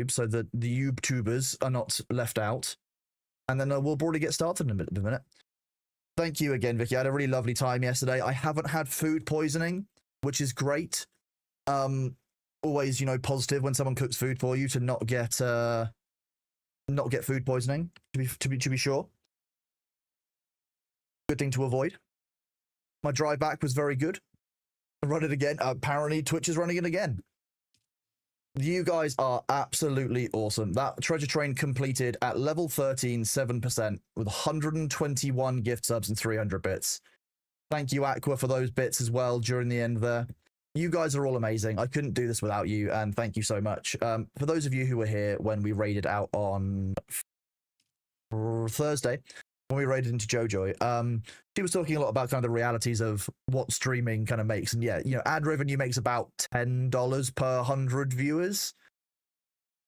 YouTube so that the YouTubers are not left out. And then we'll probably get started in a minute. Thank you again, Vicky. I had a really lovely time yesterday. I haven't had food poisoning, which is great. Always, you know, positive when someone cooks food for you to not get food poisoning. To be sure, good thing to avoid. My drive back was very good. I run it again. Apparently, Twitch is running it again. You guys are absolutely awesome. That treasure train completed at level 13, 7% with 121 gift subs and 300 bits. Thank you, Aqua, for those bits as well during the end there. You guys are all amazing. I couldn't do this without you, and thank you so much. For those of you who were here when we raided out on Thursday, when we raided into Jojo, she was talking a lot about kind of the realities of what streaming kind of makes. And yeah, you know, ad revenue makes about $10 per 100 viewers.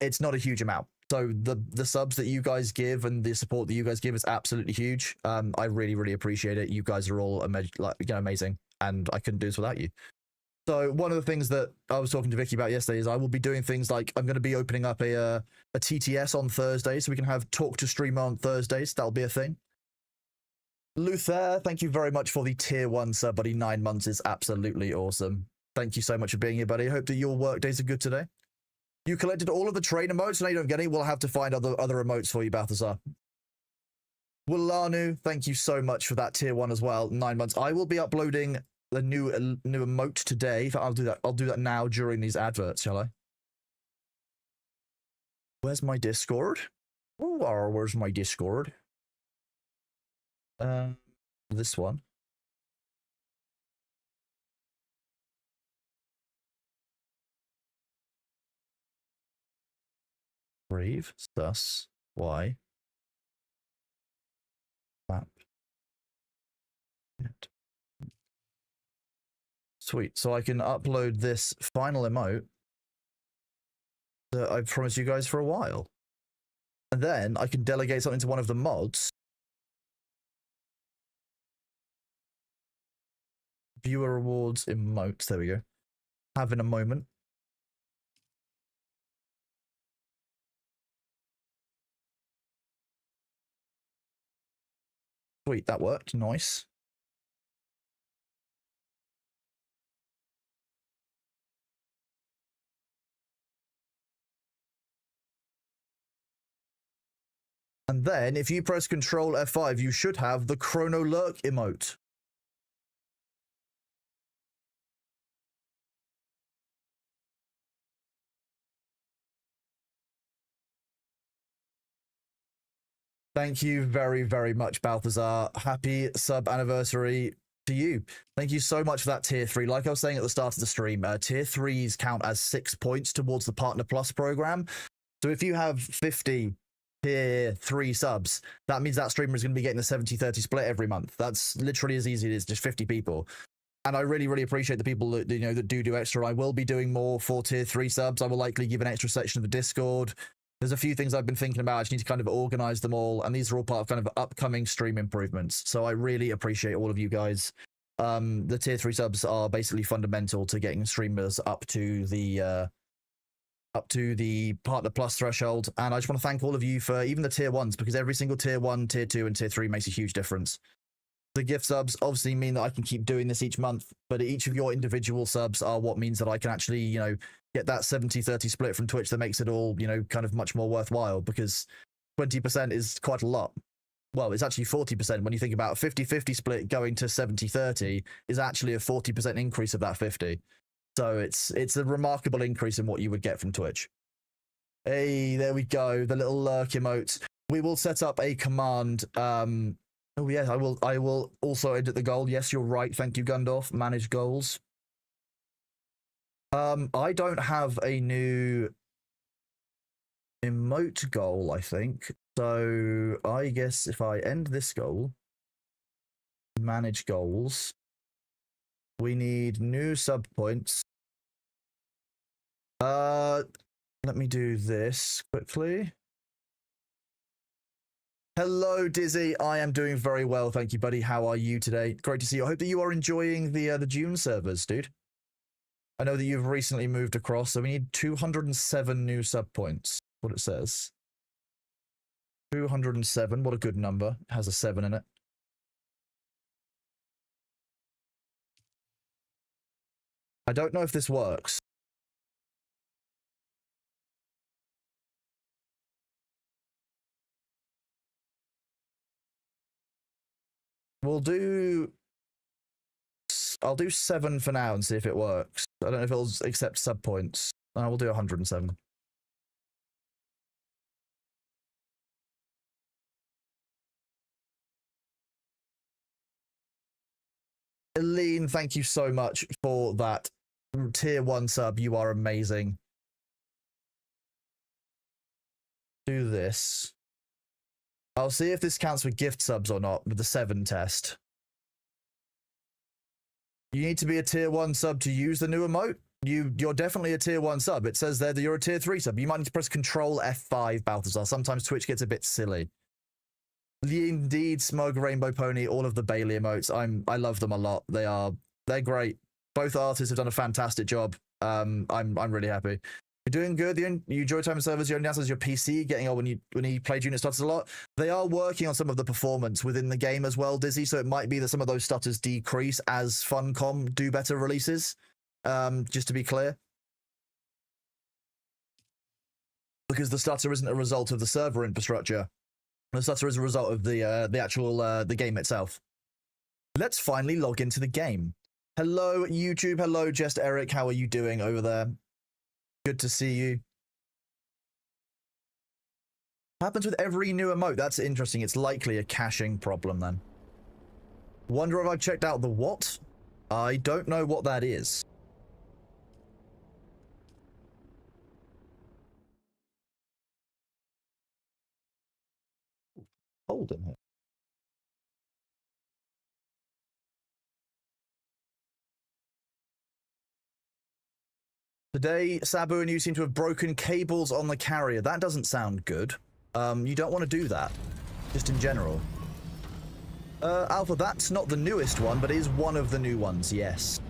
It's not a huge amount. So the subs that you guys give and the support that you guys give is absolutely huge. I really, really appreciate it. You guys are all amazing, and I couldn't do this without you. So one of the things that I was talking to Vicky about yesterday is I will be doing things like I'm going to be opening up a TTS on Thursday, so we can have talk to streamer on Thursdays. That'll be a thing. Luther, thank you very much for the tier 1 sub, buddy. 9 months is absolutely awesome. Thank you so much for being here, buddy. I hope that your work days are good today. You collected all of the train emotes. Now you don't get any. We'll have to find other emotes for you, Balthazar. Willanu, thank you so much for that tier 1 as well. 9 months. I will be uploading the new emote today. I'll do that. I'll do that now during these adverts, shall I? Where's my Discord? Oh, where's my Discord? This one. Brave, sus, y, map. Sweet. So I can upload this final emote that I promised you guys for a while. And then I can delegate something to one of the mods. Viewer rewards, emotes. There we go. Having a moment. Sweet, that worked. Nice. And then, if you press Control F5, you should have the Chrono Lurk emote. Thank you very, very much, Balthazar. Happy sub anniversary to you. Thank you so much for that tier 3. Like I was saying at the start of the stream, tier 3s count as 6 points towards the Partner Plus program. So if you have 50 tier 3 subs, that means that streamer is going to be getting the 70-30 split every month. That's literally as easy as just 50 people. And I really, really appreciate the people that, you know, that do extra. I will be doing more for tier 3 subs. I will likely give an extra section of the Discord. There's a few things I've been thinking about. I just need to kind of organize them all. And these are all part of kind of upcoming stream improvements. So I really appreciate all of you guys. The tier 3 subs are basically fundamental to getting streamers up to the Partner Plus threshold. And I just want to thank all of you for even the tier 1s, because every single tier 1, tier 2, and tier 3 makes a huge difference. The gift subs obviously mean that I can keep doing this each month, but each of your individual subs are what means that I can actually, you know, get that 70-30 split from Twitch that makes it all, you know, kind of much more worthwhile, because 20% is quite a lot. Well, it's actually 40% when you think about a 50-50 split going to 70-30 is actually a 40% increase of that 50. So it's a remarkable increase in what you would get from Twitch. Hey, there we go. The little lurk emote. We will set up a command. Oh yeah, I will also edit the goal. Yes, you're right. Thank you, Gundorf. Manage goals. I don't have a new emote goal, I think. So I guess if I end this goal, manage goals, we need new sub points. Let me do this quickly. Hello, Dizzy. I am doing very well, thank you, buddy. How are you today? Great to see you. I hope that you are enjoying the Dune servers, dude. I know that you've recently moved across, so we need 207 new sub points. What it says. 207, what a good number. It has a 7 in it. I don't know if this works. I'll do 7 for now and see if it works. I don't know if it'll accept sub points. We'll do 107. Eileen, thank you so much for that tier 1 sub. You are amazing. Do this. I'll see if this counts for gift subs or not with the 7 test. You need to be a tier 1 sub to use the new emote. You're definitely a tier 1 sub. It says there that you're a tier 3 sub. You might need to press Control F5, Balthazar. Sometimes Twitch gets a bit silly. Indeed, Smug, Rainbow Pony, all of the Bailey emotes. I love them a lot. They're great. Both artists have done a fantastic job. I'm really happy. You're doing good. You enjoy time servers. You only answer your PC getting old when you play Dune. It stutters a lot. They are working on some of the performance within the game as well, Dizzy. So it might be that some of those stutters decrease as Funcom do better releases. Just to be clear, because the stutter isn't a result of the server infrastructure. The stutter is a result of the actual the game itself. Let's finally log into the game. Hello, YouTube. Hello, Just Eric. How are you doing over there? Good to see you. What happens with every new emote? That's interesting. It's likely a caching problem then. Wonder if I've checked out the what? I don't know what that is. Hold in here. Today, Sabu and you seem to have broken cables on the carrier. That doesn't sound good. You don't want to do that, just in general. Alpha, that's not the newest one, but it is one of the new ones, yes.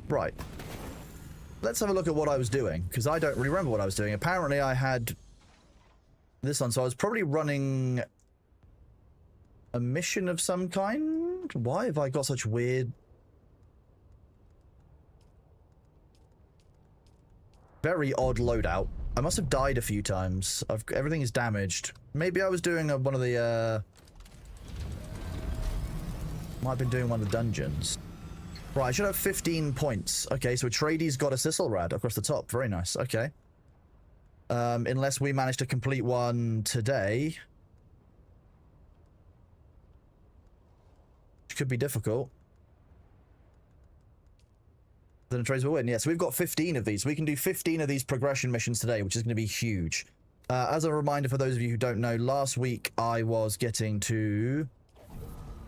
Right. Let's have a look at what I was doing, because I don't really remember what I was doing. Apparently I had this one, so I was probably running a mission of some kind? Why have I got such weird... Very odd loadout. I must have died a few times. Everything is damaged. Maybe I was doing one of the, Might have been doing one of the dungeons. Right, I should have 15 points. Okay, so Atreides got a Sissel Rad across the top. Very nice. Okay. Unless we manage to complete one today. Which could be difficult. Then Atreides will win. Yeah, so we've got 15 of these. We can do 15 of these progression missions today, which is going to be huge. As a reminder for those of you who don't know, last week I was getting to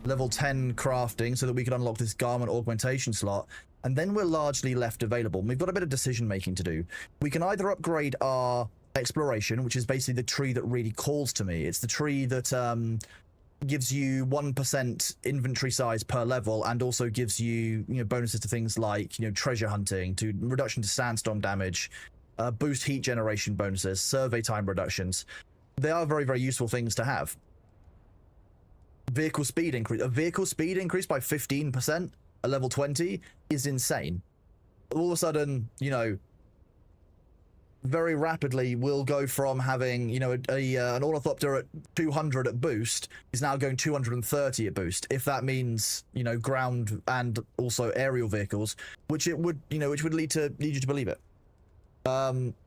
level 10 crafting so that we could unlock this garment augmentation slot, and then we're largely left available. We've got a bit of decision making to do. We can either upgrade our exploration, which is basically the tree that really calls to me. It's the tree that gives you 1% inventory size per level, and also gives you, bonuses to things like, treasure hunting, to reduction to sandstorm damage, boost heat generation bonuses, survey time reductions. They are very, very useful things to have. Vehicle speed increase. A vehicle speed increase by 15% at level 20 is insane. All of a sudden, very rapidly we'll go from having, an ornithopter at 200 at boost is now going 230 at boost. If that means, ground and also aerial vehicles, which it would, which would lead you to believe it.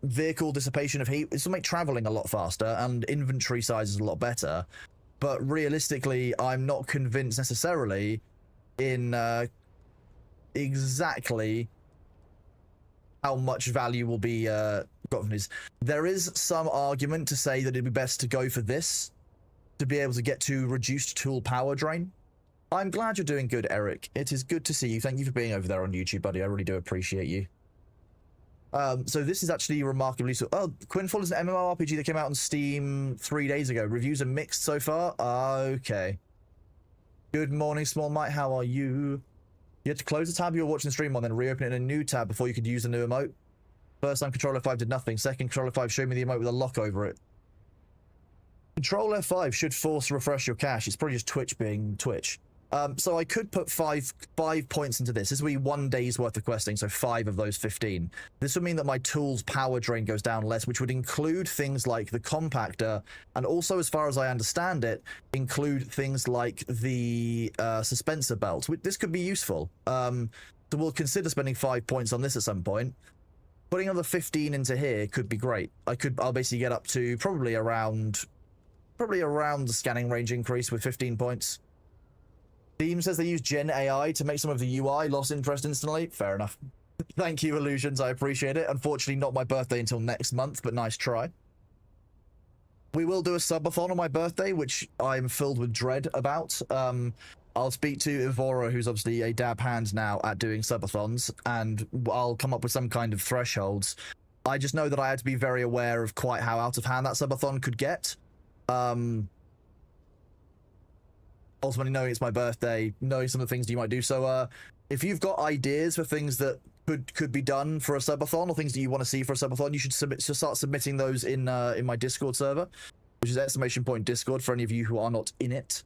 Vehicle dissipation of heat, it's will make traveling a lot faster, and inventory size is a lot better. But realistically, I'm not convinced necessarily in exactly how much value will be got from this. There is some argument to say that it'd be best to go for this to be able to get to reduced tool power drain. I'm glad you're doing good, Eric. It is good to see you. Thank you for being over there on YouTube, buddy. I really do appreciate you. So this is actually remarkably so. Oh, Quinfall is an MMORPG that came out on Steam 3 days ago. Reviews are mixed so far. Okay. Good morning, Small Mite. How are you? You had to close the tab you were watching the stream on, then reopen it in a new tab before you could use the new emote. First time Control F5 did nothing. Second, Control F5 showed me the emote with a lock over it. Control F5 should force refresh your cache. It's probably just Twitch being Twitch. So I could put five points into this. This will be 1 day's worth of questing, so 5 of those 15. This would mean that my tool's power drain goes down less, which would include things like the compactor, and also, as far as I understand it, include things like the suspensor belt. This could be useful. So we'll consider spending 5 points on this at some point. Putting another 15 into here could be great. I'll basically get up to probably around the scanning range increase with 15 points. Steam says they use Gen AI to make some of the UI, lost interest instantly. Fair enough. Thank you, Illusions. I appreciate it. Unfortunately, not my birthday until next month, but nice try. We will do a subathon on my birthday, which I'm filled with dread about. I'll speak to Ivora, who's obviously a dab hand now at doing subathons, and I'll come up with some kind of thresholds. I just know that I had to be very aware of quite how out of hand that subathon could get. Ultimately, knowing it's my birthday, knowing some of the things you might do. So if you've got ideas for things that could be done for a subathon, or things that you want to see for a subathon, you should start submitting those in my Discord server, which is /Discord for any of you who are not in it.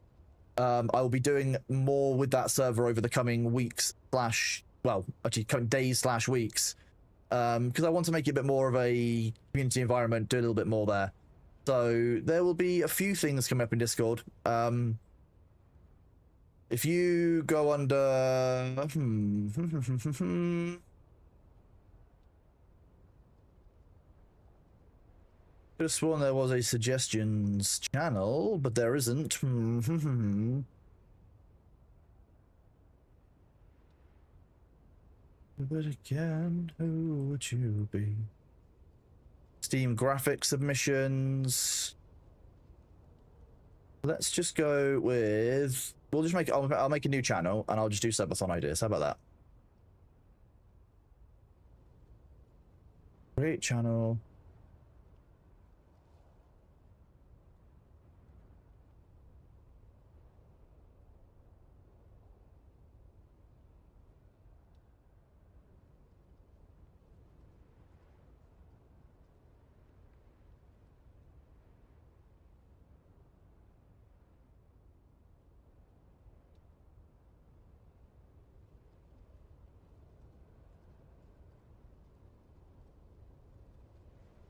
I will be doing more with that server over the coming weeks coming days/weeks, because I want to make it a bit more of a community environment, do a little bit more there. So there will be a few things coming up in Discord. If you go under... Could have sworn there was a suggestions channel, but there isn't. But again, who would you be? Steam graphic submissions. Let's just go with... We'll just make... I'll make a new channel, and I'll just do subathon ideas. How about that? Create channel.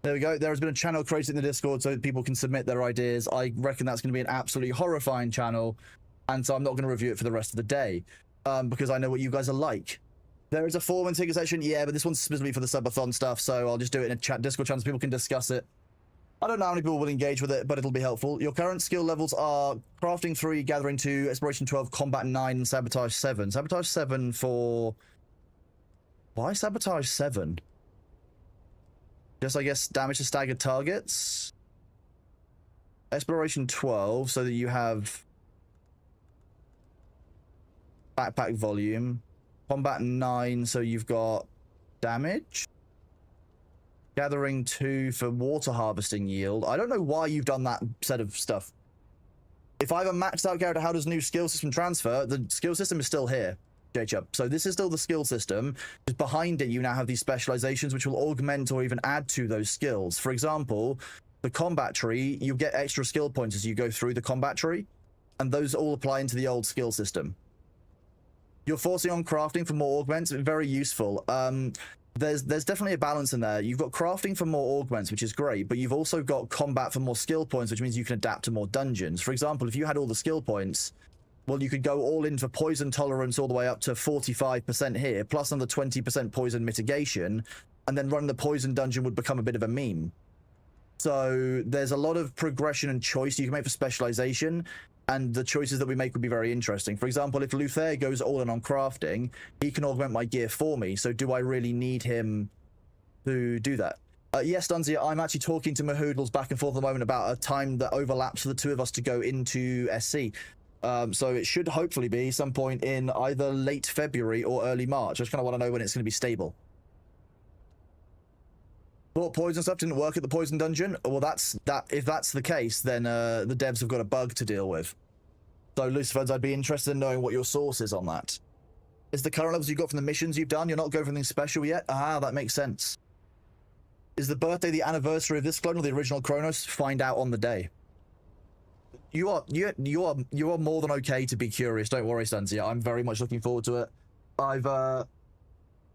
There we go. There has been a channel created in the Discord so that people can submit their ideas. I reckon that's going to be an absolutely horrifying channel, and so I'm not going to review it for the rest of the day, because I know what you guys are like. There is a form and ticket section, yeah, but this one's specifically for the subathon stuff, so I'll just do it in a Discord channel so people can discuss it. I don't know how many people will engage with it, but it'll be helpful. Your current skill levels are Crafting 3, Gathering 2, Exploration 12, Combat 9, and Sabotage 7. Sabotage 7 for... Why Sabotage 7? Just, I guess, damage to staggered targets. Exploration 12, so that you have backpack volume. Combat 9, so you've got damage. Gathering 2 for water harvesting yield. I don't know why you've done that set of stuff. If I have a maxed out character, how does new skill system transfer? The skill system is still here, J-Chub. So this is still the skill system. Just behind it, you now have these specializations which will augment or even add to those skills. For example, the combat tree, you get extra skill points as you go through the combat tree, and those all apply into the old skill system. You're forcing on crafting for more augments, very useful. There's definitely a balance in there. You've got crafting for more augments, which is great, but you've also got combat for more skill points, which means you can adapt to more dungeons. For example, if you had all the skill points, well, you could go all in for poison tolerance all the way up to 45% here, plus another 20% poison mitigation, and then running the poison dungeon would become a bit of a meme. So there's a lot of progression and choice you can make for specialization, and the choices that we make would be very interesting. For example, if Luther goes all in on crafting, he can augment my gear for me, so do I really need him to do that? Yes, Dunzy, I'm actually talking to Mahoodles back and forth at the moment about a time that overlaps for the two of us to go into SC. So it should hopefully be some point in either late February or early March. I just kind of want to know when it's going to be stable. Thought poison stuff didn't work at the poison dungeon. Well, if that's the case, then the devs have got a bug to deal with. So, Lucifers, I'd be interested in knowing what your source is on that. Is the current levels you got from the missions you've done? You're not going for anything special yet? Ah, that makes sense. Is the birthday the anniversary of this clone or the original Kronos? Find out on the day. You are more than okay to be curious. Don't worry, Stanzia. I'm very much looking forward to it.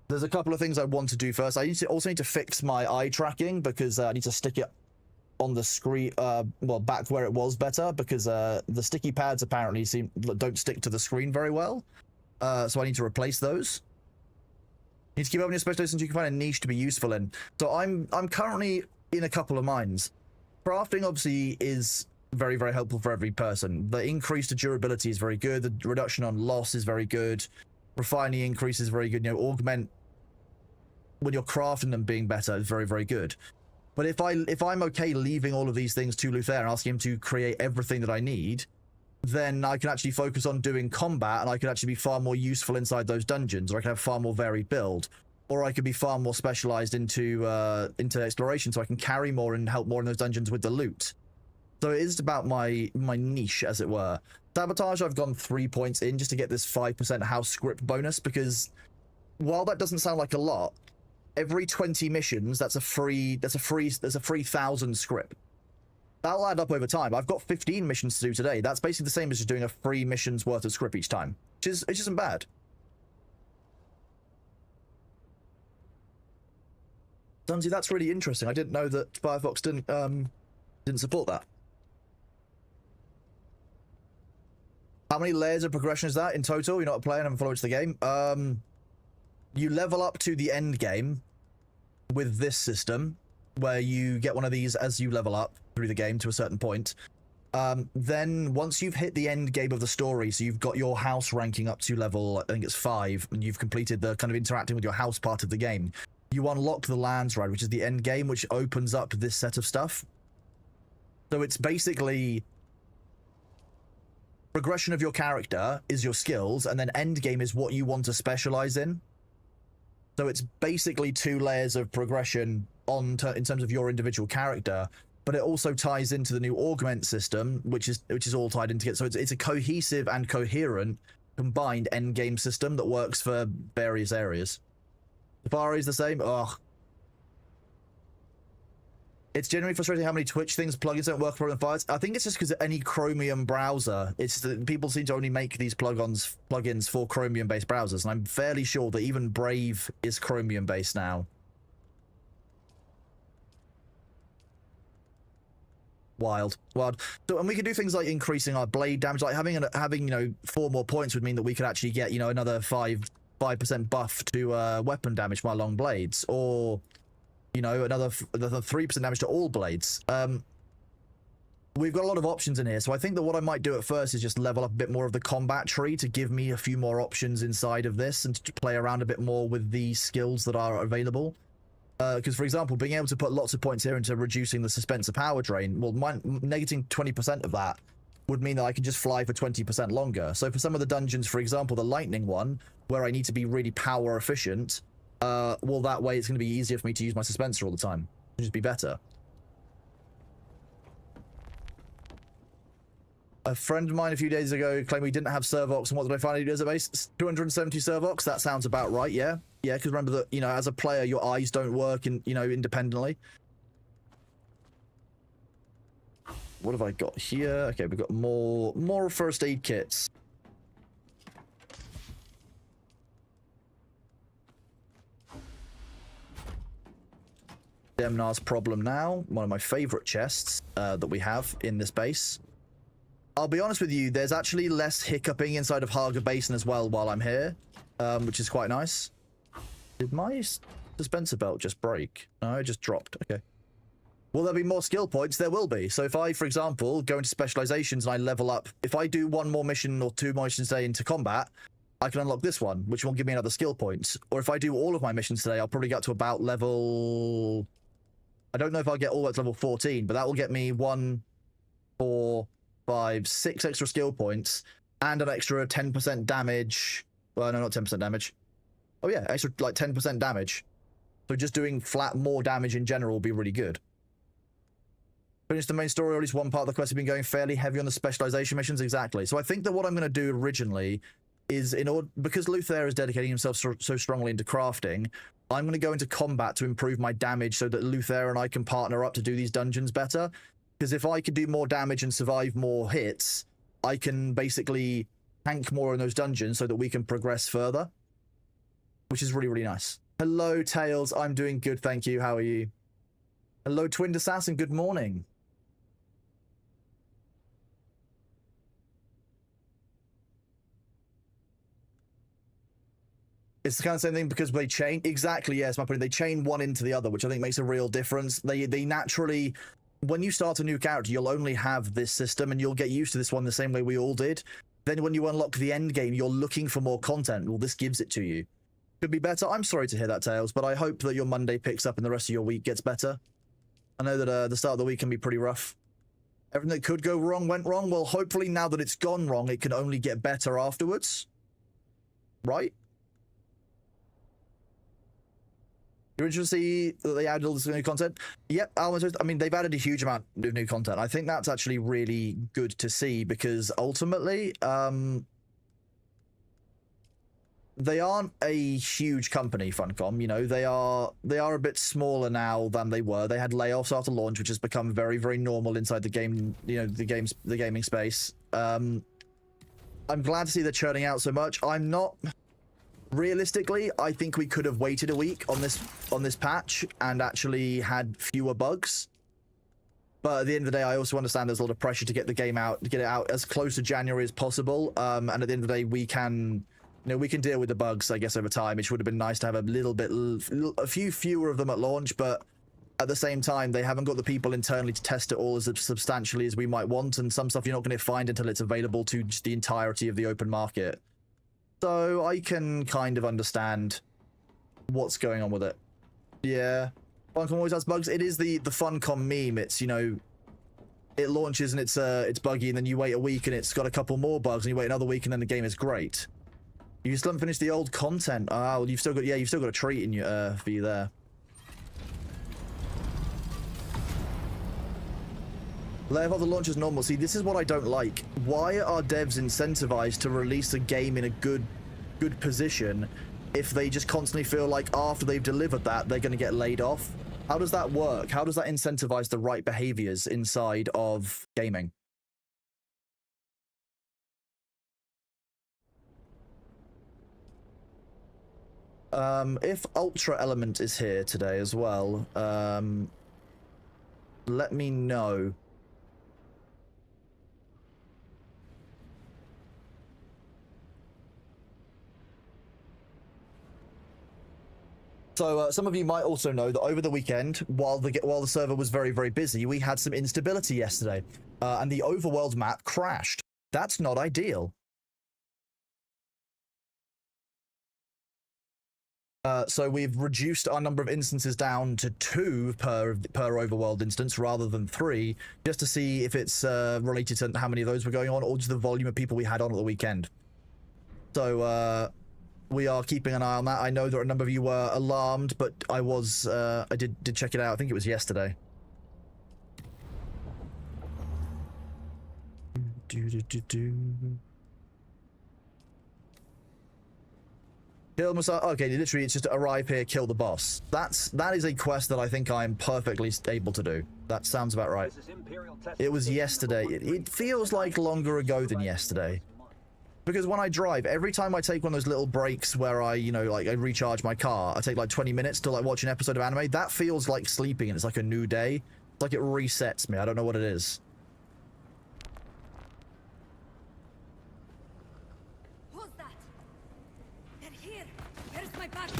There's a couple of things I want to do first. I also need to fix my eye tracking because I need to stick it on the screen, well, back where it was better, because the sticky pads apparently don't stick to the screen very well. So I need to replace those. You need to keep up on your specializations so you can find a niche to be useful in. So I'm currently in a couple of minds. Crafting obviously is very, very helpful for every person. The increase to durability is very good. The reduction on loss is very good. Refining increase is very good. You know, augment when you're crafting them being better is very, very good. But if I'm okay leaving all of these things to Luther and asking him to create everything that I need, then I can actually focus on doing combat, and I can actually be far more useful inside those dungeons, or I can have far more varied build, or I could be far more specialized into exploration, so I can carry more and help more in those dungeons with the loot. So it is about my niche, as it were. Sabotage, I've gone 3 points in just to get this 5% house script bonus, because while that doesn't sound like a lot, every 20 missions, that's a free 1,000 script. That'll add up over time. I've got 15 missions to do today. That's basically the same as just doing a free mission's worth of script each time, which isn't bad. Dunsey, that's really interesting. I didn't know that Firefox didn't support that. How many layers of progression is that in total? You're not playing, I'm following the game. You level up to the end game with this system, where you get one of these as you level up through the game to a certain point. Then once you've hit the end game of the story, so you've got your house ranking up to level, I think it's 5, and you've completed the kind of interacting with your house part of the game, you unlock the lands ride, which is the end game, which opens up this set of stuff. So it's basically progression of your character is your skills, and then end game is what you want to specialize in. So it's basically 2 layers of progression in terms of your individual character, but it also ties into the new augment system, which is all tied in together. So it's a cohesive and coherent combined end game system that works for various areas. Safari is the same. Ugh. It's generally frustrating how many Twitch things plugins don't work for the files. I think it's just because any Chromium browser, it's that people seem to only make these plugins for Chromium-based browsers, and I'm fairly sure that even Brave is Chromium-based now. Wild. So, and we could do things like increasing our blade damage, like having 4 more points would mean that we could actually get another 5% buff to weapon damage by long blades, or another 3% damage to all blades. We've got a lot of options in here, so I think that what I might do at first is just level up a bit more of the combat tree to give me a few more options inside of this, and to play around a bit more with the skills that are available. Because, for example, being able to put lots of points here into reducing the Suspenser power drain, well, negating 20% of that would mean that I can just fly for 20% longer. So for some of the dungeons, for example, the lightning one, where I need to be really power efficient, well, that way it's going to be easier for me to use my Suspenser all the time. It'll just be better. A friend of mine a few days ago claimed we didn't have Servox, and what did I find as a base? 270 Servox? That sounds about right, yeah. Yeah, because remember that, as a player, your eyes don't work independently. What have I got here? Okay, we've got more first aid kits. Demnar's problem now, one of my favorite chests that we have in this base. I'll be honest with you, there's actually less hiccuping inside of Haga Basin as well while I'm here, which is quite nice. Did my dispenser belt just break? No, it just dropped. Okay. Will there be more skill points? There will be. So if I, for example, go into specializations and I level up, if I do 1 more mission or 2 more missions today into combat, I can unlock this one, which will give me another skill point. Or if I do all of my missions today, I'll probably get to about level I don't know if I'll get all the way to level 14, but that will get me 1, 4, 5, 6 extra skill points and an extra 10% damage. Well, no, not 10% damage. Oh yeah, extra like 10% damage. So just doing flat more damage in general will be really good. Finish the main story, or at least one part of the quest has been going fairly heavy on the specialization missions. Exactly. So I think that what I'm going to do originally is, in order, because Luther is dedicating himself so strongly into crafting, I'm going to go into combat to improve my damage so that Luther and I can partner up to do these dungeons better. Because if I can do more damage and survive more hits, I can basically tank more in those dungeons so that we can progress further, which is really, really nice. Hello, Tails. I'm doing good, thank you. How are you? Hello, Twinned Assassin. Good morning. It's the kind of same thing because they chain. Exactly, yes, my point. They chain one into the other, which I think makes a real difference. They naturally, when you start a new character, you'll only have this system and you'll get used to this one the same way we all did. Then when you unlock the end game, you're looking for more content. Well, this gives it to you. Could be better. I'm sorry to hear that, Tails, but I hope that your Monday picks up and the rest of your week gets better. I know that the start of the week can be pretty rough. Everything that could go wrong went wrong. Well, hopefully now that it's gone wrong, it can only get better afterwards. Right? You're interested to see that they added all this new content? Yep, I mean, they've added a huge amount of new content. I think that's actually really good to see because ultimately, they aren't a huge company, Funcom. You know, they are a bit smaller now than they were. They had layoffs after launch, which has become very, very normal inside the game. You know, the gaming space. I'm glad to see they're churning out so much. I'm not. Realistically, I think we could have waited a week on this patch and actually had fewer bugs. But at the end of the day, I also understand there's a lot of pressure to get the game out, to get it out as close to January as possible. And at the end of the day, we can deal with the bugs, I guess, over time. It would have been nice to have a few fewer of them at launch, but at the same time, they haven't got the people internally to test it all as substantially as we might want, and some stuff you're not going to find until it's available to just the entirety of the open market. So I can kind of understand what's going on with it. Yeah. Funcom always has bugs. It is the Funcom meme. It's, you know, it launches and it's buggy, and then you wait a week and it's got a couple more bugs, and you wait another week and then the game is great. You still haven't finished the old content. Oh, well, you've still got a treat in your for you there. Layoff of the launch is normal. See, this is what I don't like. Why are devs incentivized to release a game in a good position if they just constantly feel like after they've delivered that, they're going to get laid off? How does that work? How does that incentivize the right behaviors inside of gaming? If Ultra Element is here today as well, let me know. So some of you might also know that over the weekend, while the server was very, very busy, we had some instability yesterday, and the overworld map crashed. That's not ideal. So we've reduced our number of instances down to 2 per overworld instance rather than 3, just to see if it's related to how many of those were going on or just the volume of people we had on at the weekend. So we are keeping an eye on that. I know that a number of you were alarmed, but I did check it out. I think it was yesterday. Kill Messiah. Okay, literally, it's just arrive here, kill the boss. That is a quest that I think I am perfectly able to do. That sounds about right. It was yesterday. It feels like longer ago than yesterday. Because when I drive, every time I take one of those little breaks where I, you know, like I recharge my car, I take like 20 minutes to like watch an episode of anime. That feels like sleeping and it's like a new day. It's like it resets me. I don't know what it is. Who's that? They're here. Where's my bag?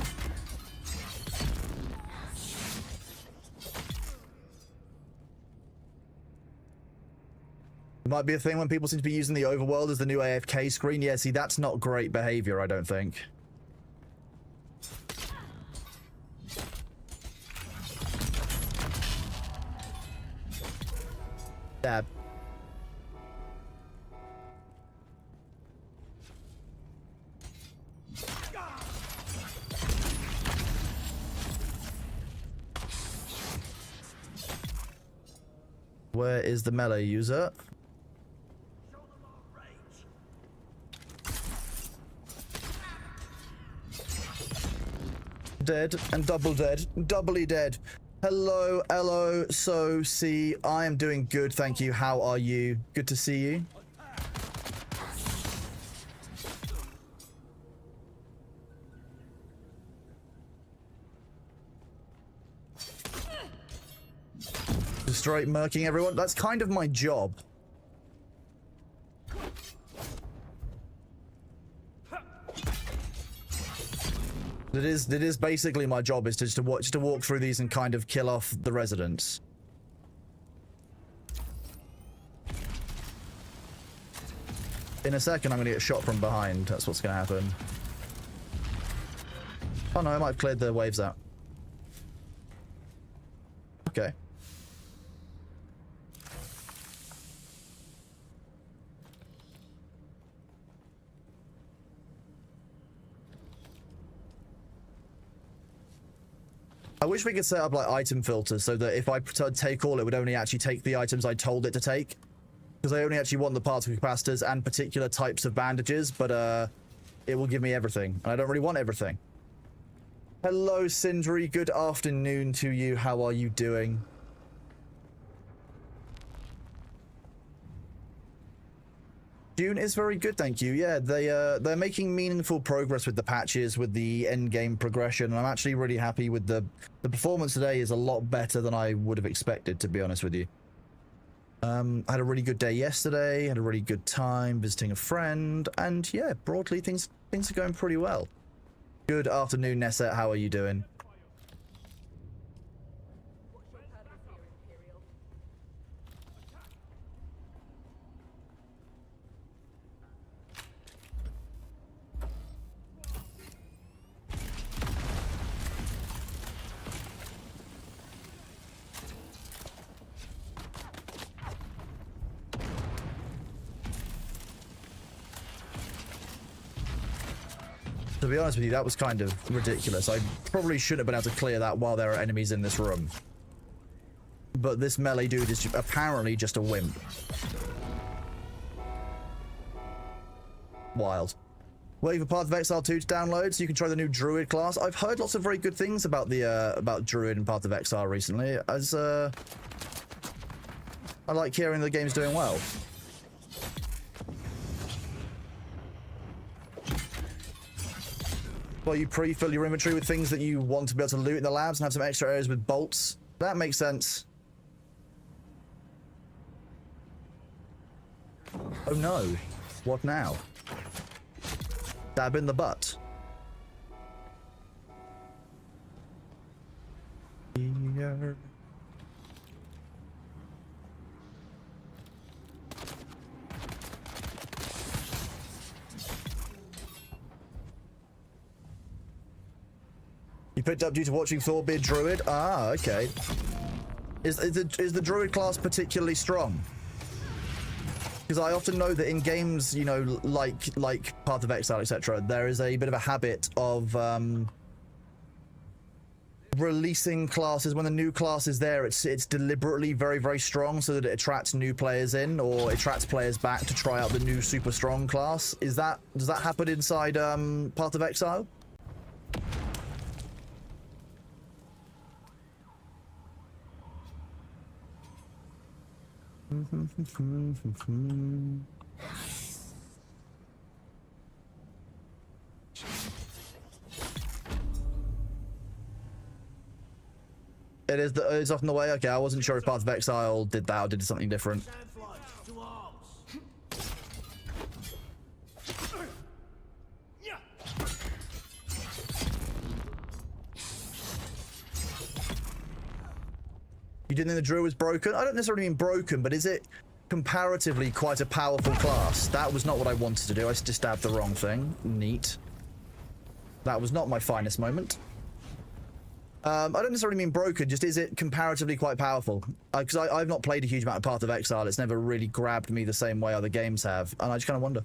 It might be a thing when people seem to be using the overworld as the new AFK screen. Yeah, see, that's not great behavior, I don't think. Dab. Where is the melee user? Dead and double dead, doubly dead. Hello, hello, so see, I am doing good, thank you. How are you? Good to see you. Just straight murking everyone. That's kind of my job. It is basically my job, is to walk through these and kind of kill off the residents. In a second, I'm going to get shot from behind. That's what's going to happen. Oh no, I might have cleared the waves out. Okay. I wish we could set up like item filters so that if I take all, it would only actually take the items I told it to take. Because I only actually want the particle capacitors and particular types of bandages, but it will give me everything. And I don't really want everything. Hello, Sindri. Good afternoon to you. How are you doing? Dune is very good, thank you. Yeah, they're making meaningful progress with the patches, with the end game progression, and I'm actually really happy with the performance today. Is a lot better than I would have expected, to be honest with you. I had a really good day yesterday, had a really good time visiting a friend, and yeah, broadly things are going pretty well. Good afternoon, Nesset. How are you doing? To be honest with you, that was kind of ridiculous. I probably shouldn't have been able to clear that while there are enemies in this room. But this melee dude is apparently just a wimp. Wild. Waiting for Path of Exile 2 to download so you can try the new Druid class. I've heard lots of very good things about the about Druid and Path of Exile recently, as I like hearing the game's doing well. Well, you pre-fill your inventory with things that you want to be able to loot in the labs and have some extra areas with bolts. That makes sense. Oh no. What now? Stab in the butt. Yeah. You picked up due to watching Thorbeard Druid? Ah, okay. Is the Druid class particularly strong? Because I often know that in games, you know, like Path of Exile, etc., there is a bit of a habit of releasing classes. When the new class is there, it's deliberately very, very strong so that it attracts new players in, or attracts players back to try out the new super strong class. Does that happen inside Path of Exile? It's off in the way. Okay, I wasn't sure if Path of Exile did that or did something different. You didn't think the Druid was broken? I don't necessarily mean broken, but is it comparatively quite a powerful class? That was not what I wanted to do. I just stabbed the wrong thing. Neat. That was not my finest moment. I don't necessarily mean broken, just is it comparatively quite powerful? Because I've not played a huge amount of Path of Exile. It's never really grabbed me the same way other games have, and I just kind of wonder.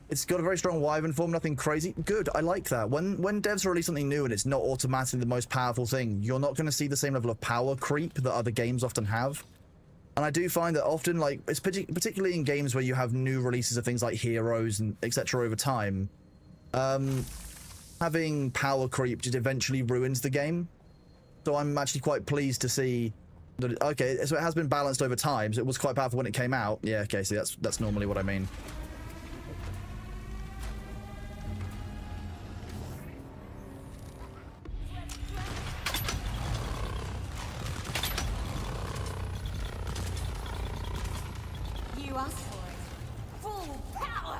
It's got a very strong Wyvern form, nothing crazy. Good, I like that. When devs release something new and it's not automatically the most powerful thing, you're not going to see the same level of power creep that other games often have. And I do find that often, like, it's particularly in games where you have new releases of things like heroes and etc. over time, having power creep just eventually ruins the game. So I'm actually quite pleased to see that, okay, so it has been balanced over time, so it was quite powerful when it came out. Yeah, okay, so that's normally what I mean. You asked for it. Full power!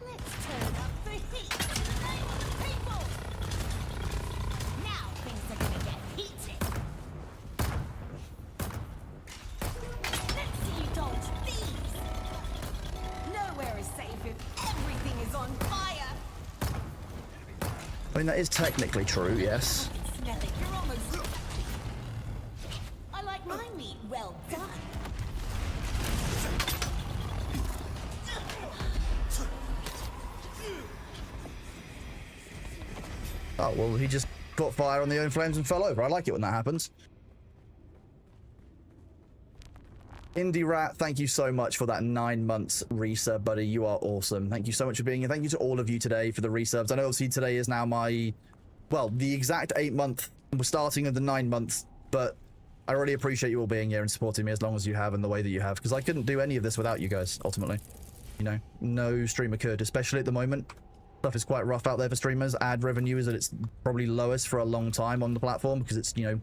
Let's turn up the heat in the name of the people! Now things are gonna get heated! Let's see you dodge these! Nowhere is safe if everything is on fire! I mean, that is technically true, yes. Smell it, you're almost... I like my meat well done. Oh, well, he just caught fire on the own flames and fell over. I like it when that happens. Indie Rat, thank you so much for that 9 months resub, buddy. You are awesome. Thank you so much for being here. Thank you to all of you today for the resubs. I know obviously today is now my, well, the exact 8 month. We're starting at the 9 months, but I really appreciate you all being here and supporting me as long as you have and the way that you have, because I couldn't do any of this without you guys, ultimately. You know, no streamer could, especially at the moment. Stuff is quite rough out there for streamers. Ad revenue is at its probably lowest for a long time on the platform because it's, you know,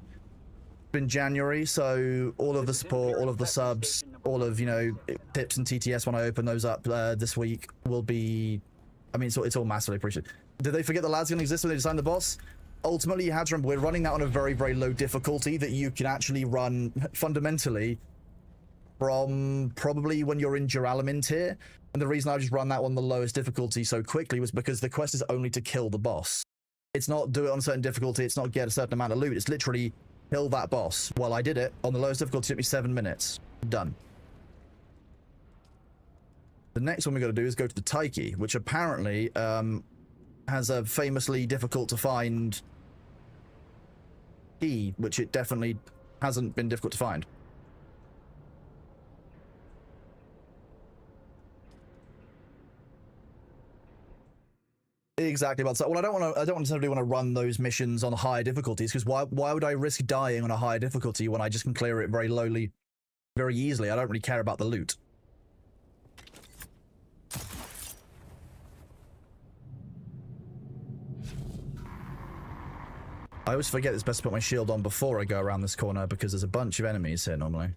been January, so all of the support, all of the subs, all of, you know, tips and TTS when I open those up this week will be, I mean, it's all massively appreciated. Did they forget the lad's gonna exist when they designed the boss? Ultimately, you have to remember, we're running that on a very, very low difficulty that you can actually run fundamentally from probably when you're in Duralamint here. And the reason I just run that on the lowest difficulty so quickly was because the quest is only to kill the boss. It's not do it on a certain difficulty, it's not get a certain amount of loot, it's literally kill that boss. Well, I did it on the lowest difficulty, it took me 7 minutes. Done. The next one we got to do is go to the Taiki, which apparently has a famously difficult to find key, which it definitely hasn't been difficult to find. Exactly about that. Well, I don't necessarily want to run those missions on higher difficulties, because why would I risk dying on a higher difficulty when I just can clear it very lowly, very easily? I don't really care about the loot. I always forget it's best to put my shield on before I go around this corner because there's a bunch of enemies here normally.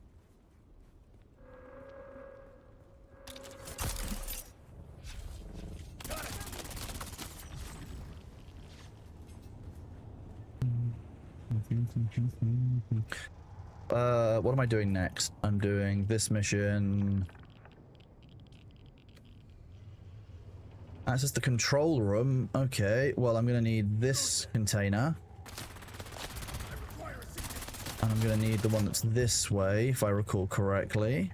What am I doing next? I'm doing this mission. Access the control room. Okay, well, I'm gonna need this container. And I'm gonna need the one that's this way, if I recall correctly.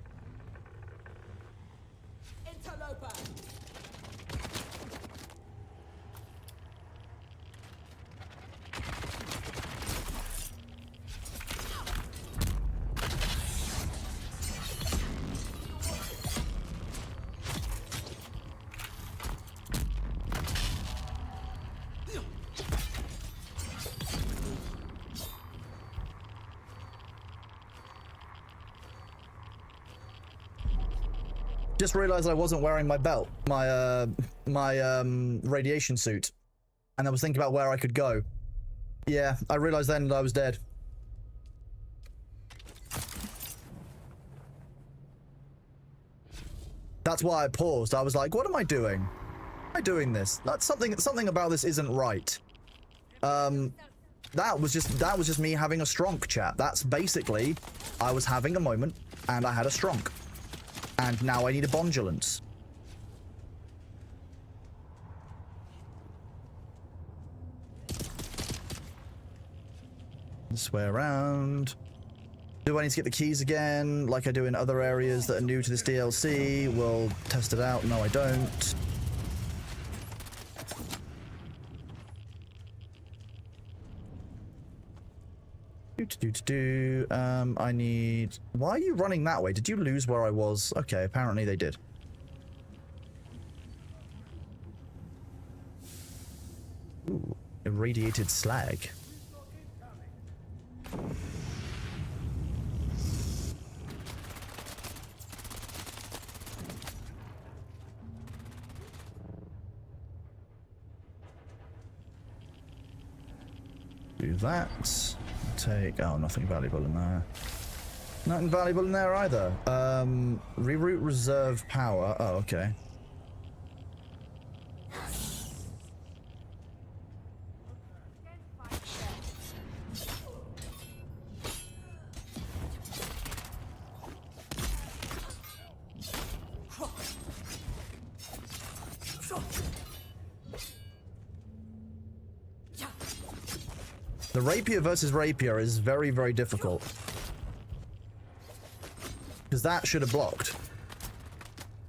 Just realized I wasn't wearing my belt, my radiation suit, and I was thinking about where I could go. Yeah, I realized then that I was dead. That's why I paused. I was like, what am I doing? Why am I doing this? That's something about this isn't right. That was just me having a stronk, chat. That's basically, I was having a moment and I had a stronk. And now I need a bondulance. This way around. Do I need to get the keys again, like I do in other areas that are new to this DLC? We'll test it out. No, I don't. I need... Why are you running that way? Did you lose where I was? Okay, apparently they did. Ooh, irradiated slag. Do that. Take... Oh, nothing valuable in there. Nothing valuable in there either. Reroute reserve power. Oh, okay. The rapier versus rapier is very, very difficult. Because that should have blocked.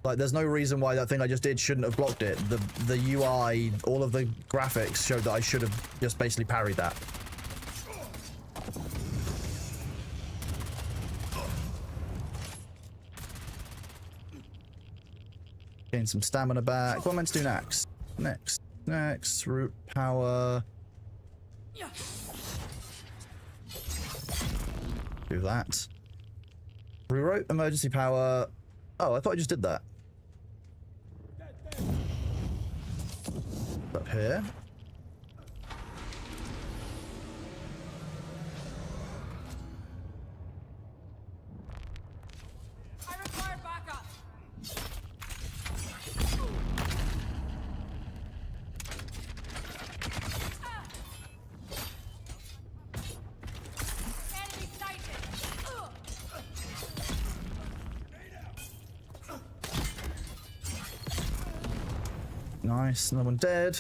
Like, there's no reason why that thing I just did shouldn't have blocked it. The UI, all of the graphics showed that I should have just basically parried that. Gain some stamina back. What am I meant to do next? Next. Root power. Do that. Rewrote emergency power. Oh, I thought I just did that. Up here. I require backup. Enemy sighted. Nice, no one dead.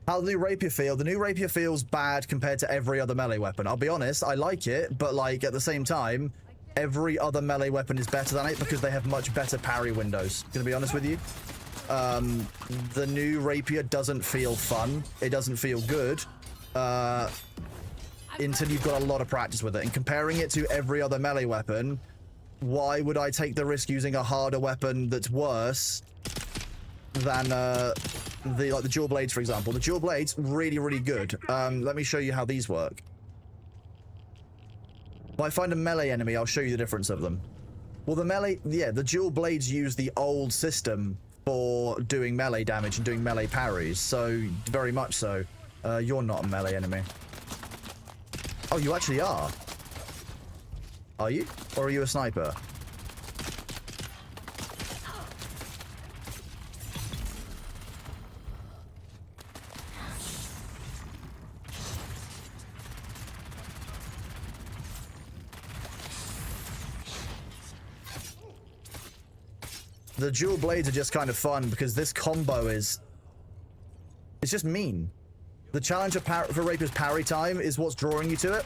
How the new rapier feel? The new rapier feels bad compared to every other melee weapon. I'll be honest, I like it, but like at the same time, every other melee weapon is better than it because they have much better parry windows. Gonna be honest with you. The new rapier doesn't feel fun. It doesn't feel good. Until you've got a lot of practice with it. And comparing it to every other melee weapon, why would I take the risk using a harder weapon that's worse than the dual blades, for example? The dual blades, really, really good. Let me show you how these work. If I find a melee enemy, I'll show you the difference of them. Well, the melee, yeah, the dual blades use the old system for doing melee damage and doing melee parries, so very much so. You're not a melee enemy. Oh, you actually are. Are you? Or are you a sniper? The dual blades are just kind of fun because this combo is... It's just mean. The challenge for Rapier's parry time is what's drawing you to it.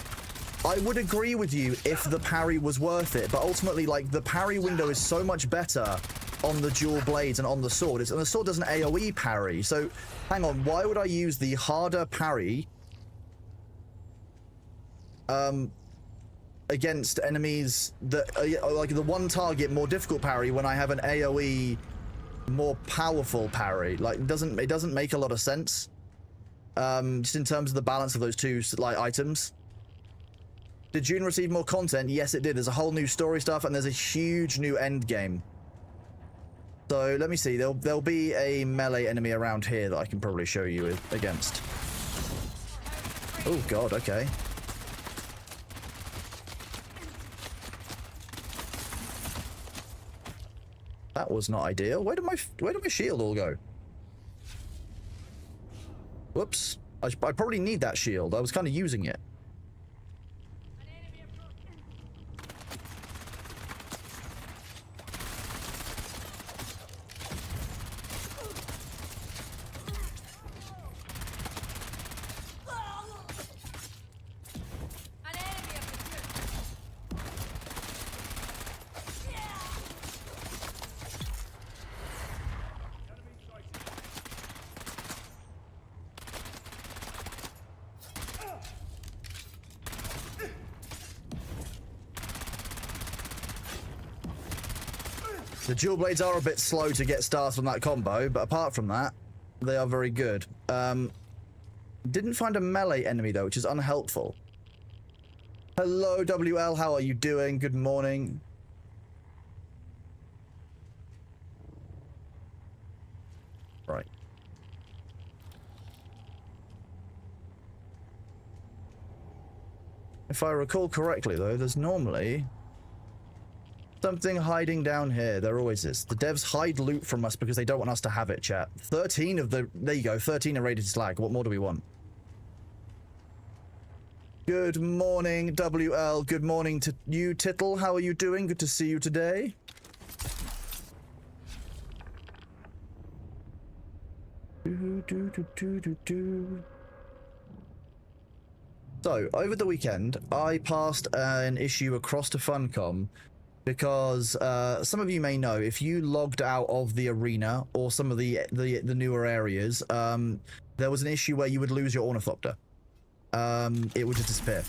I would agree with you if the parry was worth it, but ultimately, like, the parry window is so much better on the dual blades and on the sword. And the sword does an AoE parry, so hang on, why would I use the harder parry against enemies that are like the one target more difficult parry when I have an AoE more powerful parry? Like, it doesn't make a lot of sense. Just in terms of the balance of those two like items. Did Dune receive more content? Yes, it did. There's a whole new story stuff, and there's a huge new end game. So let me see. There'll be a melee enemy around here that I can probably show you against. Oh god. Okay. That was not ideal. Where did my shield all go? Whoops. I probably need that shield. I was kind of using it. The dual blades are a bit slow to get started on that combo, but apart from that, they are very good. Didn't find a melee enemy though, which is unhelpful. Hello, WL. How are you doing? Good morning. Right. If I recall correctly, though, there's normally something hiding down here. There always is. The devs hide loot from us because they don't want us to have it, chat. 13 of the... There you go. 13 are rated slag. What more do we want? Good morning, WL. Good morning to you, Tittle. How are you doing? Good to see you today. So, over the weekend, I passed an issue across to Funcom because some of you may know, if you logged out of the arena or some of the newer areas, there was an issue where you would lose your ornithopter. It would just disappear.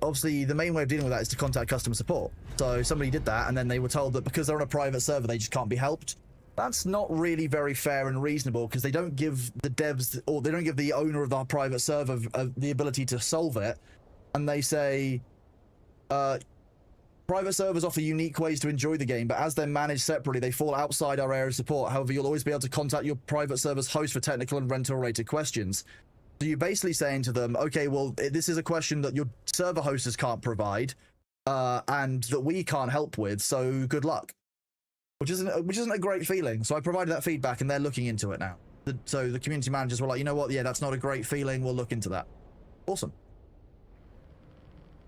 Obviously, the main way of dealing with that is to contact customer support. So somebody did that, and then they were told that because they're on a private server, they just can't be helped. That's not really very fair and reasonable, because they don't give the devs, or they don't give the owner of the private server the ability to solve it. And they say, private servers offer unique ways to enjoy the game, but as they're managed separately, they fall outside our area of support. However, you'll always be able to contact your private server's host for technical and rental-related questions. So you're basically saying to them, okay, well, this is a question that your server hostess can't provide, and that we can't help with, so good luck. Which isn't a great feeling. So I provided that feedback, and they're looking into it now. So the community managers were like, you know what? Yeah, that's not a great feeling. We'll look into that. Awesome.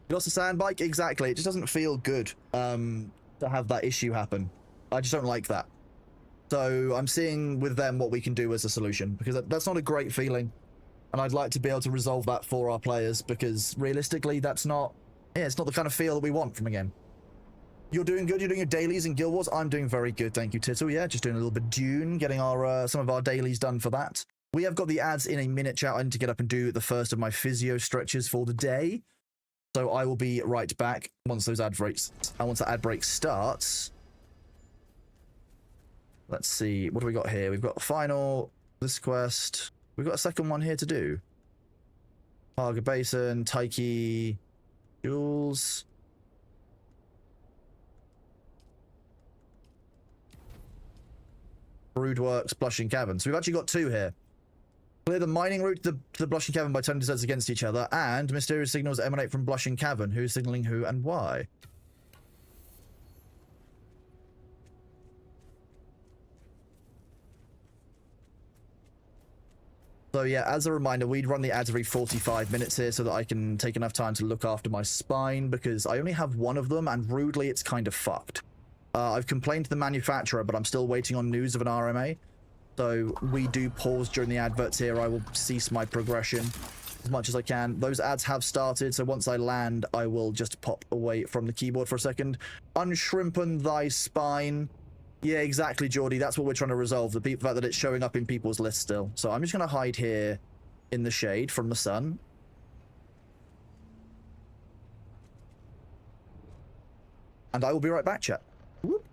You lost a sandbike? Exactly. It just doesn't feel good to have that issue happen. I just don't like that. So I'm seeing with them what we can do as a solution, because that's not a great feeling. And I'd like to be able to resolve that for our players, because realistically, that's not... Yeah, it's not the kind of feel that we want from a game. You're doing good. You're doing your dailies in Guild Wars. I'm doing very good, thank you, Tittle. Yeah, just doing a little bit of Dune, getting our some of our dailies done for that. We have got the ads in a minute, chat. I need to get up and do the first of my physio stretches for the day. So I will be right back once those ad breaks. And once the ad break starts... Let's see, what do we got here? We've got final, this quest. We've got a second one here to do. Harga Basin, Taiki, Jules... Broodworks, Blushing Cavern. So we've actually got two here. Clear the mining route to the Blushing Cavern by turning deserts against each other, and mysterious signals emanate from Blushing Cavern. Who's signaling who and why? So yeah, as a reminder, we'd run the ads every 45 minutes here so that I can take enough time to look after my spine, because I only have one of them, and rudely, it's kind of fucked. I've complained to the manufacturer, but I'm still waiting on news of an RMA. So we do pause during the adverts here. I will cease my progression as much as I can. Those ads have started, so once I land, I will just pop away from the keyboard for a second. Unshrimpen thy spine. Yeah, exactly, Geordie. That's what we're trying to resolve. The fact that it's showing up in people's lists still. So I'm just going to hide here in the shade from the sun. And I will be right back, chat. Whoop.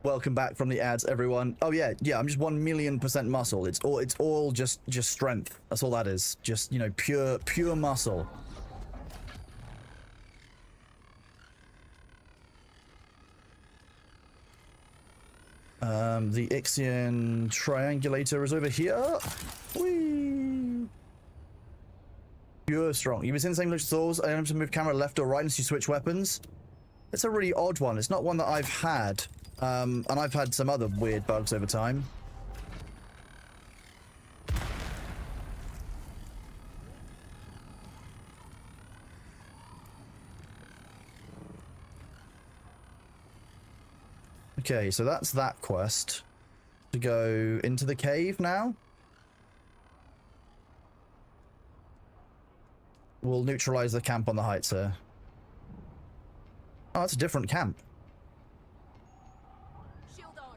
Welcome back from the ads, everyone. Oh yeah, I'm just 1,000,000% muscle. It's all just strength. That's all that is. Just, you know, pure muscle. The Ixion triangulator is over here. Whee! Pure strong. You've been seeing the same swords. I am to move camera left or right as you switch weapons. It's a really odd one. It's not one that I've had. And I've had some other weird bugs over time. Okay, so that's that quest. To go into the cave now. We'll neutralize the camp on the heights here. Oh, that's a different camp. Shield on.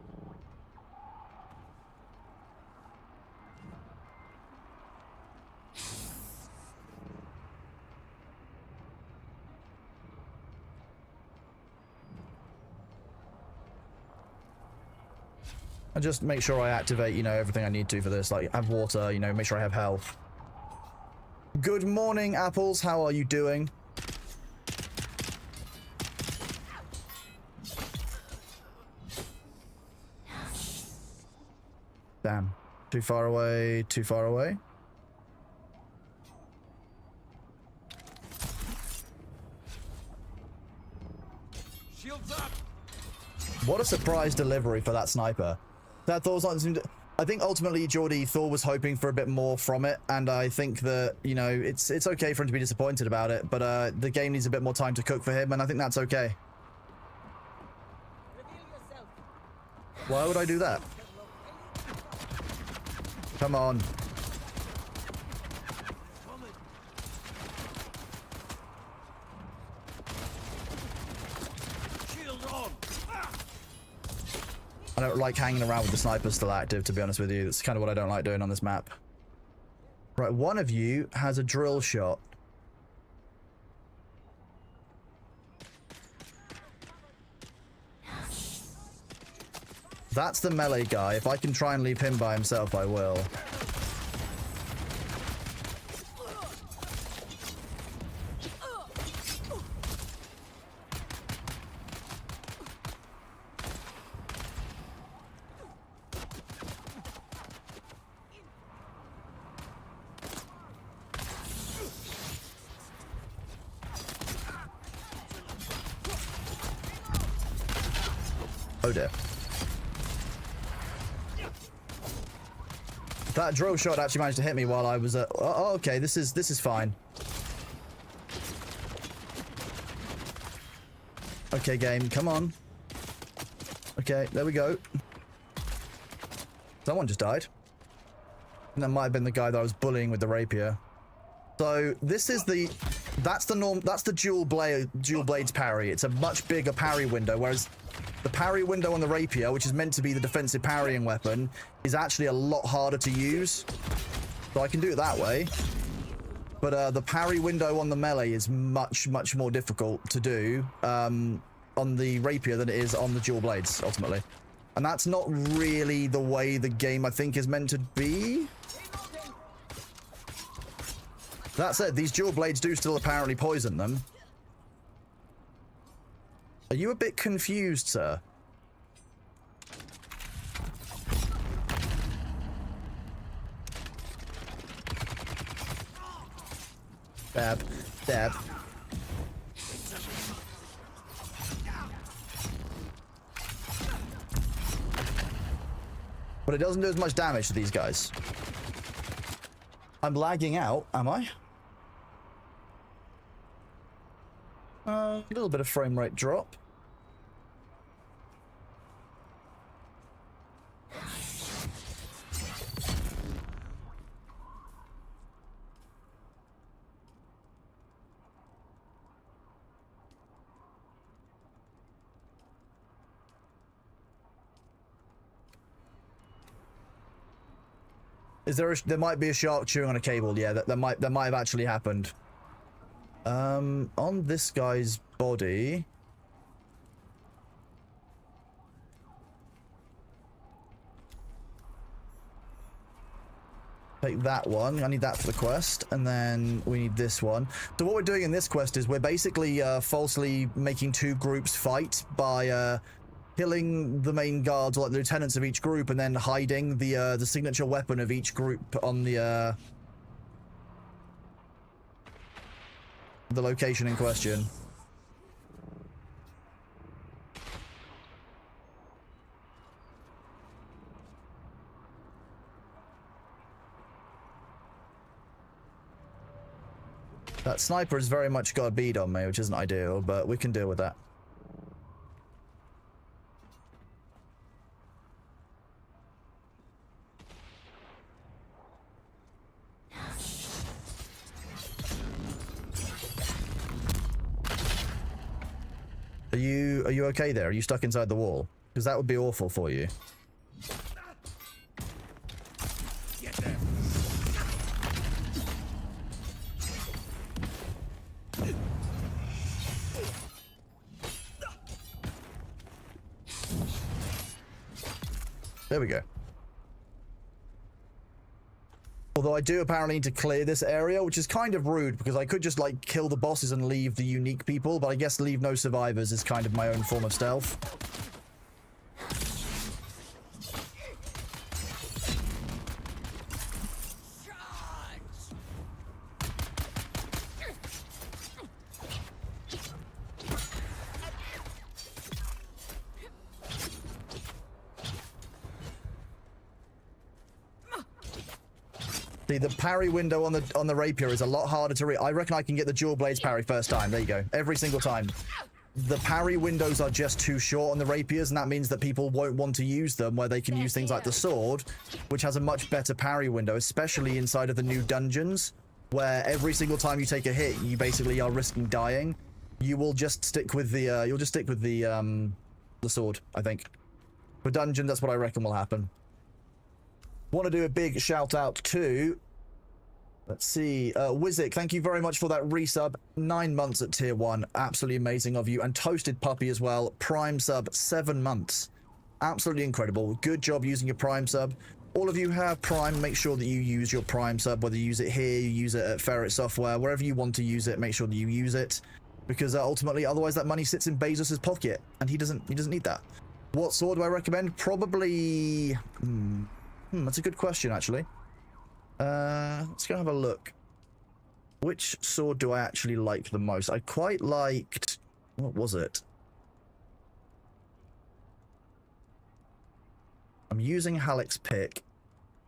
And just make sure I activate, you know, everything I need to for this. Like, have water, you know, make sure I have health. Good morning, Apples. How are you doing? Damn. Too far away, too far away. Shields up. What a surprise delivery for that sniper. That Thor's not... I think ultimately, Geordie, Thor was hoping for a bit more from it, and I think that, you know, it's okay for him to be disappointed about it, but the game needs a bit more time to cook for him, and I think that's okay. Reveal yourself. Why would I do that? Come on. Shield on. I don't like hanging around with the snipers still active, to be honest with you. That's kind of what I don't like doing on this map. Right, one of you has a drill shot. That's the melee guy. If I can try and leave him by himself, I will. Oh dear. That drill shot actually managed to hit me while I was at... Oh, okay, this is fine. Okay, game, come on. Okay, there we go. Someone just died. And that might have been the guy that I was bullying with the rapier. So this is the... That's the dual blades parry. It's a much bigger parry window, whereas the parry window on the rapier, which is meant to be the defensive parrying weapon, is actually a lot harder to use. So I can do it that way. But the parry window on the melee is much more difficult to do on the rapier than it is on the dual blades, ultimately. And that's not really the way the game, I think, is meant to be. That said, these dual blades do still apparently poison them. Are you a bit confused, sir? Dab. Dab. But it doesn't do as much damage to these guys. I'm lagging out, am I? A little bit of frame rate drop. Is there there might be a shark chewing on a cable? Yeah, that might have actually happened. On this guy's body. Take that one. I need that for the quest. And then we need this one. So what we're doing in this quest is we're basically falsely making two groups fight by killing the main guards, or like the lieutenants of each group, and then hiding the signature weapon of each group on the location in question. That sniper has very much got a bead on me, which isn't ideal, but we can deal with that. Are you okay there? Are you stuck inside the wall? Because that would be awful for you. Get there. There we go. Although I do apparently need to clear this area, which is kind of rude because I could just like kill the bosses and leave the unique people, but I guess leave no survivors is kind of my own form of stealth. See, the parry window on the rapier is a lot harder to read. I reckon I can get the dual blades parry first time. There you go. Every single time. The parry windows are just too short on the rapiers, and that means that people won't want to use them, where they can use things like the sword, which has a much better parry window, especially inside of the new dungeons, where every single time you take a hit, you basically are risking dying. You will just stick with the the sword, I think. For dungeon, that's what I reckon will happen. Want to do a big shout out to, let's see, Wizik, thank you very much for that resub. 9 months at tier 1, absolutely amazing of you. And Toasted Puppy as well, Prime sub, 7 months. Absolutely incredible. Good job using your Prime sub. All of you have Prime, make sure that you use your Prime sub, whether you use it here, you use it at Ferret Software, wherever you want to use it, make sure that you use it. Because ultimately, otherwise that money sits in Bezos's pocket, and he doesn't need that. What sword do I recommend? Probably... that's a good question, actually. Let's go have a look. Which sword do I actually like the most? I quite liked... What was it? I'm using Halleck's pick.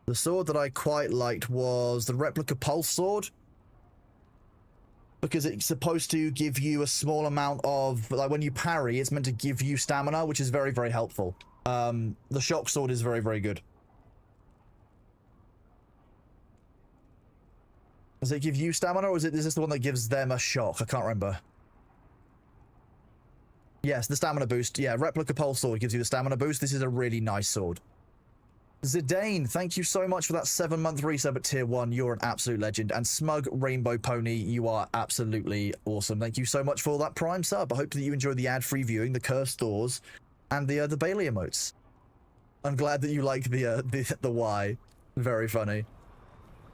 The sword that I quite liked was the Replica Pulse Sword. Because it's supposed to give you a small amount of... Like, when you parry, it's meant to give you stamina, which is very, very helpful. The Shock Sword is very, very good. Does it give you stamina, or is this the one that gives them a shock? I can't remember. Yes, the stamina boost. Yeah, Replica Pulse Sword gives you the stamina boost. This is a really nice sword. Zidane, thank you so much for that 7-month resub at tier 1. You're an absolute legend. And Smug Rainbow Pony, you are absolutely awesome. Thank you so much for that Prime sub. I hope that you enjoyed the ad-free viewing, the cursed doors, and the Bailey emotes. I'm glad that you liked the Y. Very funny.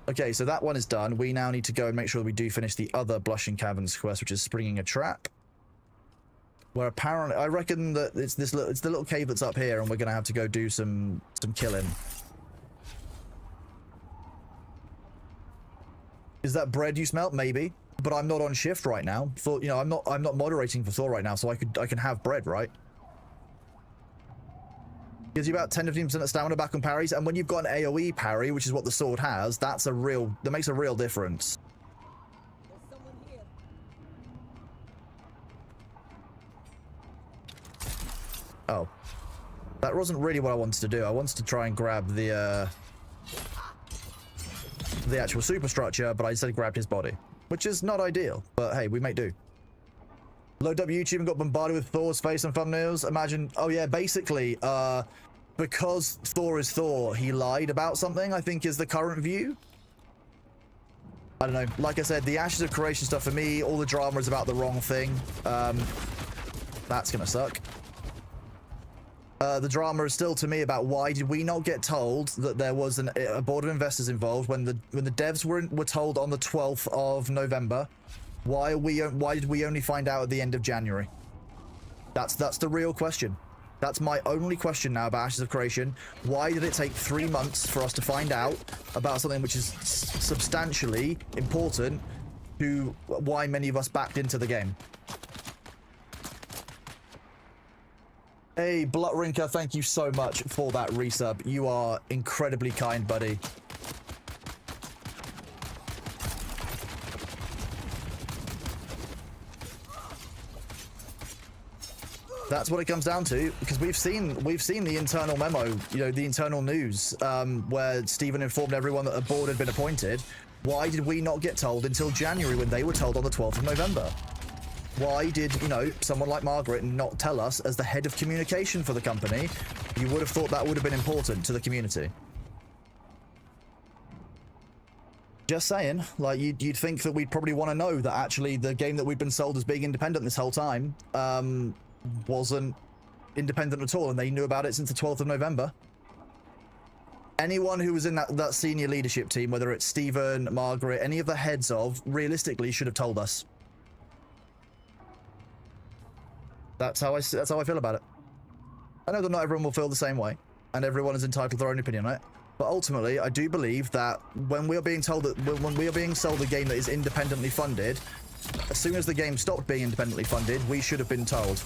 Okay, so that one is done. We now need to go and make sure that we do finish the other Blushing Caverns quest, which is springing a trap. Where apparently, I reckon that it's the little cave that's up here, and we're gonna have to go do some killing. Is that bread you smell? Maybe, but I'm not on shift right now. Thor, you know, I'm not moderating for Thor right now, so I can have bread, right? Gives you about 10-15% of stamina back on parries, and when you've got an AoE parry, which is what the sword has, that makes a real difference. There's someone here. Oh. That wasn't really what I wanted to do. I wanted to try and grab the actual superstructure, but I instead grabbed his body. Which is not ideal, but hey, we make do. Load up YouTube and got bombarded with Thor's face and thumbnails. Imagine, oh yeah, basically, because Thor is Thor, he lied about something, I think is the current view. I don't know. Like I said, the Ashes of Creation stuff for me, all the drama is about the wrong thing. That's gonna suck. The drama is still to me about why did we not get told that there was a board of investors involved when the devs were told on the 12th of November. Why did we only find out at the end of January? That's the real question. That's my only question now about Ashes of Creation. Why did it take 3 months for us to find out about something which is substantially important to why many of us backed into the game? Hey, Blutrinker, thank you so much for that resub. You are incredibly kind, buddy. That's what it comes down to, because we've seen the internal memo, you know, the internal news, where Stephen informed everyone that a board had been appointed. Why did we not get told until January when they were told on the 12th of November? Why did, you know, someone like Margaret not tell us as the head of communication for the company? You would have thought that would have been important to the community. Just saying, like, you'd think that we'd probably want to know that actually the game that we've been sold as being independent this whole time wasn't independent at all, and they knew about it since the 12th of November. Anyone who was in that senior leadership team, whether it's Stephen, Margaret, any of the heads of, realistically should have told us. That's how I feel about it. I know that not everyone will feel the same way, and everyone is entitled to their own opinion on it. But ultimately, I do believe that when we are being told that when we are being sold a game that is independently funded, as soon as the game stopped being independently funded, we should have been told.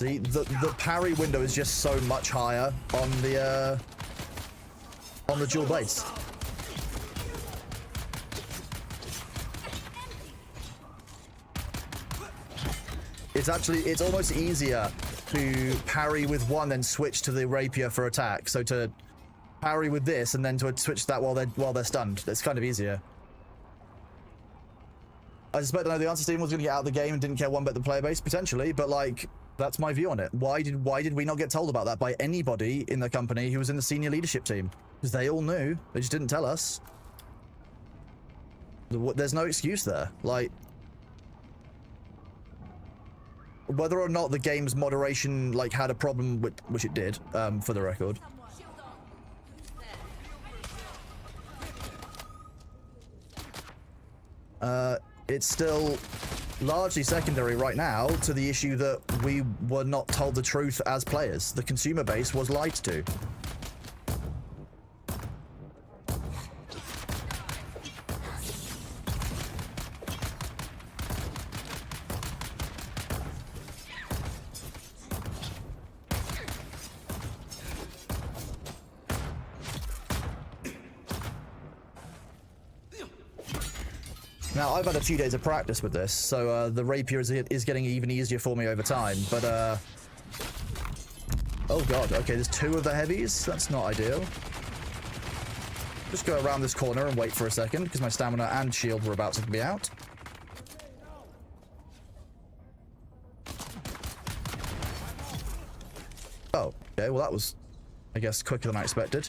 The parry window is just so much higher on the dual blades. It's almost easier to parry with one then switch to the rapier for attack. So to parry with this and then to switch that while they're stunned. It's kind of easier. I suspect I know the answer. Steven was going to get out of the game and didn't care one bit the player base, potentially, but like, that's my view on it. Why did we not get told about that by anybody in the company who was in the senior leadership team? Because they all knew. They just didn't tell us. There's no excuse there. Like, whether or not the game's moderation like had a problem with, which it did, for the record. It's still largely secondary right now to the issue that we were not told the truth as players. The consumer base was lied to. Now, I've had a few days of practice with this, so the rapier is getting even easier for me over time, but oh god, okay, there's 2 of the heavies? That's not ideal. Just go around this corner and wait for a second, because my stamina and shield were about to be out. Oh, okay, well that was, I guess, quicker than I expected.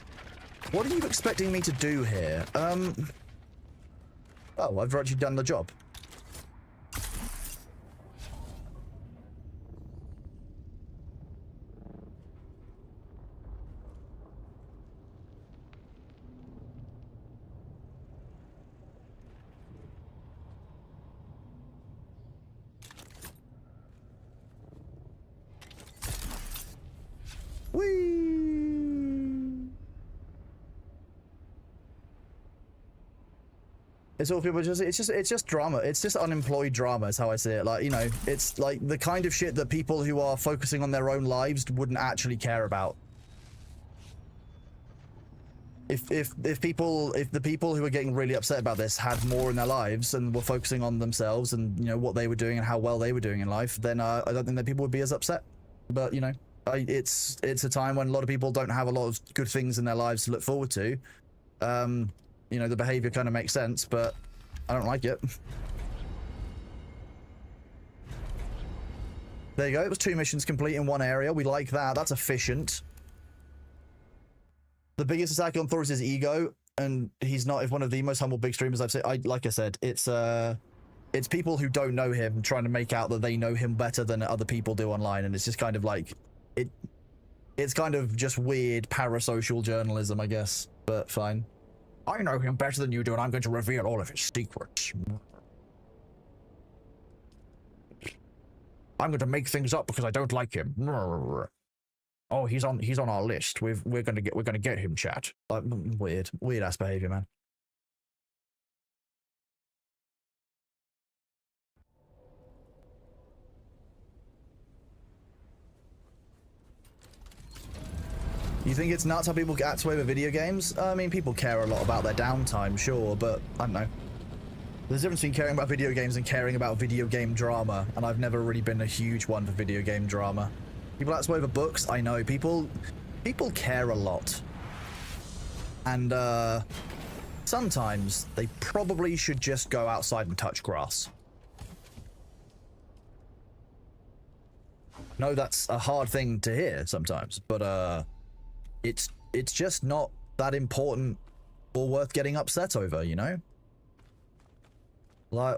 What are you expecting me to do here? Oh, I've actually done the job. Whee! It's all people it's just drama. It's just unemployed drama is how I see it. Like, you know, it's like the kind of shit that people who are focusing on their own lives wouldn't actually care about. If the people who are getting really upset about this had more in their lives and were focusing on themselves and, you know, what they were doing and how well they were doing in life, then I don't think that people would be as upset. But, you know, it's a time when a lot of people don't have a lot of good things in their lives to look forward to. You know, the behavior kind of makes sense, but I don't like it. There you go. It was 2 missions complete in 1 area. We like that. That's efficient. The biggest attack on Thor is his ego, and he's not one of the most humble big streamers I've seen. Like I said, it's people who don't know him trying to make out that they know him better than other people do online, and it's just kind of like it's kind of just weird parasocial journalism, I guess. But fine. I know him better than you do, and I'm going to reveal all of his secrets. I'm going to make things up because I don't like him. Oh, he's on our list. We're gonna get him, chat. Like, weird ass behavior, man. You think it's nuts how people get sway with video games? I mean, people care a lot about their downtime, sure, but I don't know. There's a difference between caring about video games and caring about video game drama, and I've never really been a huge one for video game drama. People that sway over books, I know. People care a lot. And, sometimes they probably should just go outside and touch grass. No, that's a hard thing to hear sometimes, but, it's just not that important or worth getting upset over, you know? Like,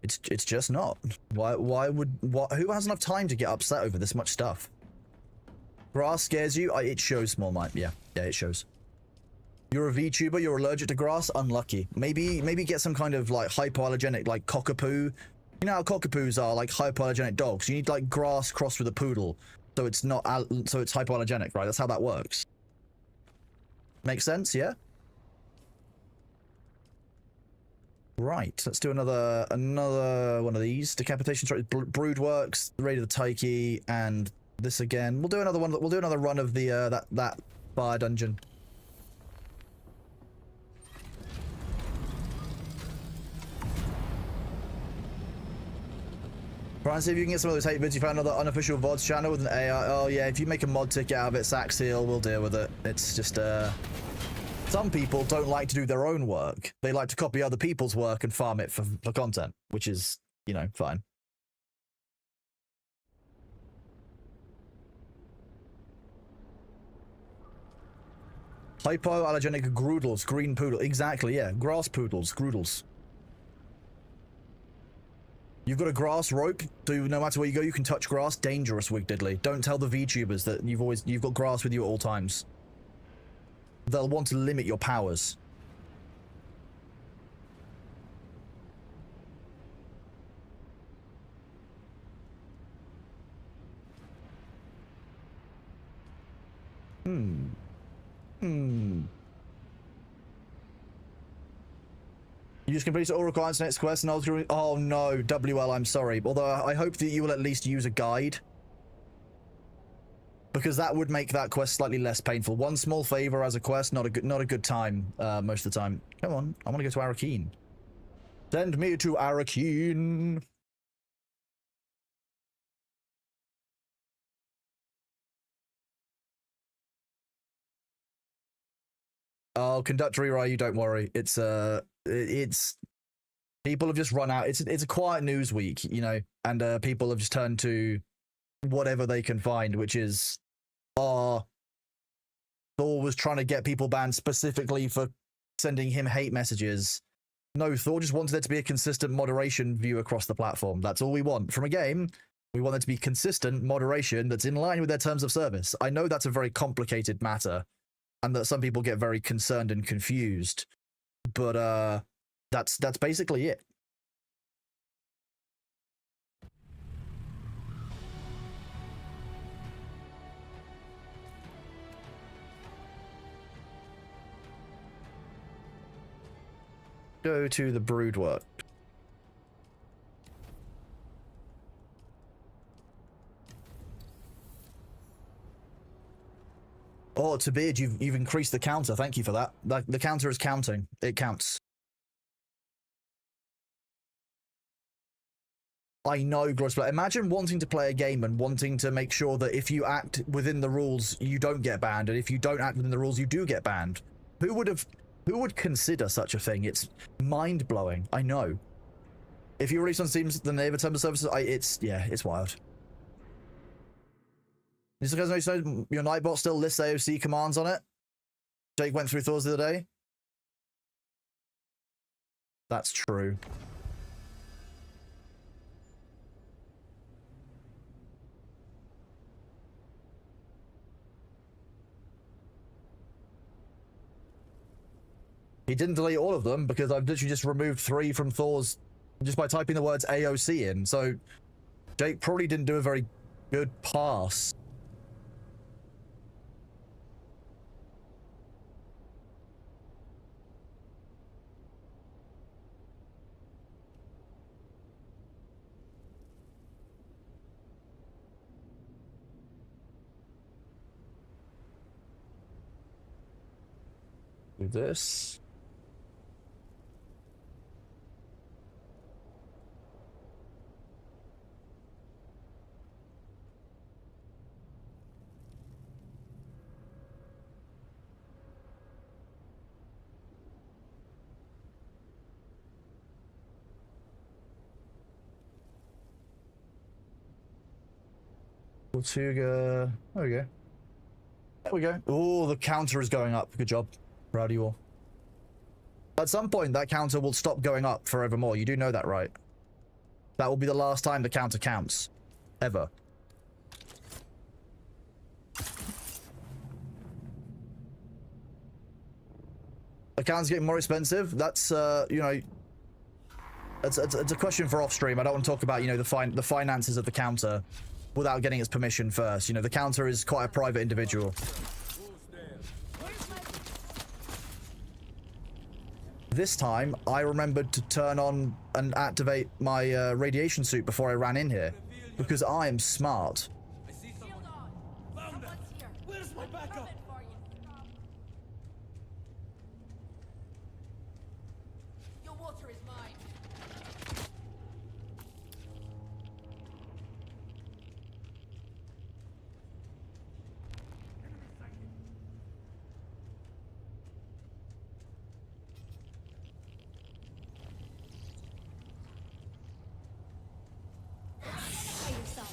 it's just not. Who has enough time to get upset over this much stuff? Grass scares you? It shows, small mind. Yeah, it shows. You're a VTuber, you're allergic to grass? Unlucky. Maybe get some kind of, like, hypoallergenic, like, cockapoo. You know how cockapoos are, like, hypoallergenic dogs? You need, like, grass crossed with a poodle. So it's not, so it's hypoallergenic, right? That's how that works. Makes sense, yeah? Right, let's do another one of these. Decapitation strike, Broodworks, Raid of the Taiki, and this again. We'll do another one. We'll do another run of the that fire dungeon. Try and see if you can get some of those hate vids. You found another unofficial VODs channel with an AI. Oh yeah, if you make a mod ticket out of it, Sax Seal, we'll deal with it. It's just some people don't like to do their own work. They like to copy other people's work and farm it for content, which is, you know, fine. Hypoallergenic groodles, green poodle. Exactly, yeah. Grass poodles, groodles. You've got a grass rope, so no matter where you go, you can touch grass. Dangerous, Wig Diddley. Don't tell the VTubers that you've got grass with you at all times. They'll want to limit your powers. You just completed all requirements next quest and I was going, oh no, WL, I'm sorry. Although I hope that you will at least use a guide. Because that would make that quest slightly less painful. One small favor as a quest, not a good time most of the time. Come on, I want to go to Arakeen. Send me to Arakeen. Oh, conductor Ryu, don't worry. It's people have just run out. It's a quiet news week, you know, and people have just turned to whatever they can find, which is Thor was trying to get people banned specifically for sending him hate messages. No, Thor just wanted there to be a consistent moderation view across the platform. That's all we want from a game. We want there to be consistent moderation that's in line with their terms of service. I know that's a very complicated matter, and that some people get very concerned and confused, but that's basically it. Go to the Broodwork. Oh, to Beard, you've increased the counter. Thank you for that. The counter is counting. It counts. I know, Grossplay. Imagine wanting to play a game and wanting to make sure that if you act within the rules, you don't get banned, and if you don't act within the rules, you do get banned. Who would consider such a thing? It's mind-blowing. I know. If you release on Steam the neighbor terms of services, it's wild. Just because your Nightbot still lists AOC commands on it. Jake went through Thor's the other day. That's true. He didn't delete all of them because I've literally just removed 3 from Thor's just by typing the words AOC in. So Jake probably didn't do a very good pass. Do this. Tortuga. There we go. There we go. Oh, the counter is going up. Good job. Proud of you all. At some point, that counter will stop going up forevermore. You do know that, right? That will be the last time the counter counts. Ever. The counter's getting more expensive. That's, you know... It's a question for off-stream. I don't want to talk about, you know, the finances of the counter without getting its permission first. You know, the counter is quite a private individual. This time, I remembered to turn on and activate my radiation suit before I ran in here. Because I am smart. I see someone. Found it. Where's my backup? Your water is mine.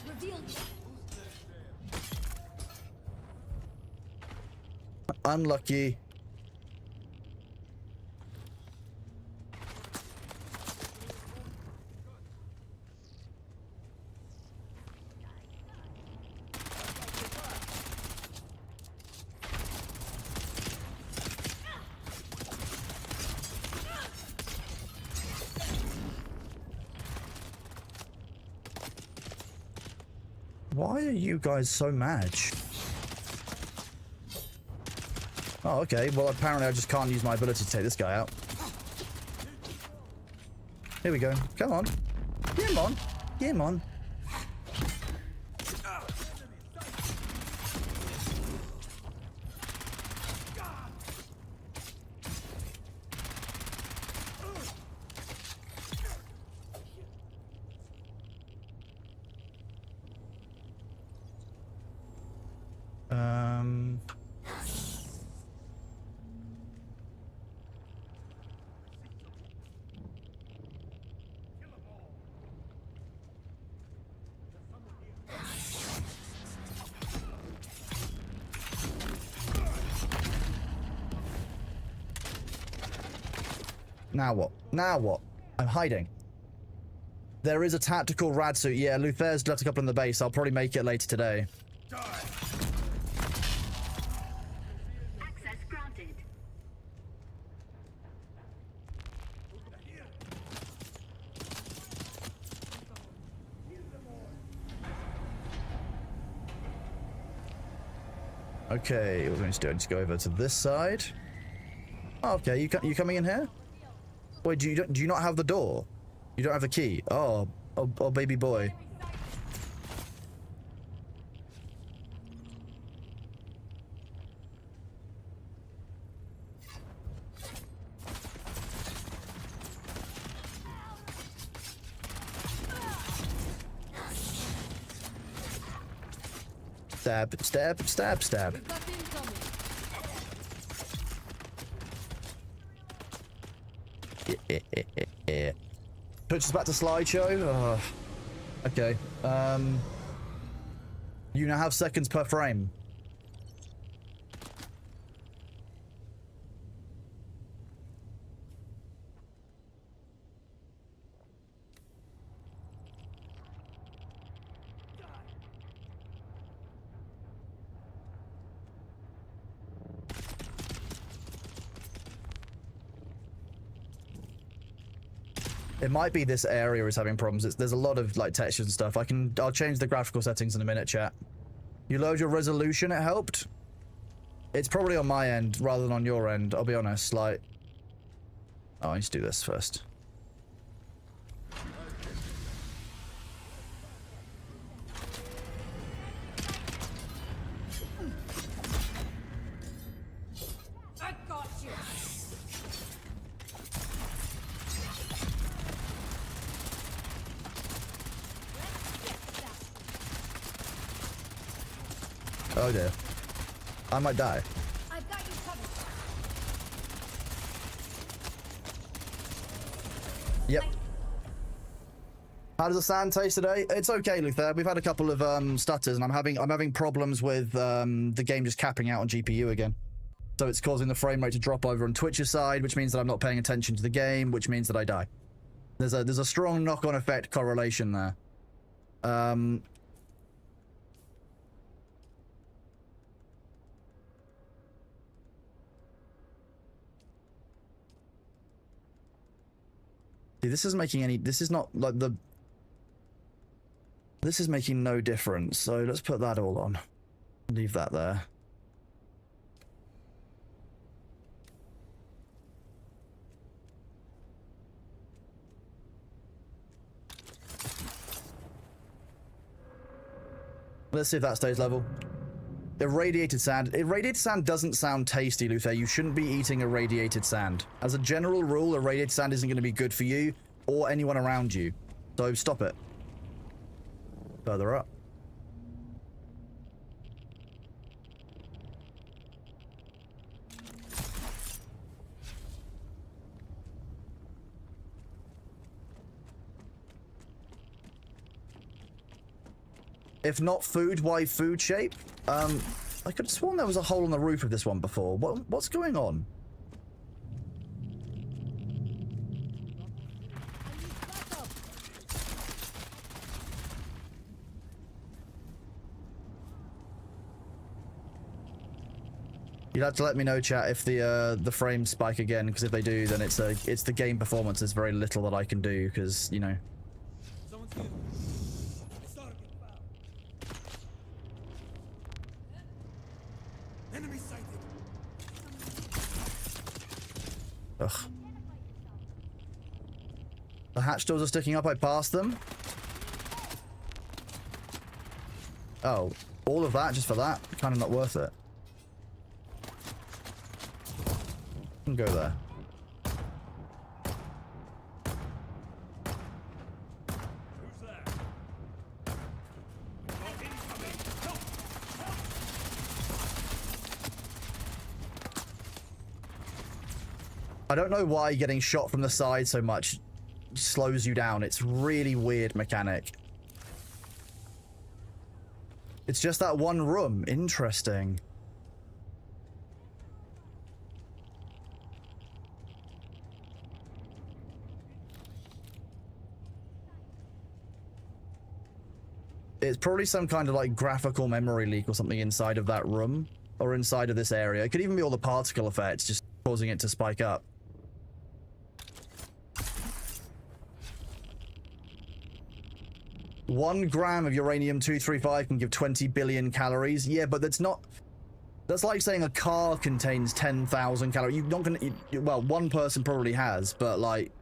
Reveal yourself. Unlucky. Why are you guys so mad? Oh, okay. Well, apparently I just can't use my ability to take this guy out. Here we go. Come on. Get him on. Get him on. Now what? Now what? I'm hiding. There is a tactical rad suit. Yeah, Luther's left a couple in the base. I'll probably make it later today. Access granted. Okay, what do I need to do? I need to go over to this side. Oh, okay, you coming in here? Wait, do you not have the door? You don't have the key? Oh, baby boy. Stab, stab, stab, stab. We've got incoming. Push us back to slideshow. Okay. You now have seconds per frame. It might be this area is having problems. There's a lot of like textures and stuff. I'll change the graphical settings in a minute, chat. You lowered your resolution, it helped? It's probably on my end rather than on your end, I'll be honest. Like, oh, I need to do this first. I got you. Oh dear. I might die. I've got you covered. Yep. How does the sand taste today? It's okay, Luther. We've had a couple of stutters, and I'm having problems with the game just capping out on GPU again. So it's causing the frame rate to drop over on Twitch's side, which means that I'm not paying attention to the game, which means that I die. There's a strong knock-on effect correlation there. See, this isn't making any. This is not like the. This is making no difference. So let's put that all on. Leave that there. Let's see if that stays level. Irradiated sand. Irradiated sand doesn't sound tasty, Luther. You shouldn't be eating irradiated sand. As a general rule, irradiated sand isn't going to be good for you or anyone around you. So stop it. Further up. If not food, why food shape? I could have sworn there was a hole on the roof of this one before. What's going on? You'd have to let me know, chat, if the frames spike again, because if they do, then it's the game performance. There's very little that I can do, because, you know. Someone's here. I saw her get fouled. Enemy sighted. Ugh. The hatch doors are sticking up. I passed them. Oh, all of that just for that? Kind of not worth it. Can go there. Who's there? Incoming. Help! I don't know why getting shot from the side so much slows you down. It's really weird mechanic. It's just that one room. Interesting. It's probably some kind of like graphical memory leak or something inside of that room or inside of this area. It could even be all the particle effects just causing it to spike up. One gram of uranium-235 can give 20 billion calories. Yeah, but that's not... That's like saying a car contains 10,000 calories. You're not gonna... Well, one person probably has, but like...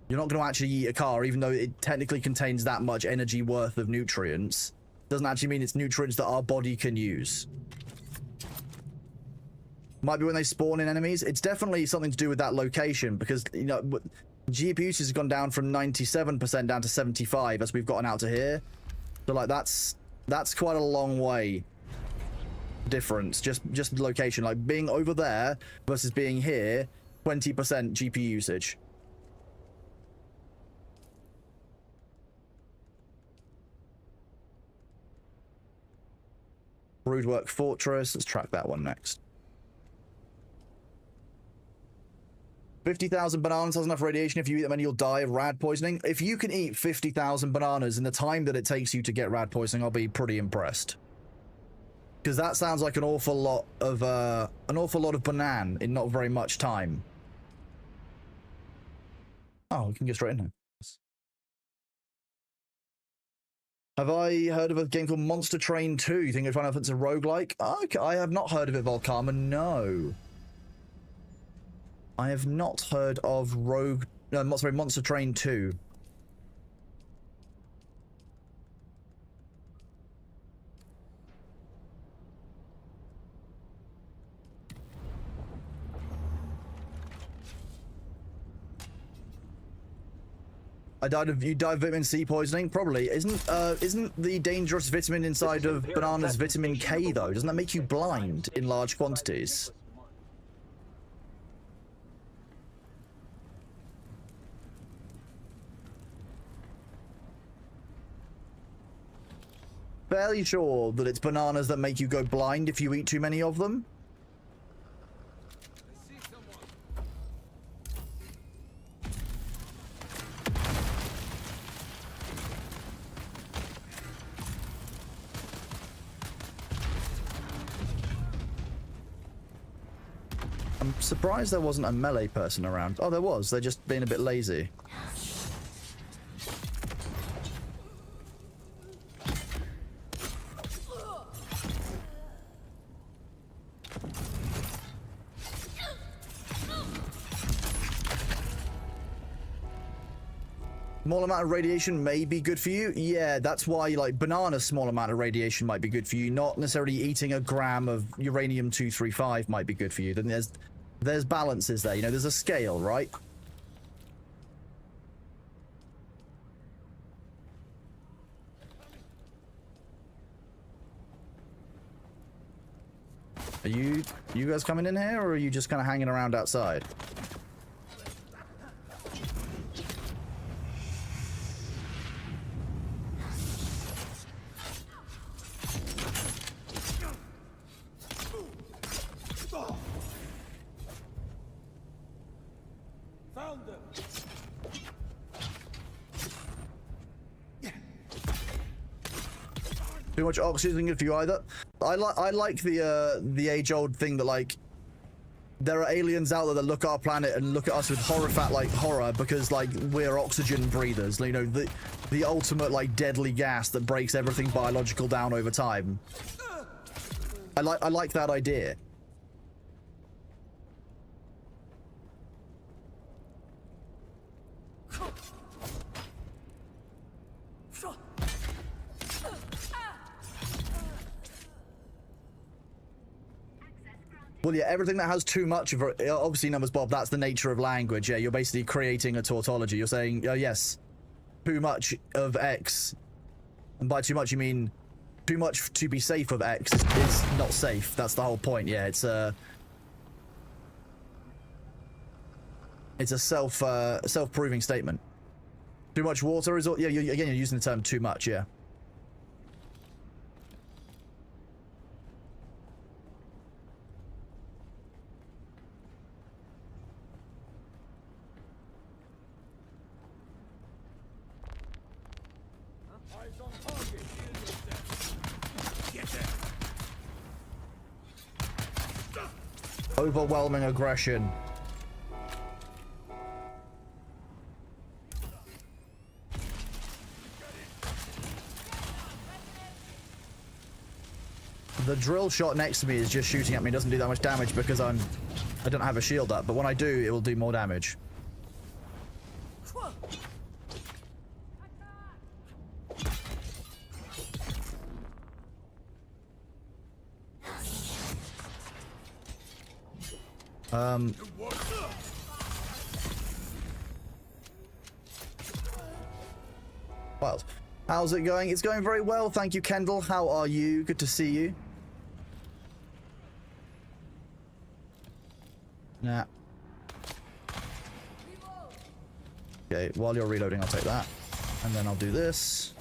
You're not going to actually eat a car, even though it technically contains that much energy worth of nutrients. Doesn't actually mean it's nutrients that our body can use. Might be when they spawn in enemies. It's definitely something to do with that location, because, you know, GPU usage has gone down from 97% down to 75 as we've gotten out to here. So, like, that's quite a long way difference. Just location. Like, being over there versus being here, 20% GPU usage. Broodwork Fortress. Let's track that one next. 50,000 bananas has enough radiation. If you eat them, and you'll die of rad poisoning. If you can eat 50,000 bananas in the time that it takes you to get rad poisoning, I'll be pretty impressed. Because that sounds like an awful lot of banana in not very much time. Oh, we can get straight in here. Have I heard of a game called Monster Train 2? You think I'd find out if it's a roguelike? Okay, I have not heard of it, Volkarma, no. I have not heard of Monster Train 2. You died of vitamin C poisoning? Probably. Isn't the dangerous vitamin inside of bananas vitamin K though? Doesn't that make you blind in large quantities? Fairly sure that it's bananas that make you go blind if you eat too many of them. I'm surprised there wasn't a melee person around. Oh, there was. They're just being a bit lazy. Small amount of radiation may be good for you. Yeah, that's why, like, banana small amount of radiation might be good for you. Not necessarily eating a gram of uranium-235 might be good for you. Then there's balances there. You know, there's a scale, right? Are you guys coming in here, or are you just kind of hanging around outside? Too much oxygen isn't good for you either. I like the age-old thing that, like, there are aliens out there that look at our planet and look at us with horror because, like, we're oxygen breathers. You know, the ultimate, like, deadly gas that breaks everything biological down over time. I like that idea. Well, yeah, everything that has too much of it, obviously, Numbers Bob, that's the nature of language. Yeah, you're basically creating a tautology. You're saying, yes, too much of X. And by too much, you mean too much to be safe of X is not safe. That's the whole point. Yeah, it's a self-proving statement. Too much water is, yeah, you're using the term too much, yeah. Overwhelming aggression. The drill shot next to me is just shooting at me. It doesn't do that much damage because I don't have a shield up, but when I do, it will do more damage. Well, how's it going? It's going very well, thank you, Kendall. How are you? Good to see you. Nah. Okay, while you're reloading, I'll take that. And then I'll do this.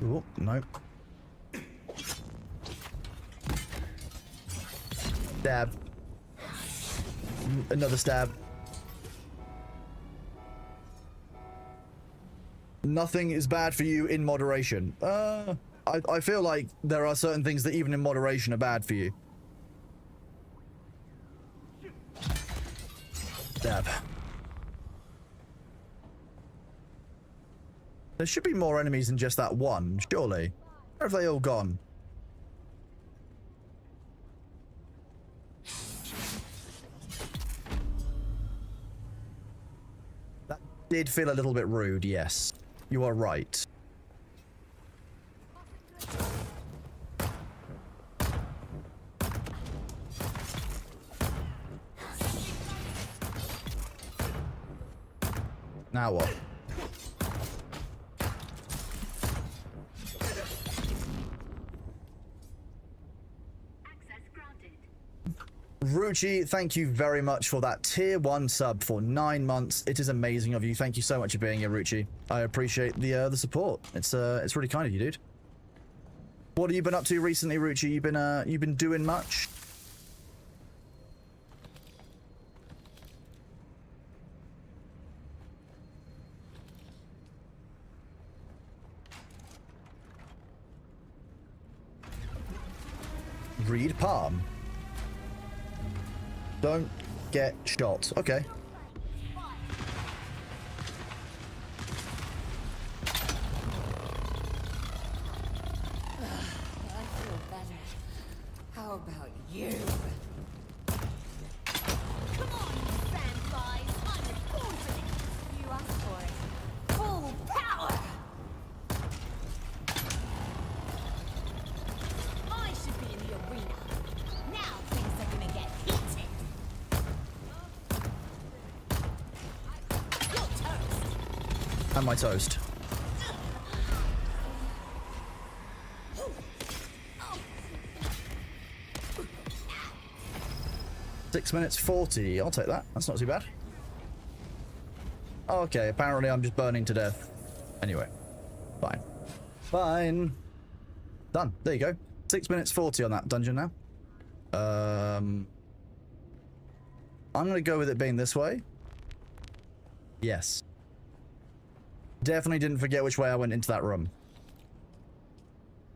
Oh, no. Stab. Another stab. Nothing is bad for you in moderation. I feel like there are certain things that even in moderation are bad for you. Stab. There should be more enemies than just that one, surely. Where have they all gone? That did feel a little bit rude, yes. You are right. Now what? Ruchi, thank you very much for that tier 1 sub for 9 months. It is amazing of you. Thank you so much for being here, Ruchi. I appreciate the support. It's really kind of you, dude. What have you been up to recently, Ruchi? You've been doing much? Read palm. Don't get shot. Okay. I feel better. How about you? Come on, sandflies! I'm important! You asked for it. Full power! I should be in the arena. Now things are gonna get heated. You're toast. And my toast. 6 minutes 40. I'll take that. That's not too bad. Okay, apparently I'm just burning to death. Anyway. Fine. Fine. Done. There you go. 6 minutes 40 on that dungeon now. I'm gonna go with it being this way. Yes. Definitely didn't forget which way I went into that room.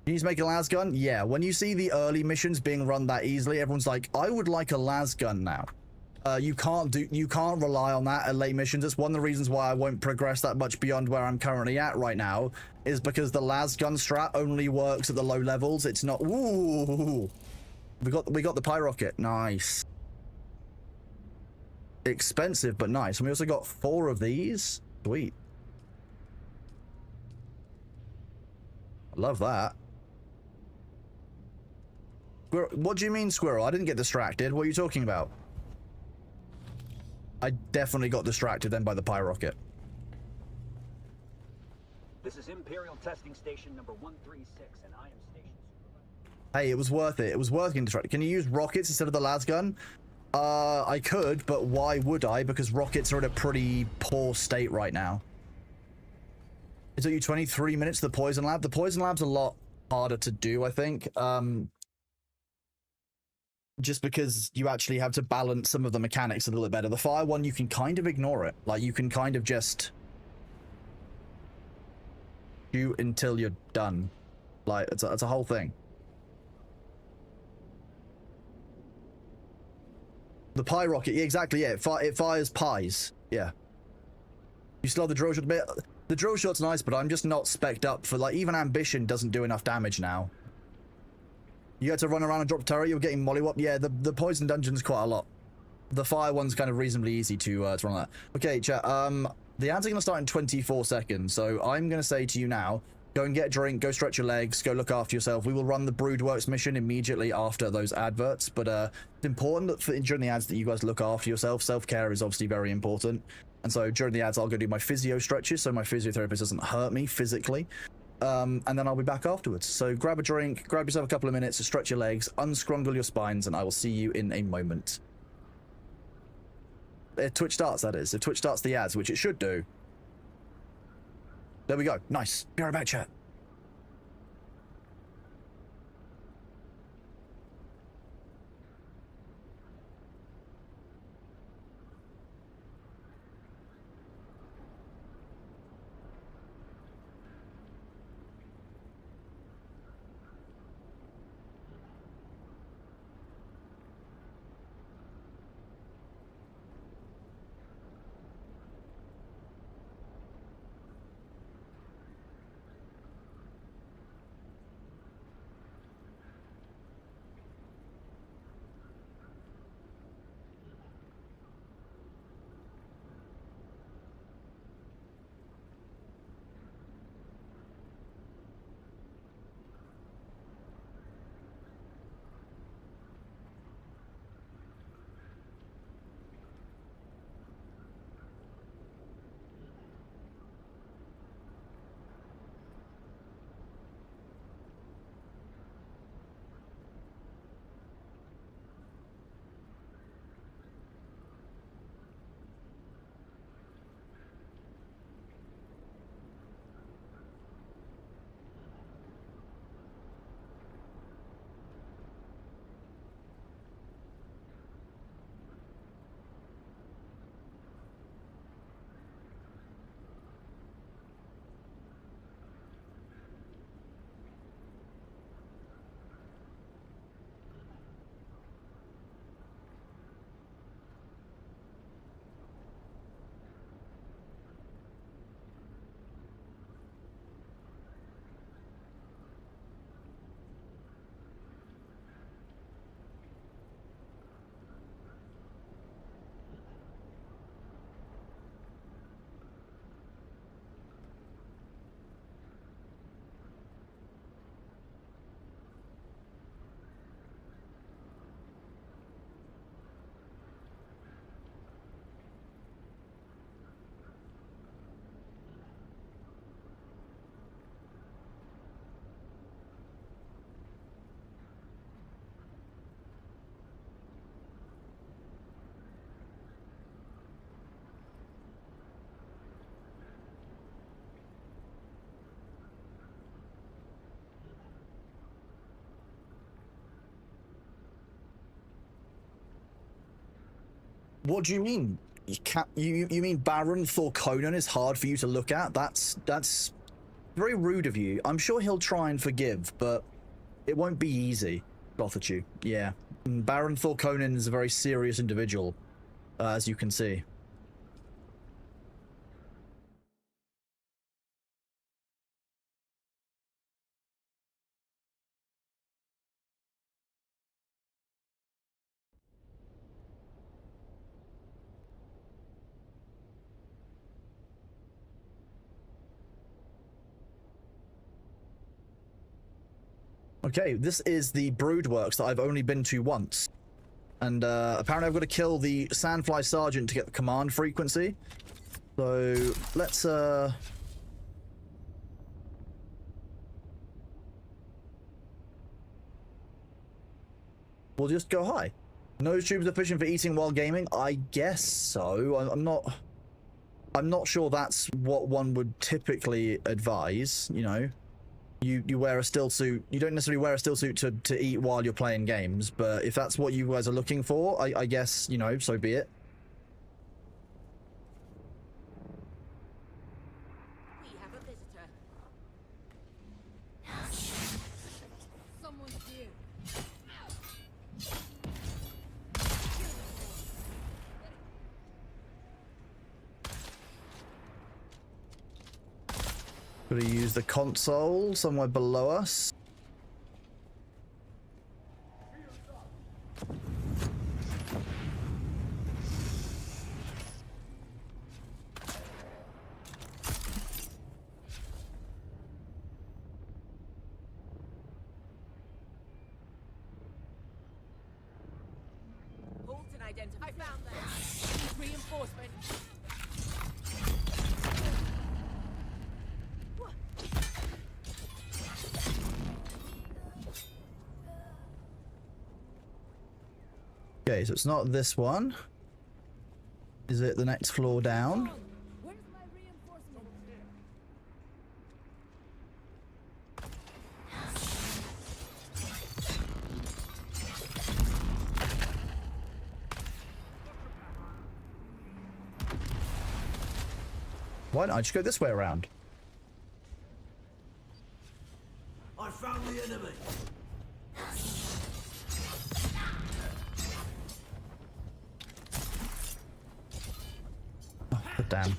You need to make a las gun? Yeah, when you see the early missions being run that easily, everyone's like, I would like a las gun now. You can't rely on that at late missions. It's one of the reasons why I won't progress that much beyond where I'm currently at right now, is because the las gun strat only works at the low levels. It's not. Ooh, we got the pyrocket. Nice. Expensive but nice. And we also got 4 of these. Sweet. I love that. What do you mean, squirrel? I didn't get distracted. What are you talking about? I definitely got distracted then by the pyrocket. This is Imperial Testing Station number 136, and I am station supervisor. Hey, it was worth it. It was worth getting distracted. Can you use rockets instead of the las gun? I could, but why would I? Because rockets are in a pretty poor state right now. It took you 23 minutes to the poison lab. The poison lab's a lot harder to do, I think. Just because you actually have to balance some of the mechanics a little bit better. The fire one, you can kind of ignore it. Like, you can kind of just shoot until you're done. Like, it's a whole thing. The pie rocket, yeah, exactly, yeah. It fires pies, yeah. You still have the drill shot a bit. The drill shot's nice, but I'm just not spec'd up for, like, even ambition doesn't do enough damage now. You had to run around and drop turret, you're getting mollywopped. Yeah, the poison dungeon's quite a lot. The fire one's kind of reasonably easy to run that. Okay, chat, the ads are going to start in 24 seconds, so I'm going to say to you now, go and get a drink, go stretch your legs, go look after yourself. We will run the Broodworks mission immediately after those adverts, but it's important that during the ads that you guys look after yourself. Self-care is obviously very important. And so during the ads, I'll go do my physio stretches so my physiotherapist doesn't hurt me physically. And then I'll be back afterwards. So grab a drink, grab yourself a couple of minutes to stretch your legs, unscrungle your spines, and I will see you in a moment. If Twitch starts, that is. If Twitch starts the ads, which it should do. There we go. Nice. Be right back, chat. What do you mean? You can't, you mean Baron Thorconan is hard for you to look at? That's very rude of you. I'm sure he'll try and forgive, but it won't be easy. Gothachu. Yeah. Baron Thorconan is a very serious individual, as you can see. Okay, this is the Broodworks that I've only been to once. And apparently I've got to kill the Sandfly Sergeant to get the command frequency. So, let's we'll just go high. Nose tubes efficient for eating while gaming? I guess so. I'm not sure that's what one would typically advise, you know. You wear a still suit. You don't necessarily wear a still suit to eat while you're playing games, but if that's what you guys are looking for, I guess, you know, so be it. We have a visitor. Someone's here. Gotta use the console somewhere below us. Bolton identified. I found that. Reinforcement. Okay, so it's not this one. Is it the next floor down? Where's my reinforcement? Why don't I just go this way around? I found the enemy. Oh, but damn.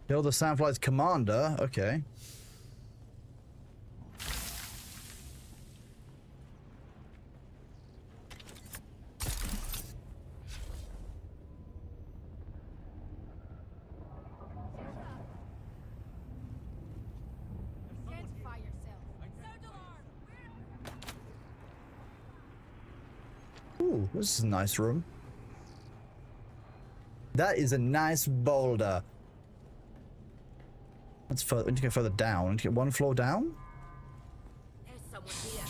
Kill the Sandfly's commander. Okay. Identify yourself. Ooh, this is a nice room. That is a nice boulder. Let's further. We need to go further down. We need to get one floor down. There's someone here.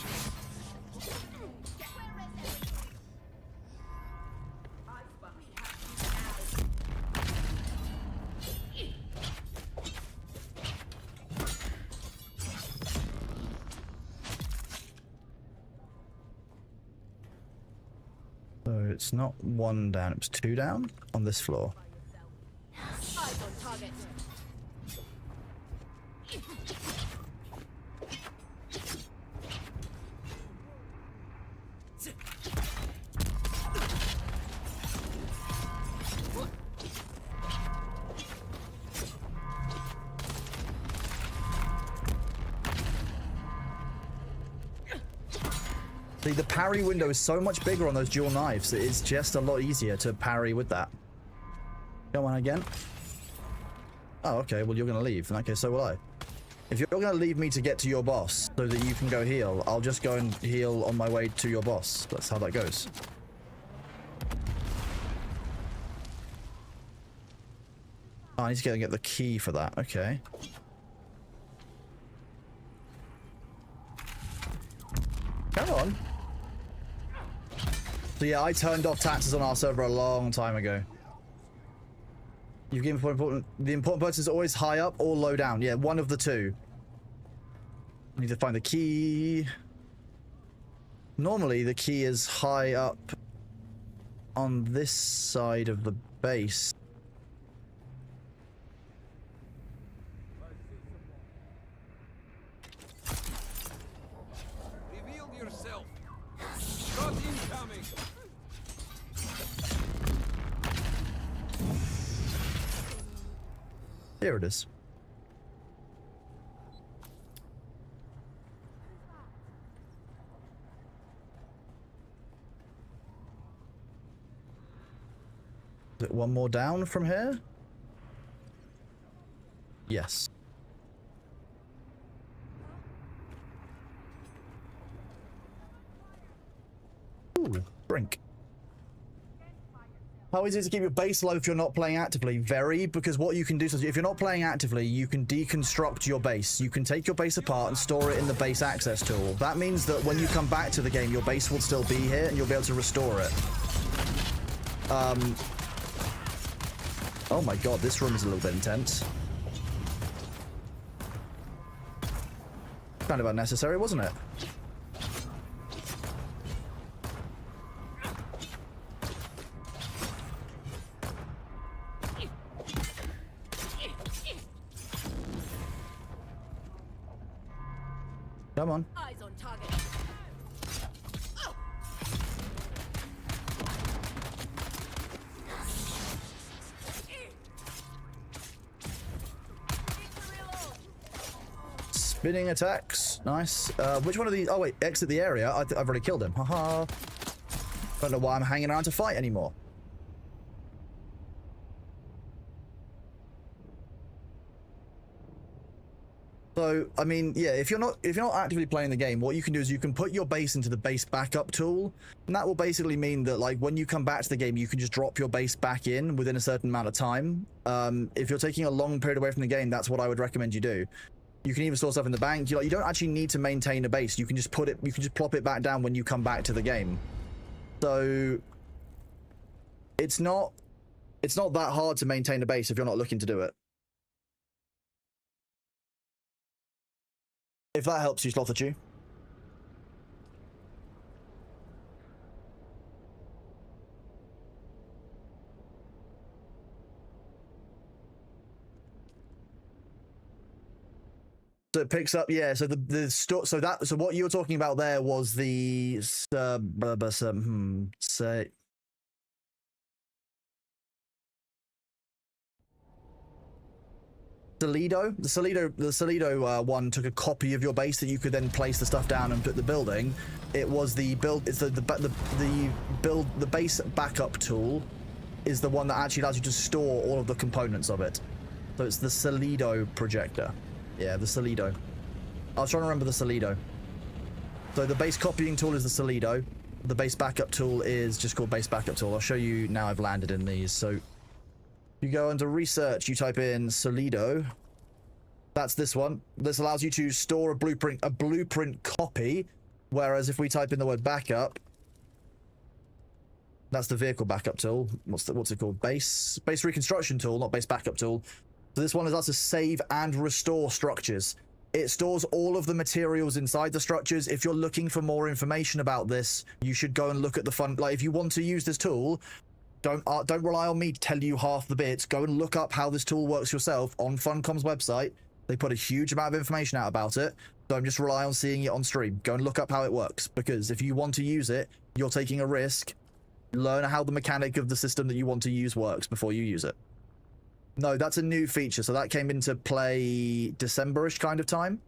So it's not one down, it's two down on this floor. Eyes on target. See, the parry window is so much bigger on those dual knives. It is just a lot easier to parry with that. Go on again. Oh, okay. Well, you're going to leave. In that case, so will I. If you're going to leave me to get to your boss so that you can go heal, I'll just go and heal on my way to your boss. That's how that goes. Oh, I need to get the key for that. Okay. Come on. So yeah, I turned off taxes on our server a long time ago. You've given the important person is always high up or low down. Yeah, one of the two. I need to find the key. Normally the key is high up on this side of the base. Reveal yourself. Shot incoming. Here it is. Is it one more down from here? Yes. Ooh, drink. How easy is it to keep your base low if you're not playing actively? Very, because what you can do is if you're not playing actively, you can deconstruct your base. You can take your base apart and store it in the base access tool. That means that when you come back to the game, your base will still be here and you'll be able to restore it. Oh my god, this room is a little bit intense. Kind of unnecessary, wasn't it? Come on. Eyes on target. Spinning attacks. Nice. Which one of these? Oh, wait. Exit the area. I've already killed him. Haha. Don't know why I'm hanging around to fight anymore. So, I mean, yeah, if you're not actively playing the game, what you can do is you can put your base into the base backup tool, and that will basically mean that, like, when you come back to the game, you can just drop your base back in within a certain amount of time. If you're taking a long period away from the game, that's what I would recommend you do. You can even store stuff in the bank. You don't actually need to maintain a base. You can just plop it back down when you come back to the game. So it's not that hard to maintain a base if you're not looking to do it. If that helps you, Slotherchew. So it picks up, yeah. So so what you were talking about there was the say. The Solido one took a copy of your base that you could then place the stuff down and put the building. It was the build. It's the base backup tool is the one that actually allows you to store all of the components of it. So it's the Solido projector. Yeah, the Solido. I was trying to remember the Solido. So the base copying tool is the Solido. The base backup tool is just called base backup tool. I'll show you now. I've landed in these. So you go into research, you type in Solido. That's this one. This allows you to store a blueprint copy. Whereas if we type in the word backup, that's the vehicle backup tool. What's it called? Base reconstruction tool, not base backup tool. So this one allows us to save and restore structures. It stores all of the materials inside the structures. If you're looking for more information about this, you should go and look at the fun. Like, if you want to use this tool, don't rely on me to tell you half the bits. Go and look up how this tool works yourself on Funcom's website. They put a huge amount of information out about it. Don't just rely on seeing it on stream. Go and look up how it works, because if you want to use it, you're taking a risk. Learn how the mechanic of the system that you want to use works before you use it. No, that's a new feature. So that came into play December-ish kind of time.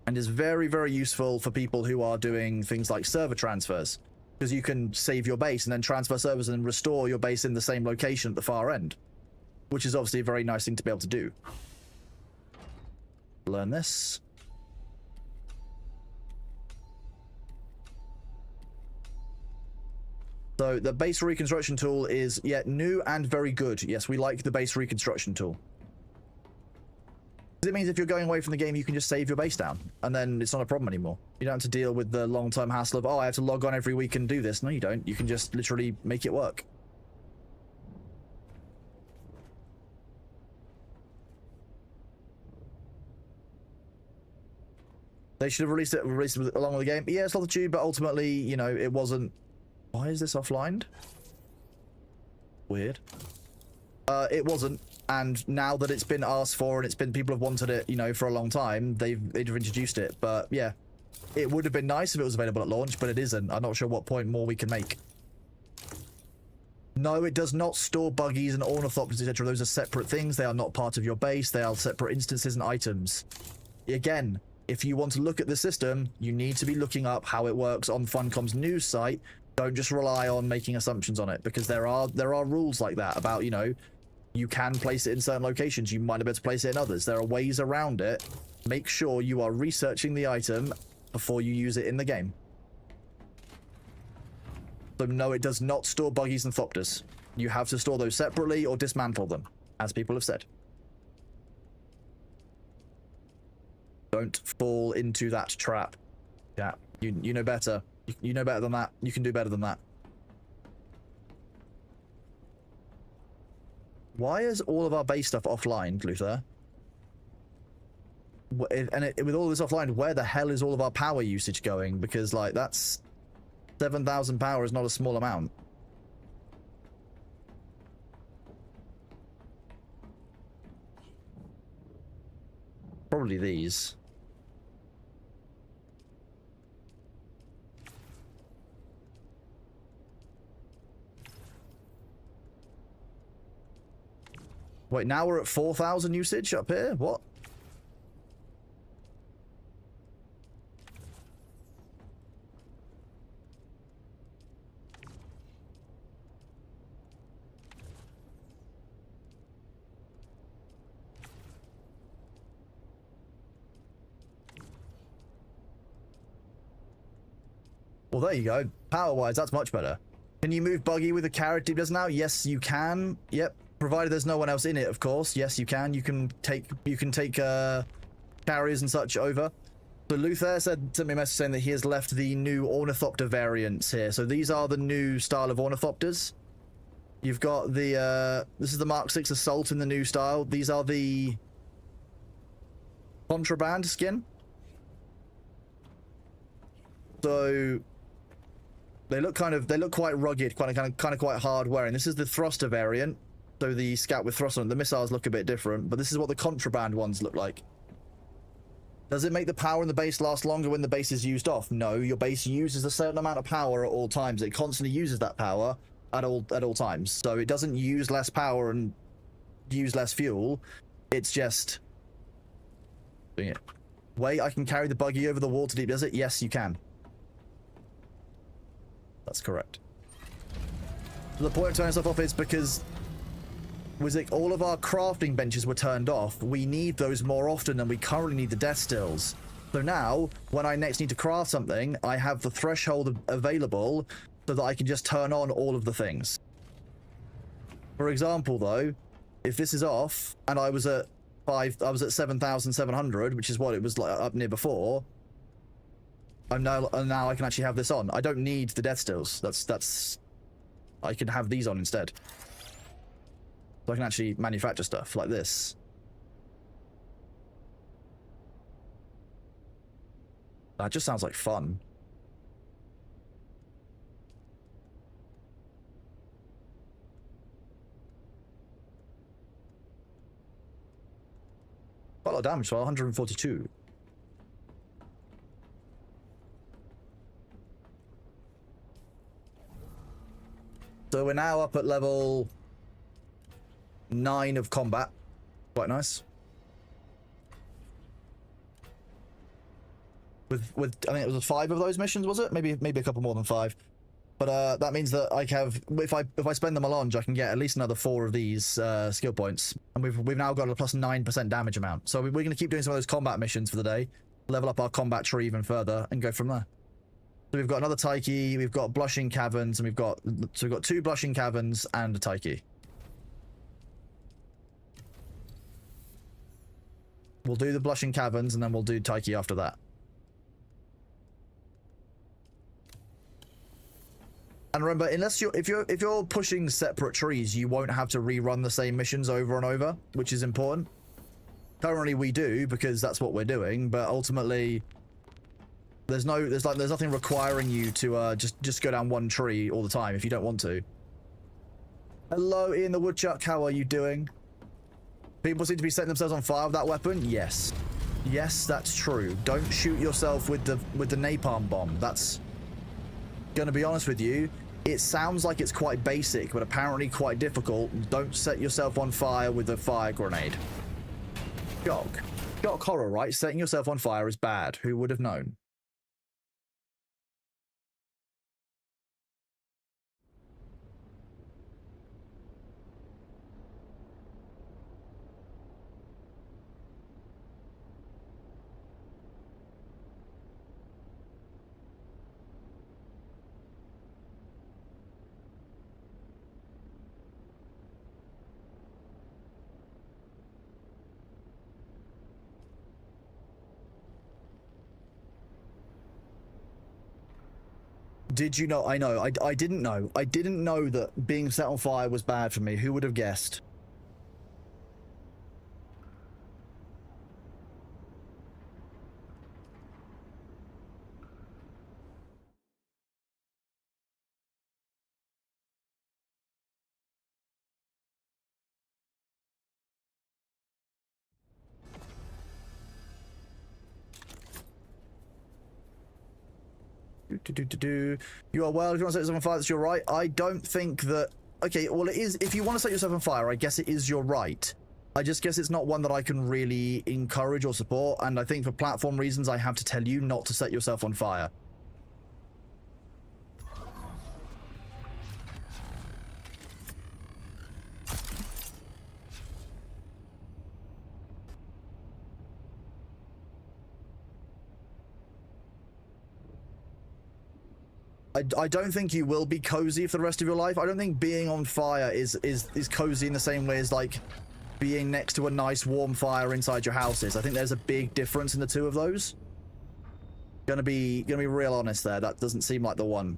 And is very, very useful for people who are doing things like server transfers. Because you can save your base and then transfer servers and restore your base in the same location at the far end. Which is obviously a very nice thing to be able to do. Learn this. So the base reconstruction tool is, yeah, new and very good. Yes, we like the base reconstruction tool. It means if you're going away from the game, you can just save your base down, and then it's not a problem anymore. You don't have to deal with the long-term hassle of, oh, I have to log on every week and do this. No, you don't. You can just literally make it work. They should have released it along with the game. Yeah, it's not the tube, but ultimately, you know, it wasn't. Why is this offline? Weird. It wasn't, and now that it's been asked for and it's been people have wanted it, you know, for a long time, they've introduced it. But yeah, it would have been nice if it was available at launch, but it isn't. I'm not sure what point more we can make. No, it does not store buggies and ornithopters, etc. Those are separate things. They are not part of your base. They are separate instances and items. Again, if you want to look at the system, you need to be looking up how it works on Funcom's news site. Don't just rely on making assumptions on it, because there are rules like that about, you know, you can place it in certain locations. You might not be able to place it in others. There are ways around it. Make sure you are researching the item before you use it in the game. So no, it does not store buggies and thopters. You have to store those separately or dismantle them, as people have said. Don't fall into that trap. Yeah, you know better. You know better than that. You can do better than that. Why is all of our base stuff offline, Luther? And with all this offline, where the hell is all of our power usage going? Because, like, that's 7,000 power is not a small amount. Probably these. Wait, now we're at 4,000 usage up here? What? Well, there you go. Power-wise, that's much better. Can you move buggy with the carrot it does now? Yes, you can. Yep. Provided there's no one else in it, of course. Yes, you can. You can take carriers and such over. So Luther sent me a message saying that he has left the new ornithopter variants here. So these are the new style of ornithopters. You've got the this is the Mark 6 Assault in the new style. These are the contraband skin. So they look quite rugged, kind of quite hard wearing. This is the thruster variant. So the scout with thrust on it, the missiles look a bit different, but this is what the contraband ones look like. Does it make the power in the base last longer when the base is used off? No, your base uses a certain amount of power at all times. It constantly uses that power at all times. So it doesn't use less power and use less fuel. It's just doing it. Wait, I can carry the buggy over the wall to deep desert? Yes, you can. That's correct. So the point of turning stuff off is because all of our crafting benches were turned off. We need those more often than we currently need the death stills. So now, when I next need to craft something, I have the threshold available so that I can just turn on all of the things. For example, though, if this is off and I was at 7,700, which is what it was like up near before. Now I can actually have this on. I don't need the death stills. I can have these on instead. So I can actually manufacture stuff like this. That just sounds like fun. Quite a lot of damage, so 142. So we're now up at level 9 of combat. Quite nice. With I think it was 5 of those missions, was it? Maybe a couple more than 5. But that means that I have, if I spend them a launch, I can get at least another 4 of these skill points, and we've now got a plus 9% damage amount. So we're going to keep doing some of those combat missions for the day, level up our combat tree even further, and go from there. So we've got another Taiki, we've got Blushing Caverns, and we've got 2 Blushing Caverns and a Taiki. We'll do the Blushing Caverns, and then we'll do Taiki after that. And remember, unless if you're pushing separate trees, you won't have to rerun the same missions over and over, which is important. Currently, we do because that's what we're doing, but ultimately, there's nothing requiring you to just go down one tree all the time if you don't want to. Hello, Ian the Woodchuck. How are you doing? People seem to be setting themselves on fire with that weapon. Yes, yes, that's true. Don't shoot yourself with the napalm bomb. That's gonna be honest with you. It sounds like it's quite basic, but apparently quite difficult. Don't set yourself on fire with a fire grenade. Shock horror, right? Setting yourself on fire is bad. Who would have known? Did you know? I know. I didn't know. I didn't know that being set on fire was bad for me. Who would have guessed? You are well. If you want to set yourself on fire, that's your right. I don't think that... Okay, well, it is... If you want to set yourself on fire, I guess it is your right. I just guess it's not one that I can really encourage or support, and I think for platform reasons, I have to tell you not to set yourself on fire. I don't think you will be cozy for the rest of your life. I don't think being on fire is cozy in the same way as, like, being next to a nice warm fire inside your house is. I think there's a big difference in the two of those. Gonna be real honest there. That doesn't seem like the one.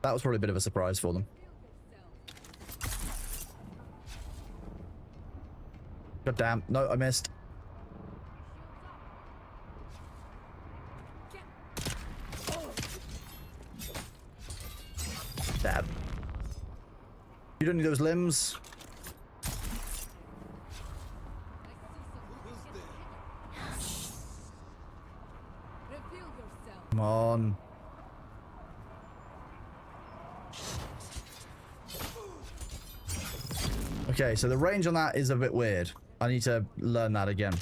That was probably a bit of a surprise for them. God damn. No, I missed. Dab. You don't need those limbs. Come on. Okay, so the range on that is a bit weird. I need to learn that again.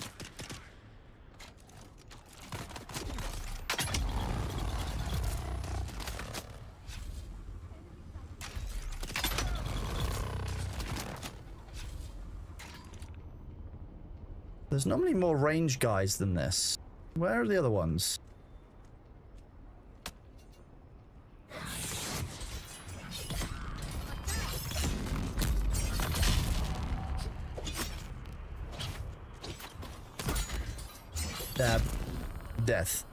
There's normally more range guys than this. Where are the other ones? Death.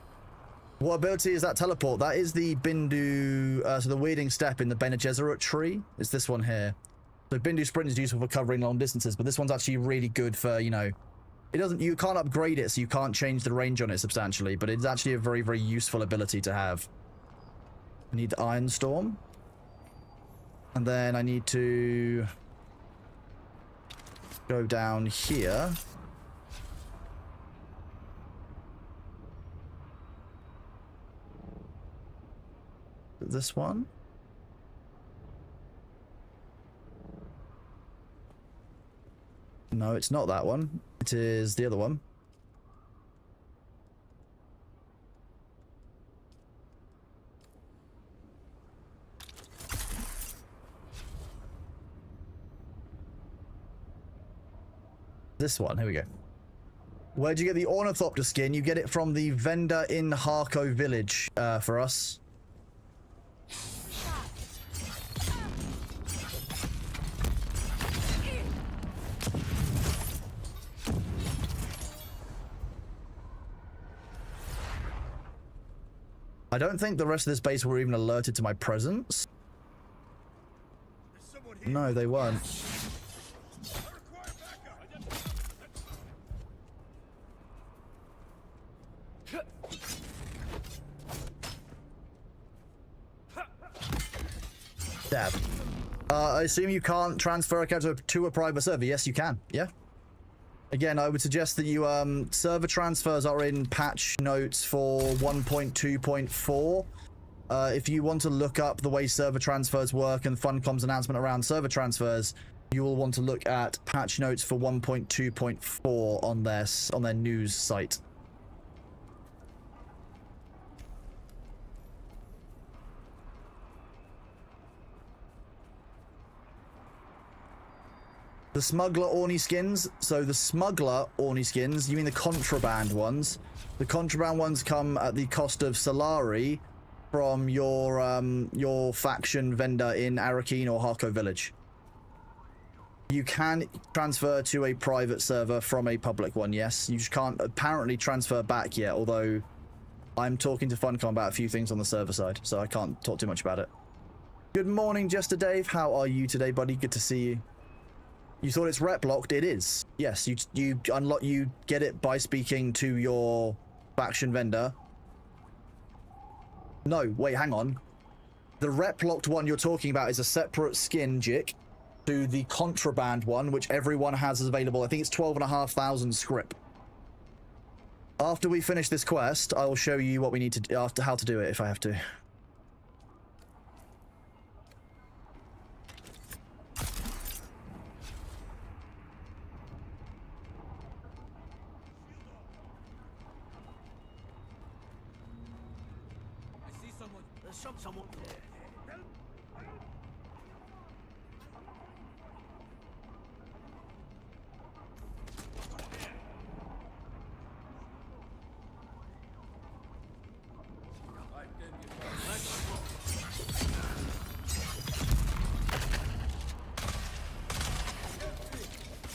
What ability is that teleport? That is the Bindu, so the weirding step in the Bene Gesserit tree. It's this one here. So Bindu Sprint is useful for covering long distances, but this one's actually really good for, you know, it doesn't, you can't upgrade it, so you can't change the range on it substantially, but it's actually a very, very useful ability to have. I need the Iron Storm. And then I need to go down here. This one? No, it's not that one. It is the other one. This one. Here we go. Where'd you get the Ornithopter skin? You get it from the vendor in Harco Village for us. I don't think the rest of this base were even alerted to my presence. No, they weren't. Dab. I assume you can't transfer a character to a private server. Yes, you can. Yeah. Again, I would suggest that you server transfers are in patch notes for 1.2.4. If you want to look up the way server transfers work and Funcom's announcement around server transfers, you will want to look at patch notes for 1.2.4 on their news site. The smuggler Orny skins. So the smuggler Orny skins, you mean the contraband ones? The contraband ones come at the cost of Solari from your faction vendor in Arakeen or Harco Village. You can transfer to a private server from a public one, yes. You just can't apparently transfer back yet, although I'm talking to Funcom about a few things on the server side, so I can't talk too much about it. Good morning, Jester Dave. How are you today, buddy? Good to see you. You thought it's rep locked? It is. Yes, you unlock. You get it by speaking to your faction vendor. No, wait, hang on. The rep locked one you're talking about is a separate skin, Jick, to the contraband one, which everyone has available. I think it's 12,500 script. After we finish this quest, I will show you what we need to do, how to do it if I have to. Someone.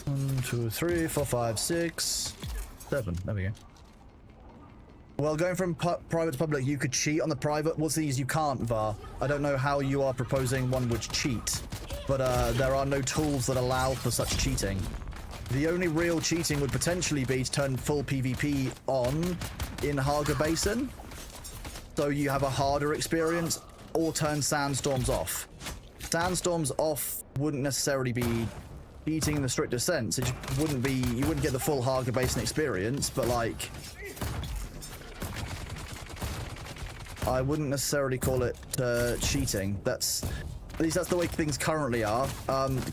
One, 2, 3, 4, 5, 6, 7. There we go. Well, going from private to public, you could cheat on the private. What's these? You can't, Var. I don't know how you are proposing one would cheat, but there are no tools that allow for such cheating. The only real cheating would potentially be to turn full PvP on in Haga Basin, so you have a harder experience, or turn Sandstorms off. Sandstorms off wouldn't necessarily be cheating in the strictest sense. It just wouldn't be, you wouldn't get the full Haga Basin experience, but like, I wouldn't necessarily call it cheating. At least that's the way things currently are.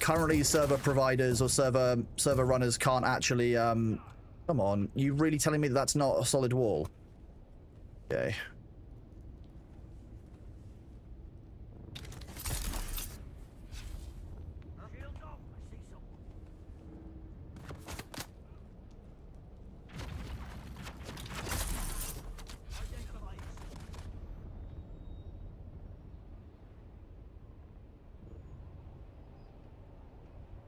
Currently, server providers or server runners can't actually. Come on, you really telling me that that's not a solid wall? Okay.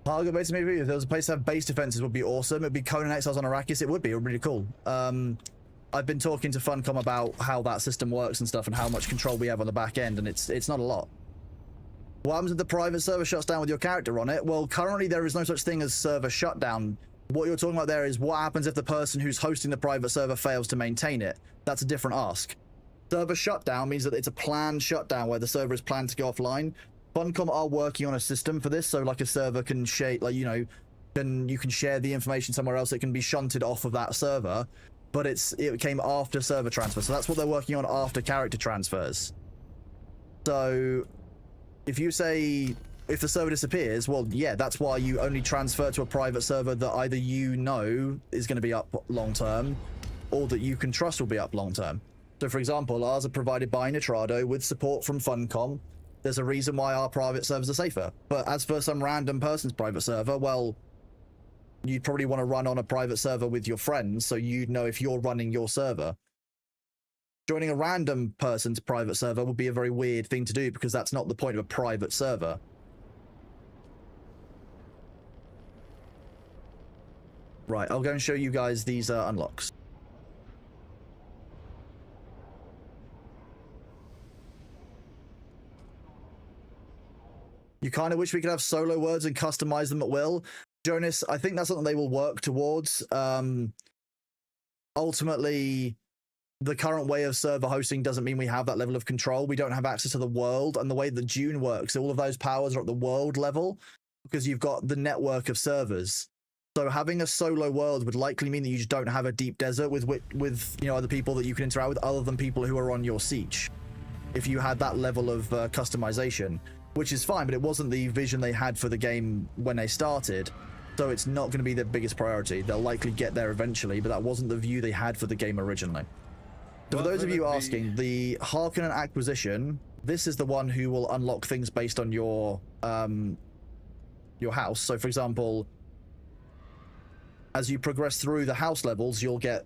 Haga base, maybe if there was a place to have base defenses would be awesome. It'd be Conan Exiles on Arrakis. It would be really cool. I've been talking to Funcom about how that system works and stuff and how much control we have on the back end, and it's not a lot. What happens if the private server shuts down with your character on it? Well, currently there is no such thing as server shutdown. What you're talking about there is what happens if the person who's hosting the private server fails to maintain it. That's a different ask. Server shutdown means that it's a planned shutdown where the server is planned to go offline. Funcom are working on a system for this, so like a server can share, like, you know, you can share the information somewhere else. It can be shunted off of that server, but it came after server transfer, so that's what they're working on after character transfers. So if you say if the server disappears, well, yeah, that's why you only transfer to a private server that either you know is going to be up long term, or that you can trust will be up long term. So for example, ours are provided by Nitrado with support from Funcom. There's a reason why our private servers are safer. But as for some random person's private server, well, you'd probably want to run on a private server with your friends, so you'd know if you're running your server. Joining a random person's private server would be a very weird thing to do because that's not the point of a private server. Right, I'll go and show you guys these unlocks. You kind of wish we could have solo words and customize them at will. Jonas, I think that's something they will work towards. Ultimately, the current way of server hosting doesn't mean we have that level of control. We don't have access to the world, and the way that Dune works, all of those powers are at the world level because you've got the network of servers. So having a solo world would likely mean that you just don't have a deep desert with you know, other people that you can interact with other than people who are on your siege. If you had that level of customization, which is fine, but it wasn't the vision they had for the game when they started. So it's not going to be their biggest priority. They'll likely get there eventually, but that wasn't the view they had for the game originally. So for those of you asking, the Harkonnen acquisition, this is the one who will unlock things based on your house. So for example, as you progress through the house levels, you'll get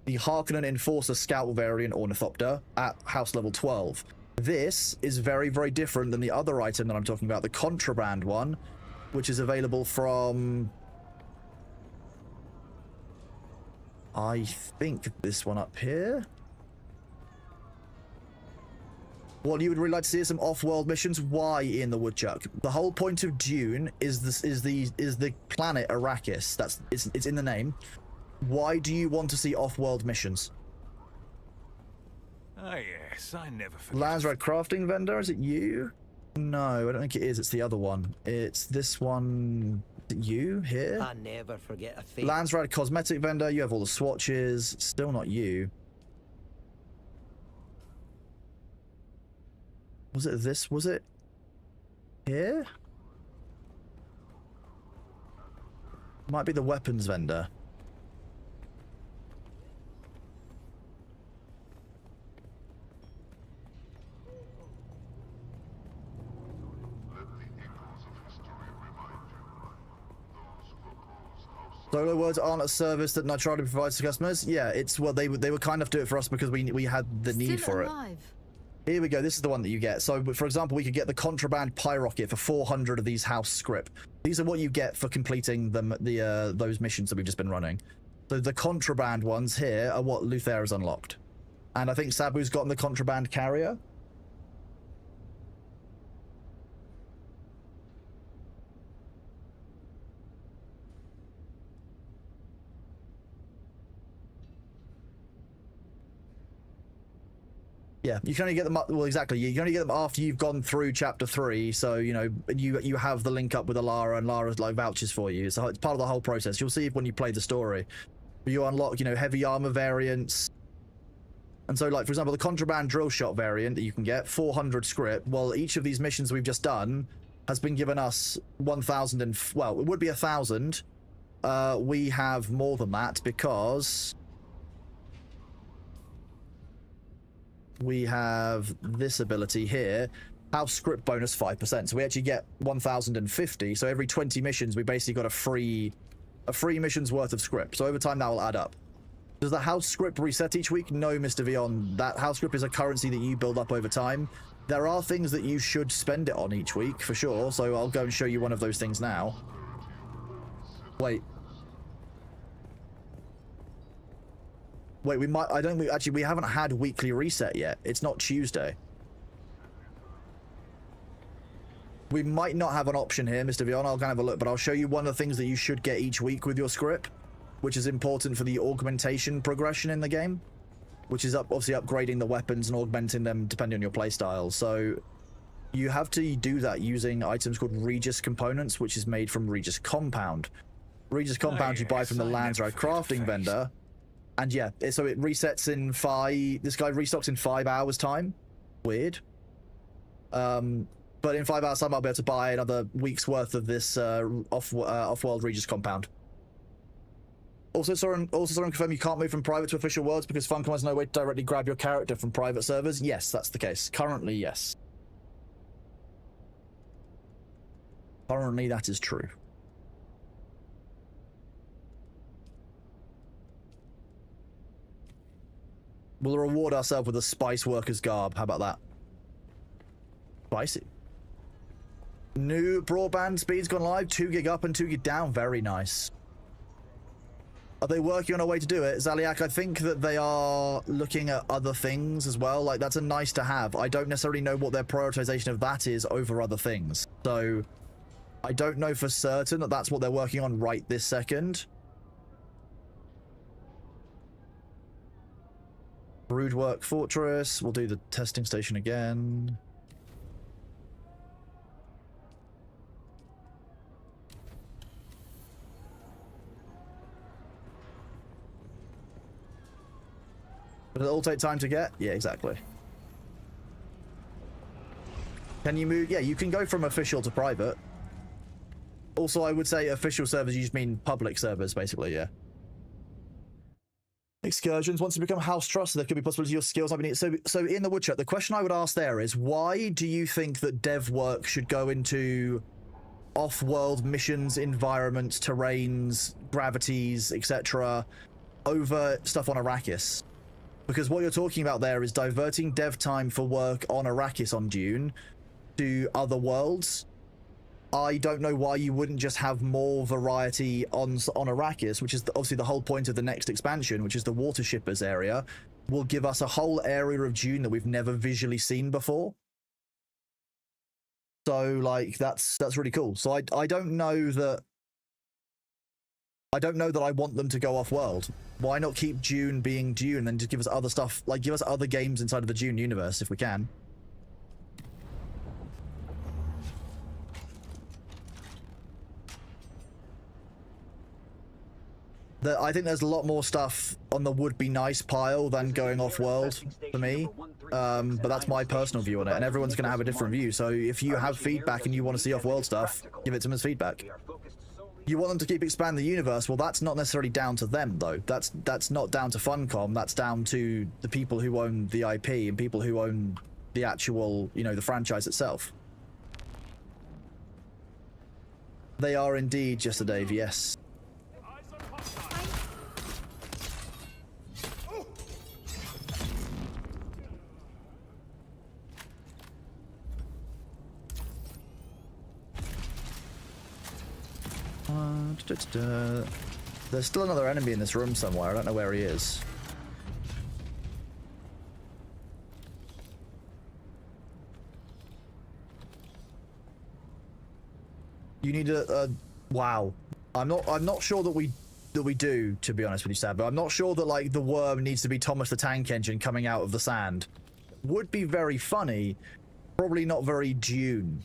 the Harkonnen Enforcer Scout variant Ornithopter at house level 12. This is very, very different than the other item that I'm talking about, the Contraband one, which is available from, I think, this one up here. What you would really like to see is some off-world missions. Why, Ian the Woodchuck? The whole point of Dune is the planet Arrakis. It's in the name. Why do you want to see off-world missions? Ah, yes, I never forget. Landsrad crafting vendor, is it you? No, I don't think it is. It's the other one. It's this one. Is it you here? I never forget a thing. Landsrad cosmetic vendor, you have all the swatches. Still not you. Was it this? Was it here? Might be the weapons vendor. Solo words aren't a service that Nitrado provides to customers. Yeah, it's what they would kind of do it for us because we had the need for it. Here we go. This is the one that you get. So, for example, we could get the Contraband Pyrocket for 400 of these house script. These are what you get for completing those missions that we've just been running. So the Contraband ones here are what Luther has unlocked. And I think Sabu's gotten the Contraband Carrier. Yeah, you can only get them up, well, exactly. You can only get them after you've gone through chapter 3. So, you know, you have the link up with Alara, and Lara's like vouches for you. So it's part of the whole process. You'll see when you play the story. You unlock, you know, heavy armor variants. And so, like, for example, the Contraband drill shot variant that you can get, 400 script. Well, each of these missions we've just done has been given us 1,000 and, well, it would be 1,000. We have more than that because we have this ability here, house script bonus 5%. So we actually get 1,050. So every 20 missions, we basically got a free mission's worth of script. So over time, that will add up. Does the house script reset each week? No, Mr. Vion. That house script is a currency that you build up over time. There are things that you should spend it on each week, for sure. So I'll go and show you one of those things now. Wait, we might, we haven't had weekly reset yet. It's not Tuesday. We might not have an option here, Mr. Vion. I'll kind of have a look, but I'll show you one of the things that you should get each week with your script, which is important for the augmentation progression in the game, which is obviously upgrading the weapons and augmenting them depending on your playstyle. So you have to do that using items called Regis components, which is made from Regis Compound. Regis Compound you buy from the Landsrad crafting vendor. And yeah, so it resets in 5... This guy restocks in 5 hours time. Weird. But in 5 hours time, I'll be able to buy another week's worth of this off-world Regis Compound. Also, Soren confirm you can't move from private to official worlds because Funcom has no way to directly grab your character from private servers. Yes, that's the case. Currently, yes. Currently, that is true. We'll reward ourselves with a spice worker's garb. How about that? Spicy. New broadband speeds gone live. 2 gig up and 2 gig down. Very nice. Are they working on a way to do it? Zaliak, I think that they are looking at other things as well. Like, that's a nice to have. I don't necessarily know what their prioritization of that is over other things. So, I don't know for certain that that's what they're working on right this second. Broodwork Fortress. We'll do the testing station again. But it'll all take time to get? Yeah, exactly. Can you move? Yeah, you can go from official to private. Also, I would say official servers, you just mean public servers, basically, yeah. Excursions. Once you become house trust, there could be possibility your skills might be needed. So in the woodchuck, the question I would ask there is, why do you think that dev work should go into off-world missions, environments, terrains, gravities, etc., over stuff on Arrakis? Because what you're talking about there is diverting dev time for work on Arrakis on Dune to other worlds. I don't know why you wouldn't just have more variety on Arrakis, which is obviously the whole point of the next expansion, which is the water shippers area, will give us a whole area of Dune that we've never visually seen before. So, like, that's really cool. So I don't know that I want them to go off-world. Why not keep Dune being Dune and then just give us other stuff, like give us other games inside of the Dune universe if we can? I think there's a lot more stuff on the would-be-nice pile than going off-world for me, but that's my personal view on it, and everyone's going to have a different view, so if you have feedback and you want to see off-world stuff, give it to them as feedback. You want them to keep expanding the universe, well, that's not necessarily down to them, though. That's not down to Funcom, that's down to the people who own the IP and people who own the actual, you know, the franchise itself. They are indeed, Jester Dave, yes. There's still another enemy in this room somewhere. I don't know where he is. You need a wow. I'm not sure that we do, to be honest with you, Sad, but I'm not sure that like the worm needs to be Thomas the Tank Engine coming out of the sand. Would be very funny, probably not very Dune.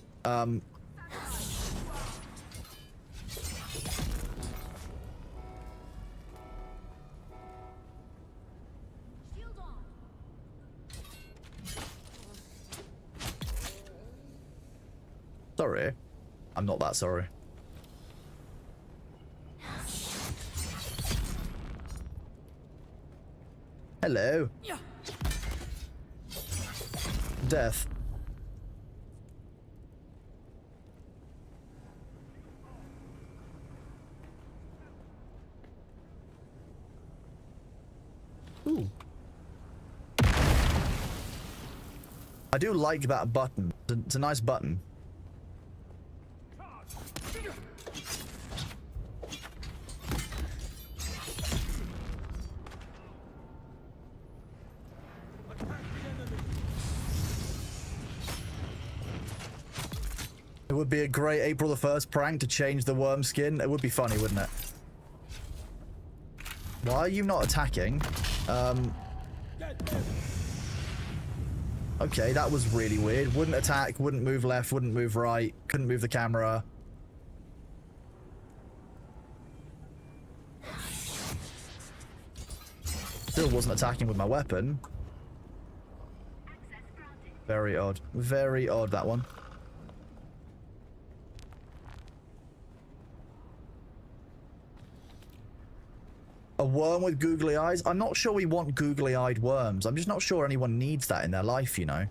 Sorry. I'm not that sorry. Hello. Death. Ooh. I do like that button. It's a nice button. It would be a great April the 1st prank to change the worm skin. It would be funny, wouldn't it? Why are you not attacking? Okay, that was really weird. Wouldn't attack, wouldn't move left, wouldn't move right, couldn't move the camera. Still wasn't attacking with my weapon. Very odd. Very odd, that one. A worm with googly eyes? I'm not sure we want googly-eyed worms. I'm just not sure anyone needs that in their life, you know.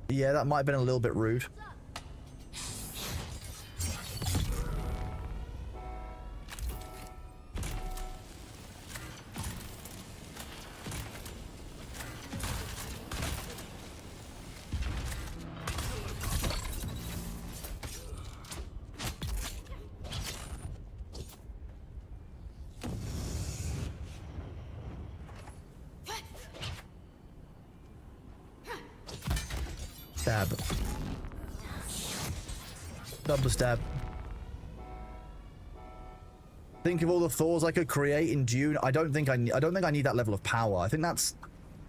Yeah, that might have been a little bit rude. Stab. Double stab. Think of all the Thors I could create in Dune. I don't think I need that level of power. I think that's...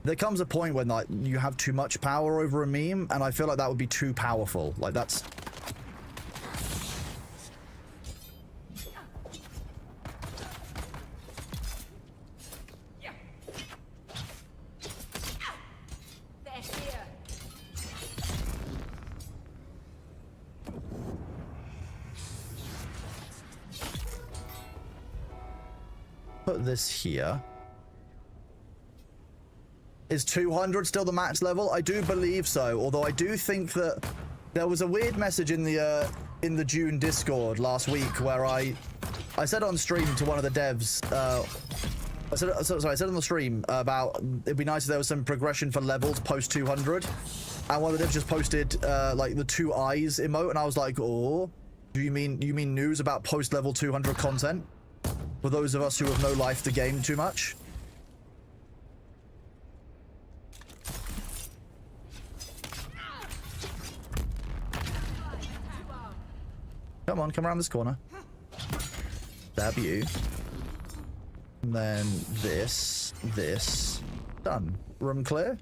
There comes a point when like you have too much power over a meme, and I feel like that would be too powerful. Like that's... They're here. Put this here. Is 200 still the max level? I do believe so, although I do think that there was a weird message in the Dune Discord last week where I said on stream to one of the devs, I said on the stream about it'd be nice if there was some progression for levels post 200, and one of the devs just posted like the 2 eyes emote, and I was like, oh, you mean news about post level 200 content for those of us who have no life to game too much? Come on, come around this corner. Stab you. And then this. Done. Room clear?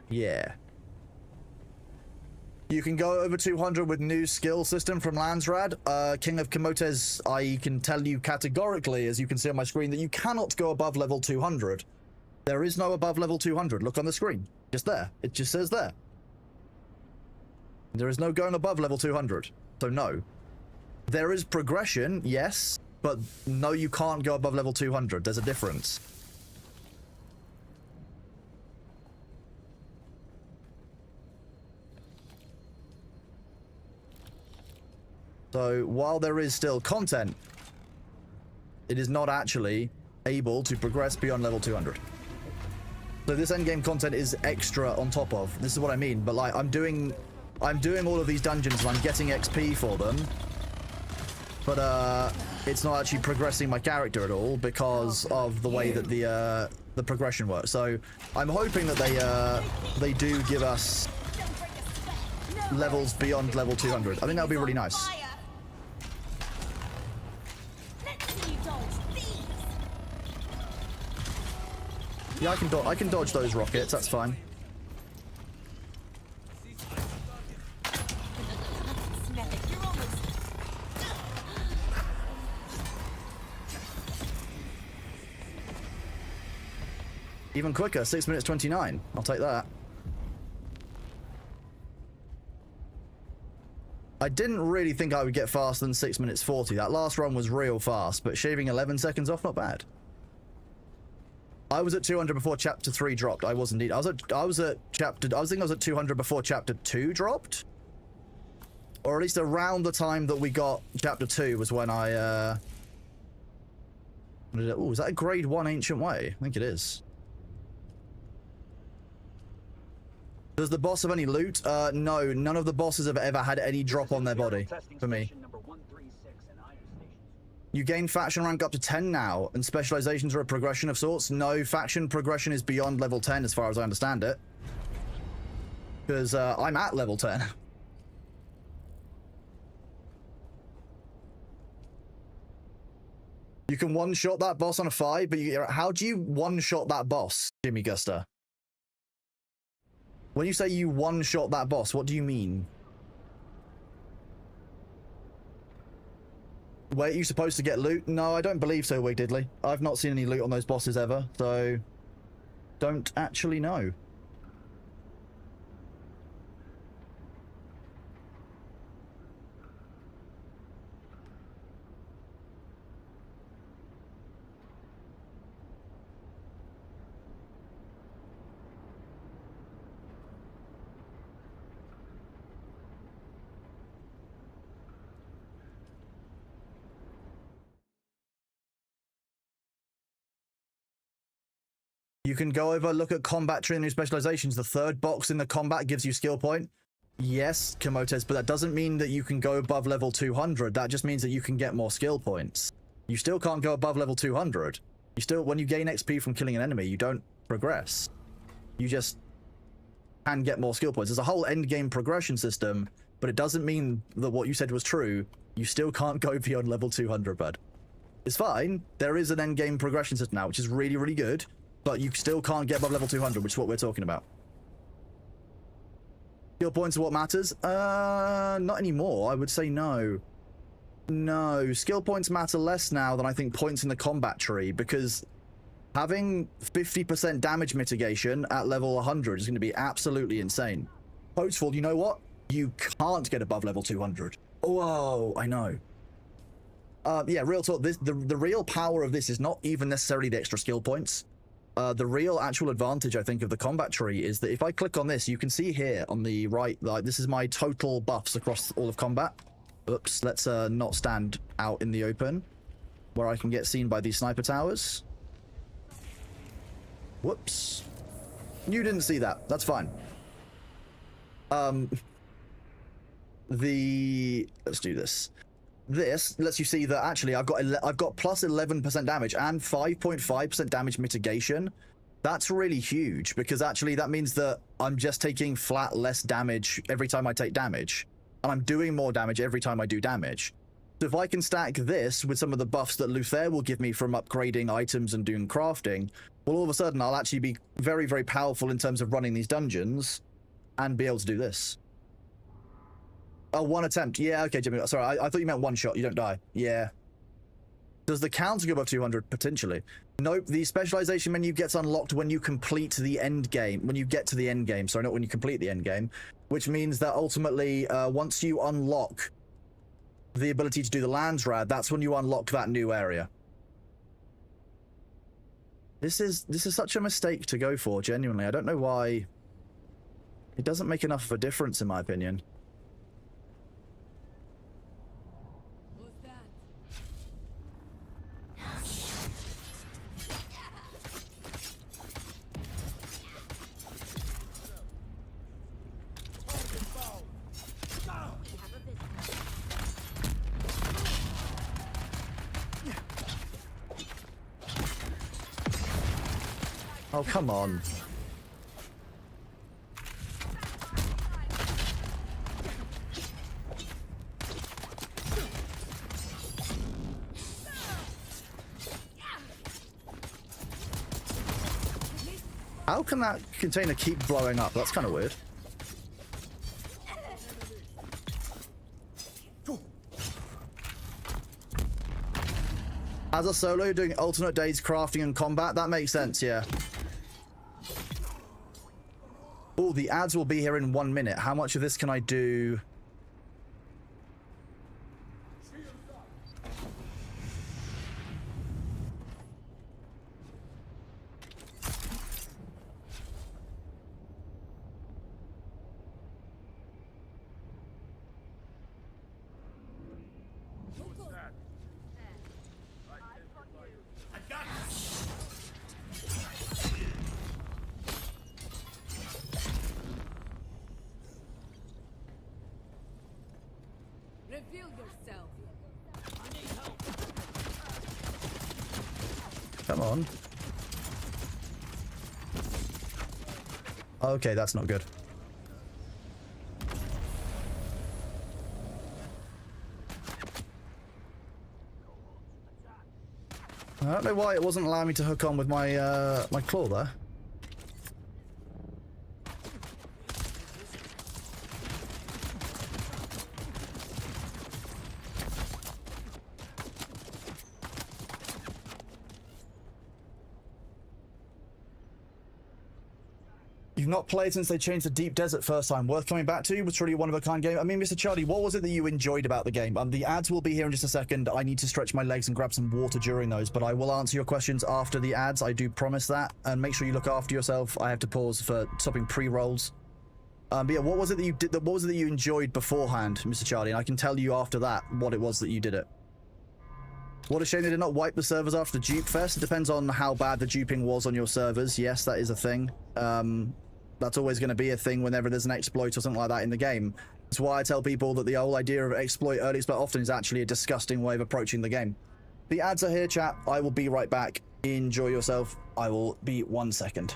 Yeah. You can go over 200 with new skill system from Landsrad. King of Komotes, I can tell you categorically, as you can see on my screen, that you cannot go above level 200. There is no above level 200. Look on the screen. Just there. It just says there. There is no going above level 200. So no. There is progression, yes, but no, you can't go above level 200. There's a difference. So while there is still content, it is not actually able to progress beyond level 200. So this endgame content is extra on top of. This is what I mean. But like I'm doing all of these dungeons and I'm getting XP for them, but it's not actually progressing my character at all because of the way that the progression works. So I'm hoping that they do give us levels beyond level 200. I think that would be really nice. Yeah, I can dodge those rockets. That's fine. Even quicker, 6 minutes 29. I'll take that. I didn't really think I would get faster than 6 minutes 40. That last run was real fast, but shaving 11 seconds off, not bad. I was at 200 before chapter 3 dropped. I was indeed. I was at 200 before chapter 2 dropped. Or at least around the time that we got chapter 2 was when I oh, is that a grade 1 ancient way? I think it is. Does the boss have any loot? No, none of the bosses have ever had any drop on their body for me. You gain faction rank up to 10 now, and specializations are a progression of sorts. No, faction progression is beyond level 10 as far as I understand it. Because I'm at level 10. You can one-shot that boss on a 5, but how do you one-shot that boss, Jimmy Guster? When you say you one-shot that boss, what do you mean? Wait, are you supposed to get loot? No, I don't believe so, Wig Diddley. I've not seen any loot on those bosses ever, so don't actually know. You can go over, look at combat tree and new specializations. The third box in the combat gives you skill point. Yes, Komotes, but that doesn't mean that you can go above level 200. That just means that you can get more skill points. You still can't go above level 200. You still, when you gain XP from killing an enemy, you don't progress. You just can get more skill points. There's a whole end game progression system, but it doesn't mean that what you said was true. You still can't go beyond level 200, bud. It's fine. There is an end game progression system now, which is really, really good, but you still can't get above level 200, which is what we're talking about. Skill points are what matters? Not anymore. I would say no. No, skill points matter less now than I think points in the combat tree, because having 50% damage mitigation at level 100 is going to be absolutely insane. Postfall, you know what? You can't get above level 200. Whoa, I know. Yeah, real talk, the real power of this is not even necessarily the extra skill points. The real actual advantage, I think, of the combat tree is that if I click on this, you can see here on the right, like, this is my total buffs across all of combat. Oops, let's not stand out in the open where I can get seen by these sniper towers. Whoops. You didn't see that. That's fine. Let's do this. This lets you see that actually I've got plus 11% damage and 5.5% damage mitigation. That's really huge, because actually that means that I'm just taking flat less damage every time I take damage, and I'm doing more damage every time I do damage. So if I can stack this with some of the buffs that Luther will give me from upgrading items and doing crafting, well, all of a sudden I'll actually be very, very powerful in terms of running these dungeons and be able to do this. Oh, one attempt. Yeah, okay, Jimmy. Sorry, I thought you meant one shot. You don't die. Yeah. Does the counter go above 200? Potentially. Nope. The specialization menu gets unlocked when you complete the end game. When you get to the end game. Sorry, not when you complete the end game. Which means that ultimately, once you unlock the ability to do the Landsrad, that's when you unlock that new area. This is such a mistake to go for, genuinely. I don't know why. It doesn't make enough of a difference, in my opinion. Oh, come on. How can that container keep blowing up? That's kind of weird. As a solo, you're doing alternate days crafting and combat. That makes sense, yeah. Oh, the ads will be here in 1 minute. How much of this can I do? Reveal yourself. I need help. Come on. Okay, that's not good. I don't know why it wasn't allowing me to hook on with my my claw there. You've not played since they changed the Deep Desert first time. Worth coming back to? Was truly a one-of-a-kind game. I mean, Mr. Charlie, what was it that you enjoyed about the game? The ads will be here in just a second. I need to stretch my legs and grab some water during those, but I will answer your questions after the ads. I do promise that. And make sure you look after yourself. I have to pause for stopping pre-rolls. But yeah, what was it that you did? What was it that you enjoyed beforehand, Mr. Charlie? And I can tell you after that what it was that you did it. What a shame they did not wipe the servers after the dupe fest. It depends on how bad the duping was on your servers. Yes, that is a thing. That's always going to be a thing whenever there's an exploit or something like that in the game. That's why I tell people that the whole idea of exploit early but often is actually a disgusting way of approaching the game. The ads are here, chat. I will be right back. Enjoy yourself. I will be 1 second.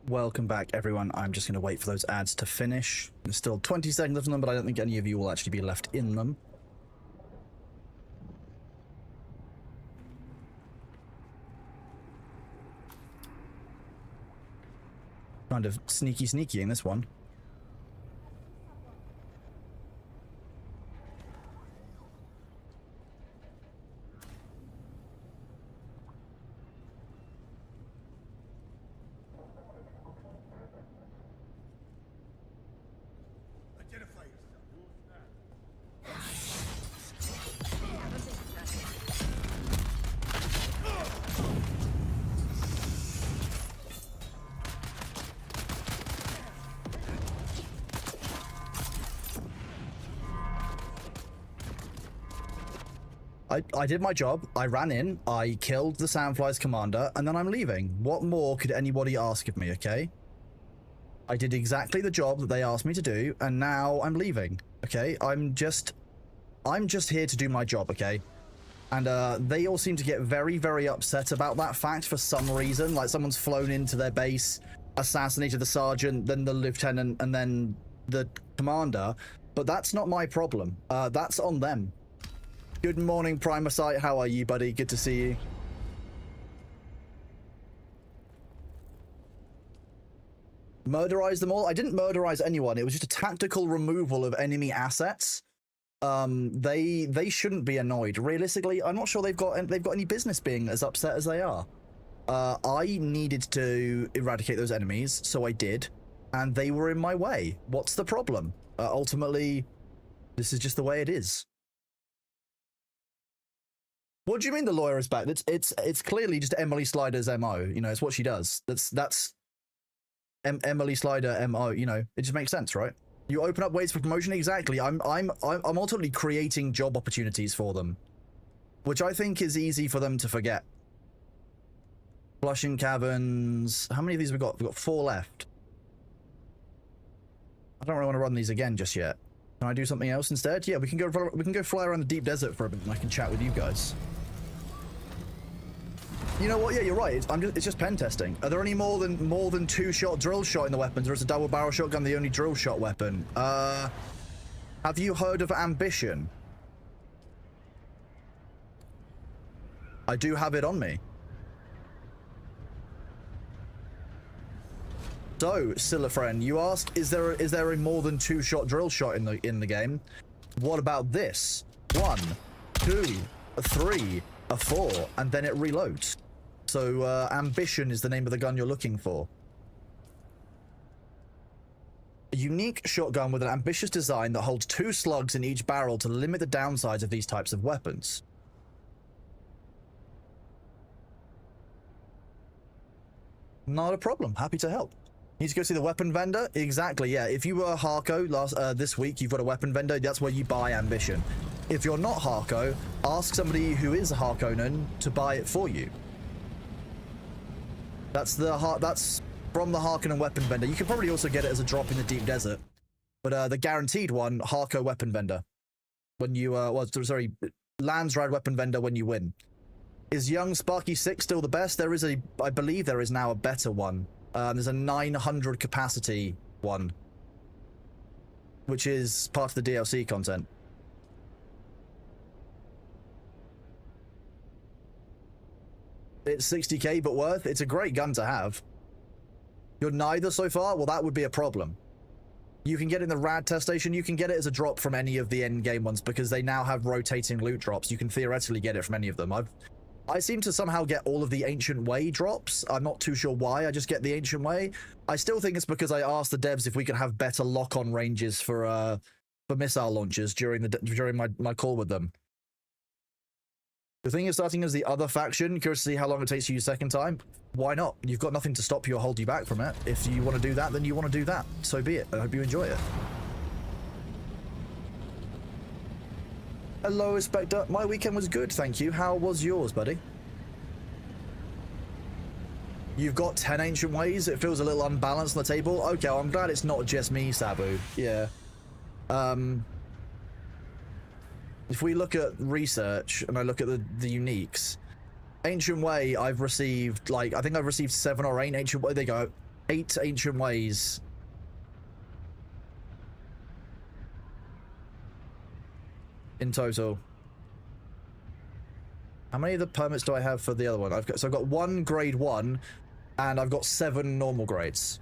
Welcome back, everyone. I'm just going to wait for those ads to finish. There's still 20 seconds left in them, but I don't think any of you will actually be left in them. Kind of sneaky in this one. Identify yourself. I did my job. I ran in, I killed the Sandflies commander, and then I'm leaving. What more could anybody ask of me, okay? I did exactly the job that they asked me to do, and now I'm leaving, okay? I'm just here to do my job, okay? And they all seem to get very, very upset about that fact for some reason. Like, someone's flown into their base, assassinated the sergeant, then the lieutenant, and then the commander. But that's not my problem. That's on them. Good morning, Primusite. How are you, buddy? Good to see you. Murderize them all? I didn't murderize anyone. It was just a tactical removal of enemy assets. They shouldn't be annoyed. Realistically, I'm not sure they've got any business being as upset as they are. I needed to eradicate those enemies, so I did, and they were in my way. What's the problem? Ultimately, this is just the way it is. What do you mean the lawyer is back? It's clearly just Emily Slider's MO. You know, it's what she does. That's Emily Slider MO. You know, it just makes sense, right? You open up ways for promotion. Exactly. I'm ultimately creating job opportunities for them, which I think is easy for them to forget. Flushing caverns. How many of these have we got? We've got 4 left. I don't really want to run these again just yet. Can I do something else instead? Yeah, we can go fly around the deep desert for a bit, and I can chat with you guys. You know what? Yeah, you're right. It's just pen testing. Are there any more than 2-shot drill shot in the weapons, or is a double barrel shotgun the only drill shot weapon? Have you heard of Ambition? I do have it on me. So, Sillafren, you ask, is there a more than 2-shot drill shot in the game? What about this? 1, 2, 3, 4, and then it reloads. So, Ambition is the name of the gun you're looking for. A unique shotgun with an ambitious design that holds 2 slugs in each barrel to limit the downsides of these types of weapons. Not a problem. Happy to help. Need to go see the weapon vendor? Exactly, yeah. If you were Harco this week, you've got a weapon vendor, that's where you buy Ambition. If you're not Harco, ask somebody who is a Harkonnen to buy it for you. That's from the Harkonnen weapon vendor. You can probably also get it as a drop in the deep desert. But the guaranteed one, Harco weapon vendor. When you, Landsrad weapon vendor when you win. Is Young Sparky 6 still the best? I believe there is now a better one. There's a 900 capacity one, which is part of the DLC content. It's 60k, but worth. It's a great gun to have. You're neither so far? Well, that would be a problem. You can get it in the rad test station. You can get it as a drop from any of the end game ones because they now have rotating loot drops. You can theoretically get it from any of them. I seem to somehow get all of the Ancient Way drops. I'm not too sure why. I just get the Ancient Way. I still think it's because I asked the devs if we could have better lock-on ranges for missile launchers during my call with them. The thing is, starting as the other faction, curious to see how long it takes you a second time. Why not? You've got nothing to stop you or hold you back from it. If you want to do that, then you want to do that. So be it. I hope you enjoy it. Hello, Inspector. My weekend was good, thank you. How was yours, buddy? You've got 10 Ancient Ways. It feels a little unbalanced on the table. Okay, well, I'm glad it's not just me, Sabu. Yeah. If we look at research and I look at the uniques, Ancient Way, I've received, I think I've received 7 or 8 Ancient Way. There you go. 8 ancient ways. In total. How many of the permits do I have for the other one? I've got 1 grade 1, and I've got 7 normal grades.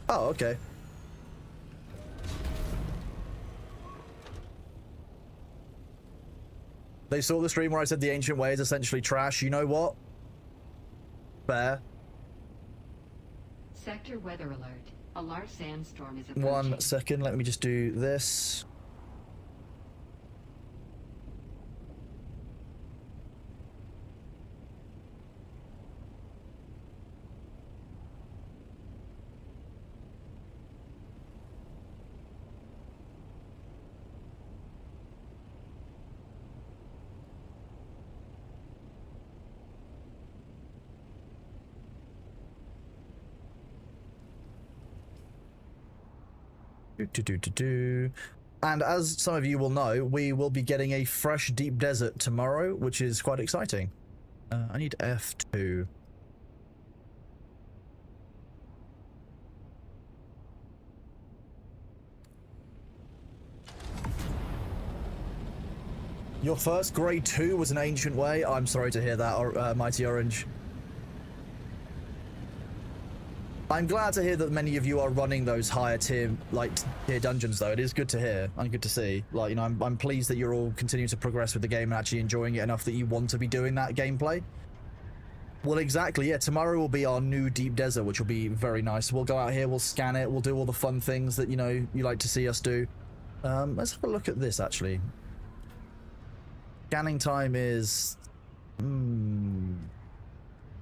Oh, okay. They saw the stream where I said the ancient way is essentially trash. You know what? Fair. Sector weather alert. A large sandstorm is approaching. 1 second, let me just do this. And as some of you will know, we will be getting a fresh deep desert tomorrow, which is quite exciting. I need F2. Your first grade 2 was an ancient way? I'm sorry to hear that, Mighty Orange. I'm glad to hear that many of you are running those higher tier, tier dungeons, though. It is good to hear and good to see. Like, you know, I'm pleased that you're all continuing to progress with the game and actually enjoying it enough that you want to be doing that gameplay. Well, exactly, yeah. Tomorrow will be our new deep desert, which will be very nice. We'll go out here, we'll scan it, we'll do all the fun things that, you know, you like to see us do. Let's have a look at this, actually. Scanning time is...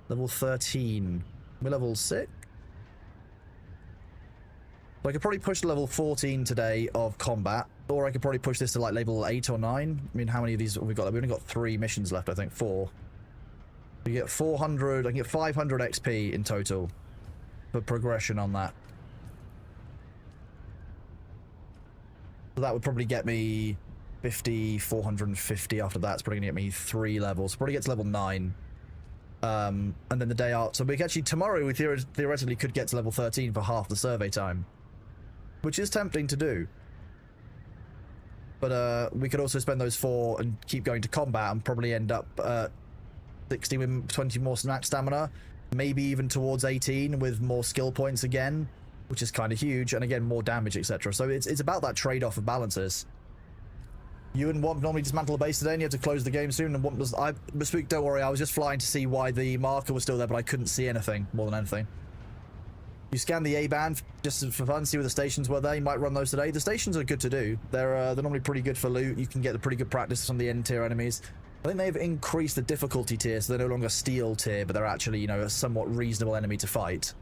level 13. We're level 6? So I could probably push to level 14 today of combat, or I could probably push this to like level 8 or 9. I mean, how many of these have we got? We've only got 3 missions left, I think. 4. You get 400, I can get 500 XP in total for progression on that. So that would probably get me 50, 450 after that. It's probably gonna get me 3 levels. Probably get to level 9. And then the day after. So we actually, tomorrow we theoretically could get to level 13 for half the survey time, which is tempting to do. But we could also spend those 4 and keep going to combat and probably end up 60 with 20 more stamina, maybe even towards 18 with more skill points again, which is kind of huge, and again more damage, etc. So it's about that trade-off of balances. You and Womp normally dismantle the base today and you have to close the game soon, and Womp does... Bespook, don't worry, I was just flying to see why the marker was still there, but I couldn't see anything more than anything. You scan the A-band just for fun, see where the stations were there. You might run those today. The stations are good to do. They're normally pretty good for loot. You can get the pretty good practice from the end-tier enemies. I think they've increased the difficulty tier, so they're no longer steel tier, but they're actually, you know, a somewhat reasonable enemy to fight.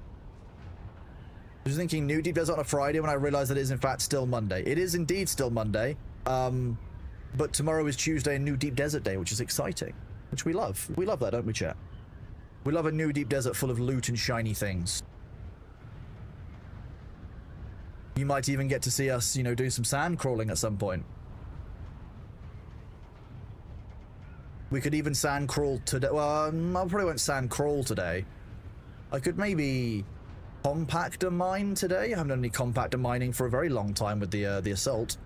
I was thinking new deep desert on a Friday when I realized that it is in fact still Monday. It is indeed still Monday, but tomorrow is Tuesday and new deep desert day, which is exciting, which we love. We love that, don't we, chat? We love a new deep desert full of loot and shiny things. You might even get to see us, you know, do some sand crawling at some point. We could even sand crawl today. Well, I probably won't sand crawl today. I could maybe compactor mine today. I haven't done any compactor mining for a very long time with the assault.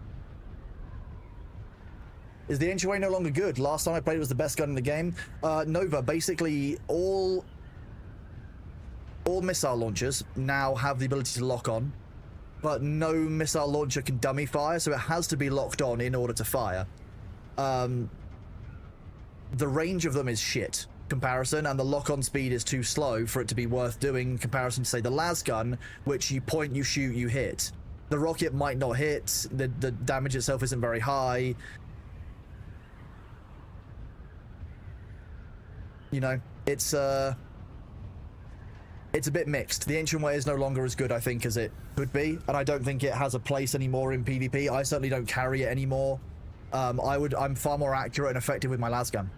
Is the Ancient Way no longer good? Last time I played it was the best gun in the game. Nova, basically all missile launchers now have the ability to lock on, but no missile launcher can dummy fire, so it has to be locked on in order to fire. The range of them is shit comparison, and the lock-on speed is too slow for it to be worth doing in comparison to, say, the las gun, which you point, you shoot, you hit. The rocket might not hit, the damage itself isn't very high. You know, it's a bit mixed. The Ancient Way is no longer as good, I think, as it could be, and I don't think it has a place anymore in PvP. I certainly don't carry it anymore. I'm far more accurate and effective with my las gun.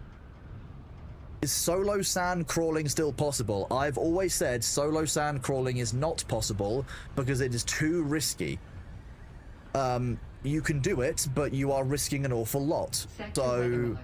Is solo sand crawling still possible? I've always said solo sand crawling is not possible because it is too risky. You can do it, but you are risking an awful lot. Sector weather So alert.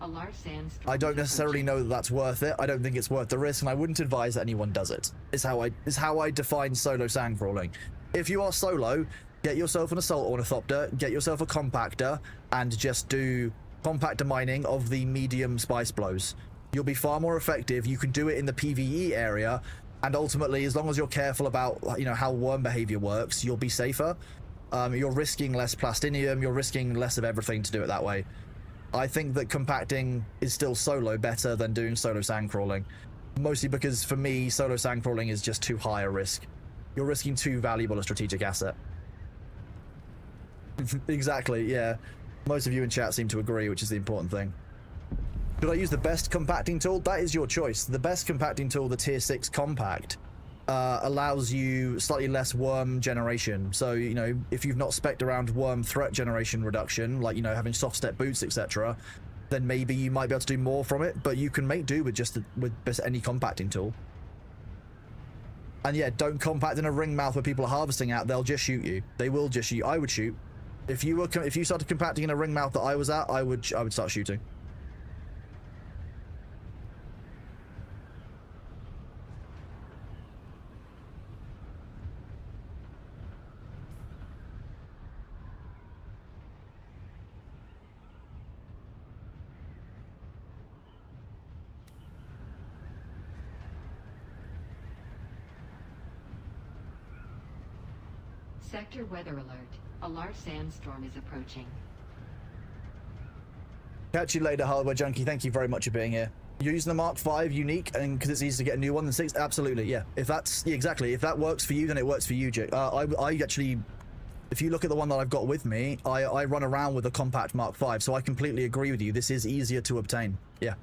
A large sandstorm I don't is necessarily approaching. know that that's worth it. I don't think it's worth the risk, and I wouldn't advise that anyone does it. Is how I define solo sand crawling. If you are solo, get yourself an assault ornithopter, get yourself a compactor, and just do compactor mining of the medium spice blows. You'll be far more effective. You can do it in the PvE area, and ultimately, as long as you're careful about how worm behavior works, you'll be safer. You're risking less plastinium. You're risking less of everything to do it that way. I think that compacting is still solo better than doing solo sand crawling. Mostly because, for me, solo sand crawling is just too high a risk. You're risking too valuable a strategic asset. Exactly, yeah. Most of you in chat seem to agree, which is the important thing. Should I use the best compacting tool? That is your choice. The best compacting tool, the tier 6 compact, allows you slightly less worm generation. So, if you've not spec'd around worm threat generation reduction, like, having soft step boots, etc., then maybe you might be able to do more from it, but you can make do with just any compacting tool. And yeah, don't compact in a ring mouth where people are harvesting at. They'll just shoot you. They will just shoot. I would shoot. If you started compacting in a ring mouth that I was at, I would start shooting. Sector weather alert. A large sandstorm is approaching. Catch you later, Hardware Junkie. Thank you very much for being here. You're using the Mark V unique, and because it's easy to get a new one than 6? Absolutely, yeah. Exactly. If that works for you, then it works for you, Jake. I actually, if you look at the one that I've got with me, I run around with a compact Mark V, so I completely agree with you. This is easier to obtain. Yeah.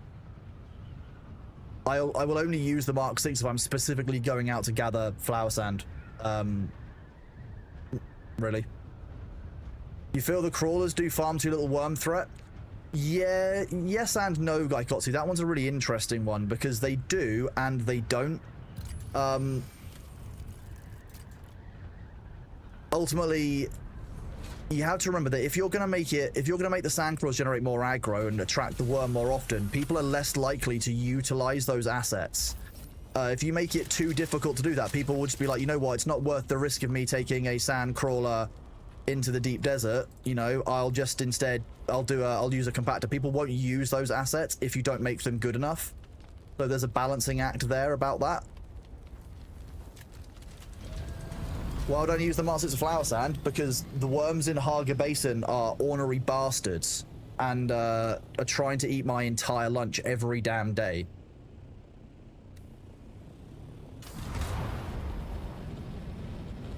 I will only use the Mark VI if I'm specifically going out to gather flower sand. Really. You feel the crawlers do farm too little worm threat? Yeah, yes and no, Gaikotsu. That one's a really interesting one because they do and they don't. Ultimately, you have to remember that if you're going to make the sand crawlers generate more aggro and attract the worm more often, people are less likely to utilize those assets. If you make it too difficult to do that, people will just be like, you know what, it's not worth the risk of me taking a sand crawler into the deep desert. I'll just instead I'll use a compactor. People won't use those assets if you don't make them good enough. So there's a balancing act there about that. Why don't I use the Masters of Flower Sand? Because the worms in Haga Basin are ornery bastards and are trying to eat my entire lunch every damn day.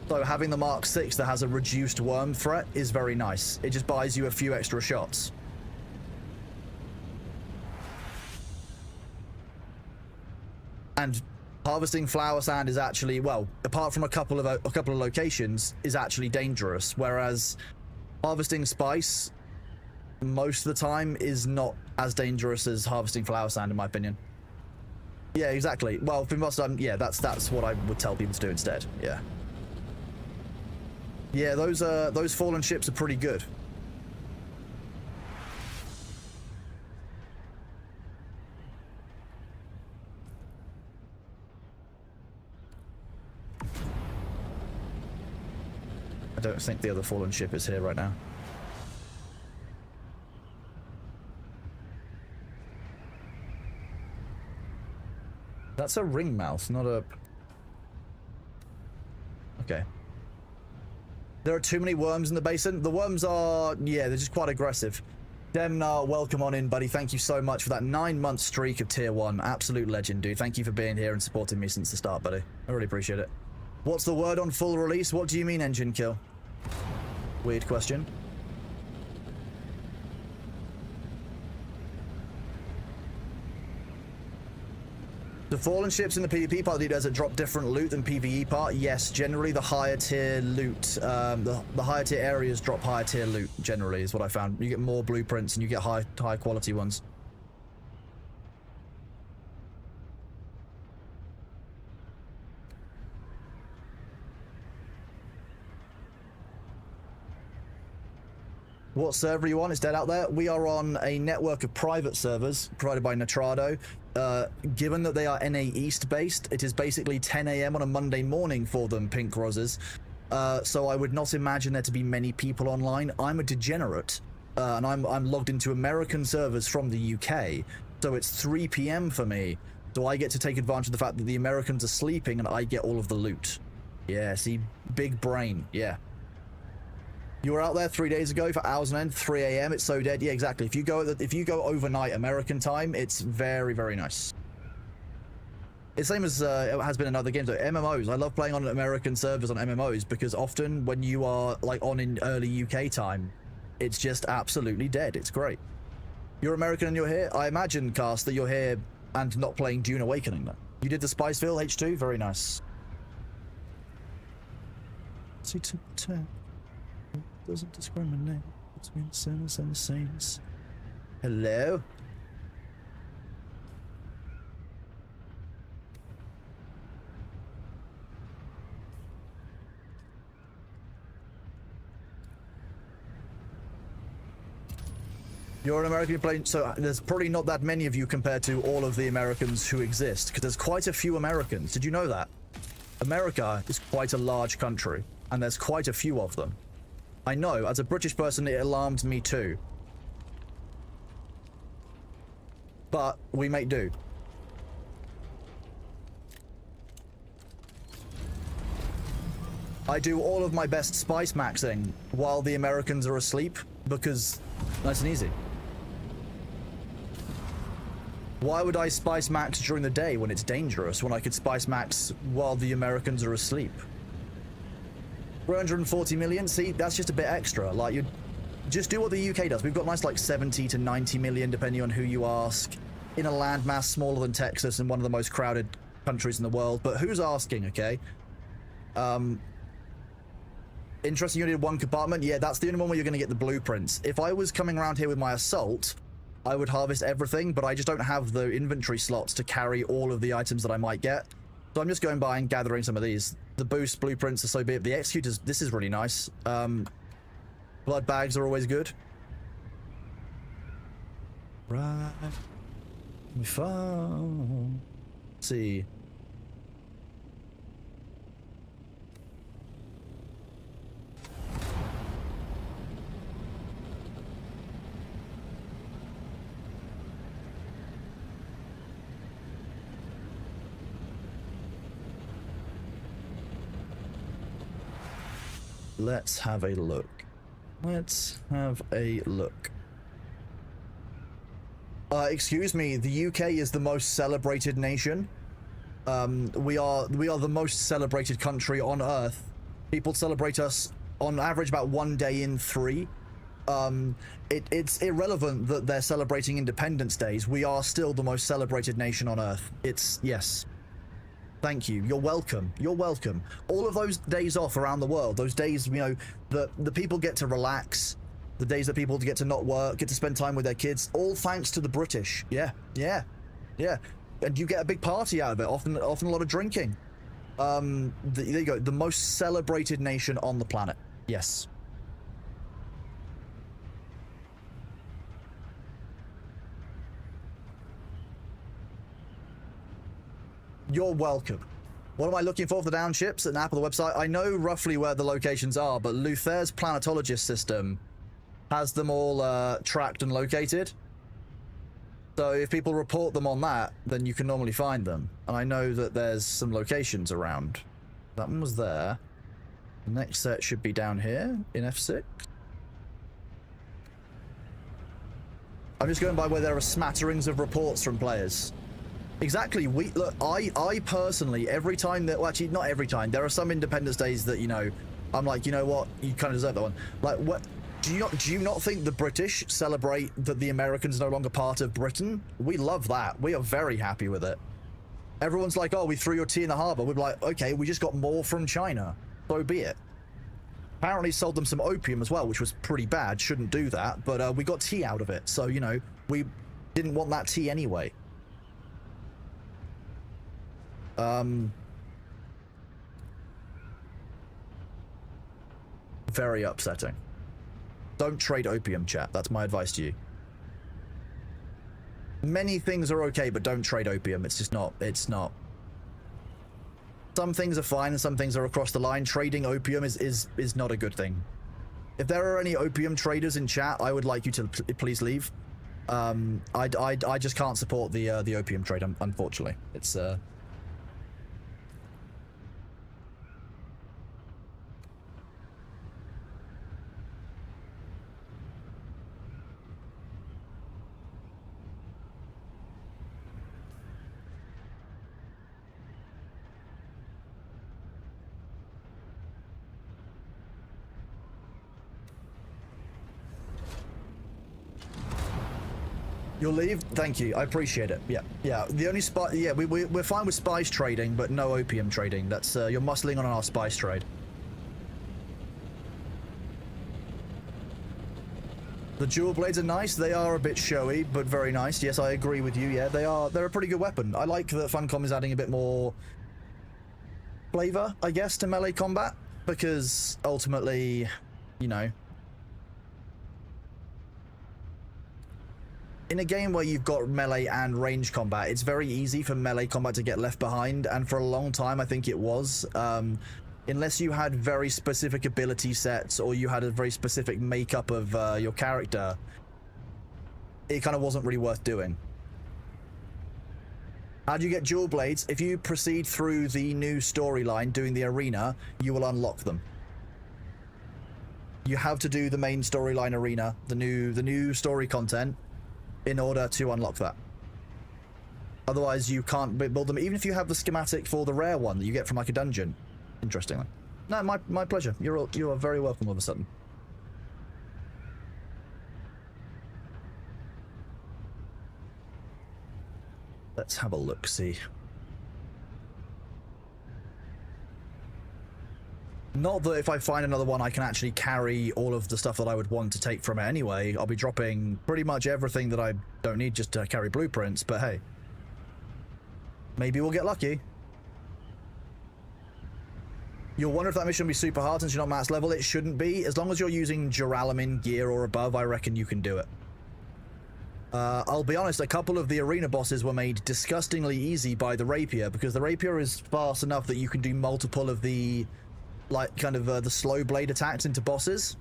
So having the Mark VI that has a reduced worm threat is very nice. It just buys you a few extra shots. And harvesting flower sand is actually, well, apart from a couple of locations, is actually dangerous. Whereas harvesting spice, most of the time, is not as dangerous as harvesting flower sand, in my opinion. Yeah, exactly. Well, for most of the time, yeah, that's what I would tell people to do instead. Yeah. Yeah, those fallen ships are pretty good. I don't think the other fallen ship is here right now. That's a ring mouth, not a... Okay. There are too many worms in the basin. The worms are, yeah, they're just quite aggressive. Demnar, welcome on in, buddy. Thank you so much for that 9-month streak of tier 1. Absolute legend, dude. Thank you for being here and supporting me since the start, buddy. I really appreciate it. What's the word on full release? What do you mean, engine kill? Weird question. The fallen ships in the PvP part of the desert drop different loot than PvE part. Yes, generally the higher tier loot, the higher tier areas drop higher tier loot. Generally, is what I found. You get more blueprints and you get high quality ones. What server are you on? It's dead out there. We are on a network of private servers provided by Nitrado. Given that they are NA East based, it is basically 10 a.m. on a Monday morning for them, Pink Roses. So I would not imagine there to be many people online. I'm a degenerate, and I'm logged into American servers from the UK. So it's 3 p.m. for me. So I get to take advantage of the fact that the Americans are sleeping and I get all of the loot. Yeah, see, big brain. Yeah. You were out there 3 days ago for hours on end, 3 a.m. It's so dead. Yeah, exactly. If you go overnight American time, it's very, very nice. It's same as it has been in other games. Like MMOs. I love playing on American servers on MMOs because often when you are like on in early UK time, it's just absolutely dead. It's great. You're American and you're here. I imagine, Cast, that you're here and not playing Dune Awakening. Though you did the Spiceville H2. Very nice. Doesn't discriminate between sinners and saints. Hello? You're an American playing, so there's probably not that many of you compared to all of the Americans who exist, because there's quite a few Americans. Did you know that? America is quite a large country, and there's quite a few of them. I know, as a British person, it alarmed me too. But we make do. I do all of my best spice maxing while the Americans are asleep, because nice and easy. Why would I spice max during the day when it's dangerous, when I could spice max while the Americans are asleep? 340 million? See, that's just a bit extra. Like, you just do what the UK does. We've got nice, like, 70 to 90 million, depending on who you ask, in a landmass smaller than Texas and one of the most crowded countries in the world. But who's asking, okay? Interesting you needed one compartment? Yeah, that's the only one where you're going to get the blueprints. If I was coming around here with my assault, I would harvest everything, but I just don't have the inventory slots to carry all of the items that I might get. So I'm just going by and gathering some of these. The boost blueprints are so be it. The executors, this is really nice. Blood bags are always good. Right. We found. Let's see. Let's have a look. Let's have a look. Excuse me, the UK is the most celebrated nation. We are the most celebrated country on Earth. People celebrate us on average about 1 day in 3. It's irrelevant that they're celebrating Independence Days. We are still the most celebrated nation on Earth. Yes. Thank you. You're welcome. You're welcome. All of those days off around the world, those days, you know, the people get to relax, the days that people get to not work, get to spend time with their kids, all thanks to the British. Yeah. And you get a big party out of it, often a lot of drinking. There you go. The most celebrated nation on the planet. Yes. You're welcome. What am I looking for the down ships? An app on the website? I know roughly where the locations are, but Luther's planetologist system has them all tracked and located. So if people report them on that, then you can normally find them. And I know that there's some locations around. That one was there. The next set should be down here in F6. I'm just going by where there are smatterings of reports from players. Exactly. Look, I personally, every time that, well, actually not every time, there are some Independence Days that, you know, I'm like, you know what, you kind of deserve that one. Like, what do you not think the British celebrate that the Americans are no longer part of Britain? We love that. We are very happy with it. Everyone's like, oh, we threw your tea in the harbor. We're like, okay, we just got more from China. So be it. Apparently sold them some opium as well, which was pretty bad. Shouldn't do that, but we got tea out of it. So, you know, we didn't want that tea anyway. Very upsetting. Don't trade opium, chat. That's my advice to you. Many things are okay, but don't trade opium. It's just not. It's not. Some things are fine and some things are across the line. Trading opium is not a good thing. If there are any opium traders in chat, I would like you to please leave. I just can't support the opium trade, unfortunately. It's You'll leave? Thank you. I appreciate it. Yeah. Yeah. The only spy... Yeah, we're fine with spice trading, but no opium trading. That's... you're muscling on our spice trade. The dual blades are nice. They are a bit showy, but very nice. Yes, I agree with you. Yeah, they are... They're a pretty good weapon. I like that Funcom is adding a bit more flavor, I guess, to melee combat. Because, ultimately, you know... In a game where you've got melee and range combat, it's very easy for melee combat to get left behind, and for a long time I think it was. Unless you had very specific ability sets or you had a very specific makeup of your character, it kind of wasn't really worth doing. How do you get dual blades? If you proceed through the new storyline doing the arena, you will unlock them. You have to do the main storyline arena, the new story content, in order to unlock that. Otherwise, you can't build them, even if you have the schematic for the rare one that you get from like a dungeon. Interestingly. No, my pleasure. You are very welcome all of a sudden. Let's have a look, see. Not that if I find another one I can actually carry all of the stuff that I would want to take from it anyway. I'll be dropping pretty much everything that I don't need just to carry blueprints, but hey. Maybe we'll get lucky. You'll wonder if that mission will be super hard since you're not max level. It shouldn't be. As long as you're using Duralamin gear or above, I reckon you can do it. I'll be honest, a couple of the arena bosses were made disgustingly easy by the rapier, because the rapier is fast enough that you can do multiple of the... like, kind of, the slow blade attacks into bosses.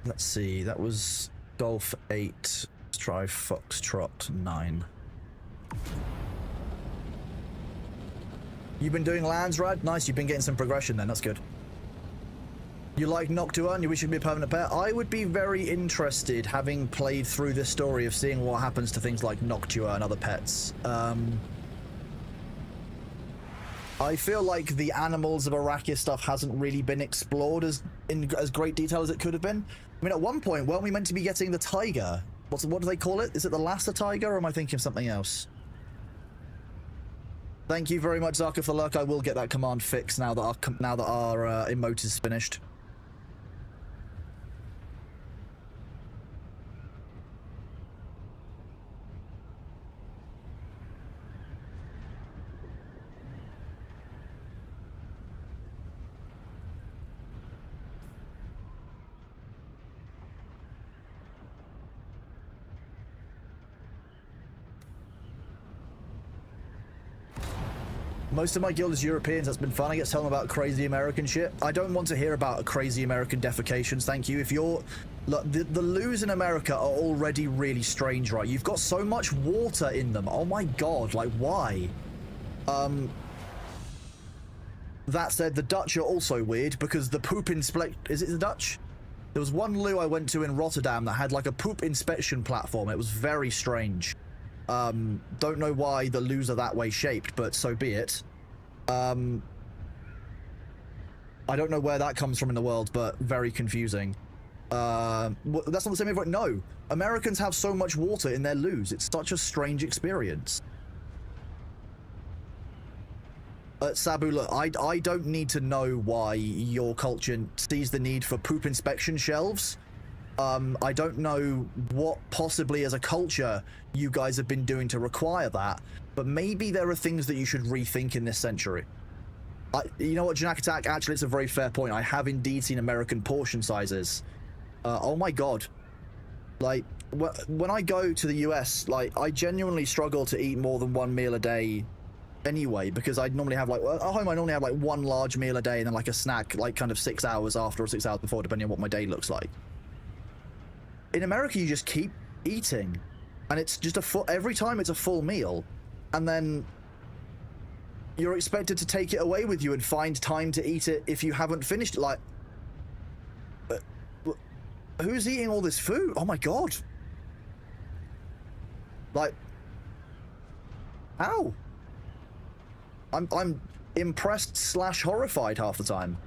Let's see, that was Golf 8. Let's try Foxtrot 9. You've been doing lands, Rad? Nice, you've been getting some progression then, that's good. You like Noctua and you wish you could be a permanent pet? I would be very interested, having played through this story, of seeing what happens to things like Noctua and other pets. I feel like the animals of Arrakis stuff hasn't really been explored in as great detail as it could have been. I mean, at one point, weren't we meant to be getting the tiger? What do they call it? Is it the Lhasa tiger, or am I thinking of something else? Thank you very much, Zarka, for the lurk. I will get that command fixed now that our emote is finished. Most of my guild is Europeans. That's been fun. I get to tell them about crazy American shit. I don't want to hear about crazy American defecations, thank you. If you're... Look, the loos in America are already really strange, right? You've got so much water in them. Oh my god, like, why? That said, the Dutch are also weird, because the poop inspect... Is it the Dutch? There was one loo I went to in Rotterdam that had, like, a poop inspection platform. It was very strange. Don't know why the loos are that way shaped, but so be it. I don't know where that comes from in the world, but very confusing. That's not the same everywhere. No, Americans have so much water in their loos. It's such a strange experience. Sabu, look, I don't need to know why your culture sees the need for poop inspection shelves. I don't know what possibly as a culture you guys have been doing to require that, but maybe there are things that you should rethink in this century. You know what, Janak Attack? Actually, it's a very fair point. I have indeed seen American portion sizes. Oh my god. Like, when I go to the US, like, I genuinely struggle to eat more than one meal a day anyway, because I'd normally have, like, at home I normally have, like, one large meal a day and then, like, a snack, like, kind of 6 hours after or 6 hours before, depending on what my day looks like. In America, you just keep eating. And it's just every time it's a full meal. And then you're expected to take it away with you and find time to eat it if you haven't finished it. Like, who's eating all this food? Oh my god. Like, how? I'm impressed / horrified half the time.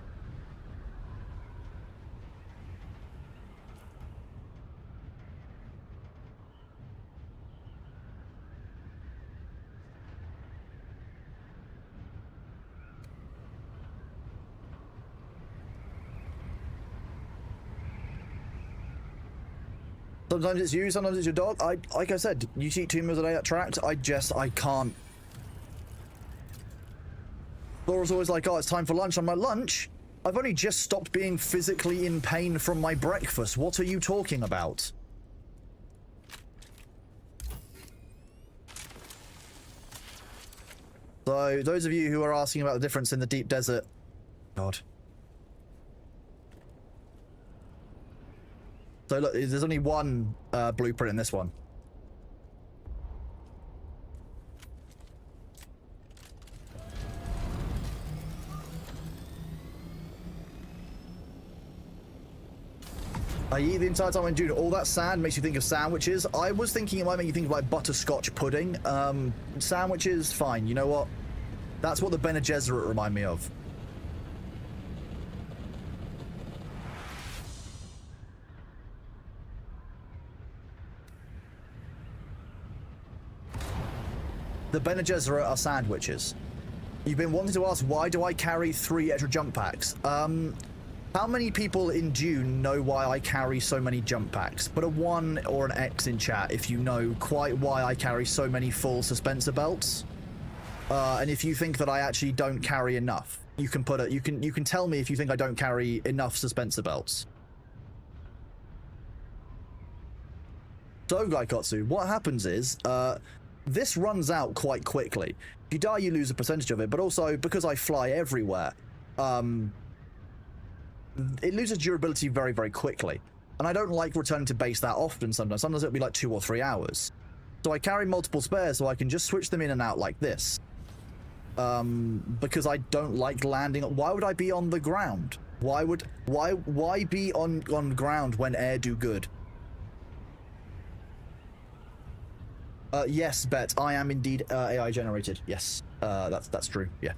Sometimes it's you, sometimes it's your dog. Like I said, you eat 2 meals a day at Tract. I can't. Laura's always like, oh, it's time for lunch. I'm like, lunch? I've only just stopped being physically in pain from my breakfast. What are you talking about? So, those of you who are asking about the difference in the deep desert... God. So look, there's only one blueprint in this one. I eat the entire time in Dune. All that sand makes you think of sandwiches. I was thinking it might make you think of like butterscotch pudding. Sandwiches, fine. You know what? That's what the Bene Gesserit remind me of. The Bene Gesserit are sandwiches. You've been wanting to ask, why do I carry 3 extra jump packs? How many people in Dune know why I carry so many jump packs? Put a 1 or an X in chat if you know quite why I carry so many full suspensor belts. And if you think that I actually don't carry enough, you can put a, you can tell me if you think I don't carry enough suspensor belts. So, Gaikotsu, what happens is, this runs out quite quickly. If you die, you lose a percentage of it, but also, because I fly everywhere, it loses durability very, very quickly. And I don't like returning to base that often sometimes. Sometimes it'll be like 2 or 3 hours. So I carry multiple spares so I can just switch them in and out like this. Because I don't like landing. Why would I be on the ground? Why be on ground when air do good? Yes, Bet, I am indeed AI generated. Yes, that's true. Yeah.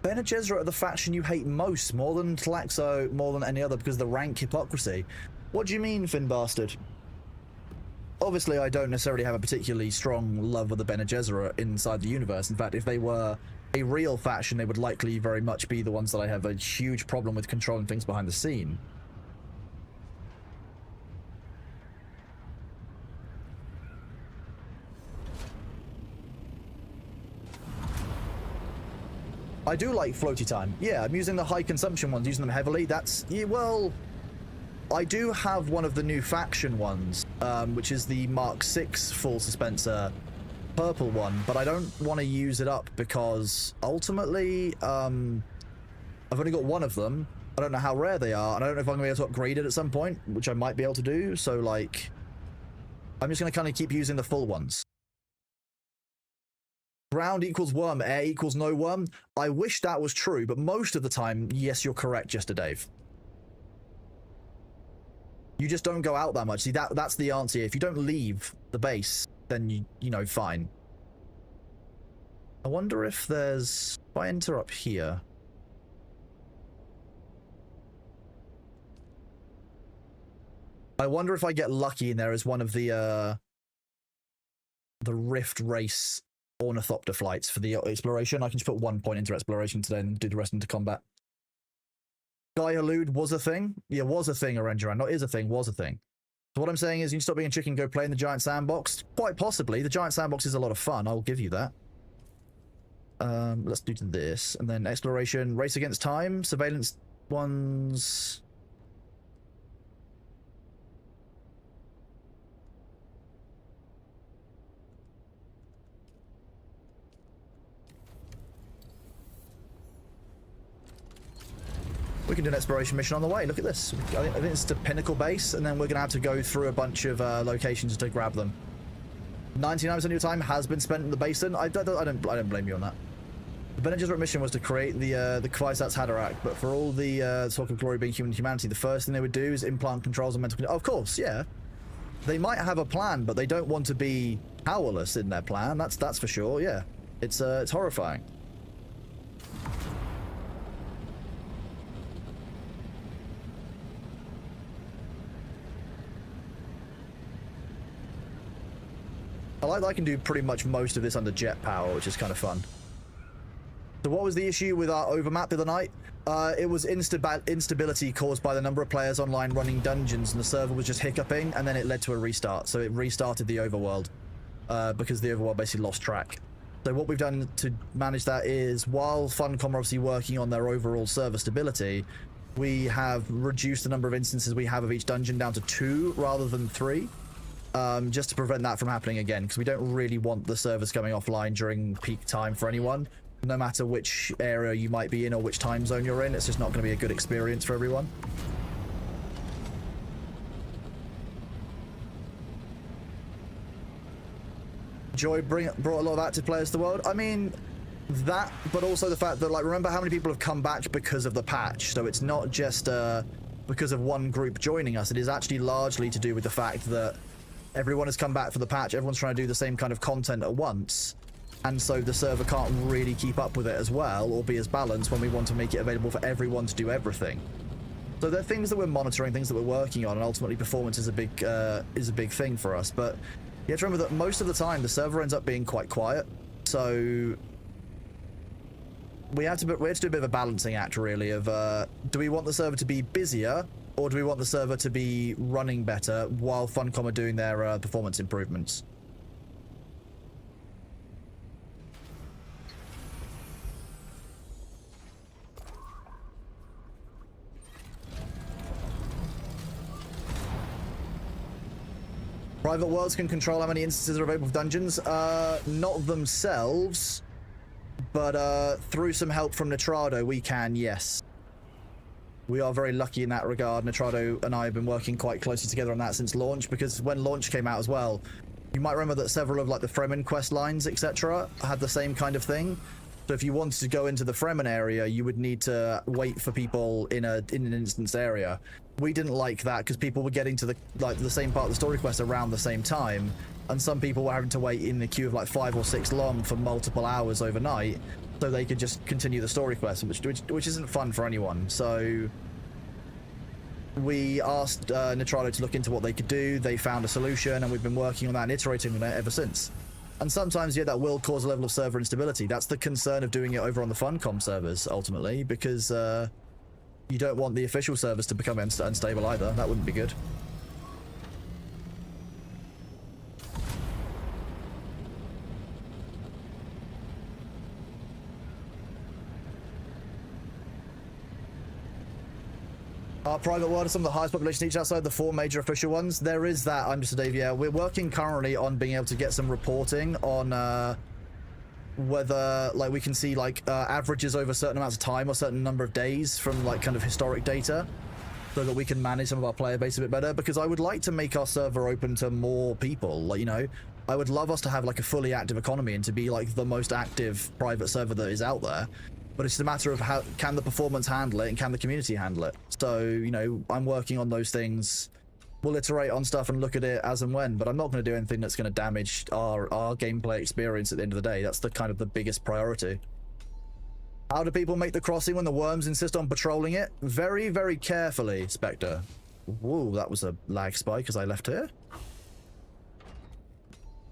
Bene Gesserit are the faction you hate most, more than Tlaxo, more than any other, because of the rank hypocrisy. What do you mean, Finn Bastard? Obviously, I don't necessarily have a particularly strong love of the Bene Gesserit inside the universe. In fact, if they were a real faction, they would likely very much be the ones that I have a huge problem with controlling things behind the scene. I do like floaty time. Yeah, I'm using the high consumption ones, using them heavily. That's, yeah, well, I do have one of the new faction ones, which is the Mark 6 full suspensor purple one, but I don't want to use it up because ultimately, I've only got one of them. I don't know how rare they are, and I don't know if I'm going to be able to upgrade it at some point, which I might be able to do. So, like, I'm just going to kind of keep using the full ones. Ground equals worm, air equals no worm. I wish that was true, but most of the time, yes, you're correct, Jester Dave. You just don't go out that much. See, that's the answer. If you don't leave the base, then you know, fine. I wonder if there's... If I enter up here... I wonder if I get lucky and there is one of the Rift Race Ornithopter flights for the exploration. I can just put 1 point into exploration today and do the rest into combat. Guy Elude was a thing? Yeah, was a thing, Arengeran. Not is a thing, was a thing. So what I'm saying is you can stop being a chicken, go play in the giant sandbox. Quite possibly. The giant sandbox is a lot of fun. I'll give you that. Let's do this. And then exploration, race against time, surveillance ones. We can do an exploration mission on the way. Look at this. I think it's the pinnacle base, and then we're going to have to go through a bunch of locations to grab them. 99% of your time has been spent in the basin. I don't blame you on that. The Bene Gesserit mission was to create the Kwisatz Haderach, but for all the talk of glory being human humanity, the first thing they would do is implant controls on mental control. Of course, yeah. They might have a plan, but they don't want to be powerless in their plan. That's for sure, yeah. It's horrifying. I like that I can do pretty much most of this under jet power, which is kind of fun. So what was the issue with our overmap the other night? It was instability caused by the number of players online running dungeons, and the server was just hiccuping, and then it led to a restart. So it restarted the overworld because the overworld basically lost track. So what we've done to manage that is, while Funcom are obviously working on their overall server stability, we have reduced the number of instances we have of each dungeon down to 2 rather than 3. Just to prevent that from happening again, because we don't really want the servers coming offline during peak time for anyone. No matter which area you might be in or which time zone you're in, it's just not going to be a good experience for everyone. Joy brought a lot of active players to the world. I mean, that, but also the fact that, like, remember how many people have come back because of the patch. So it's not just because of one group joining us. It is actually largely to do with the fact that everyone has come back for the patch. Everyone's trying to do the same kind of content at once. And so the server can't really keep up with it as well, or be as balanced when we want to make it available for everyone to do everything. So there are things that we're monitoring, things that we're working on, and ultimately performance is a big thing for us. But you have to remember that most of the time the server ends up being quite quiet. So we have to do a bit of a balancing act, really, of do we want the server to be busier, or do we want the server to be running better while Funcom are doing their performance improvements? Private worlds can control how many instances are available for dungeons. Not themselves, but through some help from Nitrado, we can, yes. We are very lucky in that regard. Nitrado and I have been working quite closely together on that since launch, because when launch came out as well, you might remember that several of, like, the Fremen quest lines, etc., had the same kind of thing. So if you wanted to go into the Fremen area, you would need to wait for people in an instance area. We didn't like that because people were getting to the same part of the story quest around the same time, and some people were having to wait in the queue of like 5 or 6 long for multiple hours overnight, so they could just continue the story quest, which isn't fun for anyone. So we asked Nitrado to look into what they could do. They found a solution, and we've been working on that and iterating on it ever since. And sometimes, yeah, that will cause a level of server instability. That's the concern of doing it over on the Funcom servers, ultimately, because you don't want the official servers to become unstable either. That wouldn't be good. Our private world is some of the highest population each outside the 4 major official ones. There is that, I'm just Dave, yeah. We're working currently on being able to get some reporting on whether, like, we can see, like, averages over certain amounts of time or certain number of days from, like, kind of historic data, so that we can manage some of our player base a bit better, because I would like to make our server open to more people. Like, you know, I would love us to have, like, a fully active economy and to be, like, the most active private server that is out there. But it's a matter of how can the performance handle it and can the community handle it. So, you know, I'm working on those things. We'll iterate on stuff and look at it as and when, but I'm not going to do anything that's going to damage our gameplay experience at the end of the day. That's the kind of the biggest priority. How do people make the crossing when the worms insist on patrolling it? Very, very carefully, Spectre. Whoa, that was a lag spike as I left here.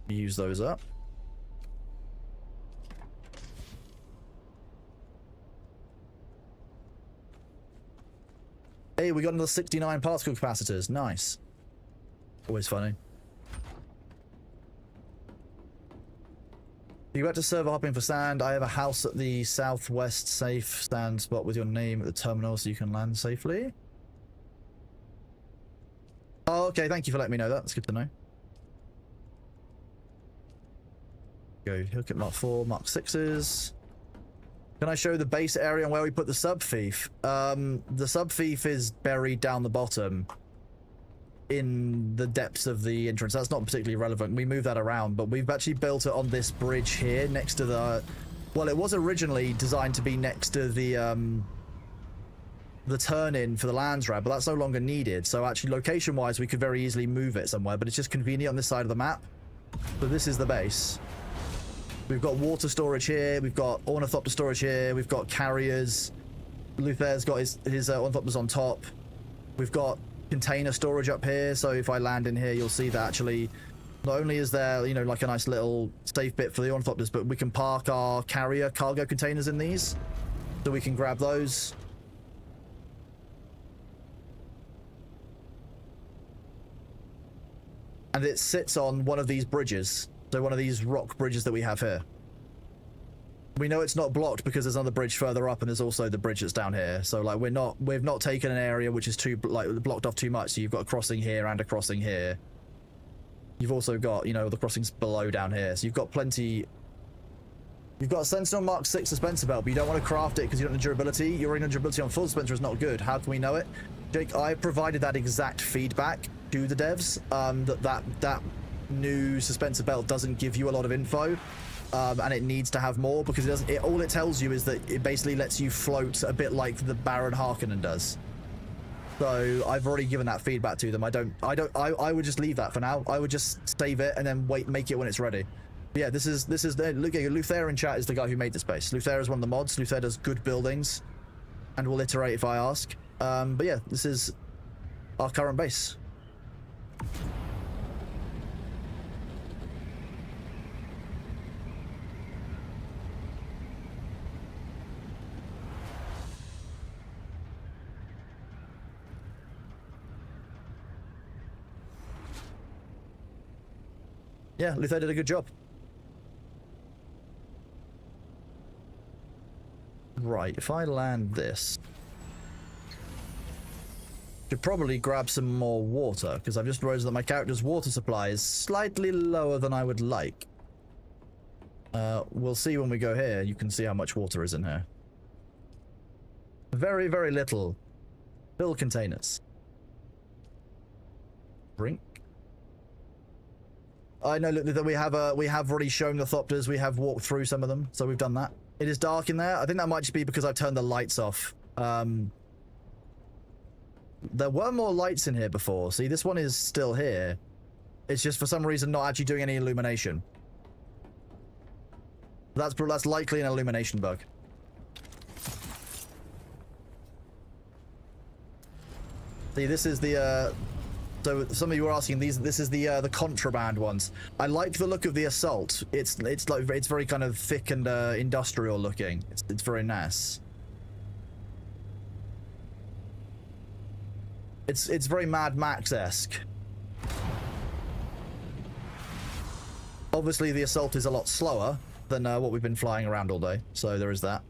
Use those up. Hey, we got another 69 particle capacitors. Nice. Always funny. You got to server hopping for sand. I have a house at the southwest safe sand spot with your name at the terminal so you can land safely. Oh, okay, thank you for letting me know that. That's good to know. Go look at Mark 4, Mark 6s. Can I show the base area and where we put the sub-thief? The sub-thief is buried down the bottom in the depths of the entrance. That's not particularly relevant. We move that around, but we've actually built it on this bridge here next to the... Well, it was originally designed to be next to the turn-in for the Landsrat, but that's no longer needed. So actually, location-wise, we could very easily move it somewhere, but it's just convenient on this side of the map. So this is the base. We've got water storage here. We've got ornithopter storage here. We've got carriers. Luther's got his ornithopters on top. We've got container storage up here. So if I land in here, you'll see that actually not only is there, you know, like a nice little safe bit for the ornithopters, but we can park our carrier cargo containers in these. So we can grab those. And it sits on one of these bridges. So one of these rock bridges that we have here. We know it's not blocked because there's another bridge further up, and there's also the bridge that's down here. So like we've not taken an area which is too blocked off too much. So you've got a crossing here and a crossing here. You've also got, you know, the crossings below down here. So you've got plenty. You've got a Sentinel Mark 6 dispenser belt, but you don't want to craft it because you don't have durability. Your durability on full dispenser is not good. How can we know it? Jake, I provided that exact feedback to the devs. That new dispenser belt doesn't give you a lot of info, and it needs to have more because it doesn't. All it tells you is that it basically lets you float a bit like the Baron Harkonnen does. So I've already given that feedback to them. I would just leave that for now. I would just save it and then make it when it's ready. But yeah, this is look at Luther in chat is the guy who made this base. Luther is one of the mods. Luther does good buildings, and will iterate if I ask. But yeah, this is our current base. Yeah, Luther did a good job. Right, if I land this, should probably grab some more water because I've just realized that my character's water supply is slightly lower than I would like. We'll see when we go here. You can see how much water is in here. Very, very little. Fill containers. Drink. I know that we have already shown the Thopters. We have walked through some of them, so we've done that. It is dark in there. I think that might just be because I've turned the lights off. There were more lights in here before. See, this one is still here. It's just for some reason not actually doing any illumination. That's likely an illumination bug. See, this is the so some of you were asking this is the contraband ones. I like the look of the assault. It's very kind of thick and industrial looking. It's very nice. It's very Mad Max-esque. Obviously the assault is a lot slower than what we've been flying around all day, so there is that.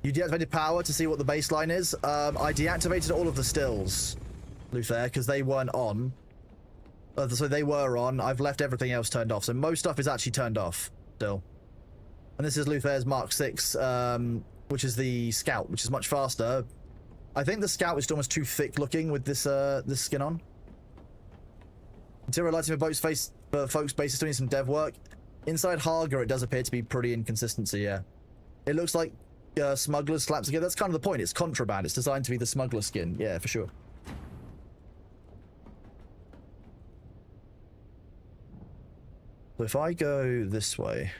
You deactivated power to see what the baseline is. I deactivated all of the stills, Luther, because they weren't on. So they were on. I've left everything else turned off. So most stuff is actually turned off still. And this is Luther's Mark 6, which is the Scout, which is much faster. I think the Scout is almost too thick looking with this this skin on. Interior lighting for folks' bases doing some dev work. Inside Haga, it does appear to be pretty inconsistency, yeah. It looks like smugglers slapped together. That's kind of the point. It's contraband. It's designed to be the smuggler skin. Yeah, for sure. So if I go this way,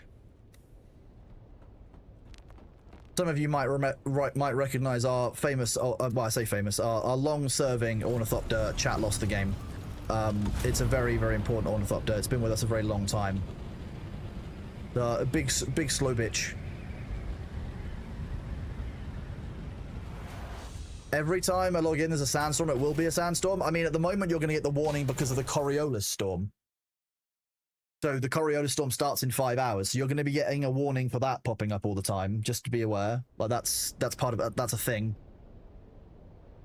some of you might recognize our famous, well, I say famous, our long-serving Ornithopter chat lost the game. It's a very, very important Ornithopter. It's been with us a very long time. A big slow bitch. Every time I log in, there's a sandstorm. It will be a sandstorm. I mean, at the moment, you're going to get the warning because of the Coriolis storm. So the Coriolis storm starts in 5 hours. So you're going to be getting a warning for that popping up all the time. Just to be aware. Like that's part of it. That's a thing.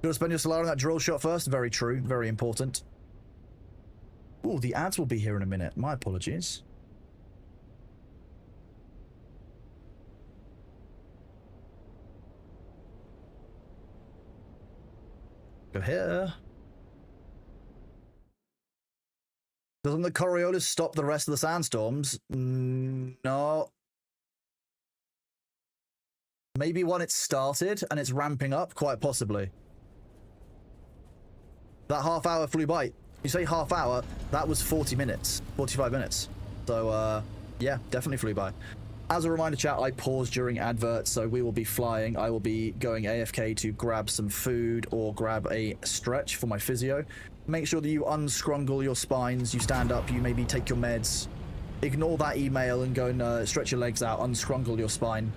Got to spend your Solar on that drill shot first. Very true. Very important. Oh, the ads will be here in a minute. My apologies. Go here. Doesn't the Coriolis stop the rest of the sandstorms? No. Maybe when it started and it's ramping up, quite possibly. That half hour flew by. You say half hour, that was 40 minutes, 45 minutes. So, yeah, definitely flew by. As a reminder, chat, I pause during adverts, so we will be flying. I will be going AFK to grab some food or grab a stretch for my physio. Make sure that you unscrungle your spines, you stand up, you maybe take your meds. Ignore that email and go and stretch your legs out, unscrungle your spine.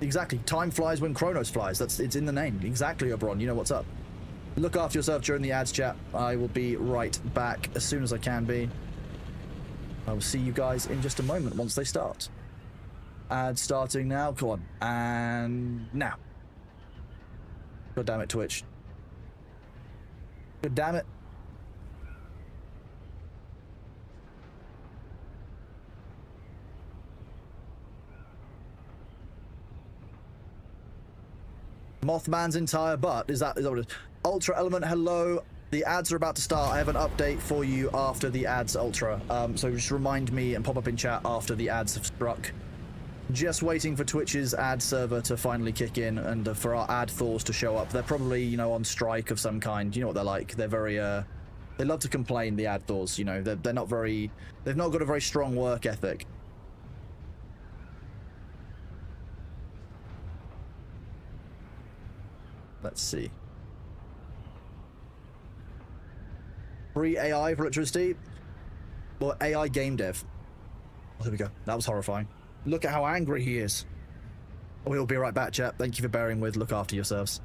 Exactly. Time flies when Chronos flies. It's in the name. Exactly, Obron. You know what's up. Look after yourself during the ads, chat. I will be right back as soon as I can be. I will see you guys in just a moment once they start. Ads starting now. Come on. And now. God damn it, Twitch. God damn it. Mothman's entire butt. Is that what it is? Ultra Element, hello. The ads are about to start. I have an update for you after the ads, Ultra. So just remind me and pop up in chat after the ads have struck. Just waiting for Twitch's ad server to finally kick in and for our ad Thors to show up. They're probably, you know, on strike of some kind. You know what they're like. They're very, they love to complain, the ad Thors, you know. They're not very, they've not got a very strong work ethic. Let's see. Free AI for electricity? Or AI game dev? Oh, there we go. That was horrifying. Look at how angry he is. We'll be right back, chat. Thank you for bearing with. Look after yourselves.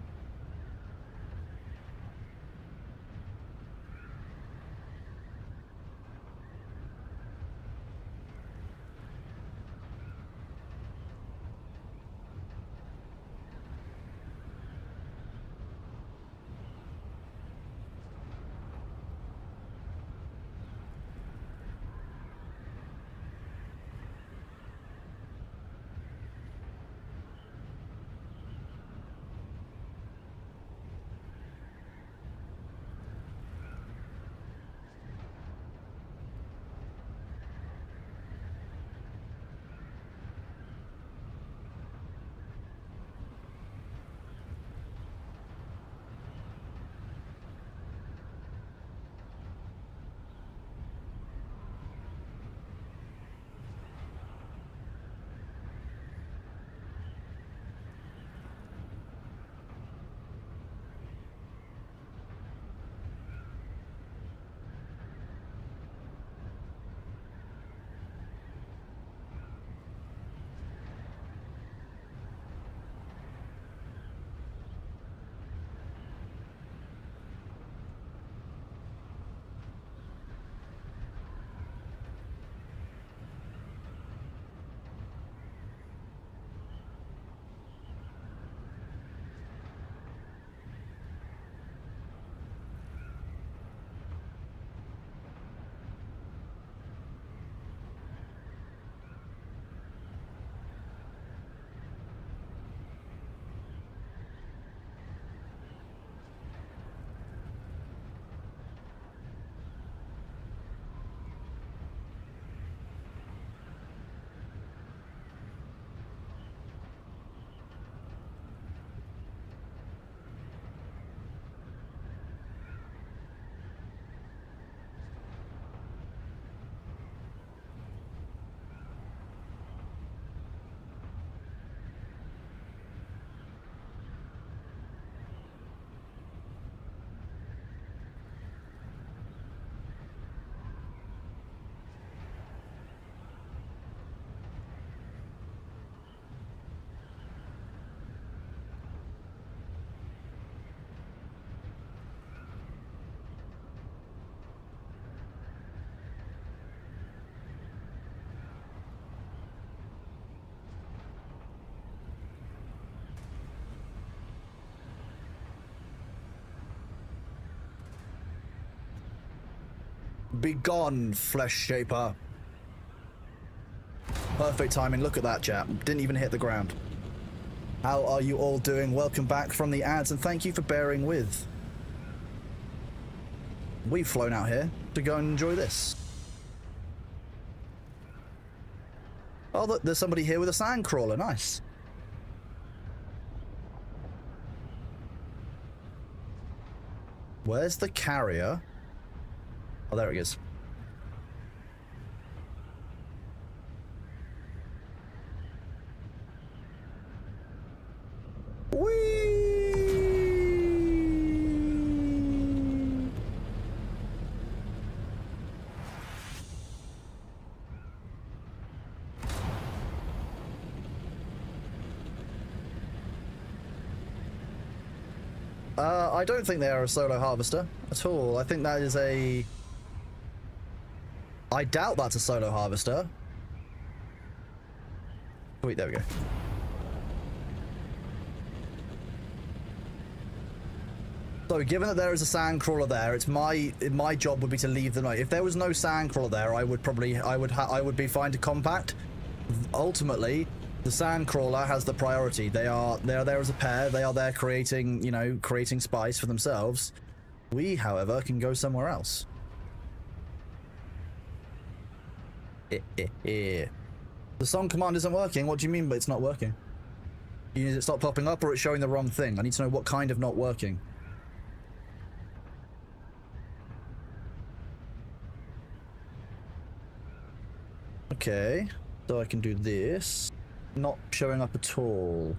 Be gone, flesh shaper. Perfect timing. Look at that, chap. Didn't even hit the ground. How are you all doing? Welcome back from the ads, and thank you for bearing with. We've flown out here to go and enjoy this. Oh, look, there's somebody here with a sand crawler. Nice. Where's the carrier? Oh, there it is. Whee! I don't think they are a solo harvester at all. I think that is a... I doubt that's a solo harvester. Wait, there we go. So, given that there is a sandcrawler there, it's my job would be to leave the night. If there was no sandcrawler there, I would be fine to compact. Ultimately, the sandcrawler has the priority. They are there as a pair. They are there creating, you know, creating spice for themselves. We, however, can go somewhere else. The song command isn't working. What do you mean by it's not working? You need it to stop popping up, or it's showing the wrong thing? I need to know what kind of not working. Okay, so I can do this. Not showing up at all.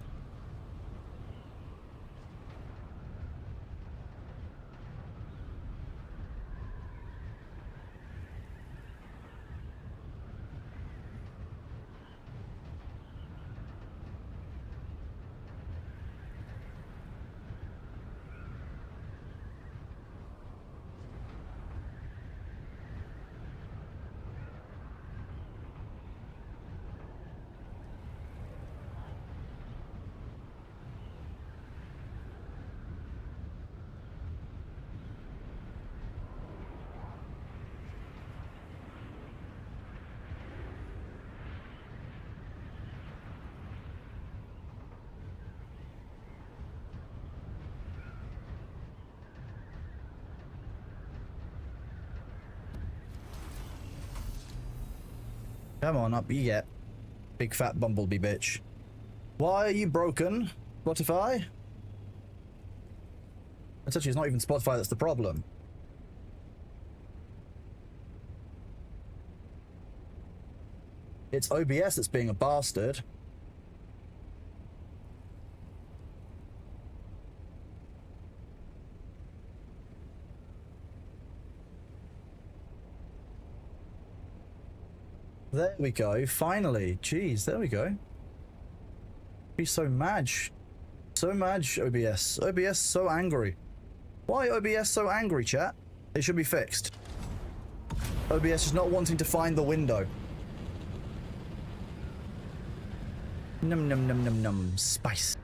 Come on, up you get. Big fat bumblebee bitch. Why are you broken, Spotify? Essentially, it's not even Spotify that's the problem. It's OBS that's being a bastard. There we go, finally. Jeez, there we go. Be so mad. So mad, OBS. OBS so angry. Why OBS so angry, chat? It should be fixed. OBS is not wanting to find the window. Num num num num num. Spice.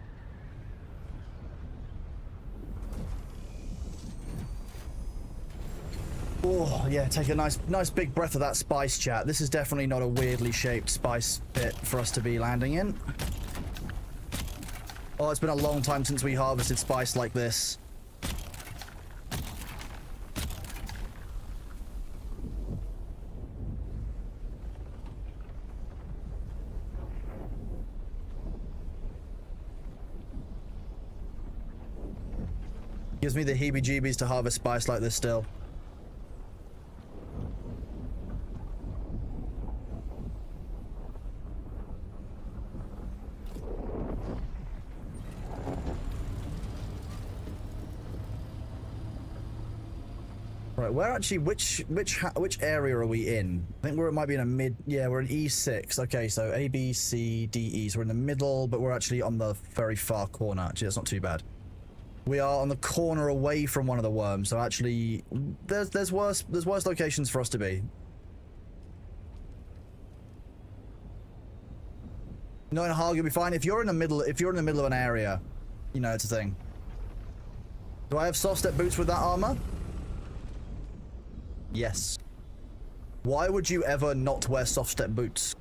Oh, yeah, take a nice big breath of that spice, chat. This is definitely not a weirdly shaped spice pit for us to be landing in. Oh, it's been a long time since we harvested spice like this. Gives me the heebie-jeebies to harvest spice like this still. Right, where actually, which area are we in? I think it might be in a mid, yeah, we're in E6. Okay, so A, B, C, D, E. So we're in the middle, but we're actually on the very far corner. Actually, that's not too bad. We are on the corner away from one of the worms, so actually, there's worse locations for us to be. No, in Haag, you'll be fine. If you're in the middle of an area, you know, it's a thing. Do I have soft step boots with that armor? Yes. Why would you ever not wear soft step boots?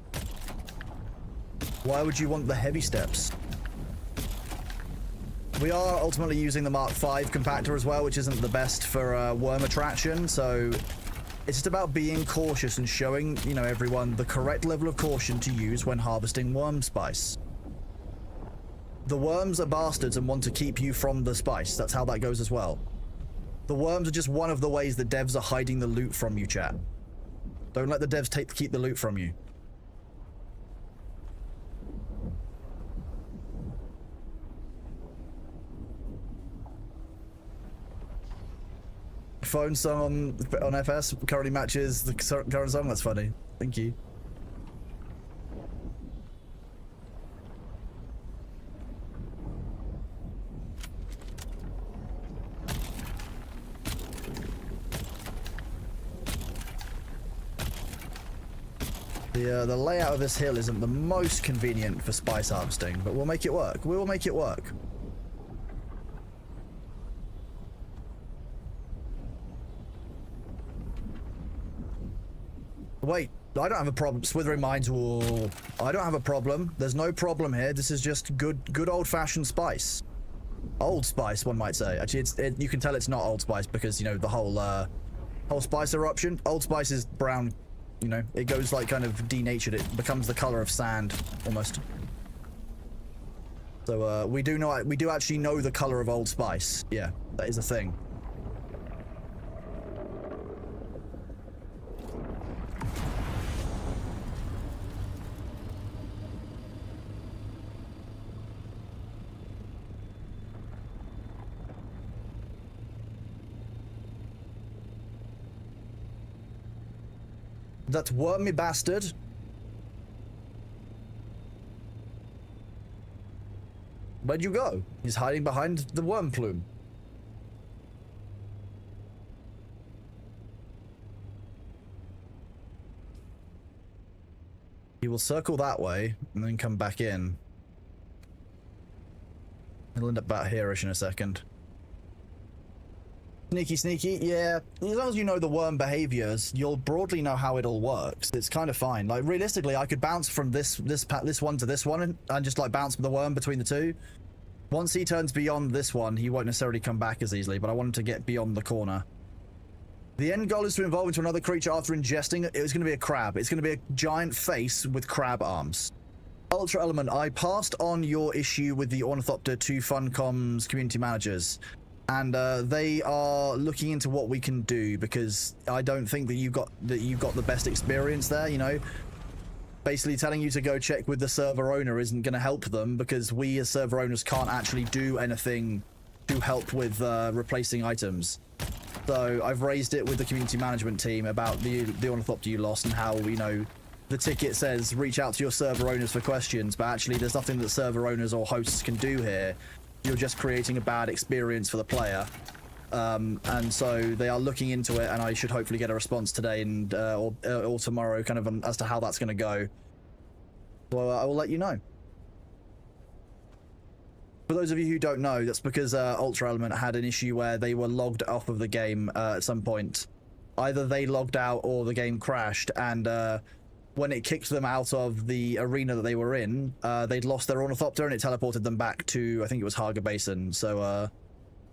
Why would you want the heavy steps? We are ultimately using the Mark V compactor as well, which isn't the best for worm attraction, so it's just about being cautious and showing, you know, everyone the correct level of caution to use when harvesting worm spice. The worms are bastards and want to keep you from the spice. That's how that goes as well. The worms are just one of the ways the devs are hiding the loot from you, chat. Don't let the devs keep the loot from you. Phone song on FS currently matches the current song. That's funny. Thank you. The layout of this hill isn't the most convenient for spice harvesting, but we'll make it work. We will make it work. Wait, I don't have a problem. Swithering Mines will... I don't have a problem. There's no problem here. This is just good old-fashioned spice. Old spice, one might say. Actually, you can tell it's not Old Spice because, you know, the whole spice eruption. Old Spice is brown, you know. It goes, like, kind of denatured. It becomes the color of sand, almost. So, we do actually know the color of Old Spice. Yeah, that is a thing. That wormy bastard. Where'd you go? He's hiding behind the worm plume. He will circle that way and then come back in. He'll end up about here-ish in a second. Sneaky, sneaky, yeah. As long as you know the worm behaviors, you'll broadly know how it all works. It's kind of fine. Like, realistically, I could bounce from this one to this one and just, like, bounce the worm between the two. Once he turns beyond this one, he won't necessarily come back as easily, but I wanted to get beyond the corner. The end goal is to evolve into another creature after ingesting it. It's going to be a crab. It's going to be a giant face with crab arms. Ultra Element, I passed on your issue with the Ornithopter to Funcom's community managers. And they are looking into what we can do because I don't think that you got the best experience there. You know, basically telling you to go check with the server owner isn't going to help them because we as server owners can't actually do anything to help with replacing items. So I've raised it with the community management team about the Ornithopter you lost and how, you know, the ticket says reach out to your server owners for questions, but actually there's nothing that server owners or hosts can do here. You're just creating a bad experience for the player. And so they are looking into it, and I should hopefully get a response today and or tomorrow, kind of as to how that's going to go. So I will let you know. For those of you who don't know, that's because Ultra Element had an issue where they were logged off of the game at some point. Either they logged out or the game crashed, and when it kicked them out of the arena that they were in, they'd lost their Ornithopter and it teleported them back to, I think it was Haga Basin. So,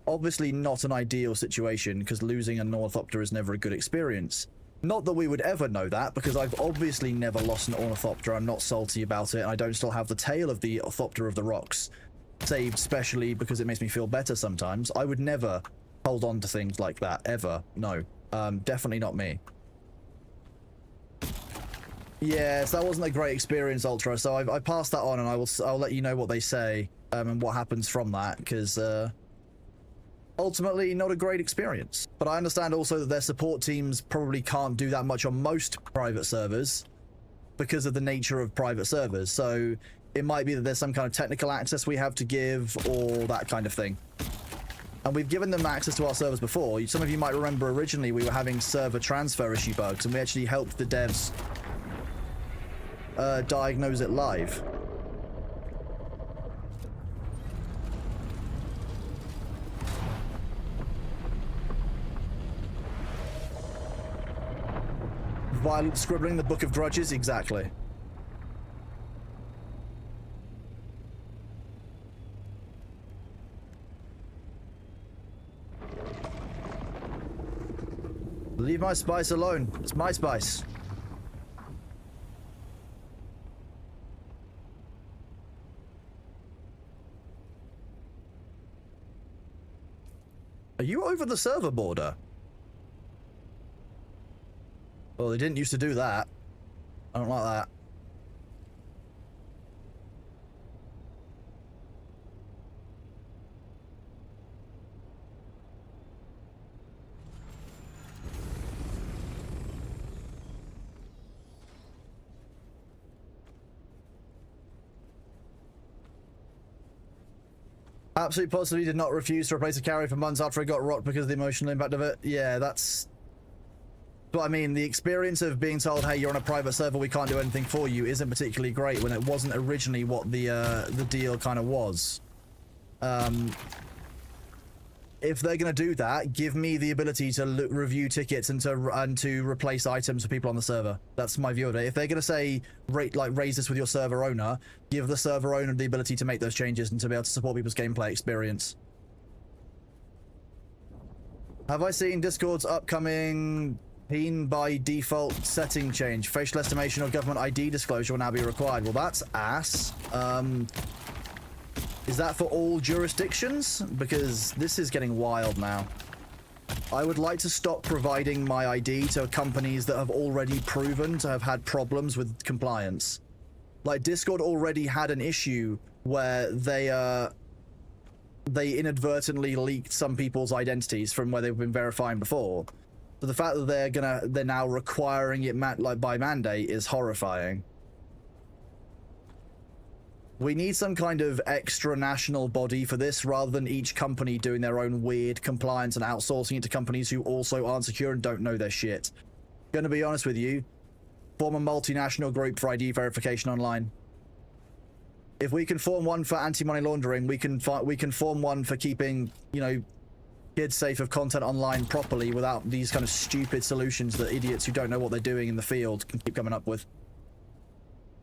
obviously not an ideal situation because losing an Ornithopter is never a good experience. Not that we would ever know that because I've obviously never lost an Ornithopter. I'm not salty about it and I don't still have the tail of the Ornithopter of the Rocks saved specially because it makes me feel better sometimes. I would never hold on to things like that, ever. No, definitely not me. Yes, that wasn't a great experience, Ultra, so I passed that on and I'll let you know what they say and what happens from that, because ultimately not a great experience. But I understand also that their support teams probably can't do that much on most private servers because of the nature of private servers, so it might be that there's some kind of technical access we have to give or that kind of thing. And we've given them access to our servers before. Some of you might remember originally we were having server transfer issue bugs and we actually helped the devs diagnose it live. While scribbling the Book of Grudges, exactly. Leave my spice alone. It's my spice. Are you over the server border? Well, they didn't used to do that. I don't like that. Absolutely positively did not refuse to replace a carrier for months after it got rocked because of the emotional impact of it. Yeah, that's... But I mean, the experience of being told, hey, you're on a private server, we can't do anything for you, isn't particularly great when it wasn't originally what the deal kind of was. If they're going to do that, give me the ability to review tickets and to replace items for people on the server. That's my view of it. If they're going to say, raise this with your server owner, give the server owner the ability to make those changes and to be able to support people's gameplay experience. Have I seen Discord's upcoming PIN by default setting change? Facial estimation or government ID disclosure will now be required. Well, that's ass. Is that for all jurisdictions? Because this is getting wild now. I would like to stop providing my ID to companies that have already proven to have had problems with compliance. Like, Discord already had an issue where they inadvertently leaked some people's identities from where they've been verifying before. So the fact that they're now requiring it by mandate is horrifying. We need some kind of extra national body for this rather than each company doing their own weird compliance and outsourcing it to companies who also aren't secure and don't know their shit. Gonna be honest with you, form a multinational group for ID verification online. If we can form one for anti-money laundering, we can form one for keeping, you know, kids safe of content online properly without these kind of stupid solutions that idiots who don't know what they're doing in the field can keep coming up with.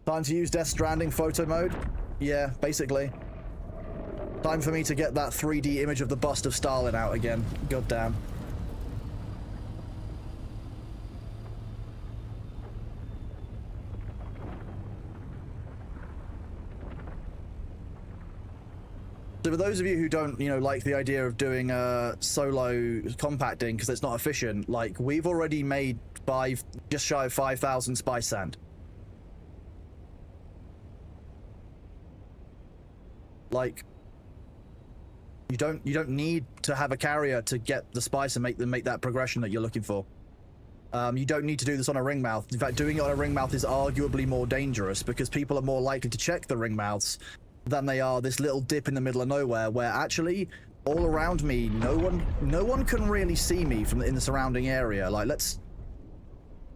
Time to use Death Stranding photo mode? Yeah, basically. Time for me to get that 3D image of the bust of Stalin out again. God damn. So for those of you who don't, you know, like the idea of doing solo compacting because it's not efficient, like, we've already made just shy of 5,000 spice sand. Like, you don't need to have a carrier to get the spice and make that progression that you're looking for. You don't need to do this on a ring mouth. In fact, doing it on a ring mouth is arguably more dangerous because people are more likely to check the ring mouths than they are this little dip in the middle of nowhere where actually all around me no one can really see me from in the surrounding area. Like,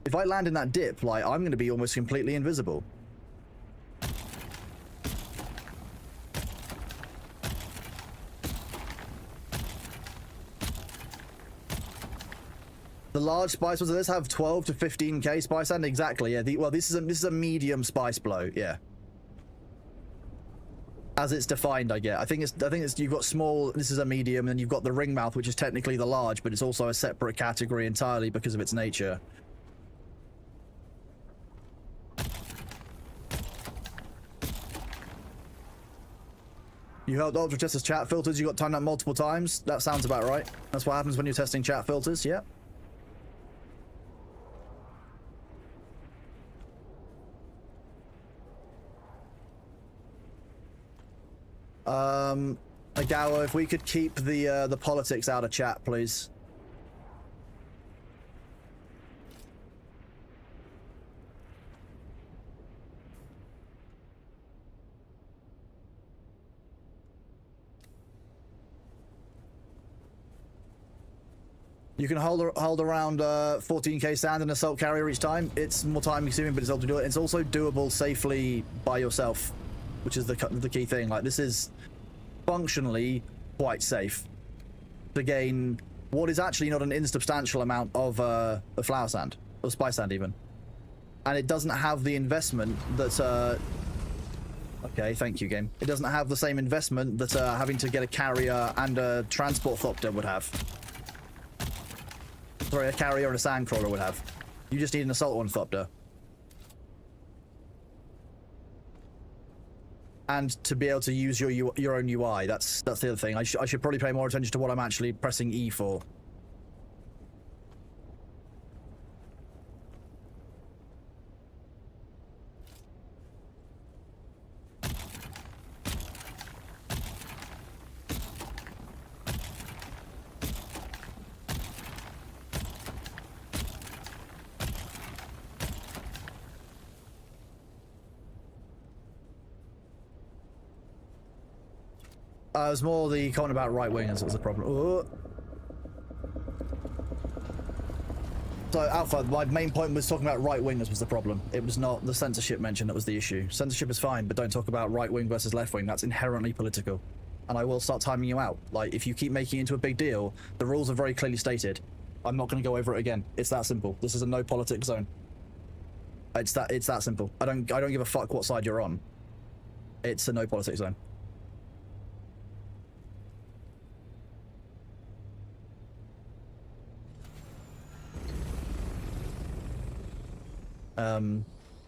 if I land in that dip, like, I'm going to be almost completely invisible. The large spice ones of this have 12 to 15k spice sand. Exactly. Yeah. Well, this is a medium spice blow. Yeah. As it's defined, I get. I think it's you've got small. This is a medium, and you've got the ring mouth, which is technically the large, but it's also a separate category entirely because of its nature. You helped Ultra test his chat filters. You got timed up multiple times. That sounds about right. That's what happens when you're testing chat filters. Yeah. Agawa, if we could keep the politics out of chat, please. You can hold around 14k sand and assault carrier each time. It's more time consuming, but it's able to do it. It's also doable safely by yourself, which is the key thing. Like, this is functionally quite safe to gain what is actually not an insubstantial amount of flower sand or spice sand even. and it doesn't have the investment that okay, thank you, game. It doesn't have the same investment that having to get a carrier and a transport thopter would have. Sorry, a carrier and a sandcrawler would have. You just need an assault one thopter. And to be able to use your own UI, that's the other thing. I should probably pay more attention to what I'm actually pressing E for. It was more the comment about right-wingers that was the problem. Ooh. So, Alpha, my main point was talking about right-wingers was the problem. It was not the censorship mentioned that was the issue. Censorship is fine, but don't talk about right-wing versus left-wing. That's inherently political. And I will start timing you out. Like, if you keep making it into a big deal, the rules are very clearly stated. I'm not going to go over it again. It's that simple. This is a no politics zone. It's that simple. I don't give a fuck what side you're on. It's a no politics zone.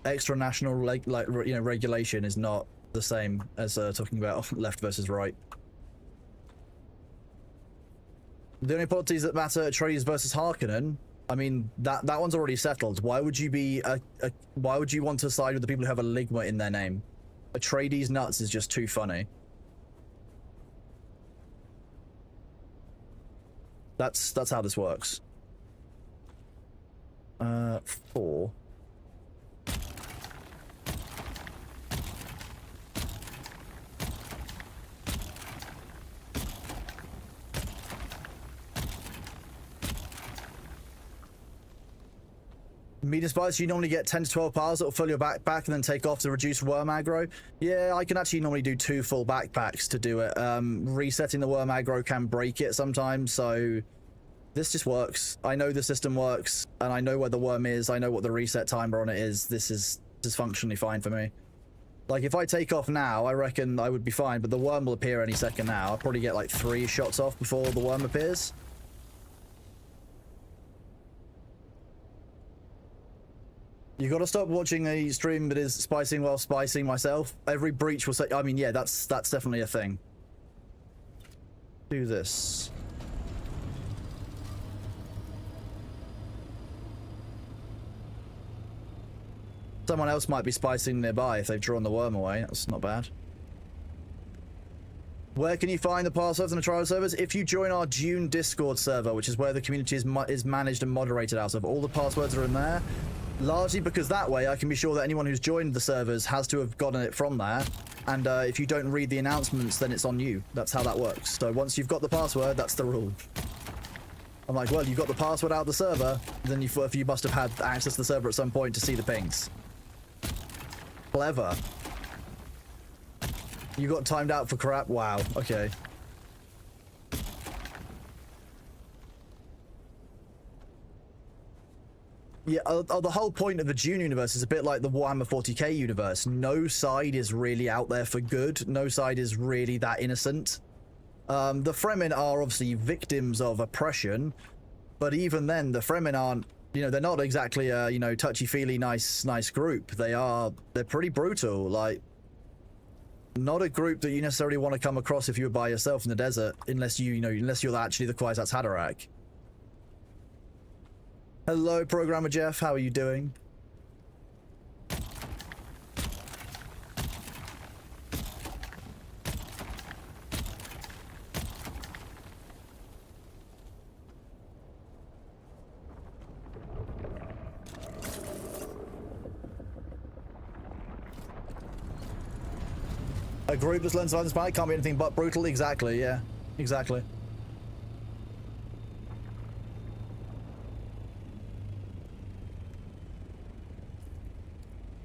Extra national regulation is not the same as talking about left versus right. The only policies that matter are Atreides versus Harkonnen. I mean, that one's already settled. Why would you be why would you want to side with the people who have a ligma in their name? Atreides nuts is just too funny. That's how this works. 4. Medium spice, you normally get 10 to 12 piles that will fill your backpack and then take off to reduce worm aggro. Yeah, I can actually normally do 2 full backpacks to do it. Resetting the worm aggro can break it sometimes, so this just works. I know the system works, and I know where the worm is. I know what the reset timer on it is. This is functionally fine for me. Like, if I take off now, I reckon I would be fine, but the worm will appear any second now. I'll probably get like 3 shots off before the worm appears. You gotta stop watching a stream that is spicing while spicing myself. Every breach will say, I mean, yeah, that's definitely a thing. Do this. Someone else might be spicing nearby if they've drawn the worm away. That's not bad. Where can you find the passwords on the trial servers? If you join our Dune Discord server, which is where the community is managed and moderated out of, all the passwords are in there. Largely because that way I can be sure that anyone who's joined the servers has to have gotten it from there. And if you don't read the announcements, then it's on you. That's how that works. So once you've got the password, that's the rule. I'm like, well, you got the password out of the server, then you must have had access to the server at some point to see the pings. Clever. You got timed out for crap? Wow, okay. Yeah, the whole point of the Dune universe is a bit like the Warhammer 40k universe. No side is really out there for good. No side is really that innocent. The Fremen are obviously victims of oppression, but even then, the Fremen aren't, you know, they're not exactly a, you know, touchy-feely nice group. They're pretty brutal. Like, not a group that you necessarily want to come across if you were by yourself in the desert, unless you're actually the Kwisatz Haderach. Hello, Programmer Jeff. How are you doing? A group that's learned to find the can't be anything but brutal. Exactly. Yeah. Exactly.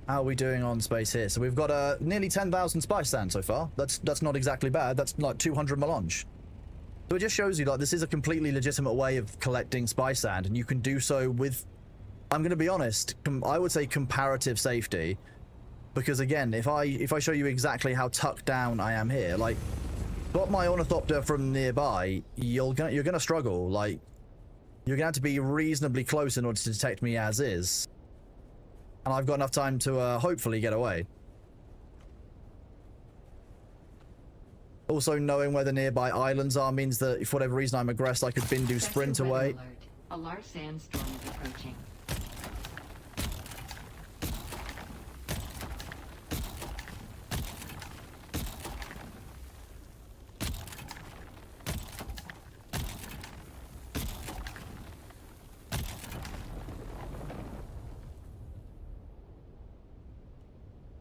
How are we doing on space here? So we've got nearly 10,000 spice sand so far. That's not exactly bad. That's like 200 melange. So it just shows you like this is a completely legitimate way of collecting spice sand, and you can do so with. I'm going to be honest. I would say comparative safety, because again, if I show you exactly how tucked down I am here, like, got my ornithopter from nearby, you're gonna struggle. Like, you're gonna have to be reasonably close in order to detect me as is, and I've got enough time to hopefully get away. Also, knowing where the nearby islands are means that if for whatever reason I'm aggressed, I could Bindu sprint Sector red away. alert. A large sandstorm is approaching.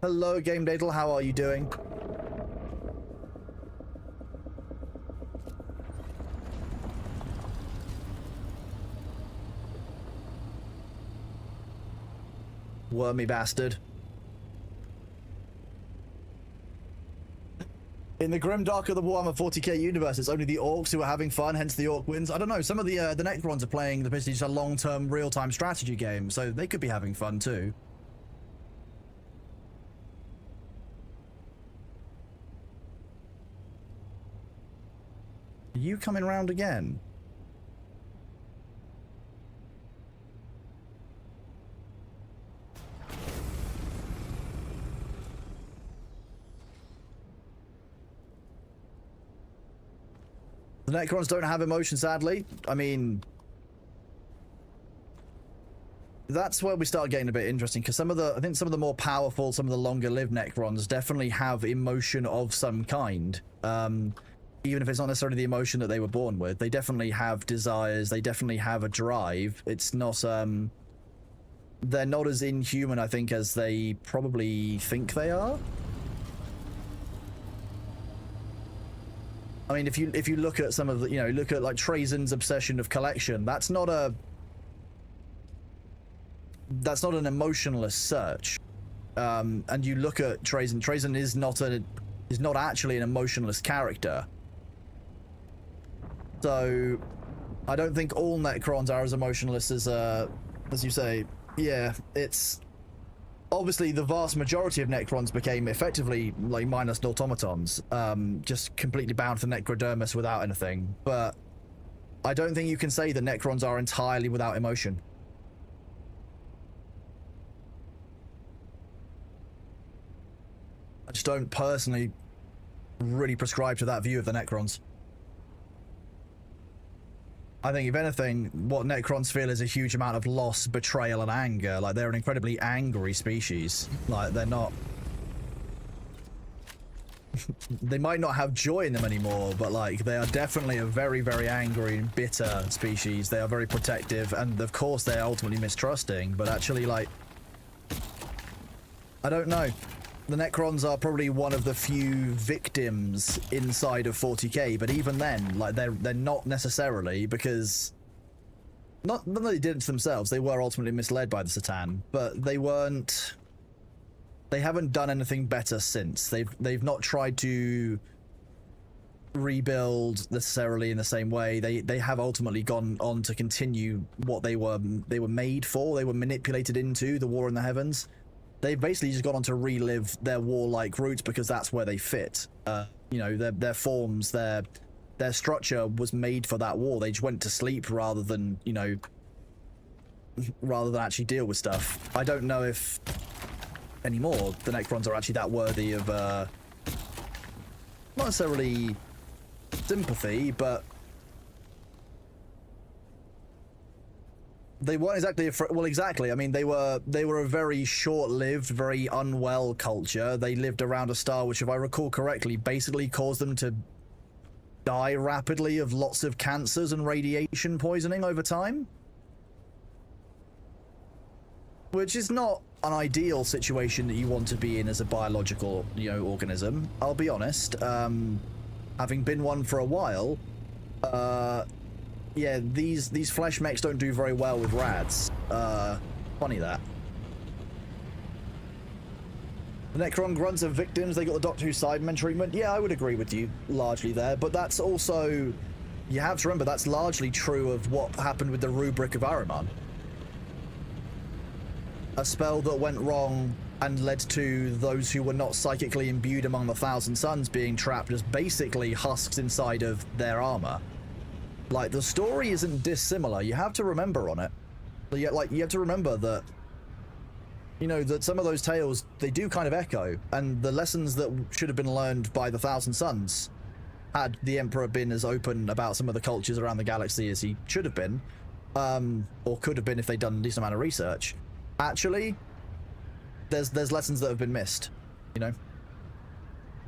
Hello, Game Daedal, how are you doing? Wormy bastard. In the grimdark of the Warhammer 40k universe, it's only the orcs who are having fun, hence the orc wins. I don't know, some of the Necrons are playing basically just a long-term, real-time strategy game, so they could be having fun too. Are you coming round again? The Necrons don't have emotion, sadly. I mean, that's where we start getting a bit interesting, because I think some of the more powerful, some of the longer-lived Necrons definitely have emotion of some kind. Even if it's not necessarily the emotion that they were born with, they definitely have desires, they definitely have a drive. It's not, they're not as inhuman, I think, as they probably think they are. I mean, if you look at some of the, look at like Trazen's obsession of collection, that's not an emotionless search. And you look at Trazen is not actually an emotionless character. So I don't think all Necrons are as emotionless as you say. Yeah, it's obviously the vast majority of Necrons became effectively like mindless automatons, just completely bound for necrodermis without anything. But I don't think you can say that Necrons are entirely without emotion. I just don't personally really prescribe to that view of the Necrons. I think, if anything, what Necrons feel is a huge amount of loss, betrayal, and anger. Like, they're an incredibly angry species. Like, they're not... they might not have joy in them anymore, but, like, they are definitely a very, very angry and bitter species. They are very protective, and, of course, they're ultimately mistrusting. But actually, like... I don't know. The Necrons are probably one of the few victims inside of 40k, but even then, like, they're not necessarily, because not that they did it to themselves. They were ultimately misled by the Satan, but they haven't done anything better since. They've not tried to rebuild necessarily in the same way. They have ultimately gone on to continue what they were made for. They were manipulated into the war in the heavens. They've basically just gone on to relive their warlike roots because that's where they fit. Their forms, their structure was made for that war. They just went to sleep rather than actually deal with stuff. I don't know if anymore the Necrons are actually that worthy of not necessarily sympathy, but they weren't exactly well, exactly. I mean, they were a very short-lived, very unwell culture. They lived around a star which, if I recall correctly, basically caused them to die rapidly of lots of cancers and radiation poisoning over time, which is not an ideal situation that you want to be in as a biological, organism. I'll be honest. Having been one for a while, yeah, these flesh mechs don't do very well with rads. Funny that. The Necron grunts are victims. They got the Doctor Who Cybermen treatment. Yeah, I would agree with you largely there, but that's also, you have to remember, that's largely true of what happened with the rubric of Ahriman. a spell that went wrong and led to those who were not psychically imbued among the Thousand Suns being trapped as basically husks inside of their armor. Like, the story isn't dissimilar. You have to remember on it. But yet, like, you have to remember that, you know, that some of those tales, they do kind of echo, and the lessons that should have been learned by the Thousand Suns, had the Emperor been as open about some of the cultures around the galaxy as he should have been, or could have been if they'd done a decent amount of research, actually, there's lessons that have been missed, you know?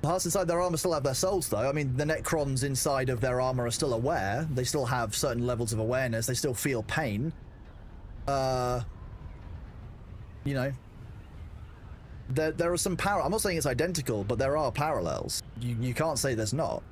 The hearts inside their armor still have their souls, though. I mean, the Necrons inside of their armor are still aware. They still have certain levels of awareness. They still feel pain. You know, there are some power. I'm not saying it's identical, but there are parallels. You can't say there's not.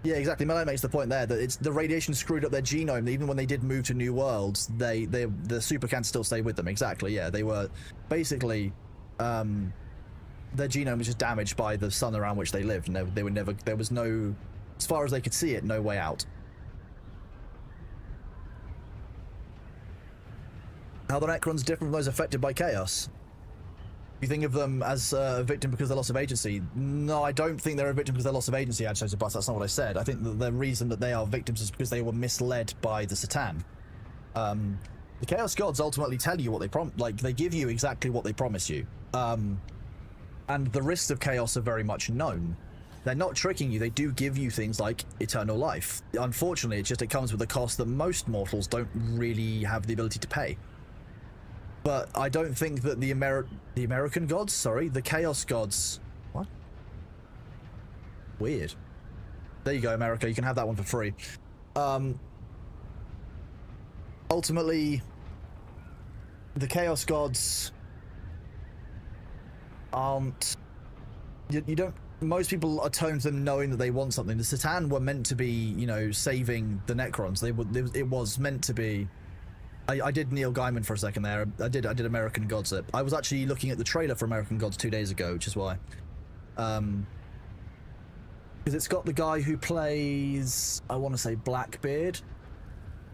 Yeah, exactly. Melee makes the point there that it's the radiation screwed up their genome. Even when they did move to new worlds, the supercans still stay with them. Exactly. Yeah, they were basically their genome was just damaged by the sun around which they lived, and they were never. There was no, as far as they could see it, no way out. How the Necrons different from those affected by chaos? You think of them as a victim because of their loss of agency? No, I don't think they're a victim because of their loss of agency, actually, but that's not what I said. I think that the reason that they are victims is because they were misled by the Satan. The Chaos Gods ultimately tell you what they they give you exactly what they promise you. And the risks of chaos are very much known. They're not tricking you. They do give you things like eternal life. Unfortunately, it comes with a cost that most mortals don't really have the ability to pay. But I don't think that the American gods, sorry, the Chaos Gods... What? Weird. There you go, America. You can have that one for free. Ultimately, the Chaos Gods aren't... You don't... Most people atone to them knowing that they want something. The Satan were meant to be, you know, saving the Necrons. It was meant to be... I did Neil Gaiman for a second there. I did American Gods. I was actually looking at the trailer for American Gods 2 days ago, which is why. Because it's got the guy who plays, I want to say Blackbeard.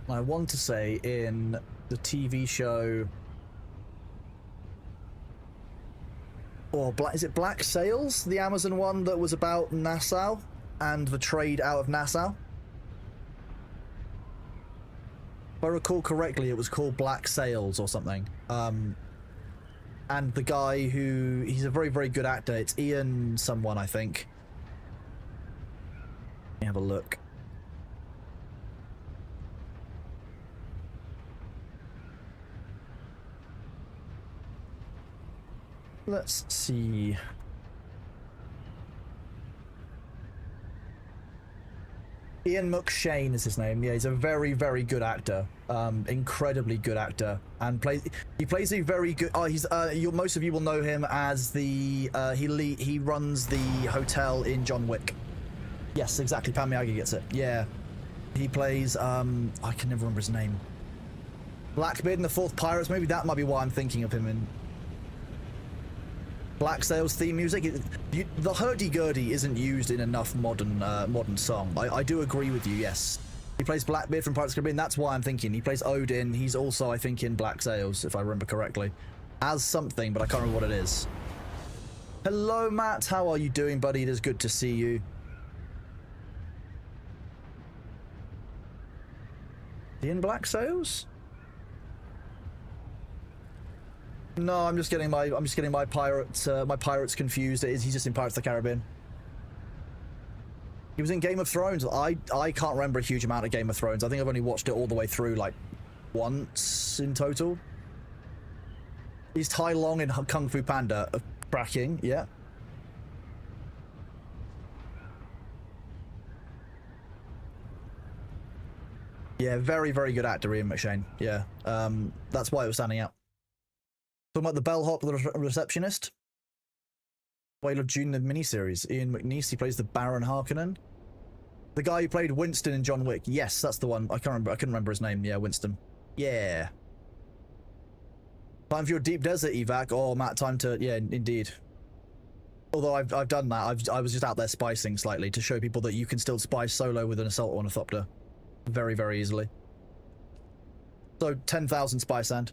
I want to say in the TV show, or is it Black Sails, the Amazon one that was about Nassau and the trade out of Nassau? If I recall correctly, it was called Black Sails or something. And the guy he's a very, very good actor. It's Ian someone, I think. Let me have a look. Let's see. Ian McShane is his name. Yeah, he's a very, very good actor. Incredibly good actor, and he plays a very good. Oh, he's most of you will know him as the he runs the hotel in John Wick. Yes, exactly. Pam Miyagi gets it. Yeah, he plays I can never remember his name. Blackbeard in the fourth Pirates movie. That might be why I'm thinking of him in. Black Sails theme music. The hurdy-gurdy isn't used in enough modern song. I do agree with you, yes. He plays Blackbeard from Pirates of the Caribbean. That's why I'm thinking. He plays Odin. He's also, I think, in Black Sails, if I remember correctly. As something, but I can't remember what it is. Hello, Matt. How are you doing, buddy? It is good to see you. Is he in Black Sails? No, I'm just getting my pirates confused. He's just in Pirates of the Caribbean. He was in Game of Thrones. I can't remember a huge amount of Game of Thrones. I think I've only watched it all the way through like once in total. He's Tai Long in Kung Fu Panda. Cracking, yeah. Yeah, very, very good actor, Ian McShane. Yeah, that's why it was standing out. Talking about the bellhop, the receptionist. Whale of Dune, the miniseries. Ian McNeice, he plays the Baron Harkonnen. The guy who played Winston in John Wick. Yes, that's the one. I couldn't remember his name. Yeah, Winston. Yeah. Time for your deep desert evac. Oh, Matt, time to... Yeah, indeed. Although I've done that. I was just out there spicing slightly to show people that you can still spice solo with an assault ornithopter. Very, very easily. So 10,000 spy sand.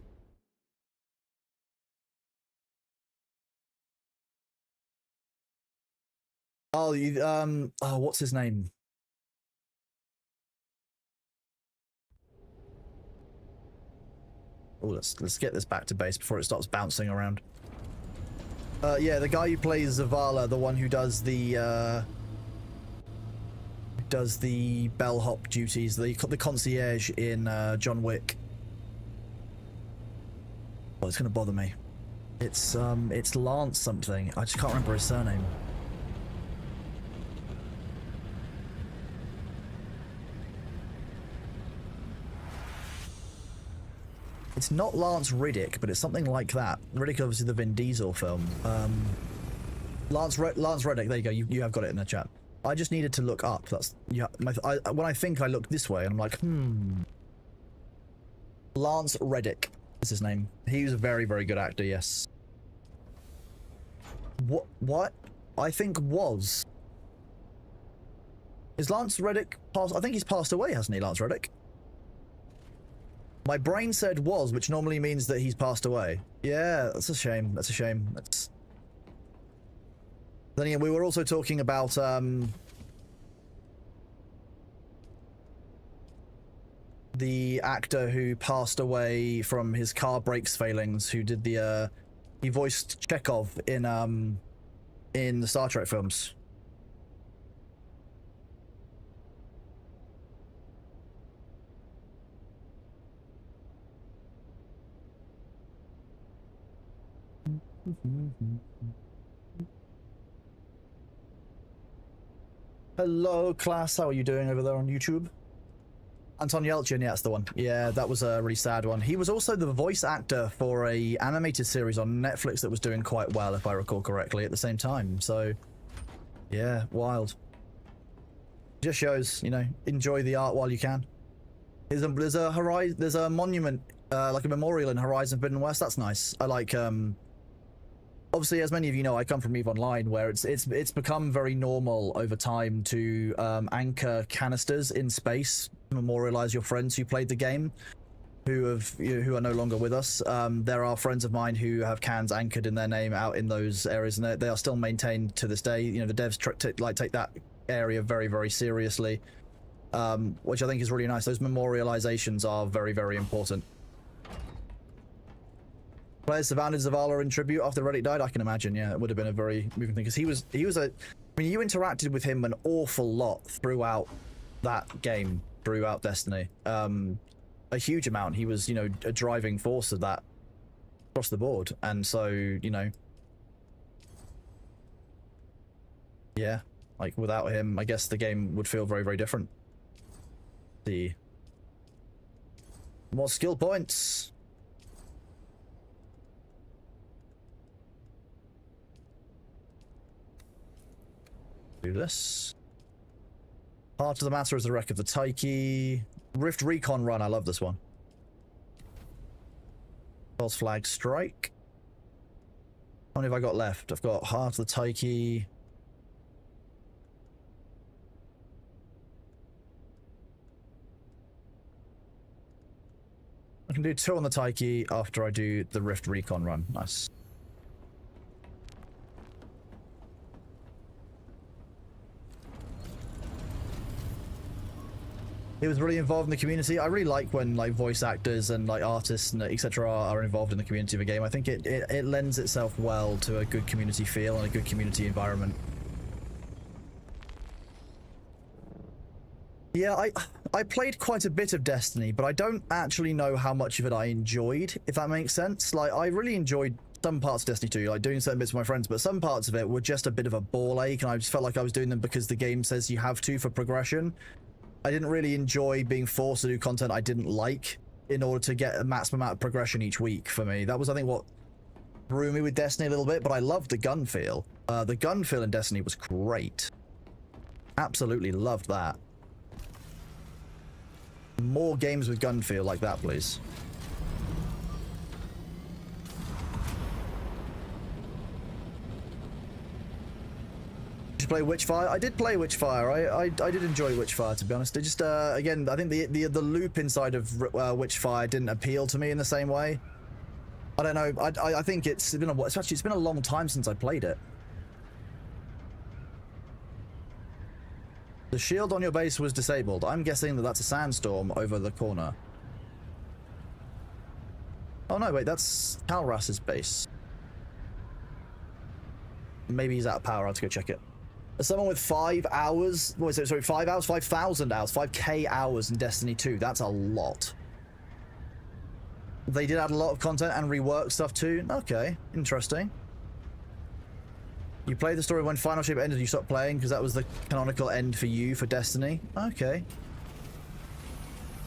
Oh, what's his name? Oh, let's get this back to base before it stops bouncing around. Yeah, the guy who plays Zavala, the one who does the bellhop duties, the concierge in John Wick. Oh, it's gonna bother me. It's Lance something. I just can't remember his surname. It's not Lance Riddick, but it's something like that. Riddick, obviously, the Vin Diesel film. Lance Reddick. There you go. You have got it in the chat. I just needed to look up. That's yeah. When I think I looked this way, and I'm like, Lance Reddick is his name. He was a very, very good actor. Yes. What? I think was. Is Lance Reddick passed? I think he's passed away, hasn't he, Lance Reddick? My brain said was, which normally means that he's passed away. Yeah, that's a shame. That's a shame. That's... Then again, we were also talking about the actor who passed away from his car brakes failings, who did the he voiced Chekhov in the Star Trek films. Hello, class. How are you doing over there on YouTube? Anton Yelchin, yeah, that's the one. Yeah, that was a really sad one. He was also the voice actor for a animated series on Netflix that was doing quite well, if I recall correctly, at the same time. So, yeah, wild. Just shows, you know, enjoy the art while you can. There's a monument, like a memorial in Horizon Forbidden West. That's nice. I like, obviously, as many of you know, I come from EVE Online, where it's become very normal over time to anchor canisters in space, memorialize your friends who played the game, who are no longer with us. There are friends of mine who have cans anchored in their name out in those areas, and they are still maintained to this day. You know, the devs take that area very, very seriously, which I think is really nice. Those memorializations are very, very important. Players surrounded Zavala in tribute after Reddick died. I can imagine. Yeah, it would have been a very moving thing, because he was a. I mean, you interacted with him an awful lot throughout that game, throughout Destiny. A huge amount. He was, you know, a driving force of that across the board, and so, you know, yeah, like without him, I guess the game would feel very, very different. The more skill points. Do this. Part of the matter is the wreck of the Taiki. Rift Recon Run. I love this one. False Flag Strike. How many have I got left? I've got Heart of the Taiki. I can do 2 on the Taiki after I do the Rift Recon Run. Nice. He was really involved in the community. I really like when like voice actors and like artists and etc. are involved in the community of a game. I think it lends itself well to a good community feel and a good community environment. Yeah, I played quite a bit of Destiny, but I don't actually know how much of it I enjoyed, if that makes sense. Like, I really enjoyed some parts of Destiny 2, like doing certain bits with my friends, but some parts of it were just a bit of a ball ache, and I just felt like I was doing them because the game says you have to for progression. I didn't really enjoy being forced to do content I didn't like in order to get a maximum amount of progression each week for me. That was, I think, what threw me with Destiny a little bit, but I loved the gun feel. The gun feel in Destiny was great. Absolutely loved that. More games with gun feel like that, please. Did you play Witchfire? I did play Witchfire. I did enjoy Witchfire, to be honest. It just again, I think the loop inside of Witchfire didn't appeal to me in the same way. I don't know. I think it's been a long time since I played it. The shield on your base was disabled. I'm guessing that that's a sandstorm over the corner. Oh no, wait, that's Calras's base. Maybe he's out of power. I'll have to go check it. As someone with 5 hours, what is it? Sorry, 5 hours, 5,000 hours, 5k hours in Destiny 2. That's a lot. They did add a lot of content and rework stuff too. Okay, interesting. You played the story when Final Shape ended, you stopped playing because that was the canonical end for you for Destiny. Okay.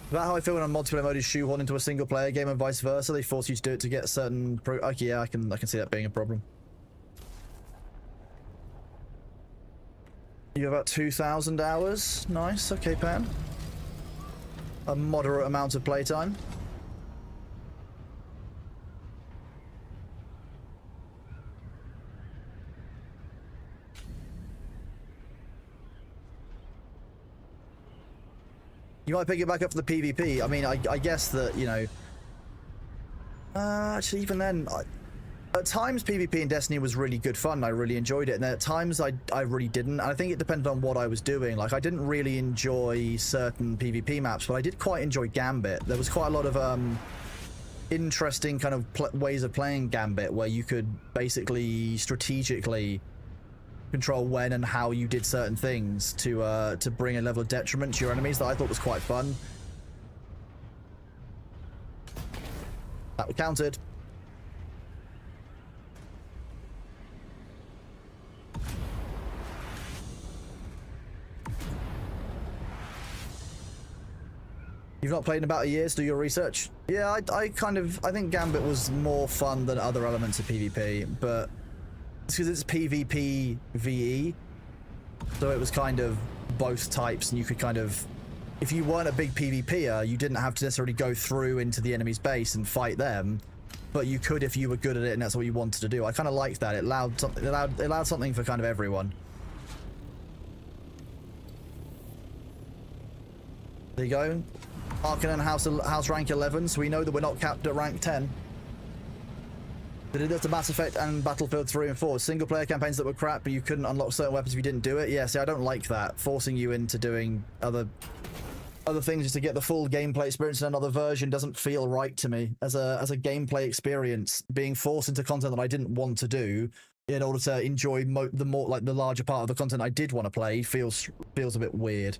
About how I feel when a multiplayer mode is shoehorned into a single player game and vice versa. They force you to do it to get certain okay, yeah, I can see that being a problem. You have about 2,000 hours. Nice. Okay, Pan. A moderate amount of playtime. You might pick it back up for the PvP. I mean, I guess that, you know... actually, even then... at times, PvP in Destiny was really good fun. I really enjoyed it. And at times, I really didn't. And I think it depended on what I was doing. Like, I didn't really enjoy certain PvP maps, but I did quite enjoy Gambit. There was quite a lot of interesting kind of ways of playing Gambit, where you could basically strategically control when and how you did certain things to bring a level of detriment to your enemies that I thought was quite fun. That counted. You've not played in about a year, so do your research. Yeah, I think Gambit was more fun than other elements of PvP, but it's because it's PvP VE, so it was kind of both types, and you could kind of, if you weren't a big PvPer, you didn't have to necessarily go through into the enemy's base and fight them, but you could if you were good at it and that's what you wanted to do. I kind of liked that. It allowed something for kind of everyone. There you go. Harkonnen house rank 11, so we know that we're not capped at rank 10. They did that to Mass Effect and Battlefield 3 and 4. Single player campaigns that were crap, but you couldn't unlock certain weapons if you didn't do it. Yeah, see, I don't like that. Forcing you into doing other things just to get the full gameplay experience in another version doesn't feel right to me. As a gameplay experience, being forced into content that I didn't want to do in order to enjoy the larger part of the content I did want to play feels a bit weird.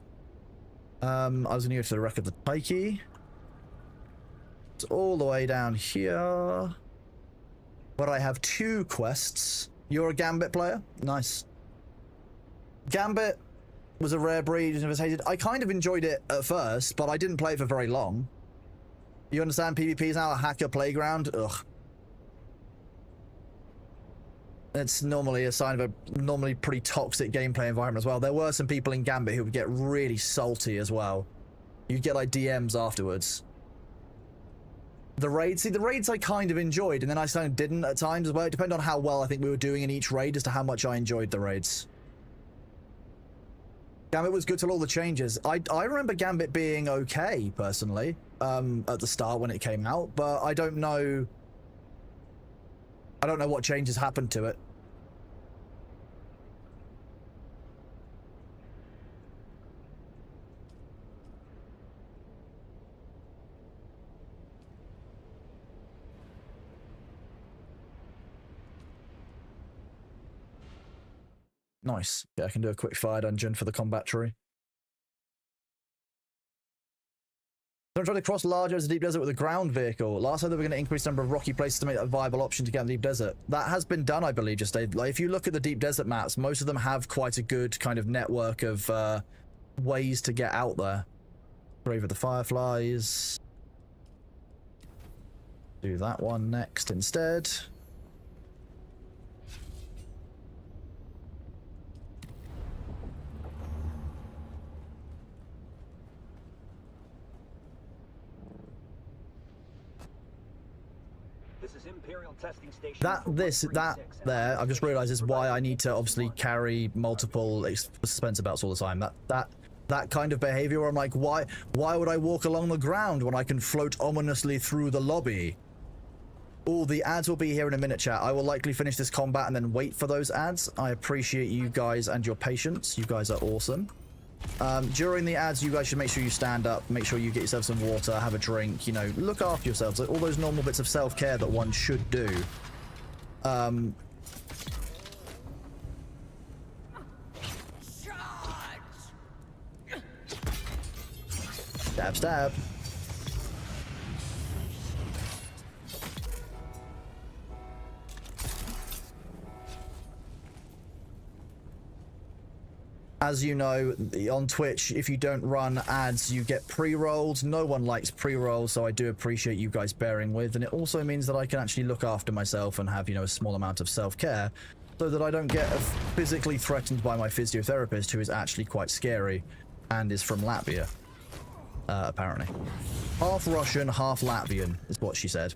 I was gonna go to the wreck of the Taiki. It's all the way down here. But I have 2 quests. You're a Gambit player? Nice. Gambit was a rare breed and was hated. I kind of enjoyed it at first, but I didn't play it for very long. You understand PvP is now a hacker playground? Ugh. It's normally a sign of a normally pretty toxic gameplay environment as well. There were some people in Gambit who would get really salty as well. You'd get like DMs afterwards. The raids I kind of enjoyed, and then I kind of didn't at times as well. It depended on how well I think we were doing in each raid as to how much I enjoyed the raids. Gambit was good till all the changes. I remember Gambit being okay, personally, at the start when it came out, but I don't know what changes happened to it. Nice. Yeah, I can do a quick fire dungeon for the combat tree. Don't try to cross large areas of the deep desert with a ground vehicle. Last time they were going to increase the number of rocky places to make that a viable option to get in the deep desert. That has been done, I believe, just like if you look at the deep desert maps, most of them have quite a good kind of network of ways to get out there. Grave of the Fireflies. Do that one next instead. This This is Imperial Testing Station. That number this that 136, and there, I am I've just station realised is why I need to supervisor. obviously carry multiple suspense belts all the time. That kind of behaviour where I'm like, why would I walk along the ground when I can float ominously through the lobby? All the ads will be here in a minute, chat. I will likely finish this combat and then wait for those ads. I appreciate you guys and your patience. You guys are awesome. During the ads, you guys should make sure you stand up, make sure you get yourself some water, have a drink, you know, look after yourselves. Like all those normal bits of self-care that one should do. Stab, stab. As you know, on Twitch, if you don't run ads, you get pre-rolls. No one likes pre-rolls, so I do appreciate you guys bearing with. And it also means that I can actually look after myself and have, you know, a small amount of self-care so that I don't get physically threatened by my physiotherapist, who is actually quite scary and is from Latvia, apparently. Half Russian, half Latvian is what she said.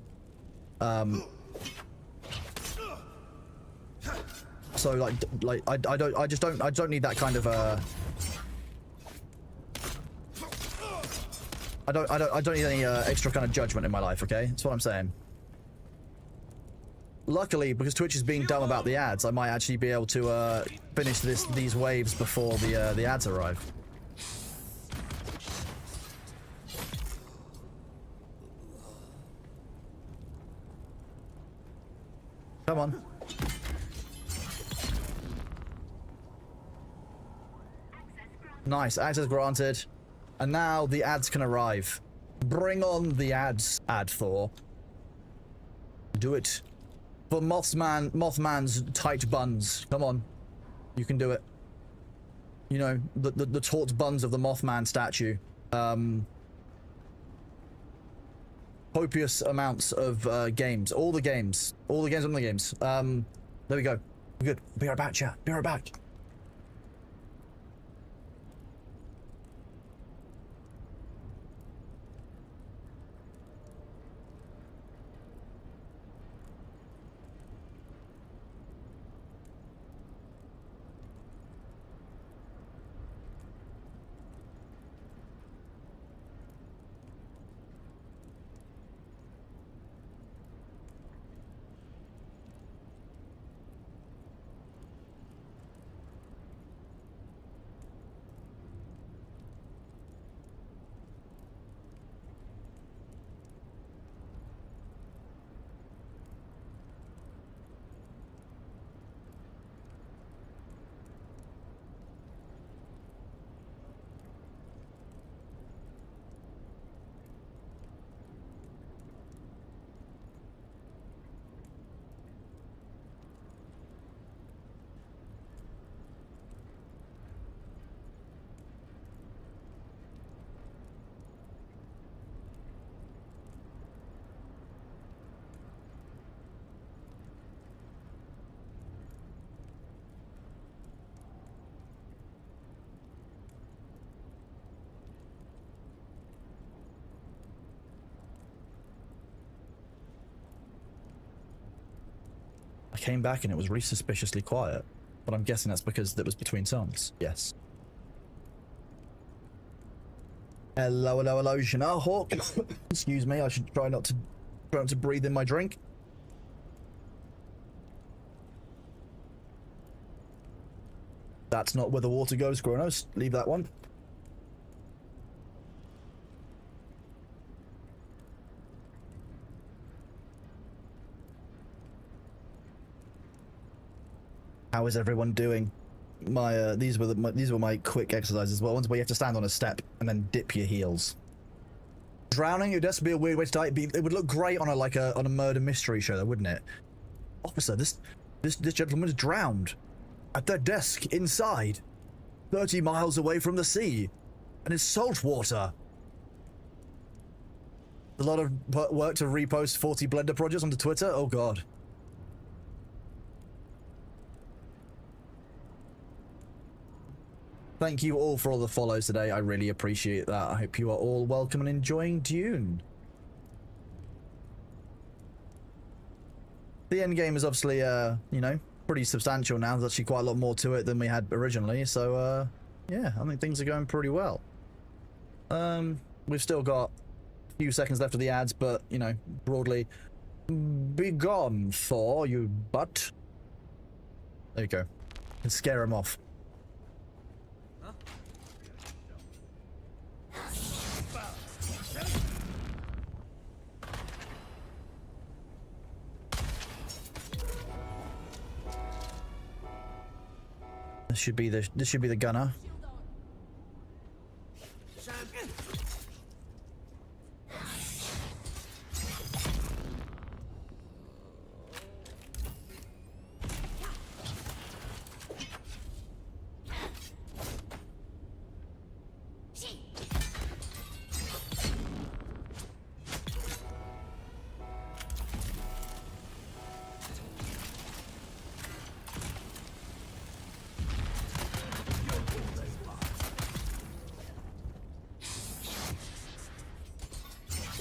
So I don't need that kind of I don't need any extra kind of judgment in my life, okay? That's what I'm saying. Luckily, because Twitch is being dumb about the ads, I might actually be able to finish these waves before the ads arrive. Come on. Nice, access granted. And now the ads can arrive. Bring on the ads, Ad Thor. Do it. For Mothman's tight buns. Come on. You can do it. You know, the taut buns of the Mothman statue. Copious amounts of games. All the games on the games. There we go. We're good. Be right back, chat. Be right back. I came back and it was really suspiciously quiet, but I'm guessing that's because that was between songs. Yes. Hello, hello, hello, Janelle Hawk. Excuse me, I should try not to breathe in my drink. That's not where the water goes, Kronos. Leave that one. How is everyone doing? My these were my quick exercises. Well, ones where you have to stand on a step and then dip your heels. Drowning, it would just be a weird way to die. It would look great on a murder mystery show, though, wouldn't it? Officer, this gentleman is drowned at their desk inside, 30 miles away from the sea, and it's salt water. A lot of work to repost 40 Blender projects onto Twitter. Oh god. Thank you all for all the follows today. I really appreciate that. I hope you are all welcome and enjoying Dune. the end game is obviously, you know, pretty substantial now. There's actually quite a lot more to it than we had originally. So, yeah, I think things are going pretty well. We've still got a few seconds left of the ads, but, you know, broadly, be gone, Thor, you butt. There you go. And scare him off. This should be the gunner.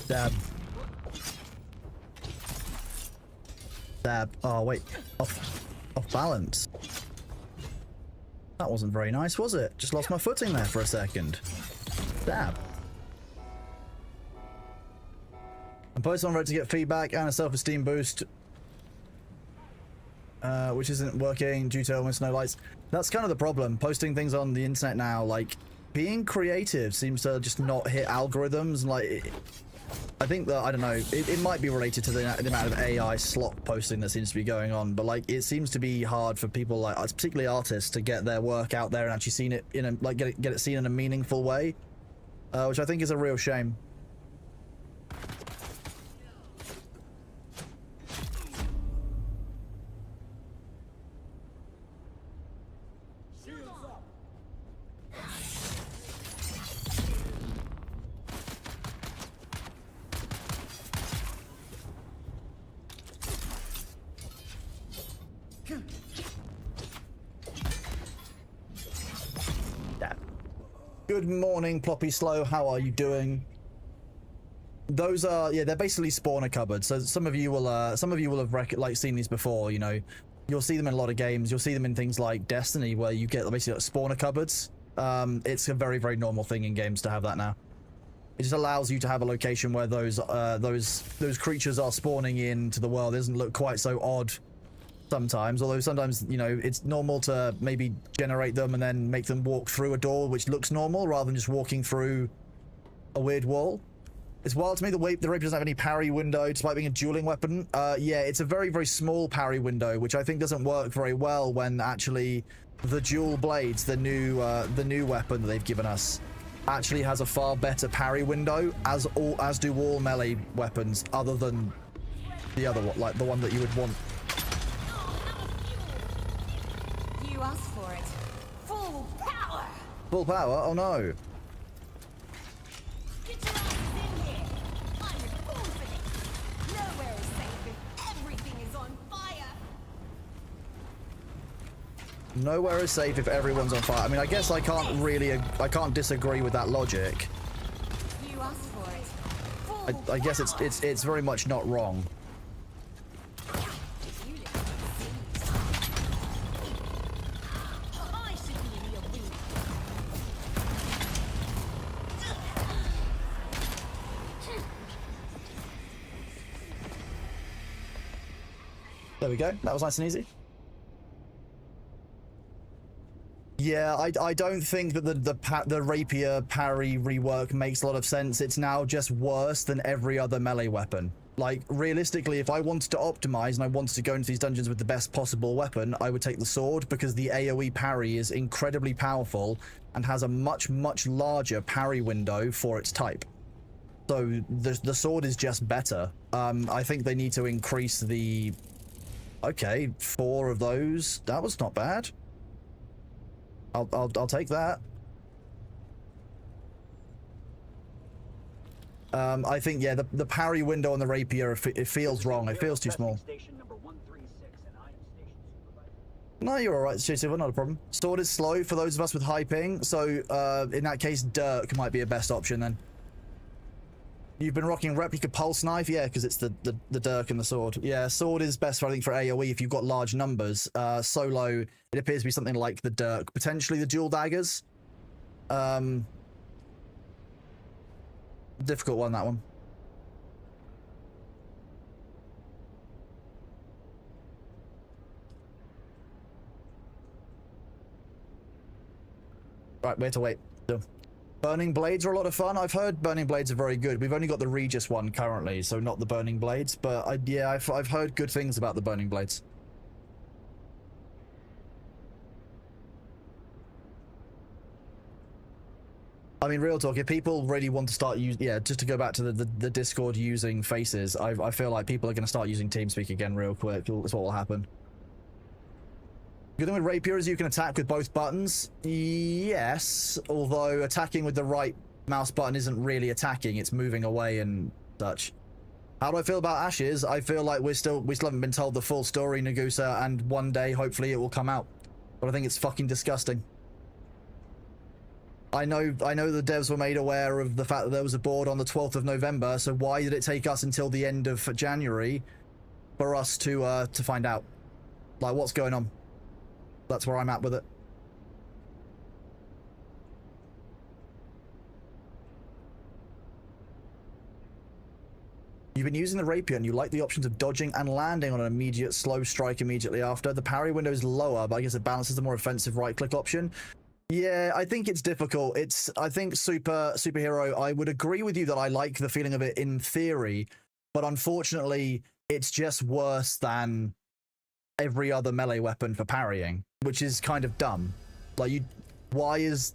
Stab. Stab. Oh, wait. Off balance. That wasn't very nice, was it? Just lost my footing there for a second. Stab. I'm posting on Reddit to get feedback and a self-esteem boost. Which isn't working due to almost no likes. That's kind of the problem. Posting things on the internet now, like, being creative seems to just not hit algorithms. Like, I think that, I don't know, it might be related to the amount of AI slot posting that seems to be going on, but like it seems to be hard for people like, particularly artists, to get their work out there and actually seen it in a, like, get it seen in a meaningful way, which I think is a real shame. Good morning, Ploppy Slow. How are you doing? Those are, yeah, they're basically spawner cupboards. So some of you will have seen these before. You know, you'll see them in a lot of games. You'll see them in things like Destiny, where you get basically like spawner cupboards. It's a very, very normal thing in games to have that now. It just allows you to have a location where those creatures are spawning into the world. It doesn't look quite so odd sometimes, although sometimes, you know, it's normal to maybe generate them and then make them walk through a door which looks normal rather than just walking through a weird wall. It's wild to me the Rapier doesn't have any parry window despite being a dueling weapon. Yeah, it's a very, very small parry window, which I think doesn't work very well when actually the dual blades, the new weapon that they've given us, actually has a far better parry window, as do all melee weapons, other than the other one, like the one that you would want. You asked for it. Full power! Full power? Oh no. Get your asses in here! I'm a fool for this! Nowhere is safe if everything is on fire! Nowhere is safe if everyone's on fire. I mean, I guess I can't disagree with that logic. You asked for it. Full I guess it's very much not wrong. I should be in your room. There we go. That was nice and easy. Yeah, I don't think that the rapier parry rework makes a lot of sense. It's now just worse than every other melee weapon. Like, realistically, if I wanted to optimize and I wanted to go into these dungeons with the best possible weapon, I would take the sword, because the AoE parry is incredibly powerful and has a much, much larger parry window for its type. So the sword is just better. I think they need to increase the... Okay, 4 of those. That was not bad. I'll take that. I think, yeah, the parry window on the rapier, it feels wrong. It feels too small. No, you're alright, Silver, not a problem. Sword is slow for those of us with high ping, so in that case, Dirk might be a best option then. You've been rocking replica pulse knife? Yeah, because it's the dirk and the sword. Yeah, sword is best for, I think, for AoE if you've got large numbers. Solo, it appears to be something like the dirk. Potentially the dual daggers. Difficult one, that one. Right, we have to wait. So, Burning Blades are a lot of fun. I've heard Burning Blades are very good. We've only got the Regis one currently, so not the Burning Blades. But yeah, I've heard good things about the Burning Blades. I mean, real talk, if people really want to start using... Yeah, just to go back to the Discord using faces, I feel like people are going to start using TeamSpeak again real quick. That's what will happen. Good thing with Rapier is you can attack with both buttons. Yes, although attacking with the right mouse button isn't really attacking, it's moving away and such. How do I feel about Ashes? I feel like we still haven't been told the full story, Nagusa, and one day hopefully it will come out. But I think it's fucking disgusting. I know the devs were made aware of the fact that there was a board on the 12th of November, so why did it take us until the end of January for us to find out? Like, what's going on? That's where I'm at with it. You've been using the Rapier and you like the options of dodging and landing on an immediate slow strike immediately after. The parry window is lower, but I guess it balances the more offensive right-click option. Yeah, I think it's difficult. I think superhero, I would agree with you that I like the feeling of it in theory, but unfortunately, it's just worse than every other melee weapon for parrying, which is kind of dumb. Like, why is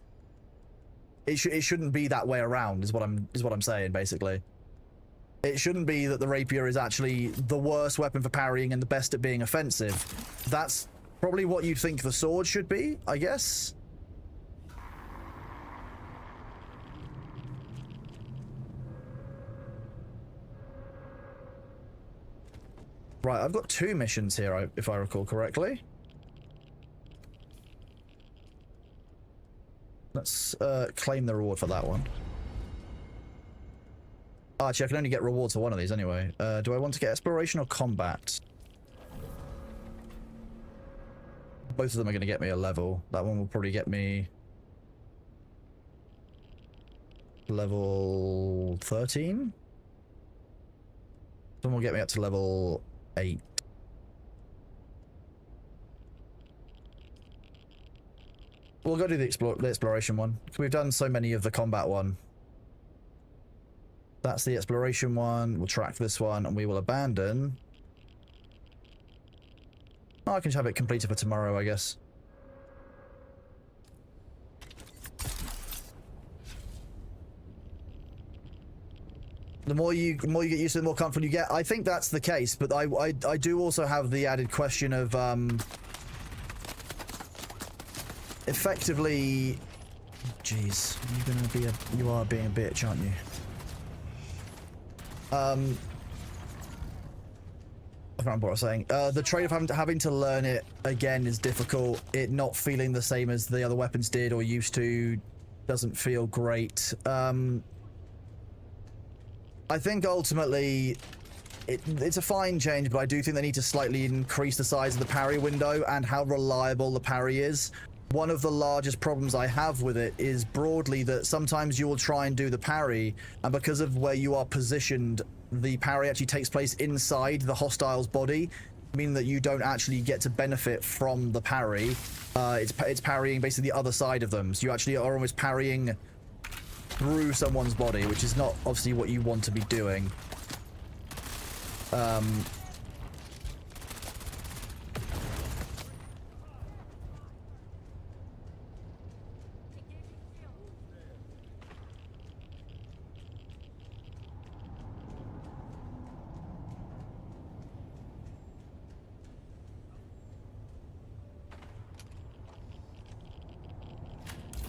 it shouldn't be that way around is what I'm saying, basically. It shouldn't be that the Rapier is actually the worst weapon for parrying and the best at being offensive. That's probably what you'd think the sword should be, I guess. Right, I've got 2 missions here, if I recall correctly. Let's claim the reward for that one. Oh, actually, I can only get rewards for one of these anyway. Do I want to get exploration or combat? Both of them are going to get me a level. That one will probably get me level 13. This one will get me up to level 8. We'll go do the exploration one. We've done so many of the combat one. That's the exploration one. We'll track this one and we will abandon. Oh, I can just have it completed for tomorrow, I guess. The more you get used to it, the more comfortable you get. I think that's the case, but I do also have the added question of effectively. Jeez, you are being a bitch, aren't you? I can't remember what I was saying. The trade of having to learn it again is difficult. It not feeling the same as the other weapons did or used to doesn't feel great. I think ultimately it's a fine change, but I do think they need to slightly increase the size of the parry window and how reliable the parry is. One of the largest problems I have with it is broadly that sometimes you will try and do the parry, and because of where you are positioned, the parry actually takes place inside the hostile's body, meaning that you don't actually get to benefit from the parry. It's parrying basically the other side of them, so you actually are almost parrying through someone's body, which is not obviously what you want to be doing.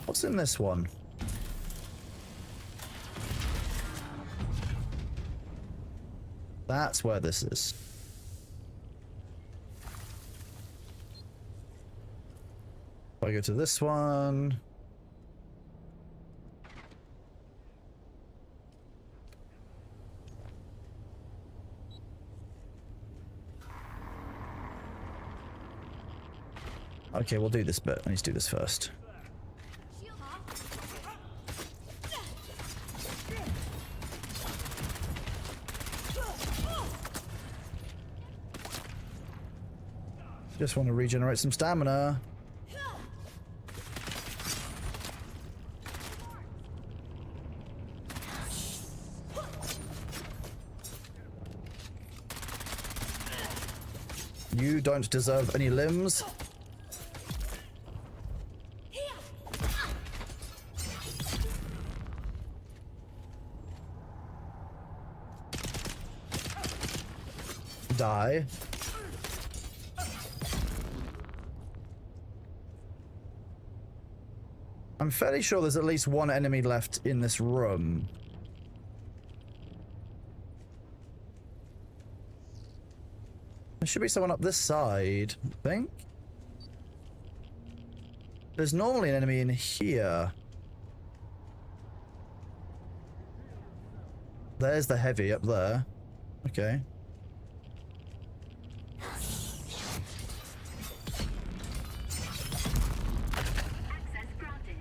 What's in this one? That's where this is. If I go to this one. Okay, we'll do this bit. I need to do this first. Shield up. Just want to regenerate some stamina. You don't deserve any limbs. Die. I'm fairly sure there's at least one enemy left in this room. There should be someone up this side, I think. There's normally an enemy in here. There's the heavy up there. Okay.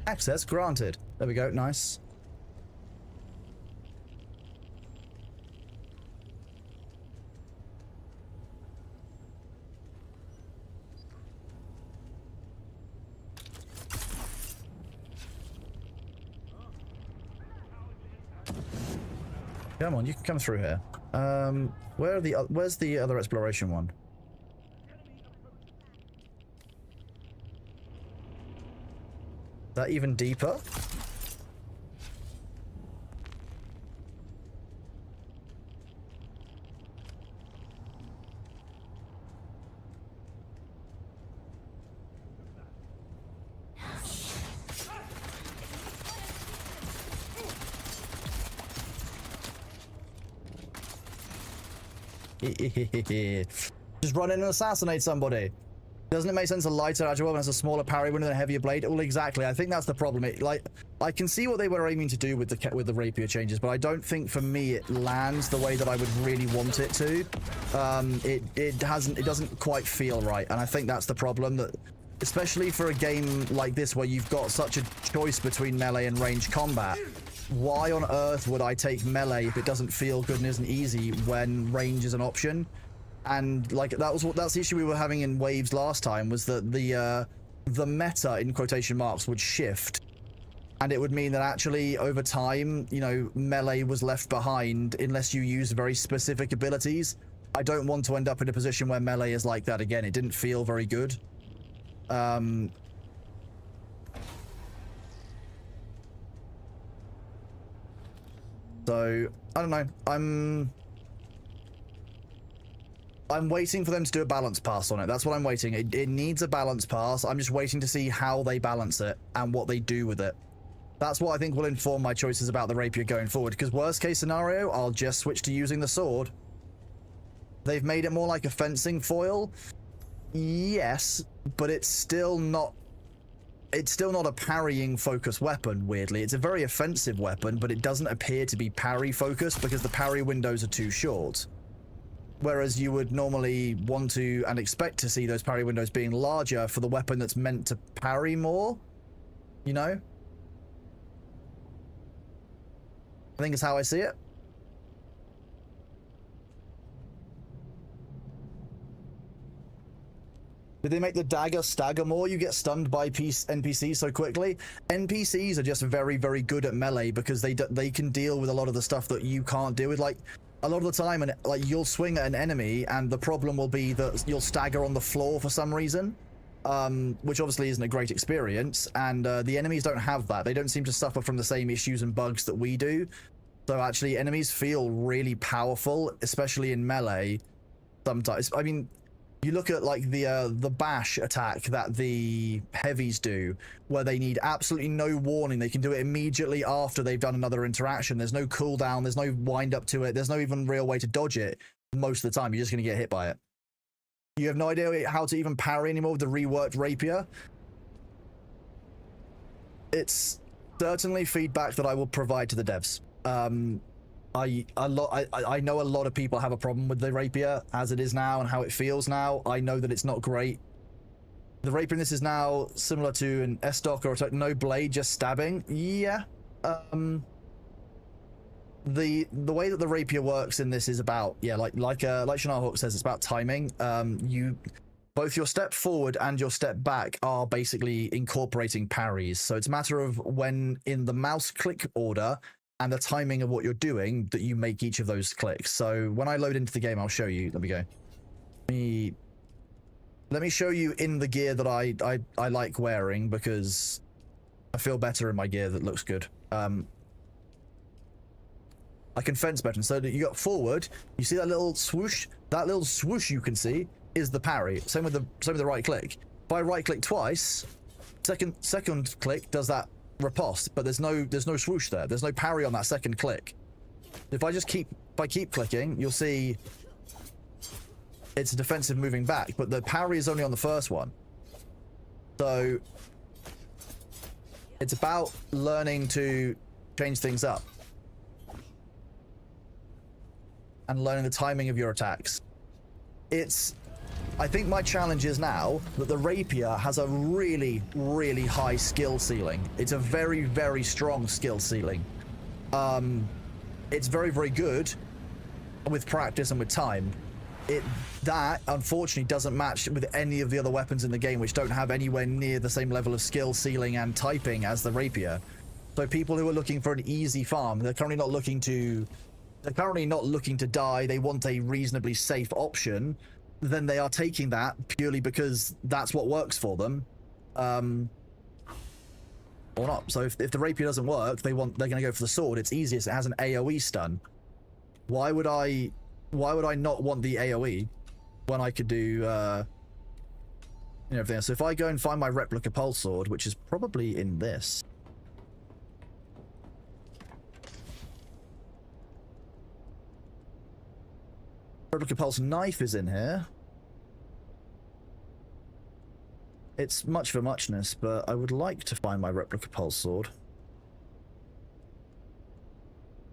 Access granted. There we go. Nice. Come on, you can come through here. Where's the other exploration one? That even deeper? Just run in and assassinate somebody. Doesn't it make sense a lighter agile weapon has a smaller parry window than a heavier blade? Well, exactly. I think that's the problem. I can see what they were aiming to do with the rapier changes, but I don't think for me it lands the way that I would really want it to. It doesn't quite feel right, and I think that's the problem. That especially for a game like this where you've got such a choice between melee and ranged combat, why on earth would I take melee if it doesn't feel good and isn't easy when range is an option? And like that's the issue we were having in waves last time, was that the meta in quotation marks would shift, and it would mean that actually over time, you know, melee was left behind unless you use very specific abilities. I don't want to end up in a position where melee is like that again. It didn't feel very good. So I don't know. I'm waiting for them to do a balance pass on it. That's what I'm waiting. It needs a balance pass. I'm just waiting to see how they balance it and what they do with it. That's what I think will inform my choices about the rapier going forward, because worst case scenario, I'll just switch to using the sword. They've made it more like a fencing foil. Yes, but it's still not a parrying focused weapon, weirdly. It's a very offensive weapon, but it doesn't appear to be parry focused because the parry windows are too short. Whereas you would normally want to and expect to see those parry windows being larger for the weapon that's meant to parry more, you know? I think it's how I see it. Did they make the dagger stagger more? You get stunned by NPCs so quickly. NPCs are just very, very good at melee because they can deal with a lot of the stuff that you can't deal with. Like, a lot of the time, and like, you'll swing at an enemy and the problem will be that you'll stagger on the floor for some reason, which obviously isn't a great experience, and the enemies don't have that. They don't seem to suffer from the same issues and bugs that we do. So actually, enemies feel really powerful, especially in melee sometimes. I mean, you look at like the bash attack that the heavies do, where they need absolutely no warning. They can do it immediately after they've done another interaction. There's no cooldown. There's no wind up to it. There's no even real way to dodge it. Most of the time, you're just going to get hit by it. You have no idea how to even parry anymore with the reworked rapier. It's certainly feedback that I will provide to the devs. I know a lot of people have a problem with the rapier as it is now and how it feels now. I know that it's not great. The rapier in this is now similar to an S-stock or no blade, just stabbing. Yeah. The way that the rapier works in this is about, yeah, like Shannara Hawk says, it's about timing. Both your step forward and your step back are basically incorporating parries. So it's a matter of when in the mouse click order and the timing of what you're doing that you make each of those clicks. So when I load into the game, I'll show you. Let me go. Let me show you in the gear that I like wearing, because I feel better in my gear that looks good. I can fence better. So that you got forward, you see that little swoosh? That little swoosh you can see is the parry. Same with the right click. If I right click twice, second click does that riposte, but there's no swoosh there. There's no parry on that second click. If I keep clicking, you'll see it's a defensive moving back, but the parry is only on the first one. So it's about learning to change things up and learning the timing of your attacks. I think my challenge is now that the rapier has a really, really high skill ceiling. It's a very, very strong skill ceiling. It's very, very good with practice and with time. That unfortunately doesn't match with any of the other weapons in the game, which don't have anywhere near the same level of skill ceiling and typing as the rapier. So people who are looking for an easy farm, they're currently not looking to die, they want a reasonably safe option, then they are taking that purely because that's what works for them, or not. So if the rapier doesn't work, they're going to go for the sword. It's easiest. It has an AoE stun. Why would I not want the AoE when I could do everything else? So if I go and find my replica pulse sword, which is probably in this. Replica pulse knife is in here. It's much for muchness, but I would like to find my replica pulse sword.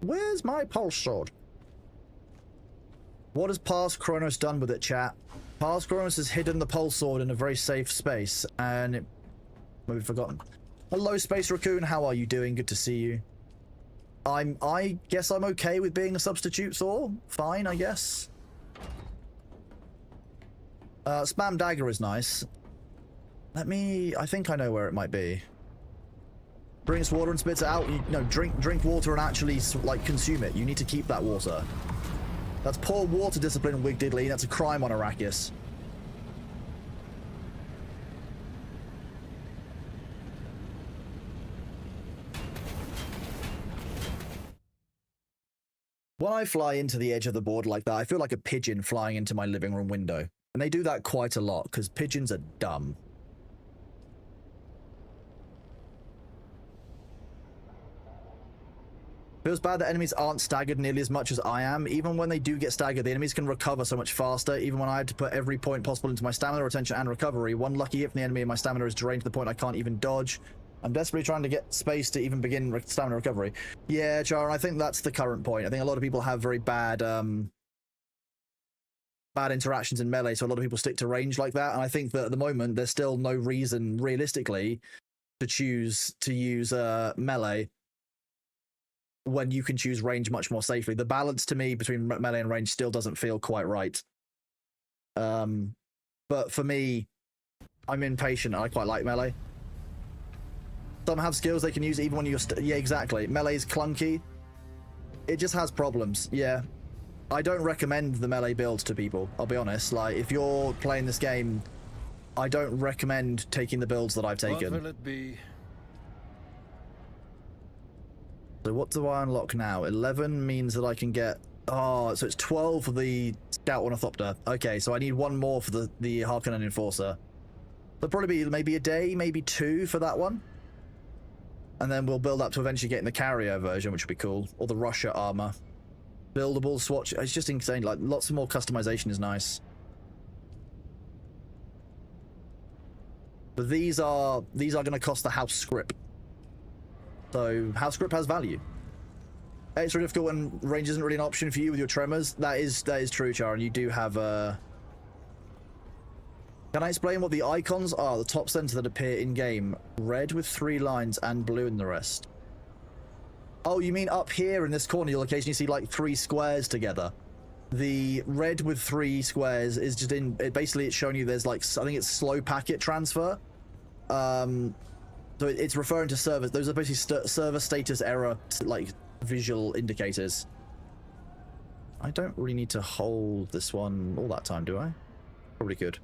Where's my pulse sword? What has Past Kronos done with it, chat? Past Kronos has hidden the pulse sword in a very safe space, and it... Maybe forgotten. Hello, Space Raccoon. How are you doing? Good to see you. I guess I'm okay with being a substitute Thor. Fine, I guess. Spam dagger is nice. I think I know where it might be. Drinks water and spits it out. No, drink water and actually, like, consume it. You need to keep that water. That's poor water discipline, Wig Diddley. That's a crime on Arrakis. When I fly into the edge of the board like that, I feel like a pigeon flying into my living room window. And they do that quite a lot, because pigeons are dumb. Feels bad that enemies aren't staggered nearly as much as I am. Even when they do get staggered, the enemies can recover so much faster. Even when I had to put every point possible into my stamina, retention, and recovery. One lucky hit from the enemy and my stamina is drained to the point I can't even dodge. I'm desperately trying to get space to even begin stamina recovery. Yeah, Char, I think that's the current point. I think a lot of people have very bad interactions in melee, so a lot of people stick to range like that. And I think that at the moment, there's still no reason, realistically, to choose to use melee when you can choose range much more safely. The balance to me between melee and range still doesn't feel quite right. But for me, I'm impatient and I quite like melee. Some have skills they can use even when you're... yeah, exactly. Melee's clunky. It just has problems, yeah. I don't recommend the melee build to people, I'll be honest. Like, if you're playing this game, I don't recommend taking the builds that I've taken. What will it be? So what do I unlock now? 11 means that I can get... oh, so it's 12 for the Scout Ornithopter. Okay, so I need one more for the Harkonnen Enforcer. There'll probably be maybe a day, maybe two for that one. And then we'll build up to eventually getting the carrier version, which would be cool. Or the Russia armor. Buildable swatch. It's just insane. Like, lots more customization is nice. But these are going to cost the house script. So house script has value. It's really difficult when range isn't really an option for you with your tremors. That is true, Char, and you do have Can I explain what the icons are? The top center that appear in-game. Red with 3 lines and blue in the rest. Oh, you mean up here in this corner, you'll occasionally see like 3 squares together. The red with 3 squares is just in... basically, it's showing you there's like... I think it's slow packet transfer. So it's referring to servers. Those are basically server status error, like, visual indicators. I don't really need to hold this one all that time, do I? Probably could.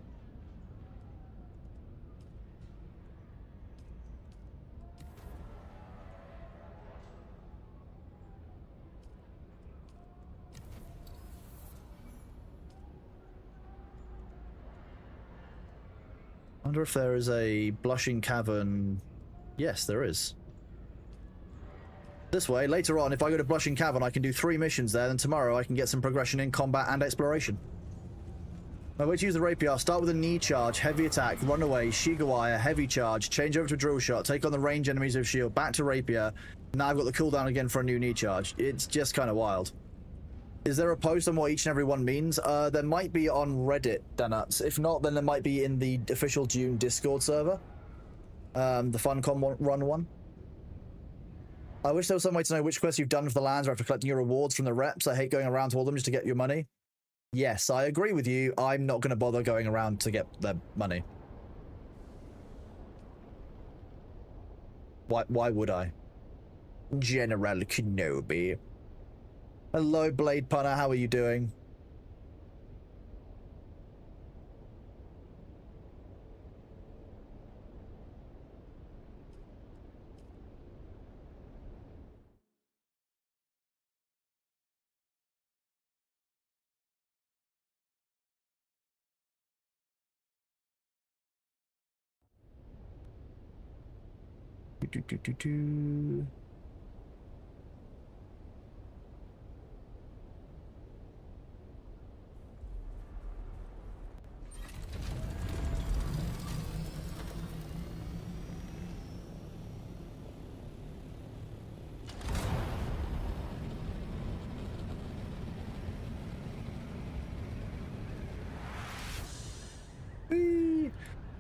I wonder if there is a blushing cavern. Yes, there is. This way, later on, if I go to Blushing Cavern, I can do 3 missions there, then tomorrow I can get some progression in combat and exploration. My way to use the rapier, start with a knee charge, heavy attack, run away, Shigawire, heavy charge, change over to a drill shot, take on the range enemies with shield, back to rapier. Now I've got the cooldown again for a new knee charge. It's just kind of wild. Is there a post on what each and every one means? There might be on Reddit, Danuts. If not, then there might be in the official Dune Discord server. The Funcom run one. I wish there was some way to know which quests you've done for the lands after collecting your rewards from the reps. I hate going around to all of them just to get your money. Yes, I agree with you. I'm not going to bother going around to get their money. Why would I? General Kenobi. Hello, Blade Punner. How are you doing? Do.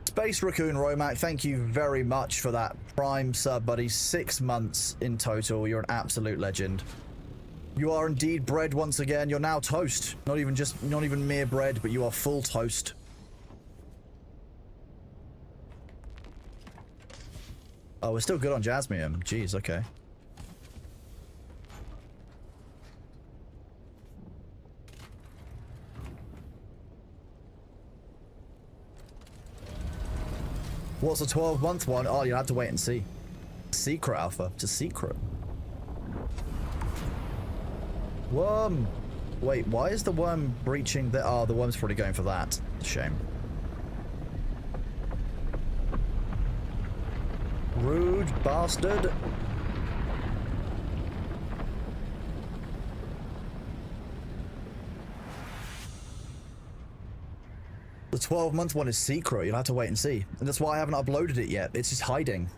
Space Raccoon Romac, thank you very much for that prime sub, buddy. 6 months in total. You're an absolute legend. You are indeed bread once again. You're now toast. Not even mere bread, but you are full toast. Oh, we're still good on Jasmium. Jeez, okay. What's a 12-month one? Oh, you'll have to wait and see. Secret alpha. It's a secret. Worm! Wait, why is the worm breaching the... Oh, the worm's probably going for that. Shame. Rude bastard. The 12-month one is secret. You'll have to wait and see. And that's why I haven't uploaded it yet. It's just hiding.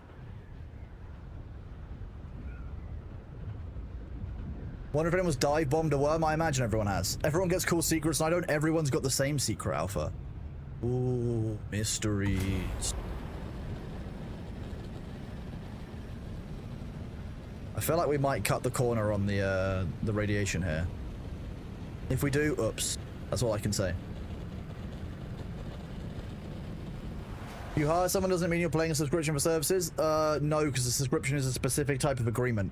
Wonder if anyone's dive bombed a worm? I imagine everyone has. Everyone gets cool secrets, and I don't. Everyone's got the same secret alpha. Ooh, mysteries. I feel like we might cut the corner on the radiation here. If we do, oops. That's all I can say. You hire someone doesn't mean you're paying a subscription for services? No, because a subscription is a specific type of agreement.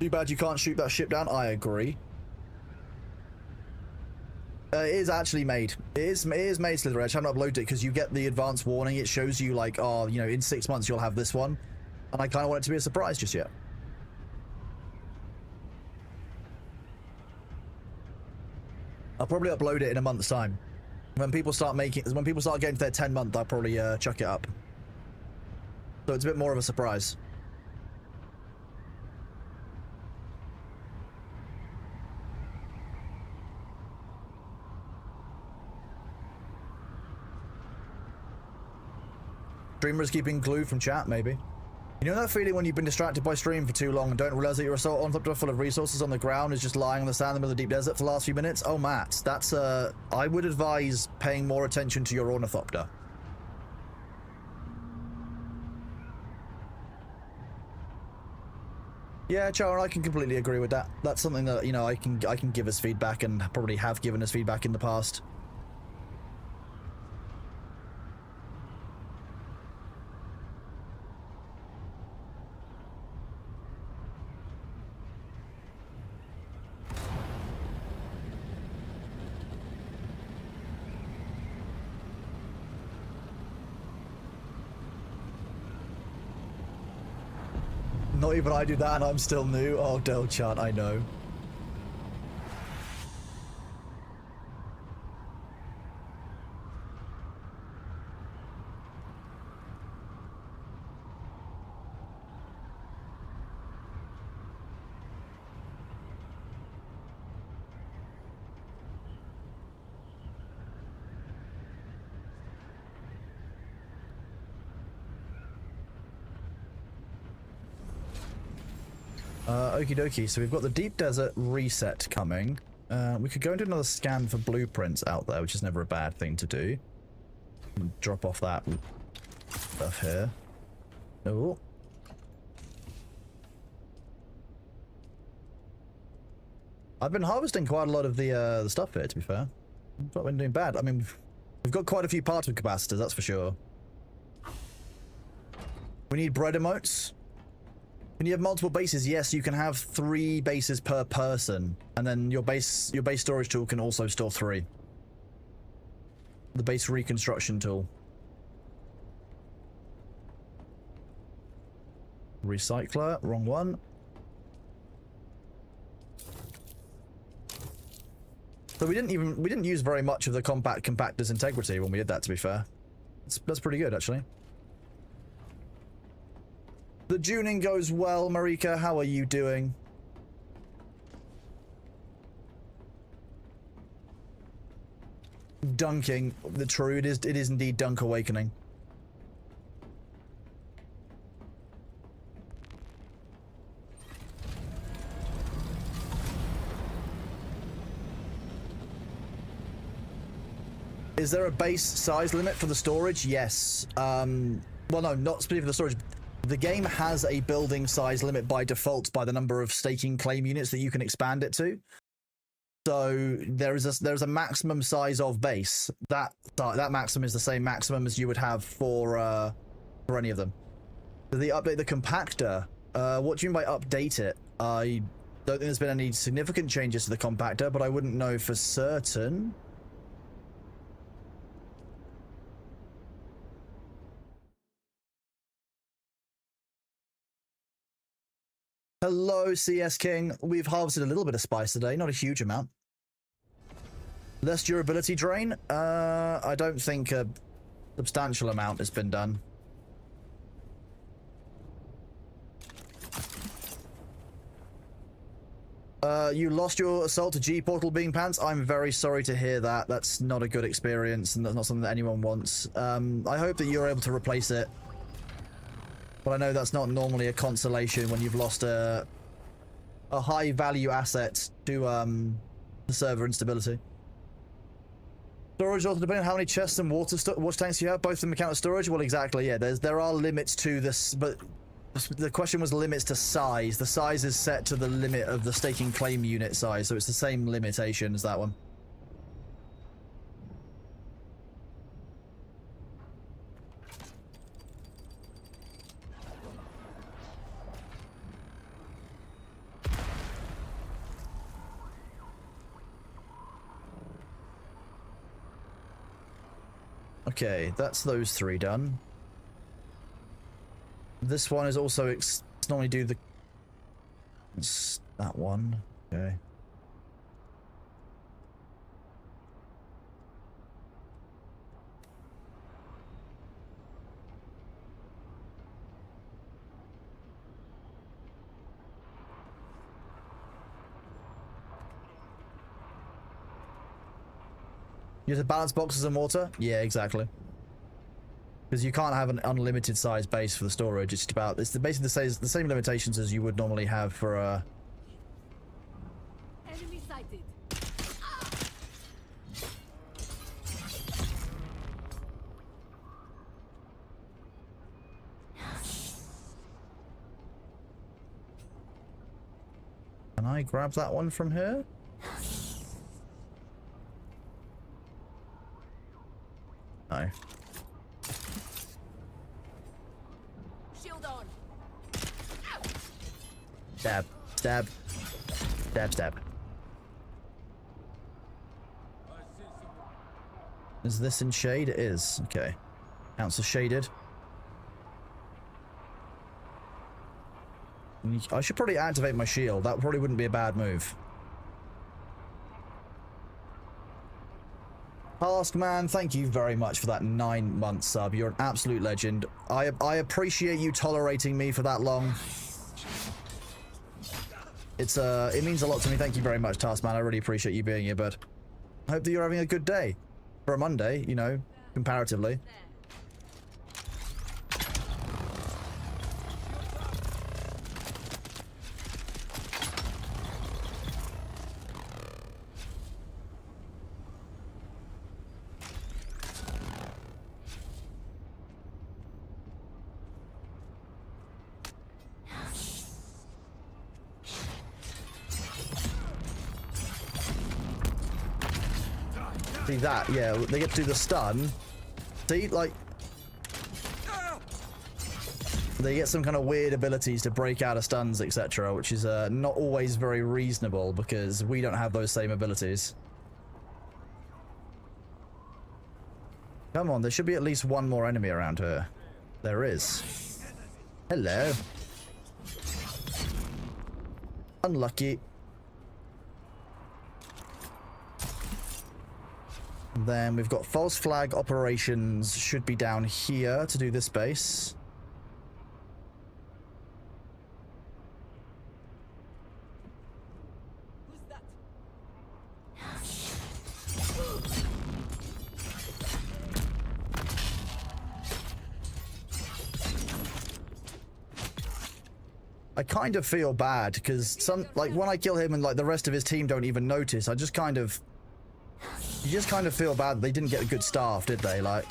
Too bad you can't shoot that ship down. I agree. It is actually made. It is made, Slither Edge. I haven't uploaded it because you get the advance warning. It shows you like, oh, you know, in 6 months you'll have this one. And I kind of want it to be a surprise just yet. I'll probably upload it in a month's time. When people start getting to their 10-month, I'll probably chuck it up. So it's a bit more of a surprise. Dreamer's keeping glue from chat, maybe. You know that feeling when you've been distracted by stream for too long and don't realize that your assault on top full of resources on the ground is just lying on the sand in the middle of the deep desert for the last few minutes? Oh, Matt, that's I would advise paying more attention to your ornithopter. Yeah, Char, I can completely agree with that. That's something that, you know, I can give us feedback and probably have given us feedback in the past. Not even I do that and I'm still new. Oh, Del Chant, I know. Okie dokie, so we've got the deep desert reset coming. We could go and do another scan for blueprints out there, which is never a bad thing to do. Drop off that stuff here. Oh. I've been harvesting quite a lot of the stuff here, to be fair. I've not been doing bad. I mean, we've got quite a few parts with capacitors, that's for sure. We need bread emotes. When you have multiple bases, yes, you can have 3 bases per person, and then your base storage tool can also store 3. The base reconstruction tool. Recycler, wrong one. So we didn't use very much of the compactor's integrity when we did that, to be fair. That's pretty good, actually. The tuning goes well, Marika. How are you doing? Dunking. The true. It is indeed Dunk Awakening. Is there a base size limit for the storage? Yes. Well, no, not specifically for the storage. The game has a building size limit by default by the number of staking claim units that you can expand it to. So there's a maximum size of base. That maximum is the same maximum as you would have for any of them. So they update the compactor. What do you mean by update it? I don't think there's been any significant changes to the compactor, but I wouldn't know for certain. Hello, CS King. We've harvested a little bit of spice today, not a huge amount. Less durability drain? I don't think a substantial amount has been done. You lost your assault to G portal being pants. I'm very sorry to hear that. That's not a good experience, and that's not something that anyone wants. I hope that you're able to replace it. But I know that's not normally a consolation when you've lost a high value asset to the server instability. Storage also depending on how many chests and water tanks you have, both in the account of storage. Well, exactly, yeah. There are limits to this, but the question was limits to size. The size is set to the limit of the staking claim unit size, so it's the same limitation as that one. Okay, that's those 3 done. This one is also it's normally do the it's that one. Okay. You have to balance boxes and water? Yeah, exactly. Because you can't have an unlimited size base for the storage. It's basically the same limitations as you would normally have for a. Enemy sighted. Can I grab that one from here? No. Shield on. Stab. Stab. Stab, stab. Is this in shade? It is. Okay. Counts as shaded. I should probably activate my shield. That probably wouldn't be a bad move. Taskman, thank you very much for that 9-month sub. You're an absolute legend. I appreciate you tolerating me for that long. It means a lot to me. Thank you very much, Taskman. I really appreciate you being here, bud. I hope that you're having a good day. For a Monday, you know, comparatively. See that? Yeah, they get to do the stun. See, like, they get some kind of weird abilities to break out of stuns, etc., which is not always very reasonable because we don't have those same abilities. Come on, there should be at least one more enemy around here. There is. Hello. Unlucky. Then we've got false flag operations should be down here to do this base. Who's that? I kind of feel bad because like when I kill him and like the rest of his team don't even notice, you just kind of feel bad that they didn't get a good staff, did they? Like,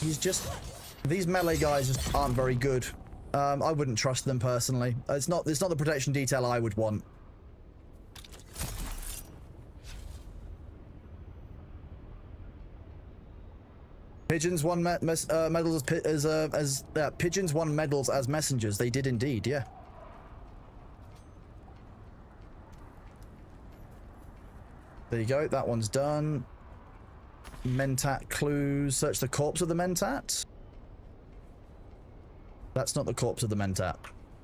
he's just, these melee guys just aren't very good. I wouldn't trust them personally. It's not the protection detail I would want. Pigeons won medals pigeons won medals as messengers. They did indeed, yeah. There you go. That one's done. Mentat clues. Search the corpse of the Mentat. That's not the corpse of the Mentat.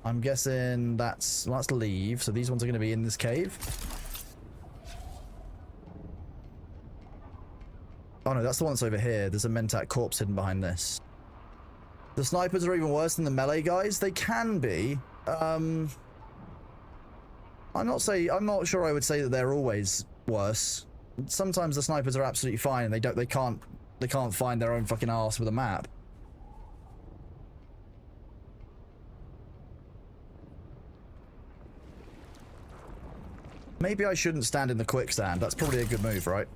I'm guessing that's leave. So these ones are going to be in this cave. Oh no, that's the one that's over here. There's a Mentat corpse hidden behind this. The snipers are even worse than the melee guys. They can be. I'm not sure I would say that they're always worse. Sometimes the snipers are absolutely fine and they can't find their own fucking arse with a map. Maybe I shouldn't stand in the quicksand. That's probably a good move, right?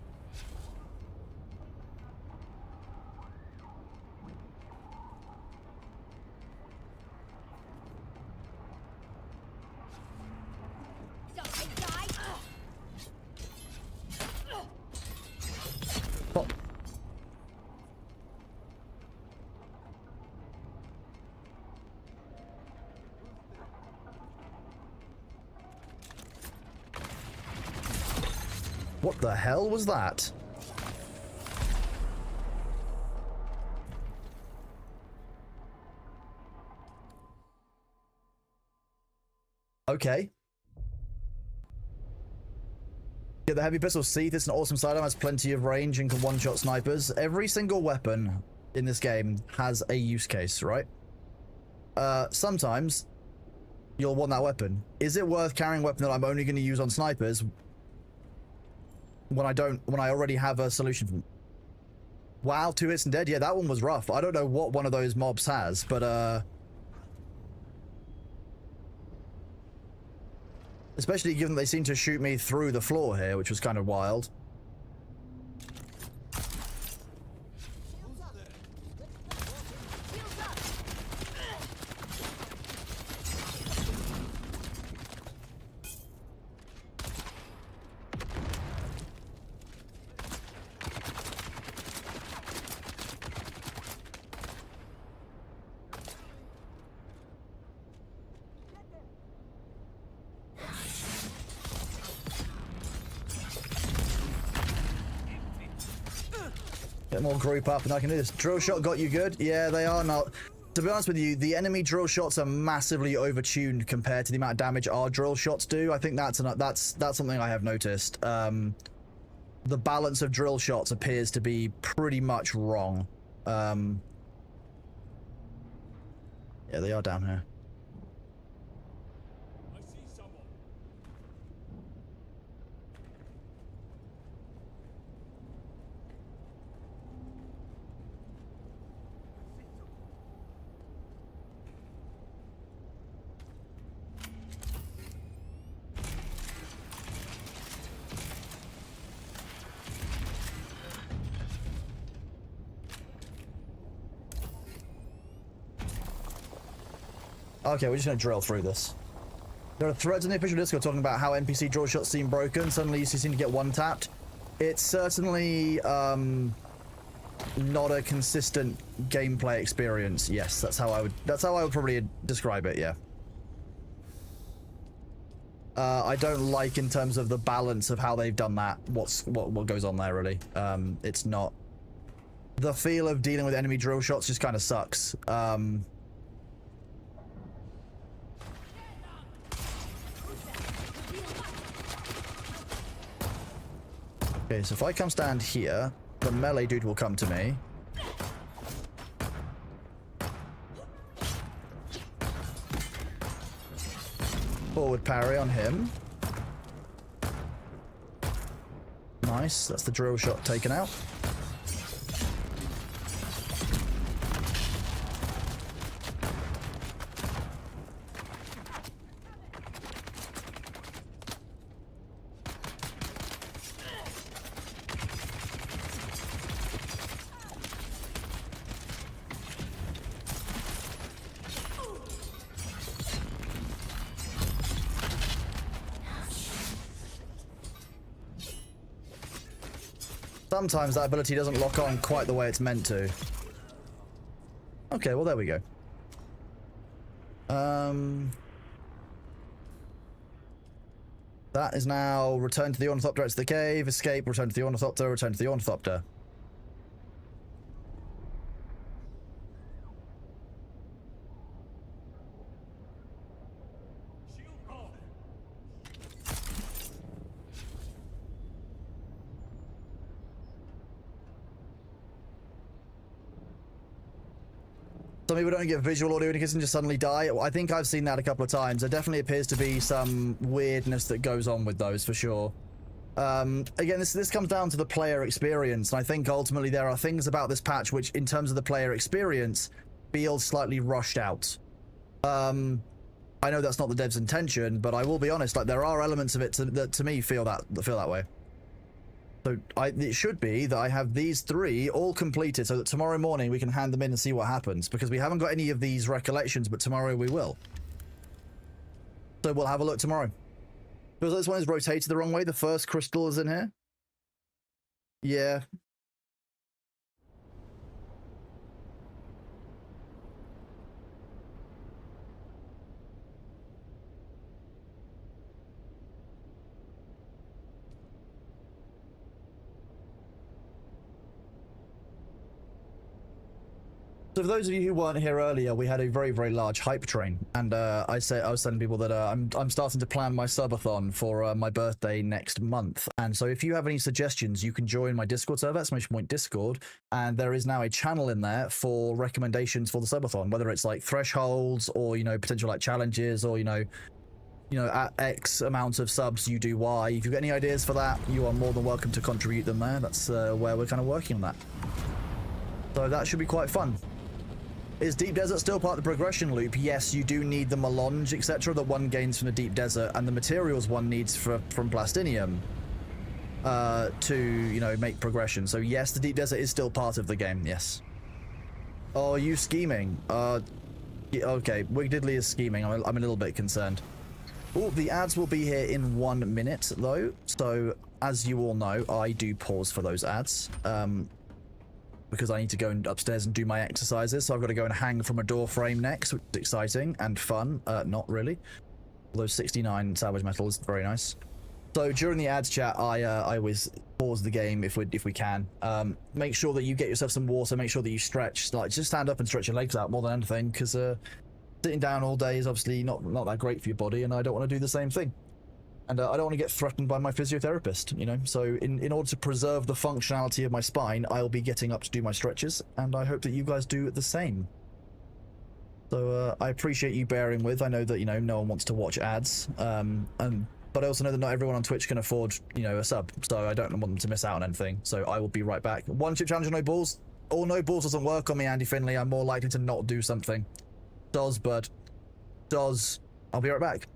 Pop. What the hell was that? Okay. Get the heavy pistol Seath. It's an awesome sidearm, has plenty of range and can one-shot snipers. Every single weapon in this game has a use case, right? sometimes you'll want that weapon. Is it worth carrying a weapon that I'm only going to use on snipers when I already have a solution for them? Wow, 2 hits and dead. Yeah, that one was rough. I don't know what one of those mobs has, but especially given they seem to shoot me through the floor here, which was kind of wild. Get more group up and I can do this. Drill shot got you good? Yeah, they are not. To be honest with you, the enemy drill shots are massively overtuned compared to the amount of damage our drill shots do. I think that's something I have noticed. The balance of drill shots appears to be pretty much wrong. Yeah, they are down here. I see someone. Okay, we're just gonna drill through this. There are threads in the official Discord talking about how NPC drill shots seem broken. Suddenly you seem to get one tapped. It's certainly not a consistent gameplay experience. Yes, that's how I would probably describe it, yeah. I don't like in terms of the balance of how they've done that, what goes on there really. It's not, the feel of dealing with enemy drill shots just kind of sucks. Okay, so if I come stand here, the melee dude will come to me. Forward parry on him. Nice, that's the drill shot taken out. Sometimes that ability doesn't lock on quite the way it's meant to. Okay, well there we go. That is now return to the Ornithopter, to the cave, escape, return to the Ornithopter, return to the Ornithopter. Some people don't get visual audio indicators and just suddenly die. I think I've seen that a couple of times. There definitely appears to be some weirdness that goes on with those for sure. Again, this comes down to the player experience, and I think ultimately there are things about this patch which, in terms of the player experience, feels slightly rushed out. I know that's not the dev's intention, but I will be honest, like there are elements of it that to me feel that way. So it should be that I have these 3 all completed so that tomorrow morning we can hand them in and see what happens, because we haven't got any of these recollections, but tomorrow we will. So we'll have a look tomorrow. Because this one is rotated the wrong way. The first crystal is in here. Yeah. So for those of you who weren't here earlier, we had a very, very large hype train, and I was telling people that I'm starting to plan my subathon for my birthday next month. And so if you have any suggestions, you can join my Discord server, exclamation point Discord, and there is now a channel in there for recommendations for the subathon, whether it's like thresholds or potential like challenges or at X amount of subs you do Y. If you've got any ideas for that, you are more than welcome to contribute them there. That's where we're kind of working on that. So that should be quite fun. Is Deep Desert still part of the progression loop? Yes, you do need the melange, etc. that one gains from the Deep Desert, and the materials one needs from Plastinium to, make progression. So yes, the Deep Desert is still part of the game, yes. Oh, are you scheming? Yeah, okay, Wigdiddly is scheming. I'm a little bit concerned. Oh, the ads will be here in 1 minute, though. So, as you all know, I do pause for those ads. Because I need to go upstairs and do my exercises, so I've got to go and hang from a door frame next, which is exciting and fun. Not really. Although 69 salvage metal is very nice. So during the ads chat, I always pause the game if we can. Make sure that you get yourself some water. Make sure that you stretch. Like, just stand up and stretch your legs out more than anything, because sitting down all day is obviously not that great for your body, and I don't want to do the same thing. And I don't want to get threatened by my physiotherapist, So in order to preserve the functionality of my spine, I'll be getting up to do my stretches, and I hope that you guys do the same. So I appreciate you bearing with. I know that, no one wants to watch ads, but I also know that not everyone on Twitch can afford, a sub, so I don't want them to miss out on anything. So I will be right back. One chip challenge, no balls. Or no balls doesn't work on me, Andy Finley. I'm more likely to not do something. Does, bud. Does. I'll be right back.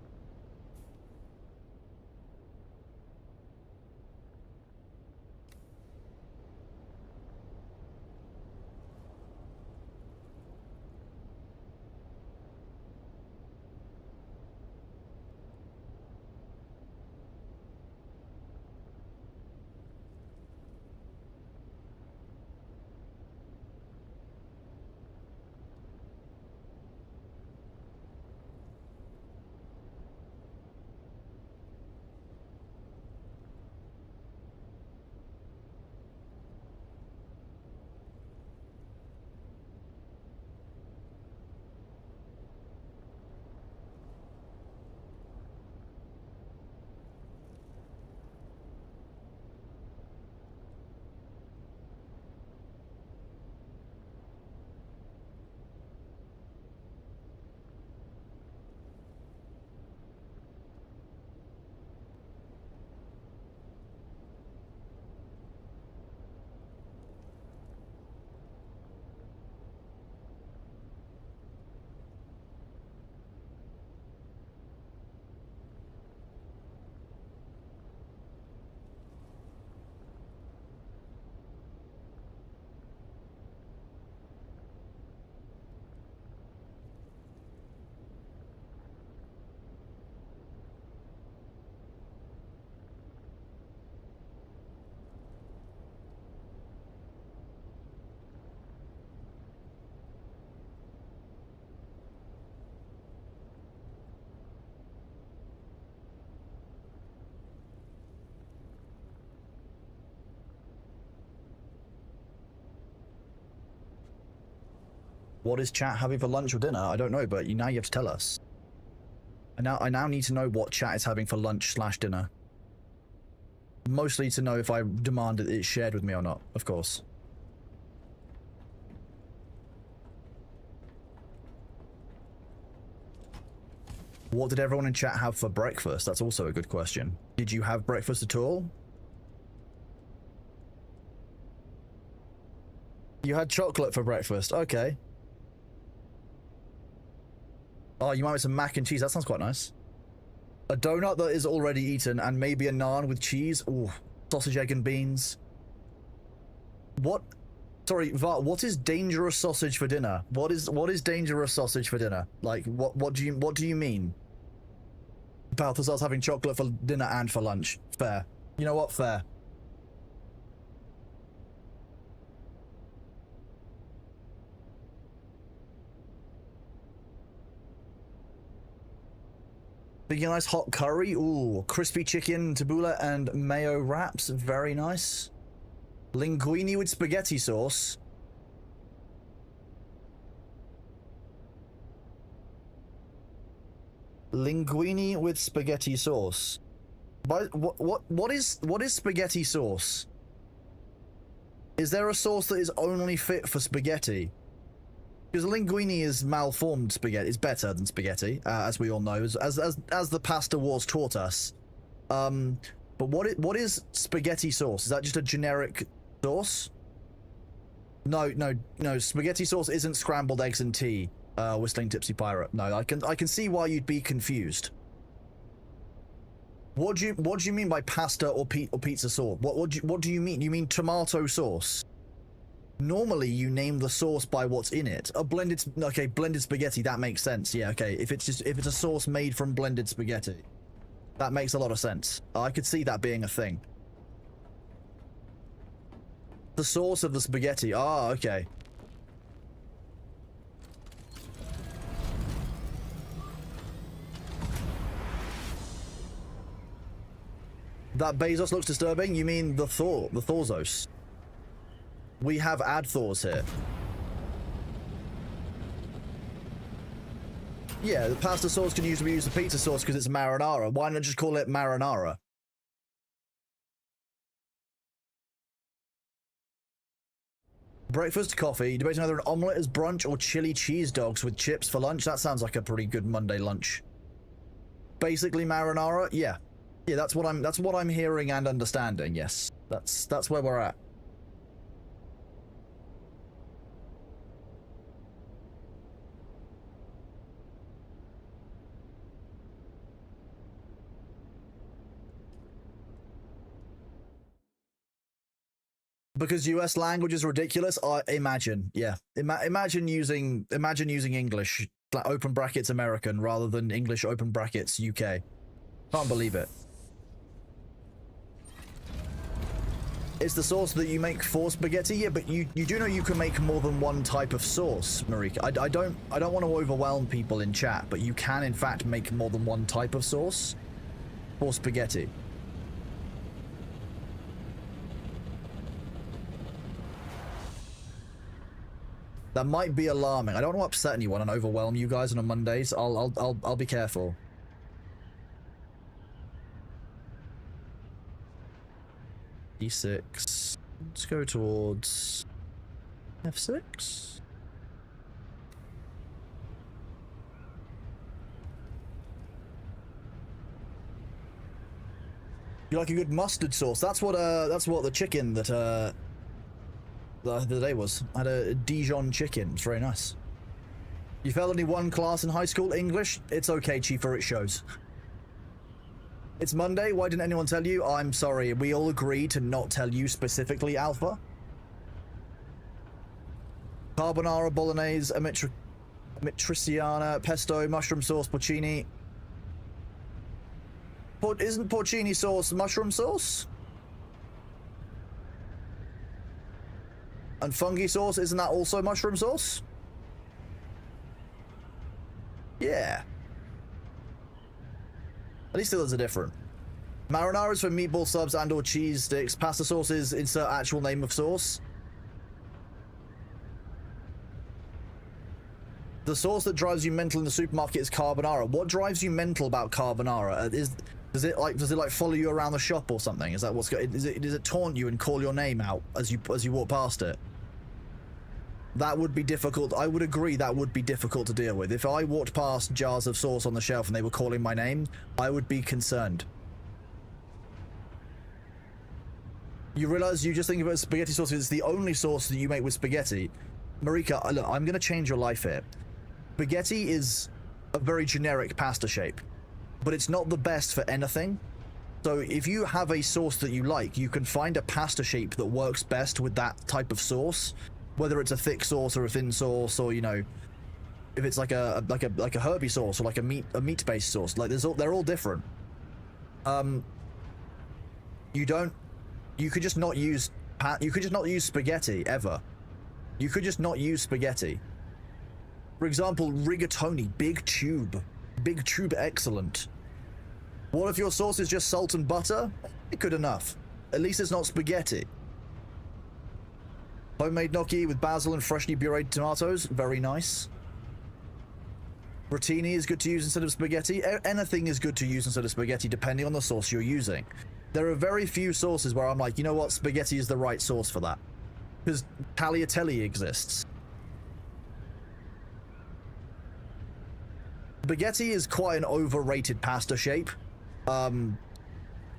What is chat having for lunch or dinner? I don't know, but now you have to tell us. I now need to know what chat is having for lunch/dinner. Mostly to know if I demand that it's shared with me or not, of course. What did everyone in chat have for breakfast? That's also a good question. Did you have breakfast at all? You had chocolate for breakfast. Okay. Oh, you might have some mac and cheese. That sounds quite nice. A donut that is already eaten and maybe a naan with cheese. Ooh, sausage, egg, and beans. What? Sorry, Vart, what is dangerous sausage for dinner? What is dangerous sausage for dinner? Like, what do you mean? Balthazar's having chocolate for dinner and for lunch. Fair. You know what? Fair. Big nice hot curry. Ooh, crispy chicken, tabbouleh, and mayo wraps. Very nice. Linguine with spaghetti sauce. Linguine with spaghetti sauce. But what is spaghetti sauce? Is there a sauce that is only fit for spaghetti? Because linguine is malformed spaghetti. It's better than spaghetti, as we all know, as the pasta wars taught us. But what is spaghetti sauce? Is that just a generic sauce? No. Spaghetti sauce isn't scrambled eggs and tea. Whistling Tipsy Pirate. No, I can see why you'd be confused. What do you mean by pasta or pizza sauce? What do you mean? You mean tomato sauce? Normally, you name the sauce by what's in it. Blended spaghetti. That makes sense. Yeah, okay. If it's a sauce made from blended spaghetti, that makes a lot of sense. I could see that being a thing. The sauce of the spaghetti. Ah, okay. That Bezos looks disturbing? You mean the Thorzos? We have Adthors here. Yeah, the pasta sauce can usually use the pizza sauce because it's marinara. Why not just call it marinara? Breakfast, coffee. Debating whether an omelette is brunch or chili cheese dogs with chips for lunch. That sounds like a pretty good Monday lunch. Basically marinara. Yeah. Yeah, that's what I'm hearing and understanding. Yes. That's where we're at. Because US language is ridiculous. Imagine, yeah. Imagine using English, like open brackets American, rather than English open brackets UK. Can't believe it. It's the sauce that you make for spaghetti, yeah, but you do know you can make more than one type of sauce, Marika. I don't want to overwhelm people in chat, but you can in fact make more than one type of sauce for spaghetti. That might be alarming. I don't want to upset anyone and overwhelm you guys on a Mondays. I'll be careful. D6. Let's go towards F6. You like a good mustard sauce? That's what the chicken that the other day was. I had a Dijon chicken. It's very nice. You failed only one class in high school, English? It's okay, Chief, it shows. It's Monday. Why didn't anyone tell you? I'm sorry. We all agreed to not tell you specifically, Alpha. Carbonara, bolognese, amatriciana, pesto, mushroom sauce, porcini. Isn't porcini sauce mushroom sauce? And fungi sauce, isn't that also mushroom sauce? Yeah. At least the others are different. Marinara is for meatball subs and or cheese sticks. Pasta sauce is insert actual name of sauce. The sauce that drives you mental in the supermarket is carbonara. What drives you mental about carbonara? Does it like follow you around the shop or something? Is that what's going? Does it taunt you and call your name out as you walk past it? That would be difficult. I would agree that would be difficult to deal with. If I walked past jars of sauce on the shelf and they were calling my name, I would be concerned. You realize you just think of it as spaghetti sauce. It's the only sauce that you make with spaghetti. Marika, look, I'm going to change your life here. Spaghetti is a very generic pasta shape, but it's not the best for anything. So if you have a sauce that you like, you can find a pasta shape that works best with that type of sauce. Whether it's a thick sauce or a thin sauce, or, you know, if it's like a herby sauce or like a meat-based sauce, like they're all different. You could just not use spaghetti ever. You could just not use spaghetti. For example, rigatoni, big tube, excellent. What if your sauce is just salt and butter? Good enough. At least it's not spaghetti. Homemade gnocchi with basil and freshly pureed tomatoes. Very nice. Rotini is good to use instead of spaghetti. Anything is good to use instead of spaghetti, depending on the sauce you're using. There are very few sauces where I'm like, you know what, spaghetti is the right sauce for that. Because tagliatelle exists. Spaghetti is quite an overrated pasta shape.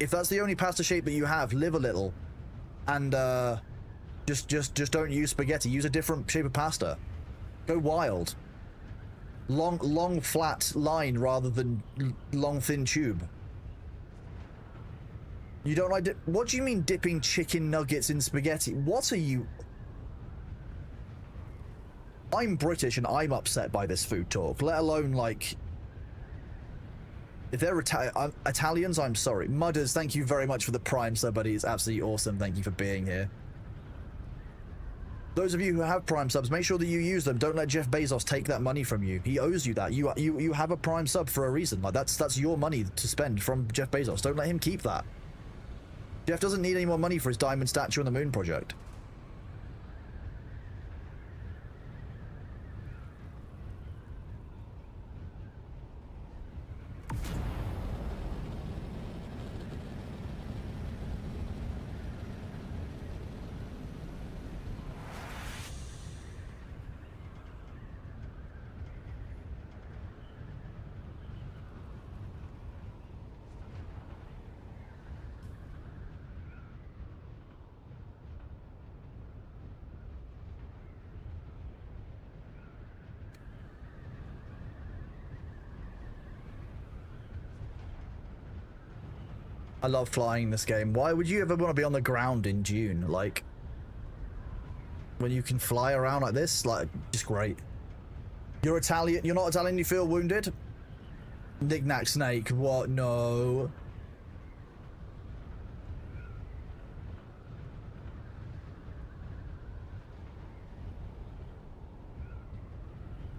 If that's the only pasta shape that you have, live a little. And just don't use spaghetti. Use a different shape of pasta. Go wild. Long flat line rather than long thin tube. You don't like what do you mean dipping chicken nuggets in spaghetti? What are you? I'm British and I'm upset by this food talk, let alone like if they're Italians, I'm sorry. Mudders, thank you very much for the Prime sub, buddy. It's absolutely awesome. Thank you for being here. Those of you who have Prime subs, make sure that you use them. Don't let Jeff Bezos take that money from you. He owes you that. You have a Prime sub for a reason. Like that's your money to spend from Jeff Bezos. Don't let him keep that. Jeff doesn't need any more money for his diamond statue on the moon project. I love flying this game. Why would you ever want to be on the ground in Dune? Like, when you can fly around like this, like, just great. You're Italian. You're not Italian. You feel wounded? Knick-knack snake. What? No.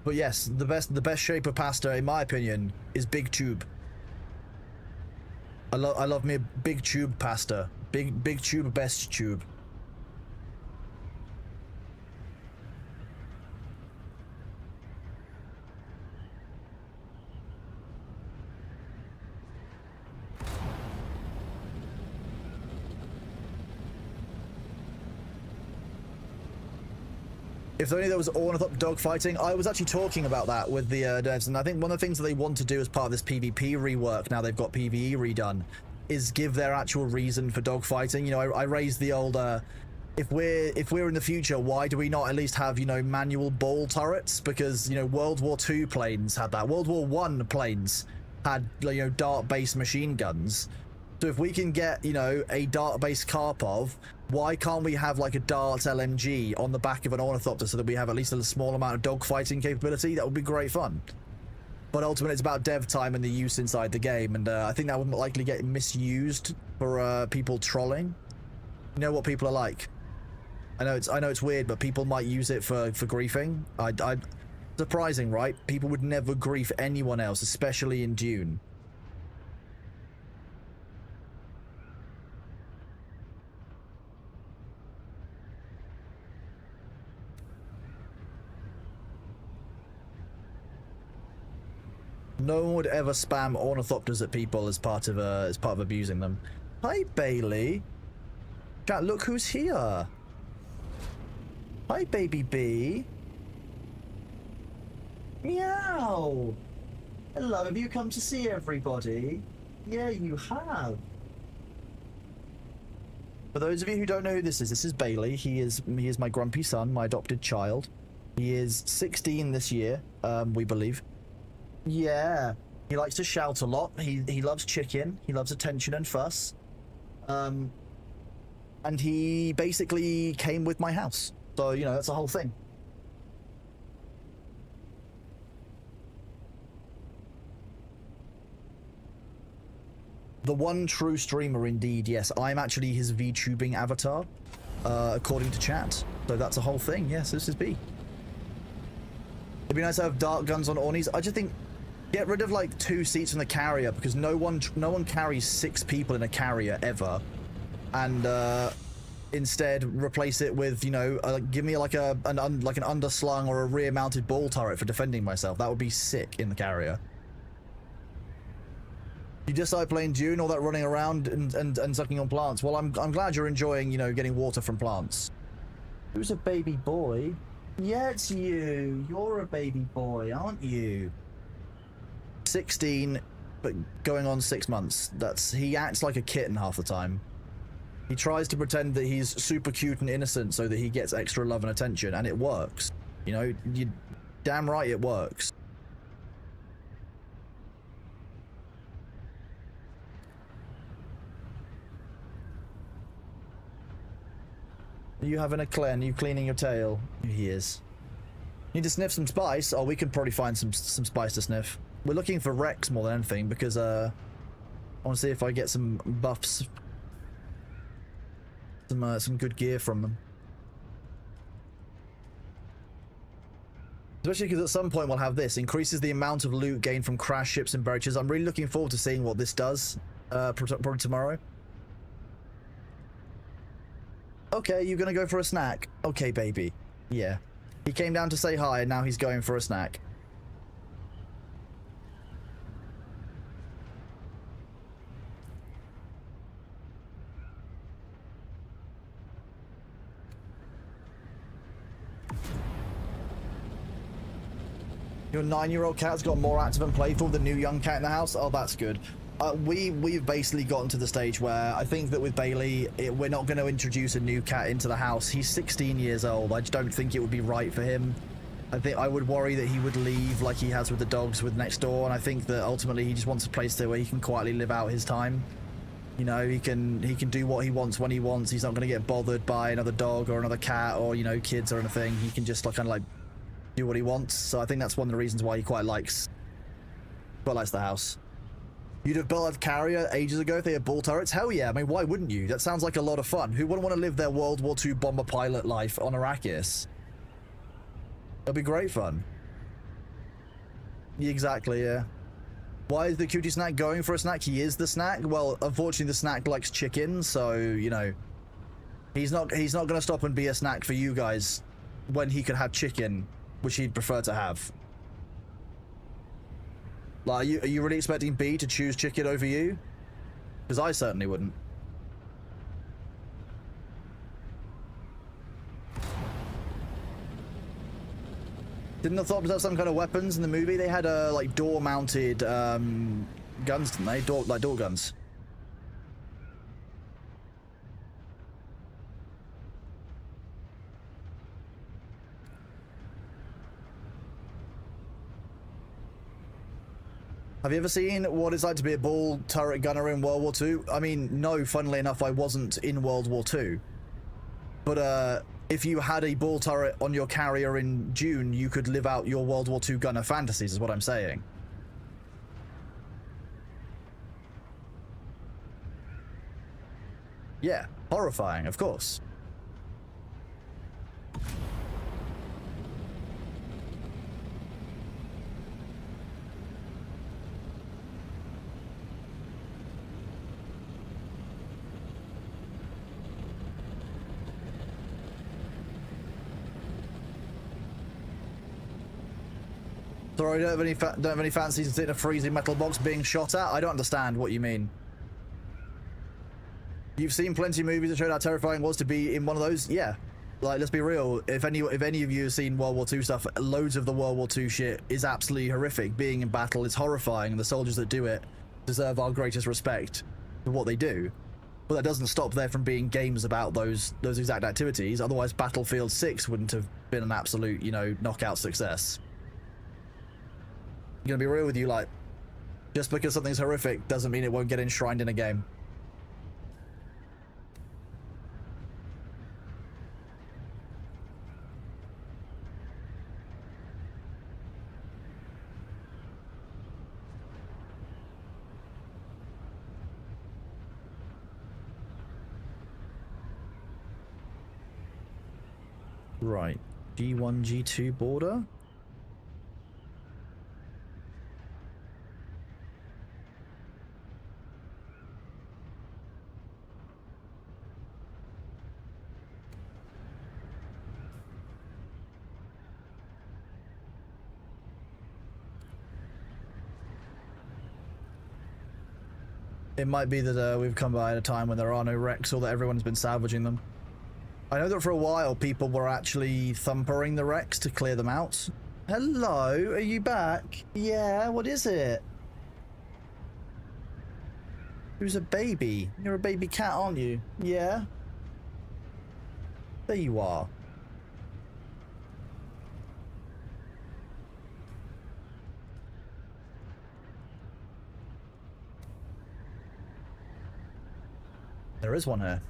But yes, the best shape of pasta, in my opinion, is big tube. I love me a big tube pasta. Big tube, best tube. If only there was ornithop dogfighting. I was actually talking about that with the devs, and I think one of the things that they want to do as part of this PvP rework, now they've got PvE redone, is give their actual reason for dogfighting. You know, I raised the old, if we're in the future, why do we not at least have, you know, manual ball turrets? Because, you know, World War II planes had that. World War I planes had, you know, dart-based machine guns. So if we can get, you know, a dart-based Karpov, why can't we have like a dart LMG on the back of an ornithopter so that we have at least a small amount of dogfighting capability? That would be great fun. But ultimately, it's about dev time and the use inside the game, and I think that would likely get misused for people trolling. You know what people are like. I know it's weird, but people might use it for griefing. Surprising, right? People would never grief anyone else, especially in Dune. No one would ever spam ornithopters at people as part of abusing them. Hi, Bailey. Chat, look who's here. Hi, baby bee. Meow. Hello, have you come to see everybody? Yeah, you have. For those of you who don't know who this is Bailey. He is my grumpy son, my adopted child. He is 16 this year, we believe. Yeah, he likes to shout a lot. He loves chicken. He loves attention and fuss. And he basically came with my house. So, you know, that's the whole thing. The one true streamer indeed, yes. I'm actually his VTubing avatar, according to chat. So that's a whole thing. Yes, this is B. It'd be nice to have dart guns on Ornies. I just think get rid of like 2 seats in the carrier, because no one carries 6 people in a carrier ever, and instead replace it with, you know, give me like an underslung or a rear mounted ball turret for defending myself. That would be sick in the carrier. You just like playing Dune, all that running around and sucking on plants. Well, I'm glad you're enjoying, you know, getting water from plants. Who's a baby boy? Yeah, it's you. You're a baby boy, aren't you? 16, but going on 6 months. He acts like a kitten half the time. He tries to pretend that he's super cute and innocent so that he gets extra love and attention, and it works. You know, you damn right it works. Are you having a clean? Are you cleaning your tail? He is. Need to sniff some spice? Oh, we can probably find some spice to sniff. We're looking for Rex more than anything because I want to see if I get some buffs, some good gear from them. Especially because at some point we'll have this. Increases the amount of loot gained from crash ships and buried ships. I'm really looking forward to seeing what this does, probably tomorrow. Okay, you're gonna go for a snack? Okay, baby. Yeah. He came down to say hi, and now he's going for a snack. Your 9-year-old cat's got more active and playful than the new young cat in the house? Oh, that's good. We've basically gotten to the stage where I think that with Bailey, we're not going to introduce a new cat into the house. He's 16 years old. I just don't think it would be right for him. I think I would worry that he would leave like he has with the dogs with next door, and I think that ultimately he just wants a place there where he can quietly live out his time. You know, he can do what he wants when he wants. He's not going to get bothered by another dog or another cat or, you know, kids or anything. He can just kind of like do what he wants. So I think that's one of the reasons why he quite likes the house. You'd have built a carrier ages ago if they had ball turrets? Hell yeah, I mean, why wouldn't you? That sounds like a lot of fun. Who wouldn't want to live their World War II bomber pilot life on Arrakis? It'll be great fun. Exactly, yeah. Why is the cutie snack going for a snack? He is the snack? Well, unfortunately the snack likes chicken, so, you know, he's not going to stop and be a snack for you guys when he could have chicken, which he'd prefer to have. Like, are you really expecting B to choose chicken over you? Because I certainly wouldn't. Didn't the Thorps have some kind of weapons in the movie? They had like door-mounted guns, didn't they? Door guns. Have you ever seen what it's like to be a ball turret gunner in World War II? I mean, no, funnily enough, I wasn't in World War II. But if you had a ball turret on your carrier in Dune, you could live out your World War II gunner fantasies, is what I'm saying. Yeah, horrifying, of course. Sorry, don't have any fancies to sit in a freezing metal box being shot at? I don't understand what you mean. You've seen plenty of movies that showed how terrifying it was to be in one of those? Yeah. Like, let's be real. If any of you have seen World War II stuff, loads of the World War II shit is absolutely horrific. Being in battle is horrifying, and the soldiers that do it deserve our greatest respect for what they do. But that doesn't stop there from being games about those exact activities. Otherwise, Battlefield 6 wouldn't have been an absolute, you know, knockout success. I'm gonna be real with you, like, just because something's horrific doesn't mean it won't get enshrined in a game. Right, G1, G2 border. It might be that we've come by at a time when there are no wrecks or that everyone's been salvaging them. I know that for a while people were actually thumpering the wrecks to clear them out. Hello, are you back? Yeah, what is it? Who's a baby? You're a baby cat, aren't you? Yeah? There you are. There is one here.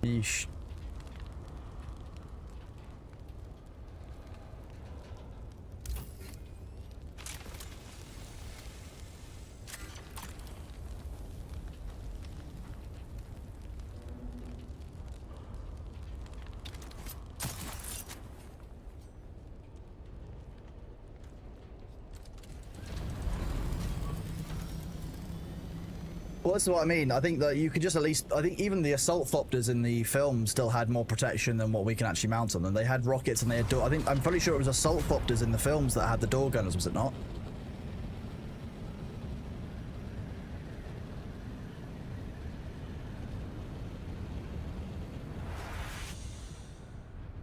Yeesh. Well, that's what I mean. I think that you could just at least... I think even the assault thopters in the film still had more protection than what we can actually mount on them. They had rockets and they had door... I'm pretty sure it was assault thopters in the films that had the door gunners, was it not?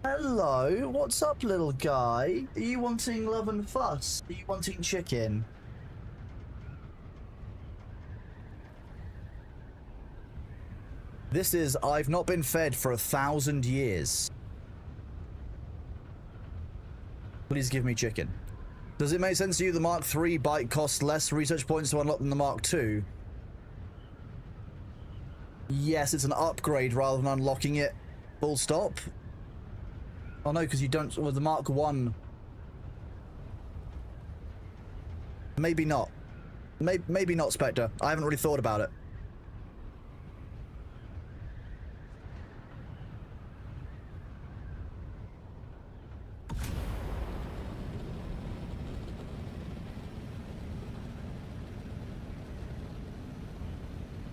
Hello, what's up, little guy? Are you wanting love and fuss? Are you wanting chicken? This is, I've not been fed for 1,000 years. Please give me chicken. Does it make sense to you the Mark III bike costs less research points to unlock than the Mark II? Yes, it's an upgrade rather than unlocking it full stop. Oh no, because you don't, with the Mark I. Maybe not. Maybe not, Spectre. I haven't really thought about it.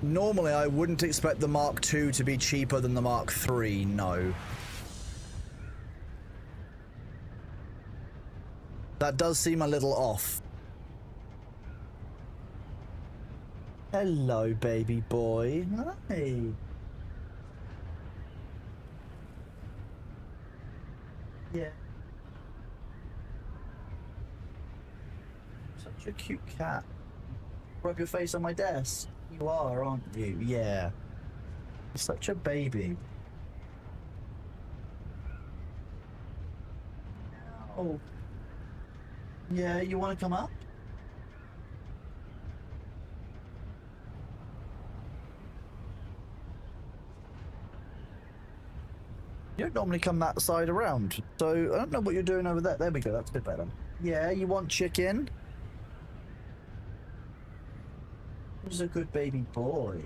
Normally, I wouldn't expect the Mark II to be cheaper than the Mark III, no. That does seem a little off. Hello, baby boy. Hi. Yeah. Such a cute cat. Rub your face on my desk. You are, aren't you? Yeah. You're such a baby. Oh. Yeah, you want to come up? You don't normally come that side around, so I don't know what you're doing over there. There we go, that's a bit better. Yeah, you want chicken? Who's a good baby boy?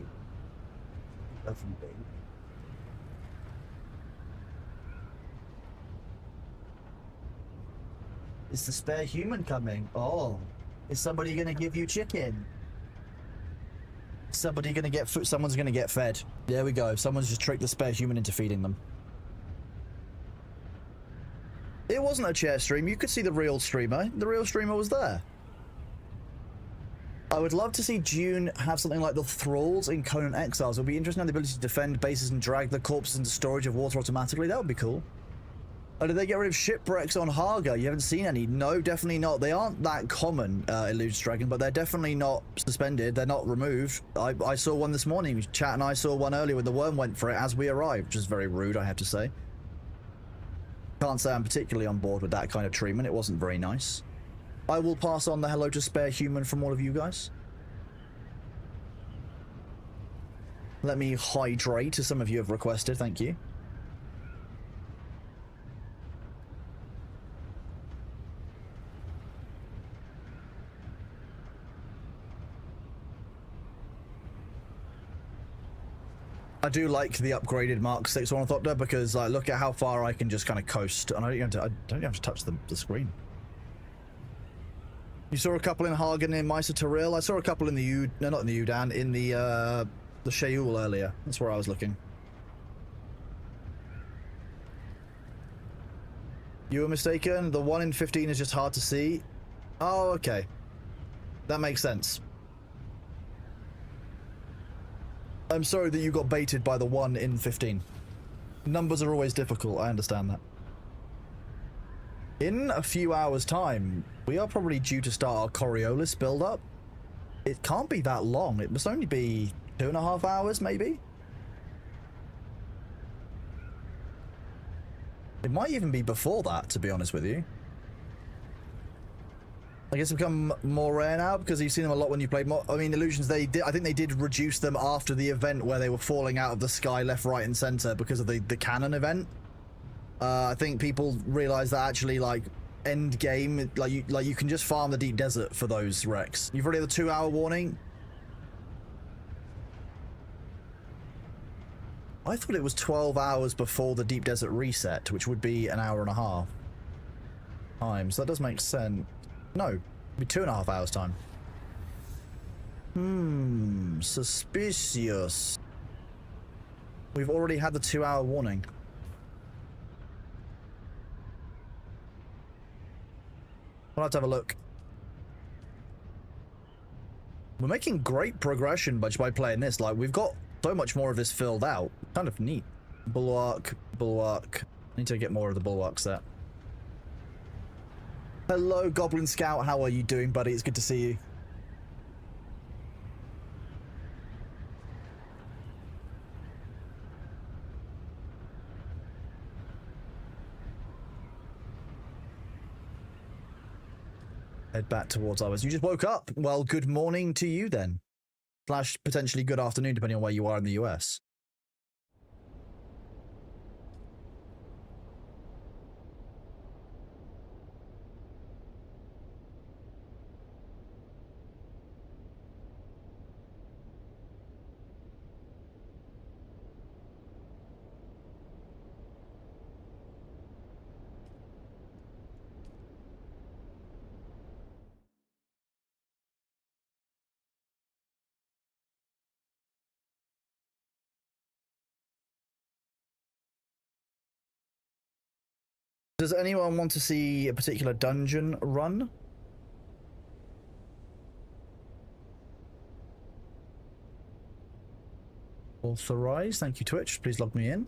Lovely baby. Is the spare human coming? Oh. Is somebody gonna give you chicken? Somebody gonna get food? Someone's gonna get fed. There we go. Someone's just tricked the spare human into feeding them. It wasn't a chair stream. You could see the real streamer. The real streamer was there. I would love to see Dune have something like the Thralls in Conan Exiles. It would be interesting to have the ability to defend bases and drag the corpses into storage of water automatically. That would be cool. Oh, did they get rid of shipwrecks on Haga? You haven't seen any? No, definitely not. They aren't that common, Eludes Dragon, but they're definitely not suspended. They're not removed. I saw one this morning. Chat and I saw one earlier when the worm went for it as we arrived, which is very rude, I have to say. Can't say I'm particularly on board with that kind of treatment. It wasn't very nice. I will pass on the hello to spare human from all of you guys. Let me hydrate, as some of you have requested. Thank you. I do like the upgraded Mark 6 Ornithopter because like look at how far I can just kind of coast, and I don't have to touch the screen. You saw a couple in Hagen in Misa Taril. I saw a couple in the no, not in the Udan, in the Sheol earlier. That's where I was looking. You were mistaken. The one in 15 is just hard to see. Oh, okay. That makes sense. I'm sorry that you got baited by the one in 15. Numbers are always difficult. I understand that. In a few hours' time, we are probably due to start our Coriolis build-up. It can't be that long. It must only be 2.5 hours, maybe? It might even be before that, to be honest with you. I guess it's become more rare now because you've seen them a lot when you played more. I mean, illusions, I think they did reduce them after the event where they were falling out of the sky left, right, and center because of the cannon event. I think people realize that actually, like, end game, like you can just farm the deep desert for those wrecks. You've already had a 2-hour warning. I thought it was 12 hours before the deep desert reset, which would be an hour and a half time. So that does make sense. No, it'd be 2.5 hours time. Suspicious. We've already had the 2-hour warning. I'll have to have a look. We're making great progression by playing this. Like, we've got so much more of this filled out. Kind of neat. Bulwark. I need to get more of the bulwark set. Hello, Goblin Scout. How are you doing, buddy? It's good to see you. Head back towards ours. You just woke up. Well, good morning to you then. Slash potentially good afternoon, depending on where you are in the US. Does anyone want to see a particular dungeon run? Authorize. Thank you, Twitch. Please log me in.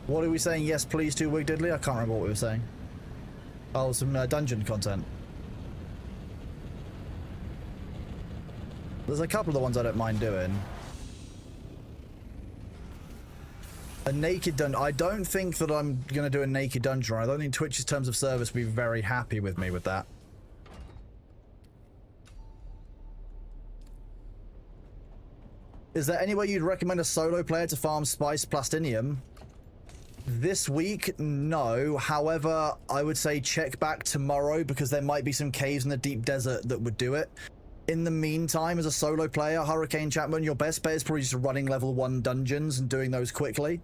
What are we saying? Yes, please to Wig Diddley? I can't remember what we were saying. Oh, some dungeon content. There's a couple of the ones I don't mind doing. A naked dungeon. I don't think that I'm going to do a naked dungeon run. I don't think Twitch's terms of service will be very happy with me with that. Is there any way you'd recommend a solo player to farm Spice Plastinium? This week, no. However, I would say check back tomorrow because there might be some caves in the deep desert that would do it. In the meantime, as a solo player, Hurricane Chapman, your best bet is probably just running level 1 dungeons and doing those quickly.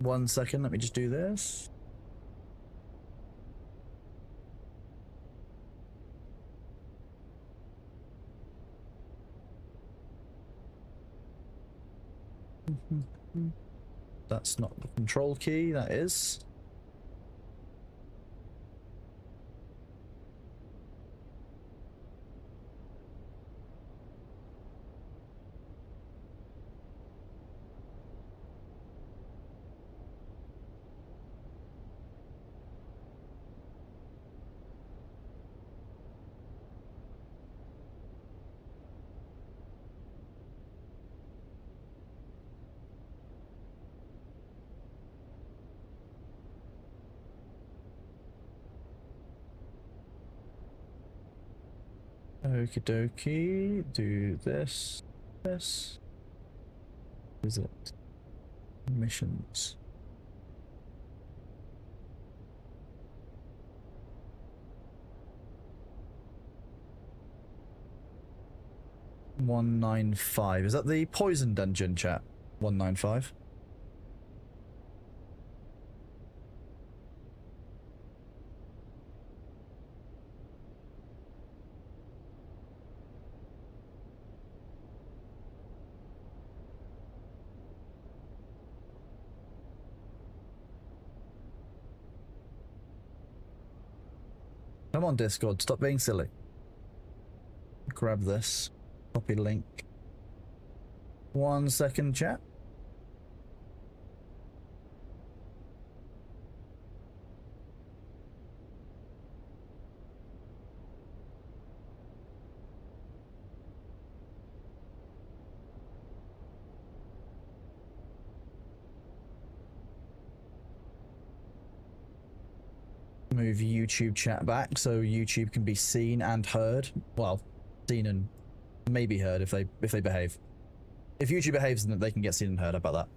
One second, let me just do this. That's not the control key, that is. Okie dokie. Do this. This. Is it? Missions. $195. Is that the poison dungeon, chat? 195. Come on, Discord, stop being silly. Grab this. Copy link. 1 second, chat. Move YouTube chat back so YouTube can be seen and heard. Well, seen and maybe heard if they behave. If YouTube behaves, then they can get seen and heard. About that.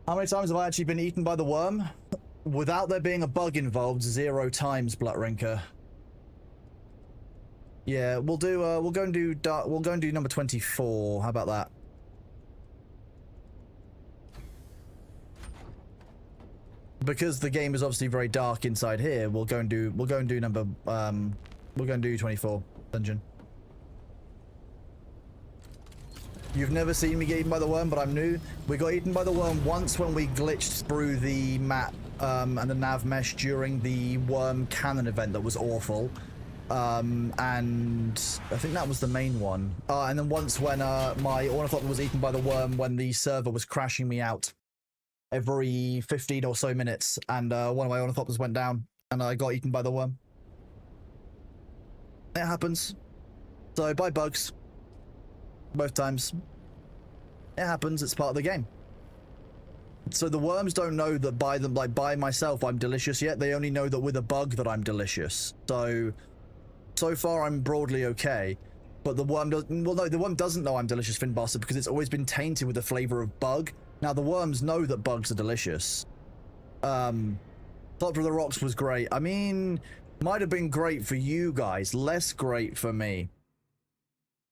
How many times have I actually been eaten by the worm? Without there being a bug involved, 0 times, Bloodrinker. Yeah, we'll do. We'll go and do number 24. How about that? Because the game is obviously very dark inside here, we'll go and do number we'll go and do 24 dungeon. You've never seen me get eaten by the worm, but I'm new. We got eaten by the worm once when we glitched through the map and the nav mesh during the worm cannon event that was awful. And I think that was the main one. And then once when my ornithopter was eaten by the worm when the server was crashing me out every 15 or so minutes, and one of my ornithopters went down, and I got eaten by the worm. It happens. So, by bugs. Both times. It happens, it's part of the game. So the worms don't know that by myself I'm delicious yet, they only know that with a bug that I'm delicious. So far I'm broadly okay. But the worm doesn't, well no, the worm doesn't know I'm delicious, Finn Bastard, because it's always been tainted with the flavour of bug. Now, the worms know that bugs are delicious. Top of the Rocks was great. I mean, might have been great for you guys, less great for me.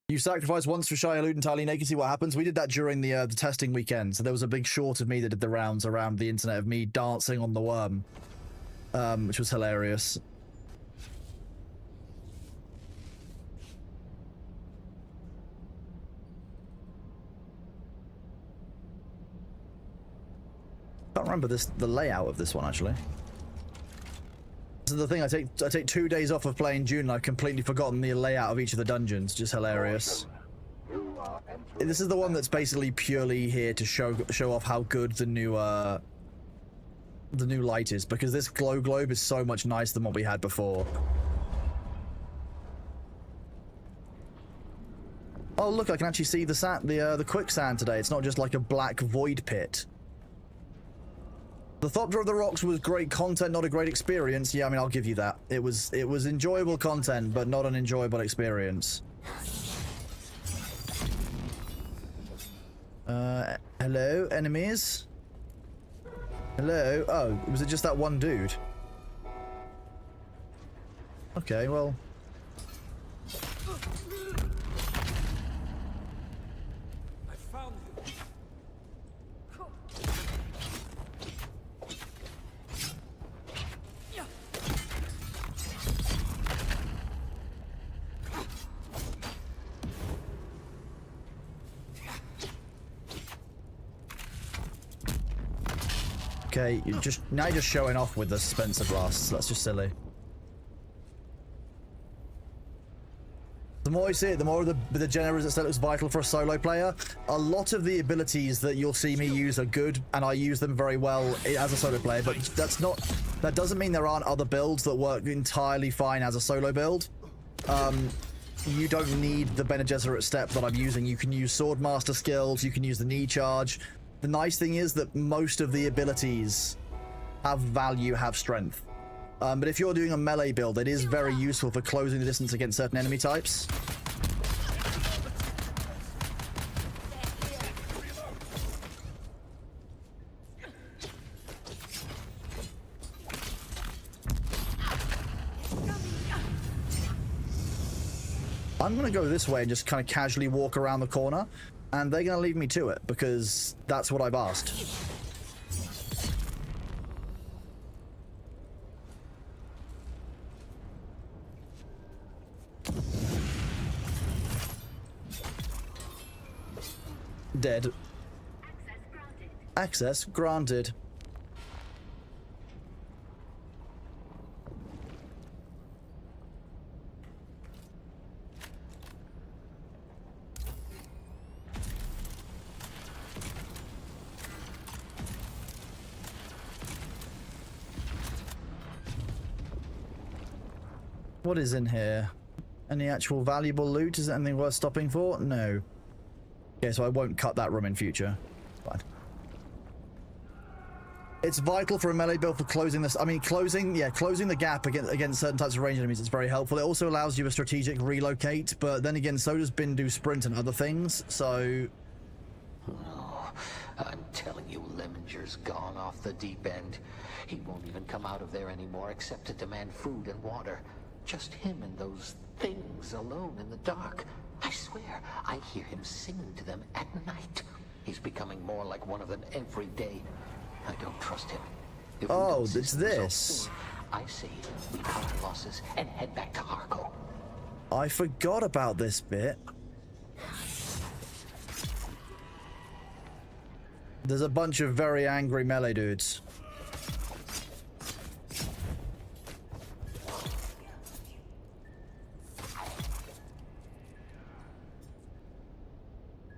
You sacrifice once for Shia Loot entirely naked, see what happens. We did that during the testing weekend, so there was a big short of me that did the rounds around the internet of me dancing on the worm, which was hilarious. I can't remember the layout of this one actually. This is the thing, I take 2 days off of playing Dune and I've completely forgotten the layout of each of the dungeons. Just hilarious. This is the one that's basically purely here to show off how good the new light is, because this globe is so much nicer than what we had before. Oh look, I can actually see the quicksand today. It's not just like a black void pit. The Thopter of the Rocks was great content, not a great experience. Yeah, I mean, I'll give you that. It was enjoyable content, but not an enjoyable experience. Hello, enemies? Hello? Oh, was it just that one dude? Okay, well... Okay, you're just showing off with the Spencer blasts. That's just silly. The more I see it, the more the generators that looks vital for a solo player. A lot of the abilities that you'll see me use are good, and I use them very well as a solo player. But that doesn't mean there aren't other builds that work entirely fine as a solo build. You don't need the Bene Gesserit step that I'm using. You can use Swordmaster skills. You can use the knee charge. The nice thing is that most of the abilities have value, have strength. But if you're doing a melee build, it is very useful for closing the distance against certain enemy types. I'm going to go this way and just kind of casually walk around the corner, and they're going to leave me to it, because that's what I've asked. Dead. Access granted. What is in here? Any actual valuable loot? Is there anything worth stopping for? No. Okay, so I won't cut that room in future. Fine. It's vital for a melee build for closing this. I mean, closing the gap against certain types of ranged enemies. It's very helpful. It also allows you a strategic relocate, but then again, so does Bindu Sprint and other things. So, Oh, I'm telling you, Leminger's gone off the deep end. He won't even come out of there anymore except to demand food and water. Just him and those things alone in the dark. I swear, I hear him singing to them at night. He's becoming more like one of them every day. I don't trust him. If we don't see it's some results this. soon, I say we cut our losses and head back to Harko. I forgot about this bit. There's a bunch of very angry melee dudes.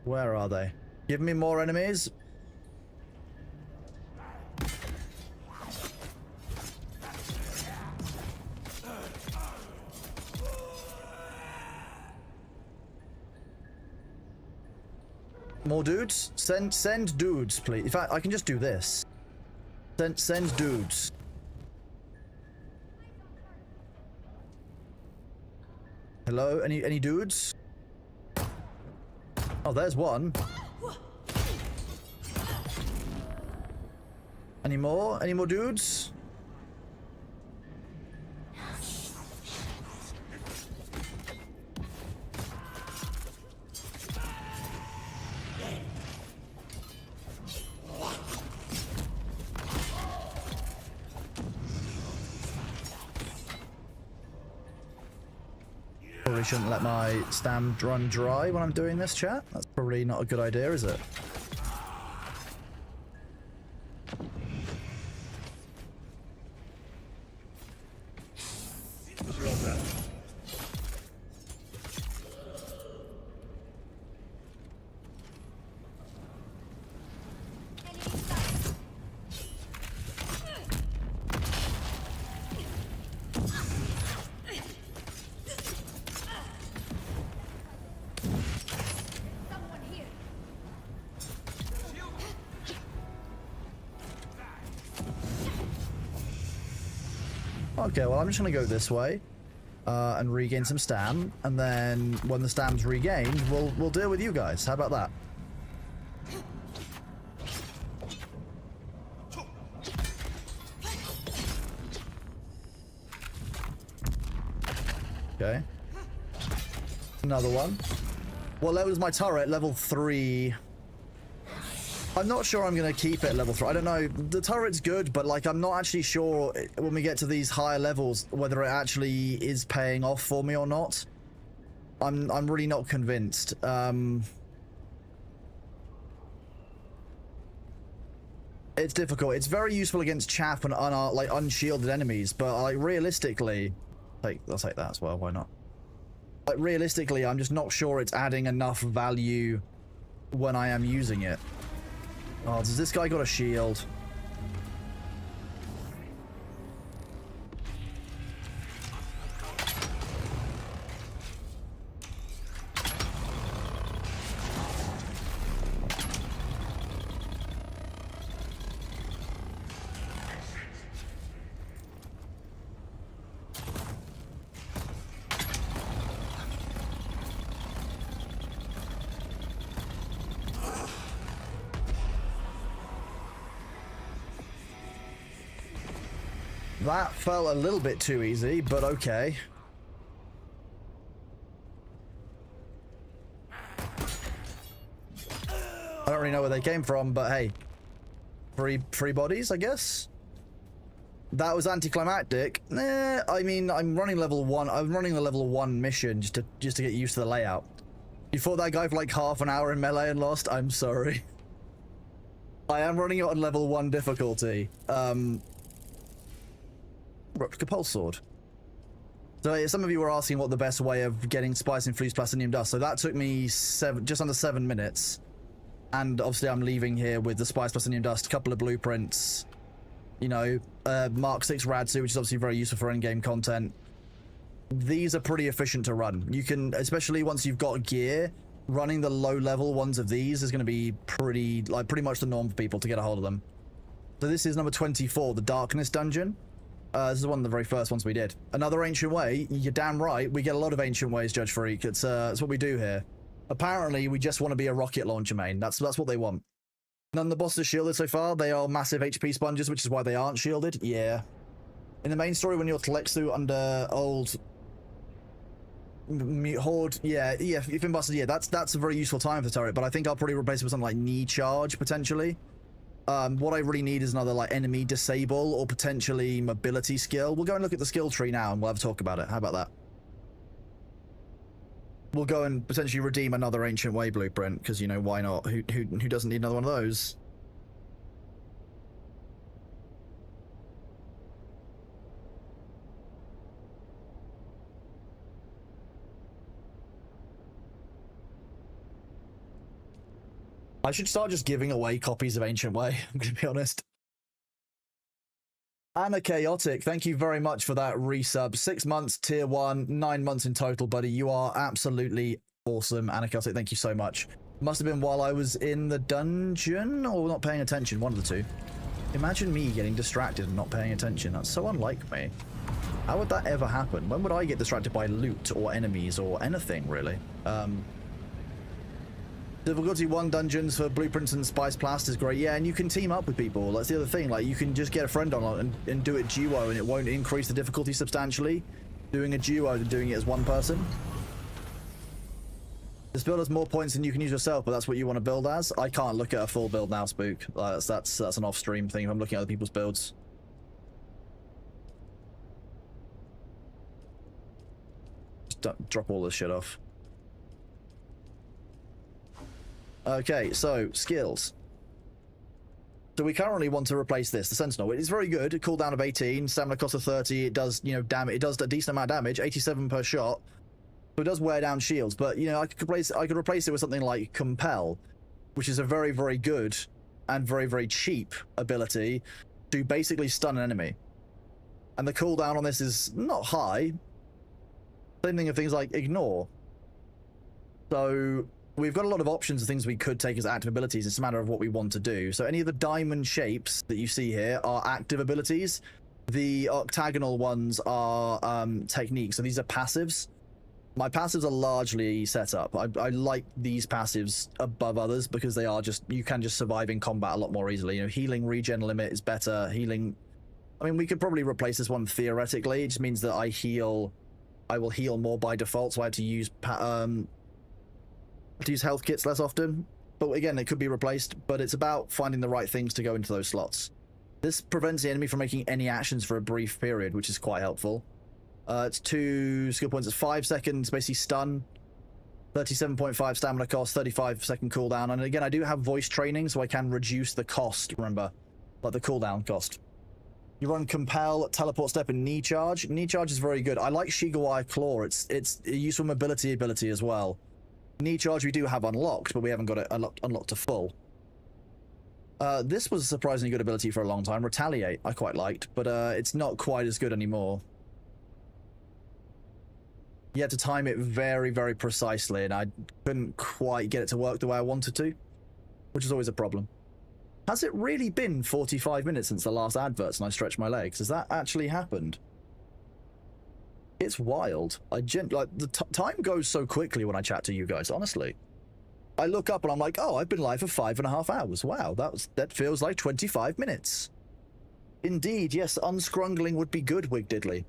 Where are they? Give me more enemies. More dudes? Send dudes, please. In fact, I can just do this. Send dudes. Hello? Any dudes? Oh, there's one. Any more? Any more dudes? Probably shouldn't let my stam run dry when I'm doing this, chat. That's probably not a good idea, is it? Someone here. Okay, well, I'm just gonna go this way and regain some stam, and then when the stam's regained, we'll deal with you guys. How about that? Okay. Another one. What level is my turret? Level 3. I'm not sure I'm going to keep it at level 3. I don't know. The turret's good, but like I'm not actually sure when we get to these higher levels whether it actually is paying off for me or not. I'm really not convinced. It's difficult. It's very useful against chaff and like unshielded enemies, but like realistically, I'll take that as well. Why not? Like realistically, I'm just not sure it's adding enough value when I am using it. Oh, does this guy got a shield? That felt a little bit too easy, but okay. I don't really know where they came from, but hey. Free bodies, I guess? That was anticlimactic. I mean, I'm running level 1. I'm running the level 1 mission just to get used to the layout. You fought that guy for like half an hour in melee and lost? I'm sorry. I am running it on level 1 difficulty. Replica pulse sword. So some of you were asking what the best way of getting spice infused plutonium dust. So that took me just under 7 minutes. And obviously I'm leaving here with the spice plutonium dust, a couple of blueprints, you know, Mark 6 rad suit, which is obviously very useful for endgame content. These are pretty efficient to run. You can, especially once you've got gear, running the low level ones of these is going to be pretty much the norm for people to get a hold of them. So this is number 24, the Darkness Dungeon. This is one of the very first ones we did. Another Ancient Way. You're damn right. We get a lot of Ancient Ways, Judge Freak. It's what we do here. Apparently, we just want to be a rocket launcher main. That's what they want. None of the bosses are shielded so far. They are massive HP sponges, which is why they aren't shielded. Yeah. In the main story, when you're Telexu under old Horde, yeah, if you've been busted, yeah, that's a very useful time for the turret. But I think I'll probably replace it with something like knee charge potentially. What I really need is another like enemy disable or potentially mobility skill. We'll go and look at the skill tree now and we'll have a talk about it. How about that? We'll go and potentially redeem another Ancient Way blueprint because, you know, why not? Who doesn't need another one of those? I should start just giving away copies of Ancient Way, I'm going to be honest. Anna Chaotic, thank you very much for that resub. 6 months, tier 1, 9 months in total, buddy. You are absolutely awesome. Anna Chaotic, thank you so much. Must have been while I was in the dungeon or not paying attention, one of the two. Imagine me getting distracted and not paying attention. That's so unlike me. How would that ever happen? When would I get distracted by loot or enemies or anything, really? Difficulty 1 dungeons for blueprints and spice plast is great. Yeah, and you can team up with people. That's the other thing. Like, you can just get a friend on and do it duo, and it won't increase the difficulty substantially. Doing a duo than doing it as one person. This build has more points than you can use yourself, but that's what you want to build as. I can't look at a full build now, Spook. That's an off-stream thing if I'm looking at other people's builds. Just drop all this shit off. Okay, so skills. So we currently want to replace this, the Sentinel. It is very good. A cooldown of 18, stamina cost of 30. It does, you know, damage. It does a decent amount of damage, 87 per shot. So it does wear down shields. But you know, I could replace it with something like Compel, which is a very, very good and very, very cheap ability to basically stun an enemy. And the cooldown on this is not high. Same thing of things like Ignore. So we've got a lot of options of things we could take as active abilities. It's a matter of what we want to do. So any of the diamond shapes that you see here are active abilities. The octagonal ones are techniques. So these are passives. My passives are largely set up. I like these passives above others because they are just, you can just survive in combat a lot more easily. You know, healing regen limit is better. Healing, I mean, we could probably replace this one theoretically. It just means that I will heal more by default, so I have to use health kits less often, but again, it could be replaced. But it's about finding the right things to go into those slots. This prevents the enemy from making any actions for a brief period, which is quite helpful. It's 2 skill points. It's 5 seconds, basically stun, 37.5 stamina cost, 35-second cooldown. And again, I do have voice training, so I can reduce the cost, remember, like the cooldown cost. You run Compel, Teleport Step, and Knee Charge. Knee Charge is very good. I like Shigawai Claw. It's a useful mobility ability as well. Knee Charge we do have unlocked, but we haven't got it unlocked to full. This was a surprisingly good ability for a long time. Retaliate, I quite liked, but it's not quite as good anymore. You had to time it very, very precisely, and I couldn't quite get it to work the way I wanted to, which is always a problem. Has it really been 45 minutes since the last adverts and I stretched my legs? Has that actually happened? It's wild. Like the time goes so quickly when I chat to you guys, honestly. I look up and I'm like, oh, I've been live for 5.5 hours. Wow, that feels like 25 minutes. Indeed, yes, unscrungling would be good, Wig Diddley.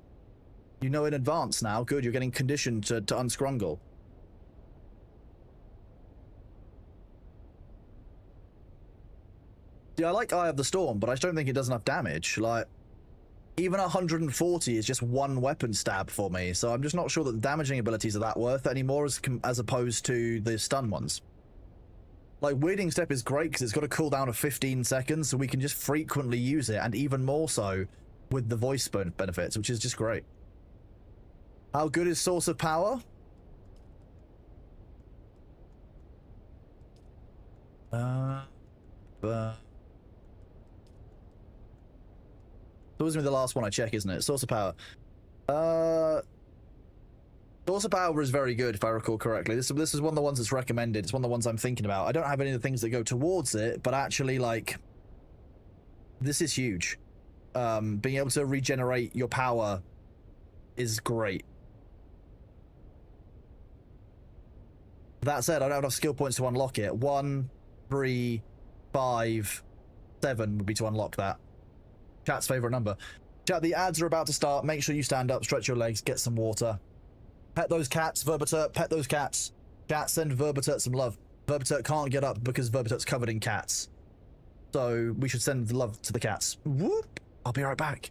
You know in advance now. Good, you're getting conditioned to unscrungle. Yeah, I like Eye of the Storm, but I just don't think it does enough damage. Like, even 140 is just one weapon stab for me, so I'm just not sure that the damaging abilities are that worth it anymore as opposed to the stun ones. Like, Weirding Step is great because it's got a cooldown of 15 seconds, so we can just frequently use it, and even more so with the voice benefits, which is just great. How good is Source of Power? It's always gonna be the last one I check, isn't it? Source of Power. Source of Power is very good, if I recall correctly. This is one of the ones that's recommended. It's one of the ones I'm thinking about. I don't have any of the things that go towards it, but actually, like, this is huge. Being able to regenerate your power is great. That said, I don't have enough skill points to unlock it. 1, 3, 5, 7 would be to unlock that. Chat's favorite number. Chat, the ads are about to start. Make sure you stand up, stretch your legs, get some water. Pet those cats, Verbiturk. Pet those cats. Chat, send Verbiturk some love. Verbiturk can't get up because Verbiturk's covered in cats. So we should send the love to the cats. Whoop! I'll be right back.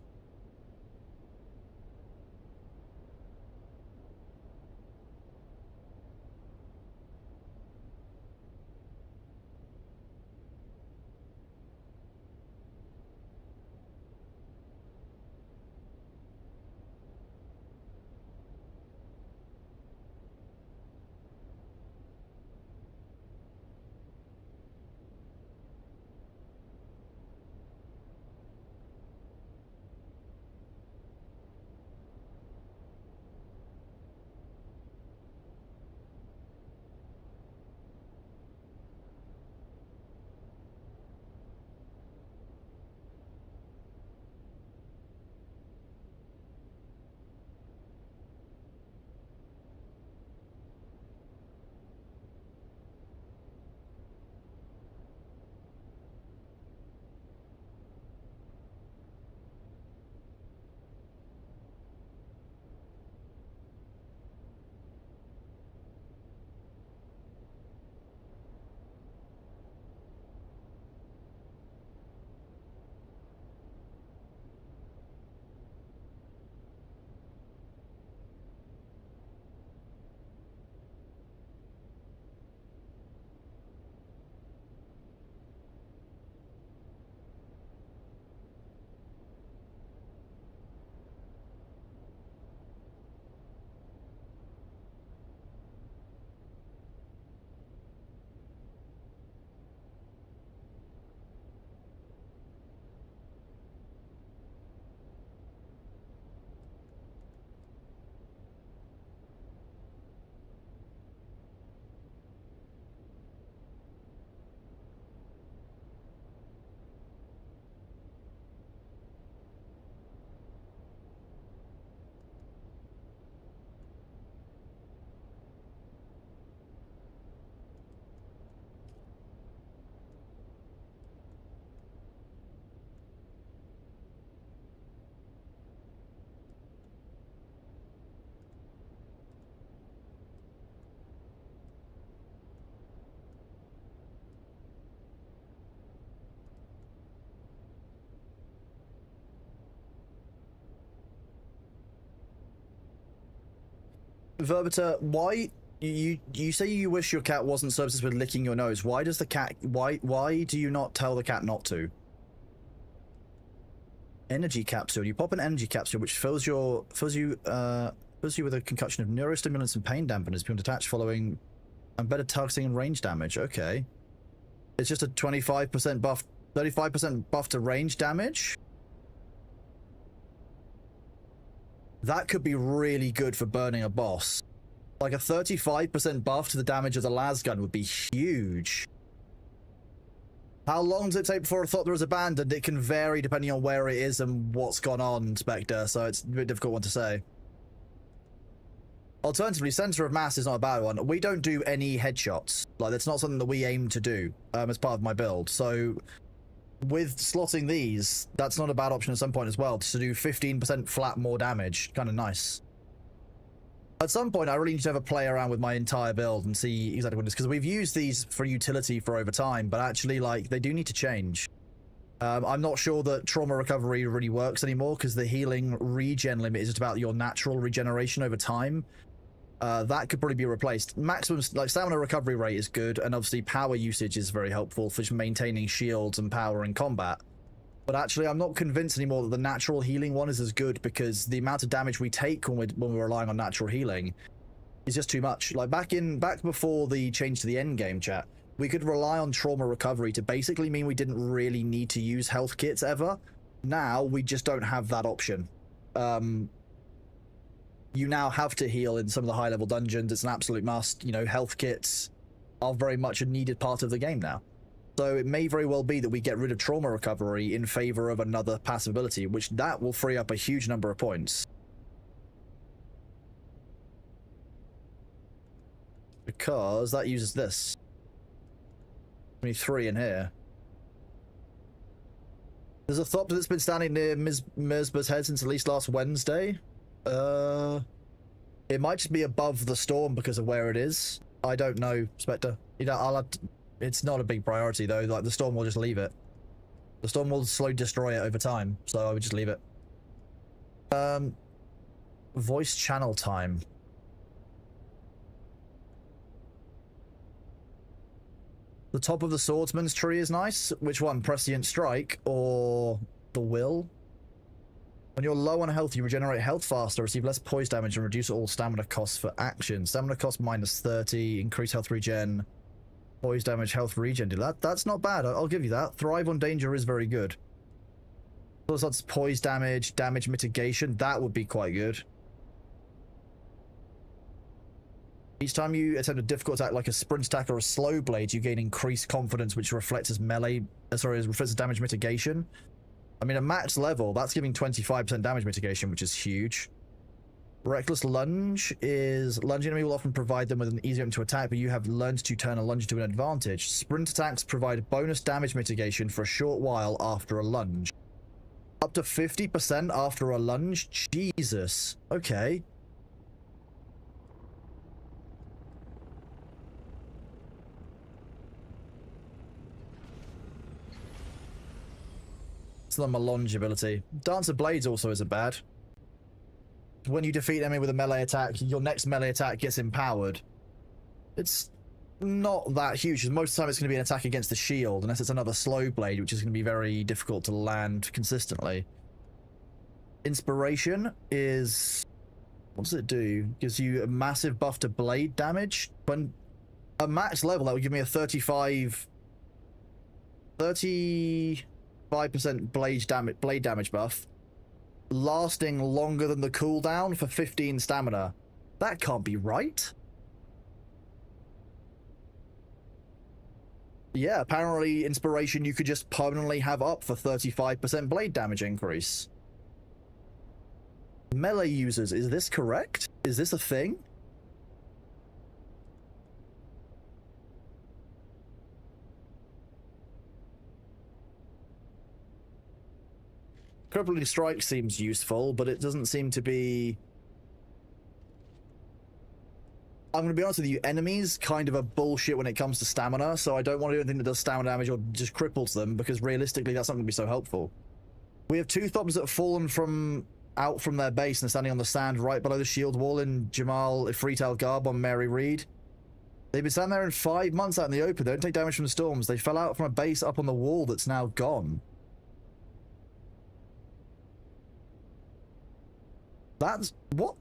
Verbiturk, why you say you wish your cat wasn't so obsessed with licking your nose? Why does the cat? Why do you not tell the cat not to? Energy capsule. You pop an energy capsule which fills you with a concoction of neurostimulants and pain dampeners being detached following and better targeting and range damage. Okay, it's just a 25% buff, 35% buff to range damage. That could be really good for burning a boss. Like a 35% buff to the damage of the lasgun would be huge. How long does it take before a Thopter is abandoned? It can vary depending on where it is and what's gone on, Spectre, so it's a bit difficult one to say. Alternatively, Center of Mass is not a bad one. We don't do any headshots. Like, that's not something that we aim to do as part of my build. So with slotting these, that's not a bad option at some point as well, to do 15% flat more damage. Kind of nice. At some point, I really need to have a play around with my entire build and see exactly what it is, because we've used these for utility for over time, but actually, like, they do need to change. I'm not sure that trauma recovery really works anymore, because the healing regen limit is just about your natural regeneration over time. That could probably be replaced. Maximum, like, stamina recovery rate is good, and obviously power usage is very helpful for just maintaining shields and power in combat. But actually, I'm not convinced anymore that the natural healing one is as good, because the amount of damage we take when we're relying on natural healing is just too much. Like, back before the change to the end game, chat, we could rely on trauma recovery to basically mean we didn't really need to use health kits ever. Now, we just don't have that option. You now have to heal in some of the high-level dungeons. It's an absolute must. You know, health kits are very much a needed part of the game now. So it may very well be that we get rid of trauma recovery in favor of another passive ability, which that will free up a huge number of points. Because that uses this. Only 3 in here. There's a Thopter that's been standing near Mirzba's head since at least last Wednesday. It might just be above the storm because of where it is. I don't know, Spectre. You know, I'll have to... It's not a big priority, though. Like, the storm will just leave it. The storm will slowly destroy it over time, so I would just leave it. Voice channel time. The top of the swordsman's tree is nice. Which one? Prescient Strike or the Will? When you're low on health, you regenerate health faster, receive less poise damage, and reduce all stamina costs for action. Stamina cost minus 30, increase health regen. Poise damage, health regen. That's not bad. I'll give you that. Thrive on danger is very good. So that's poise damage, damage mitigation. That would be quite good. Each time you attempt a difficult attack like a sprint attack or a slow blade, you gain increased confidence, which reflects as melee. Reflects as damage mitigation. I mean, at max level, that's giving 25% damage mitigation, which is huge. Reckless Lunge is... Lunge enemy will often provide them with an easy weapon to attack, but you have learned to turn a lunge to an advantage. Sprint attacks provide bonus damage mitigation for a short while after a lunge. Up to 50% after a lunge? Jesus. Okay. It's the Melange ability. Dance of Blades also isn't bad. When you defeat an enemy with a melee attack, your next melee attack gets empowered. It's not that huge, because most of the time it's going to be an attack against the shield, unless it's another slow blade, which is going to be very difficult to land consistently. Inspiration is... What does it do? Gives you a massive buff to blade damage. When at max level, that would give me a 35% blade damage buff, lasting longer than the cooldown for 15 stamina. That can't be right. Yeah, apparently inspiration you could just permanently have up for 35% blade damage increase. Melee users, is this correct? Is this a thing? Crippling Strike seems useful, but it doesn't seem to be... I'm going to be honest with you, enemies kind of a bullshit when it comes to stamina, so I don't want to do anything that does stamina damage or just cripples them, because realistically that's not going to be so helpful. We have 2 Thopters that have fallen out from their base and are standing on the sand right below the shield wall in Jamal Ifrit al-Garb on Mary Reed. They've been standing there in 5 months out in the open. They don't take damage from the storms. They fell out from a base up on the wall that's now gone. That's... What?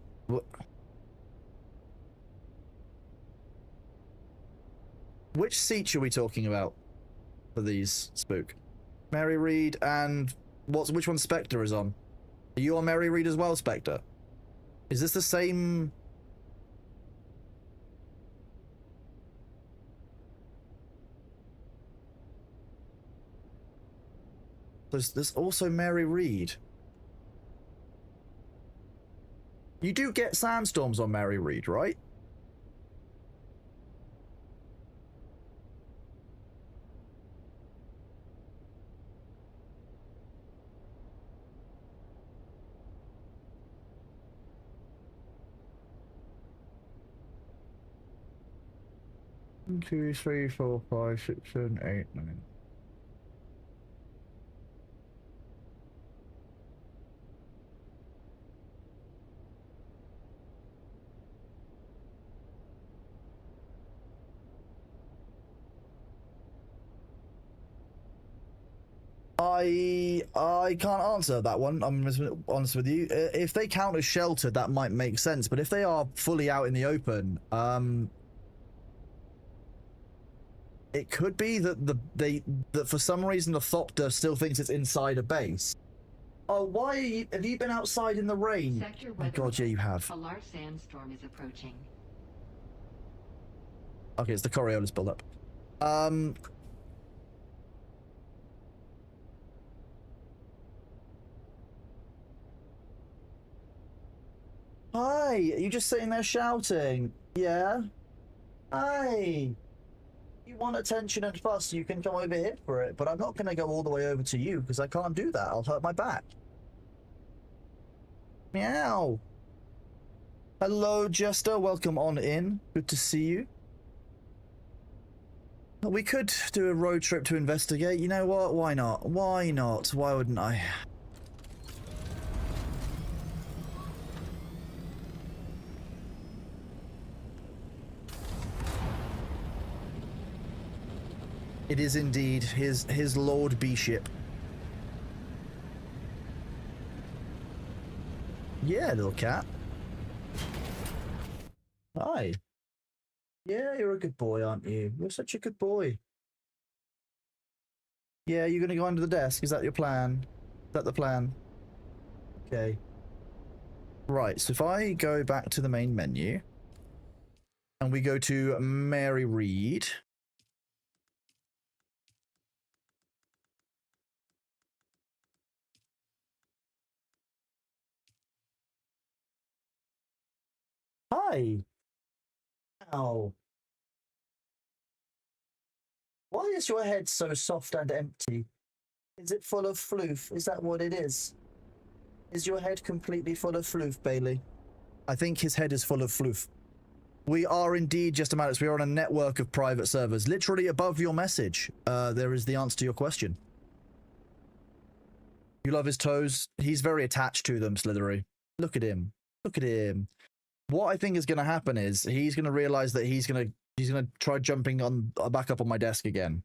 Which seats are we talking about for these, Spook? Mary Reed and... Which one Spectre is on? Are you on Mary Reed as well, Spectre? Is this the same... There's also Mary Reed. You do get sandstorms on Mary Reed, right? 1, 2, 3, 4, 5, 6, 7, 8, 9. I can't answer that one. I'm honest with you. If they count as sheltered, that might make sense. But if they are fully out in the open, it could be that that for some reason the Thopter still thinks it's inside a base. Oh, why have you been outside in the rain? Sector My weather God, yeah, you have. A large sandstorm is approaching. Okay, it's the Coriolis build-up. Hi, are you just sitting there shouting? Yeah? Hi! You want attention and fuss, you can come over here for it, but I'm not going to go all the way over to you, because I can't do that. I'll hurt my back. Meow! Hello, Jester. Welcome on in. Good to see you. We could do a road trip to investigate. You know what? Why not? Why not? Why wouldn't I? It is indeed his Lord B-ship. Yeah, little cat. Hi. Yeah, you're a good boy, aren't you? You're such a good boy. Yeah, you're gonna go under the desk? Is that your plan? Is that the plan? Okay. Right, so if I go back to the main menu and we go to Mary Reed. Hi. Ow. Why is your head so soft and empty? Is it full of floof? Is that what it is? Is your head completely full of floof, Bailey? I think his head is full of floof. We are indeed just about it. We are on a network of private servers. Literally above your message, there is the answer to your question. You love his toes? He's very attached to them, Slithery. Look at him. Look at him. What I think is going to happen is he's going to realize that he's going to try jumping on back up on my desk again.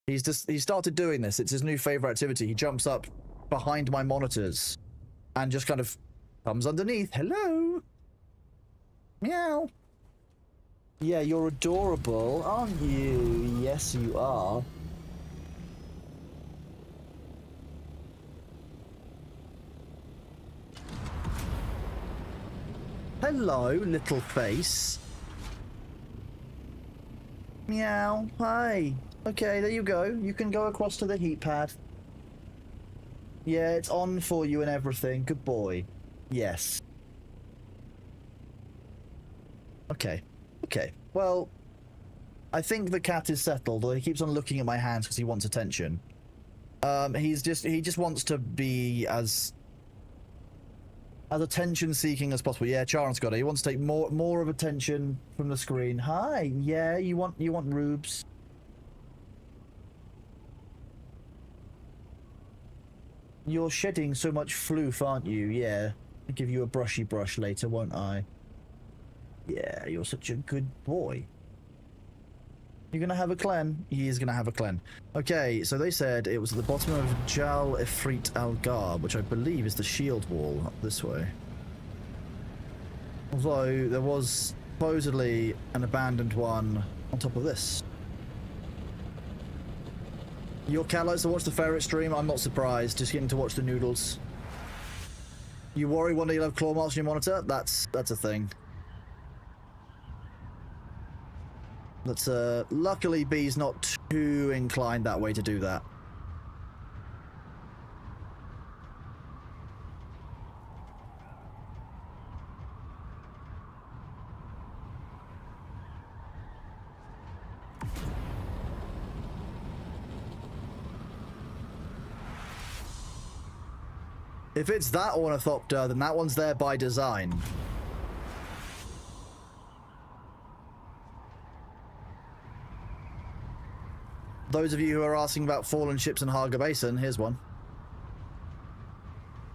He started doing this. It's his new favorite activity. He jumps up behind my monitors and just kind of comes underneath. Hello. Meow. Yeah, you're adorable, aren't you? Yes, you are. Hello, little face. Meow. Hi. Okay, there you go. You can go across to the heat pad. Yeah, it's on for you and everything. Good boy. Yes. Okay. Okay. Well, I think the cat is settled, although he keeps on looking at my hands because he wants attention. He just wants to be as attention-seeking as possible. Yeah, Charon's got it. He wants to take more of attention from the screen. Hi. Yeah, you want rubes. You're shedding so much floof, aren't you? Yeah. I'll give you a brushy brush later, won't I? Yeah, you're such a good boy. You're gonna have a clan? He is gonna have a clan. Okay, so they said it was at the bottom of Jal Ifrit Al Garb, which I believe is the shield wall up this way. Although there was supposedly an abandoned one on top of this. Your cat likes to watch the ferret stream? I'm not surprised, just getting to watch the noodles. You worry one day you'll have claw marks on your monitor? That's a thing. That's luckily B's not too inclined that way to do that. If it's that ornithopter, then that one's there by design. those of you who are asking about fallen ships in Haga Basin, here's one.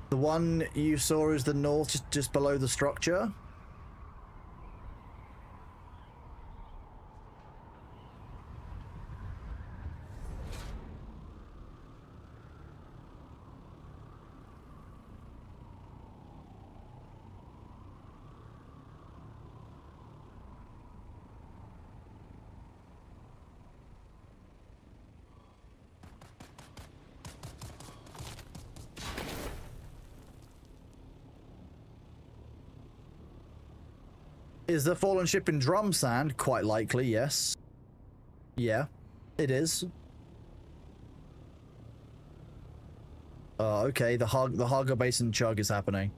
The one you saw is the north, just below the structure. Is the fallen ship in drum sand? Quite likely, yes. Yeah, it is. Okay, the Haga Basin chug is happening.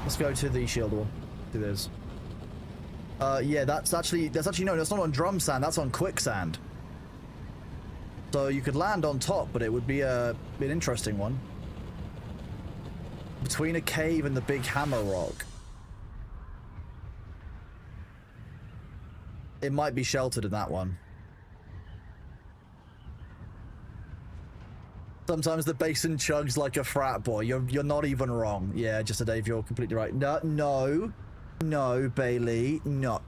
Let's go to the shield wall. Do this. Yeah, that's actually no, that's not on drum sand, that's on quicksand. So you could land on top, but it would be an interesting one. Between a cave and the big hammer rock. It might be sheltered in that one. Sometimes the basin chugs like a frat boy. You're not even wrong. Yeah, just a Dave, you're completely right. No, Bailey, no.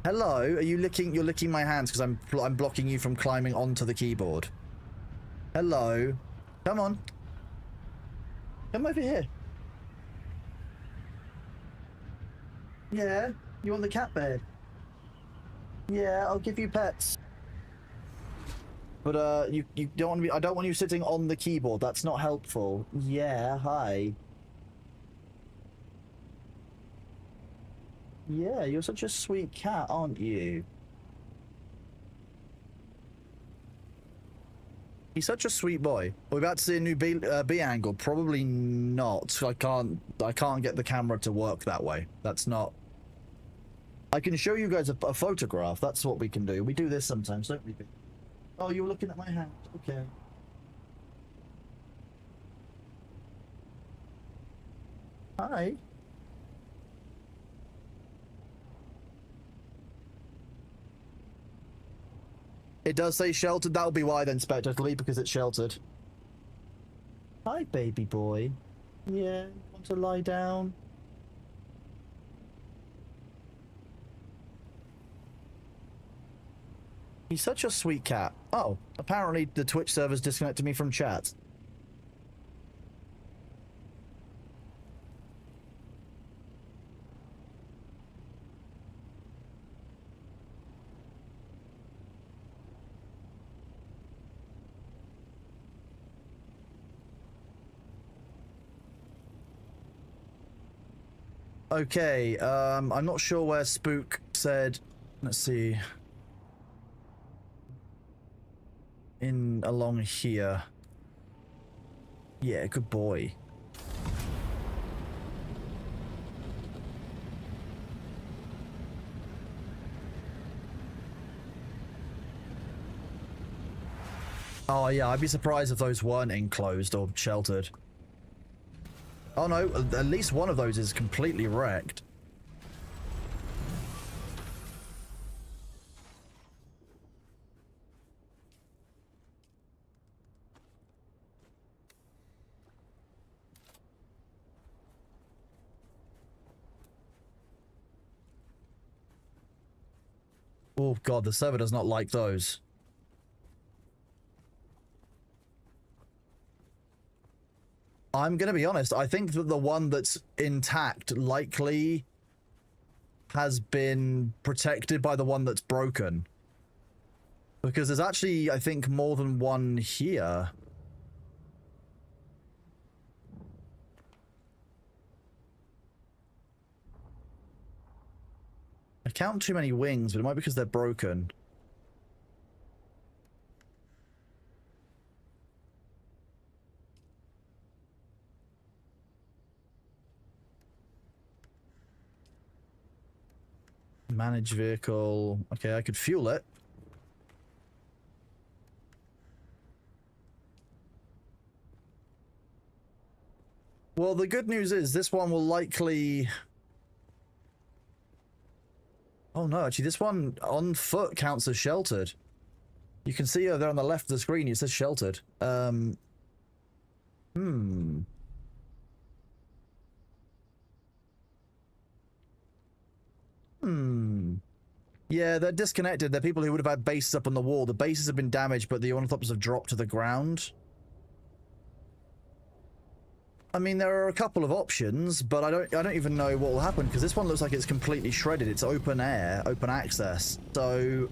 Hello, are you licking? You're licking my hands because I'm blocking you from climbing onto the keyboard. Hello, come on, come over here. Yeah, you want the cat bed? Yeah, I'll give you pets. But you don't want to be. I don't want you sitting on the keyboard. That's not helpful. Yeah, hi. Yeah, you're such a sweet cat, aren't you? He's such a sweet boy. We're about to see a new B angle. Probably not. I can't get the camera to work that way. That's not. I can show you guys a photograph. That's what we can do. We do this sometimes, don't we? Oh, you're looking at my hand. Okay. Hi. It does say sheltered. That'll be why then, Spectacularly, because it's sheltered. Hi, baby boy. Yeah, want to lie down? He's such a sweet cat. Oh, apparently the Twitch server's disconnected me from chat. Okay, I'm not sure where Spook said. Let's see. Along here. Yeah, good boy. Oh yeah, I'd be surprised if those weren't enclosed or sheltered. Oh no, at least one of those is completely wrecked. Oh god, the server does not like those. I'm gonna be honest, I think that the one that's intact likely has been protected by the one that's broken. Because there's actually, I think, more than one here. I count too many wings, but it might be because they're broken. Manage vehicle. Okay, I could fuel it. Well, the good news is this one will likely... Oh no, actually this one on foot counts as sheltered. You can see over there on the left of the screen, it says sheltered. Yeah, they're disconnected. They're people who would have had bases up on the wall. The bases have been damaged, but the ornithopters have dropped to the ground. I mean, there are a couple of options, but I don't even know what will happen, because this one looks like it's completely shredded. It's open air, open access. So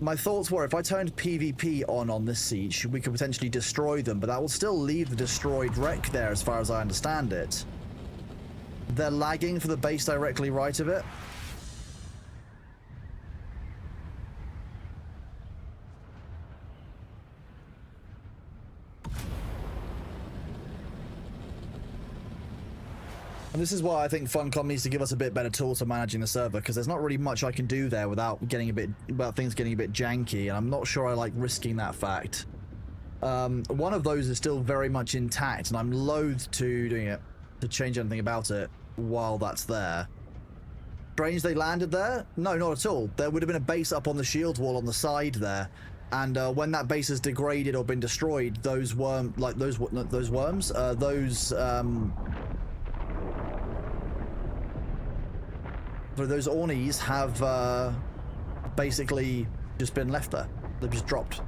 my thoughts were, if I turned PvP on this siege, we could potentially destroy them, but that will still leave the destroyed wreck there as far as I understand it. They're lagging for the base directly right of it. And this is why I think Funcom needs to give us a bit better tools for managing the server, because there's not really much I can do there without things getting a bit janky, and I'm not sure I like risking that fact. One of those is still very much intact, and I'm loath to doing it, to change anything about it while that's there. Strange they landed there? No, not at all. There would have been a base up on the shield wall on the side there, and when that base has degraded or been destroyed, those worms, those Ornies have basically just been left there. They've just dropped.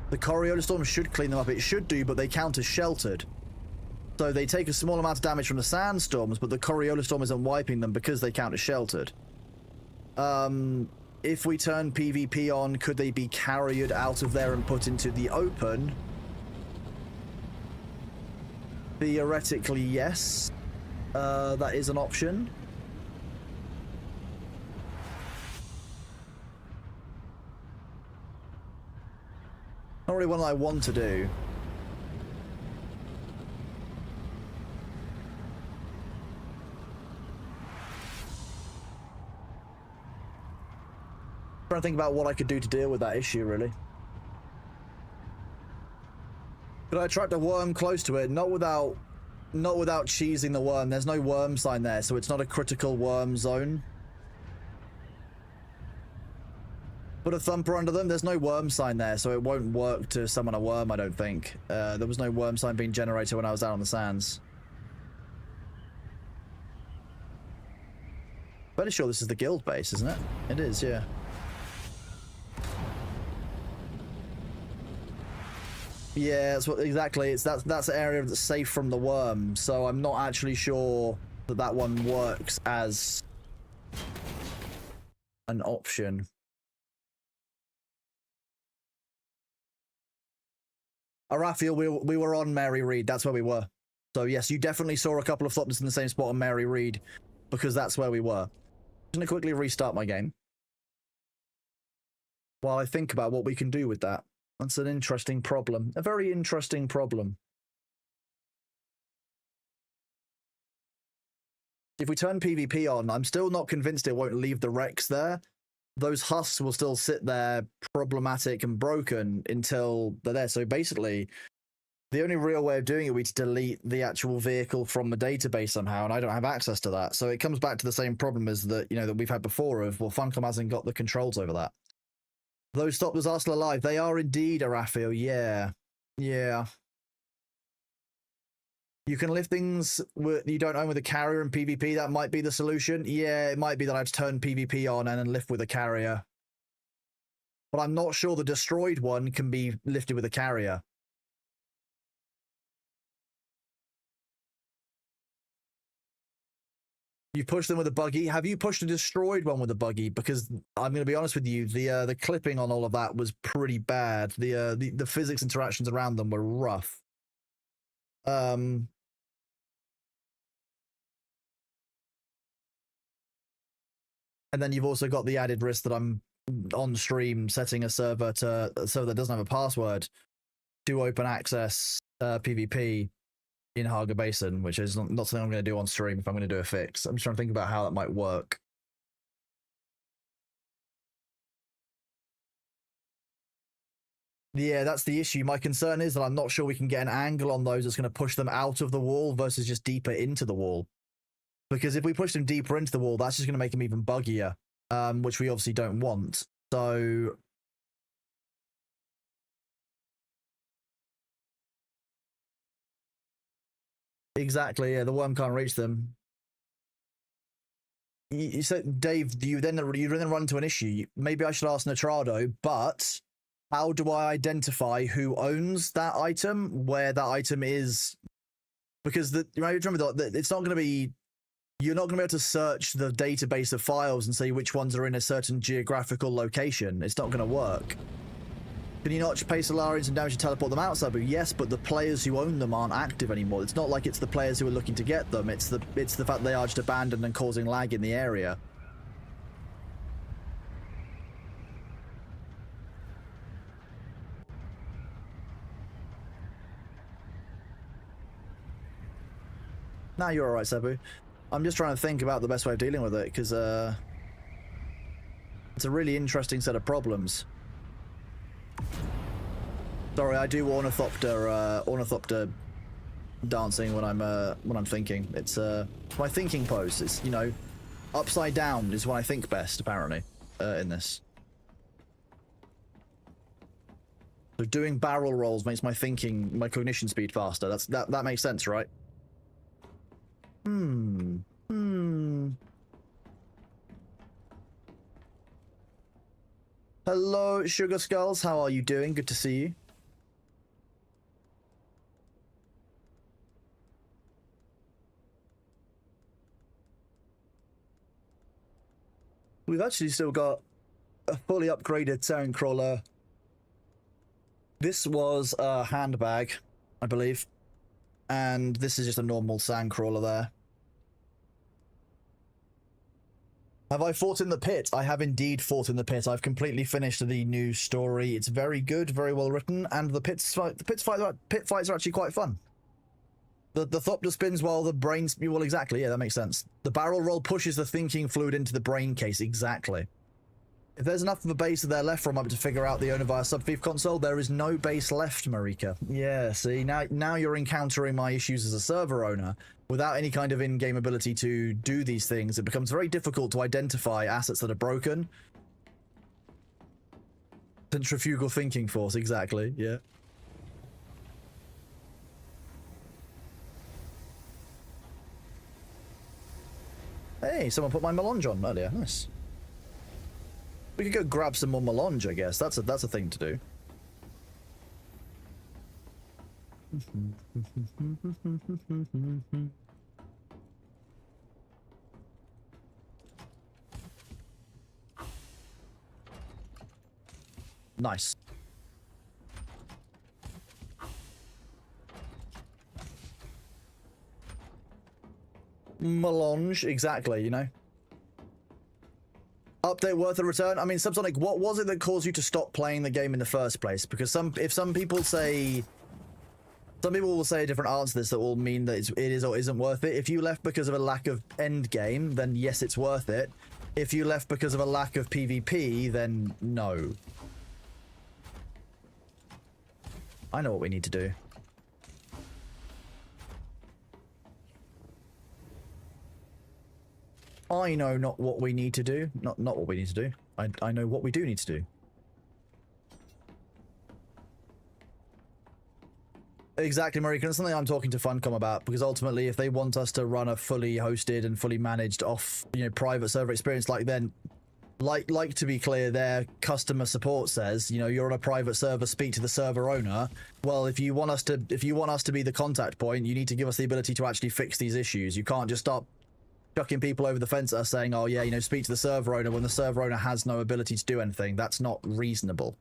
The Coriolis Storm should clean them up. It should do, but they count as sheltered. So they take a small amount of damage from the sandstorms, but the Coriolis Storm isn't wiping them because they count as sheltered. If we turn PvP on, could they be carried out of there and put into the open? Theoretically, yes. That is an option. Not really one I want to do. Trying to think about what I could do to deal with that issue, really. Could I attract a worm close to it? Not without cheesing the worm. There's no worm sign there, so it's not a critical worm zone. Put a thumper under them. There's no worm sign there, so it won't work to summon a worm, I don't think. There was no worm sign being generated when I was out on the sands. Fairly sure this is the guild base, isn't it? It is, yeah. Yeah, that's what exactly. It's that's an area that's safe from the worm, so I'm not actually sure that one works as an option. Raphael, we were on Mary Reed. That's where we were. So yes, you definitely saw a couple of Thopters in the same spot on Mary Reed, because that's where we were. I'm going to quickly restart my game while I think about what we can do with that. That's an interesting problem. A very interesting problem. If we turn PvP on, I'm still not convinced it won't leave the wrecks there. Those husks will still sit there problematic and broken until they're there. So basically, the only real way of doing it would be to delete the actual vehicle from the database somehow, and I don't have access to that. So it comes back to the same problem as that, that we've had before of, well, Funcom hasn't got the controls over that. Those Thopters are still alive. They are indeed, Raphael. Yeah. Yeah. You can lift things you don't own with a carrier in PvP. That might be the solution. Yeah, it might be that I'd turn PvP on and then lift with a carrier. But I'm not sure the destroyed one can be lifted with a carrier. You push them with a buggy. Have you pushed a destroyed one with a buggy? Because I'm going to be honest with you, the clipping on all of that was pretty bad. The physics interactions around them were rough. And then you've also got the added risk that I'm on stream setting a server that doesn't have a password to open access PvP in Haga Basin, which is not something I'm going to do on stream if I'm going to do a fix. I'm just trying to think about how that might work. Yeah, that's the issue. My concern is that I'm not sure we can get an angle on those that's going to push them out of the wall versus just deeper into the wall. Because if we push them deeper into the wall, that's just going to make them even buggier, which we obviously don't want. So exactly, yeah, the worm can't reach them. You said, Dave, you then run into an issue. Maybe I should ask Nitrado, but how do I identify who owns that item, where that item is? Because remember that it's not going to be. You're not going to be able to search the database of files and see which ones are in a certain geographical location. It's not going to work. Can you not pay Solarians and damage to teleport them outside? But yes, but the players who own them aren't active anymore. It's not like it's the players who are looking to get them. It's the fact they are just abandoned and causing lag in the area. Nah, you're alright, Sabu. I'm just trying to think about the best way of dealing with it, because it's a really interesting set of problems. Sorry, I do ornithopter dancing when I'm thinking. It's my thinking pose. It's, you know, upside down is when I think best, apparently, in this. So doing barrel rolls makes my cognition speed faster. That makes sense, right? Hello, Sugar Skulls. How are you doing? Good to see you. We've actually still got a fully upgraded Sandcrawler. This was a handbag, I believe. And this is just a normal Sandcrawler there. Have I fought in the pit? I have indeed fought in the pit. I've completely finished the new story. It's very good, very well written, and the pit fights are actually quite fun. The Thopter spins while the brains... Well, exactly, yeah, that makes sense. The barrel roll pushes the thinking fluid into the brain case, exactly. If there's enough of a base there left for a moment to figure out the owner via Subthief console, there is no base left, Marika. Yeah, see, now you're encountering my issues as a server owner. Without any kind of in-game ability to do these things, it becomes very difficult to identify assets that are broken. Centrifugal thinking force, exactly, yeah. Hey, someone put my melange on earlier, nice. We could go grab some more melange, I guess. That's a thing to do. Nice. Melange, exactly, you know. Update worth a return? I mean, Subsonic, what was it that caused you to stop playing the game in the first place? Because if some people will say a different answer to this that will mean that it is or isn't worth it. If you left because of a lack of end game, then yes, it's worth it. If you left because of a lack of PvP, then no. I know what we need to do. I know not what we need to do. Not what we need to do. I know what we do need to do. Exactly, Marika. It's something I'm talking to Funcom about, because ultimately, if they want us to run a fully hosted and fully managed off, you know, private server experience, like then, like to be clear, their customer support says, you know, you're on a private server, speak to the server owner. Well, if you want us to be the contact point, you need to give us the ability to actually fix these issues. You can't just start chucking people over the fence at us saying, oh yeah, you know, speak to the server owner when the server owner has no ability to do anything. That's not reasonable.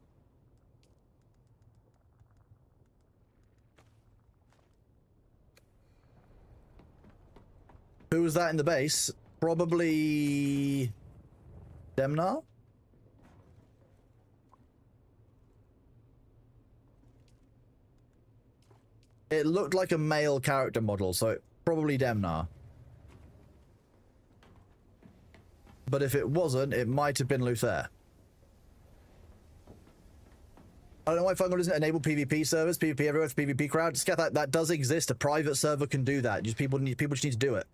Who was that in the base? Probably Demnar? It looked like a male character model, so probably Demnar. But if it wasn't, it might have been Luther. I don't know why Fungal doesn't enable PvP servers, PvP everywhere, PvP crowd. Just get that. That does exist. A private server can do that. Just people just need to do it.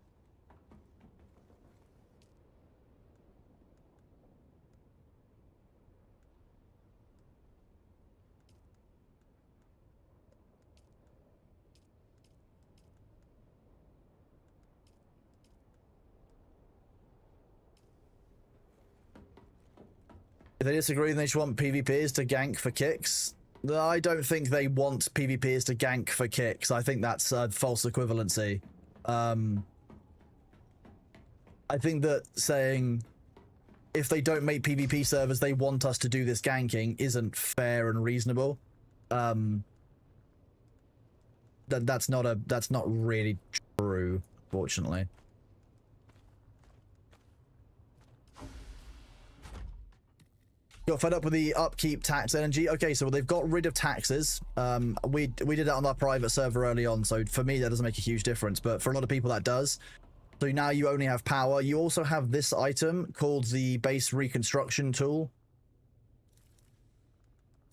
If they disagree, then they just want PvPers to gank for kicks. I don't think they want PvPers to gank for kicks. I think that's false equivalency. I think that saying if they don't make PvP servers, they want us to do this ganking isn't fair and reasonable. That's not really true, fortunately. Got fed up with the upkeep tax energy. Okay, so they've got rid of taxes. We did it on our private server early on, so for me that doesn't make a huge difference, but for a lot of people that does. So now you only have power. You also have this item called the base reconstruction tool.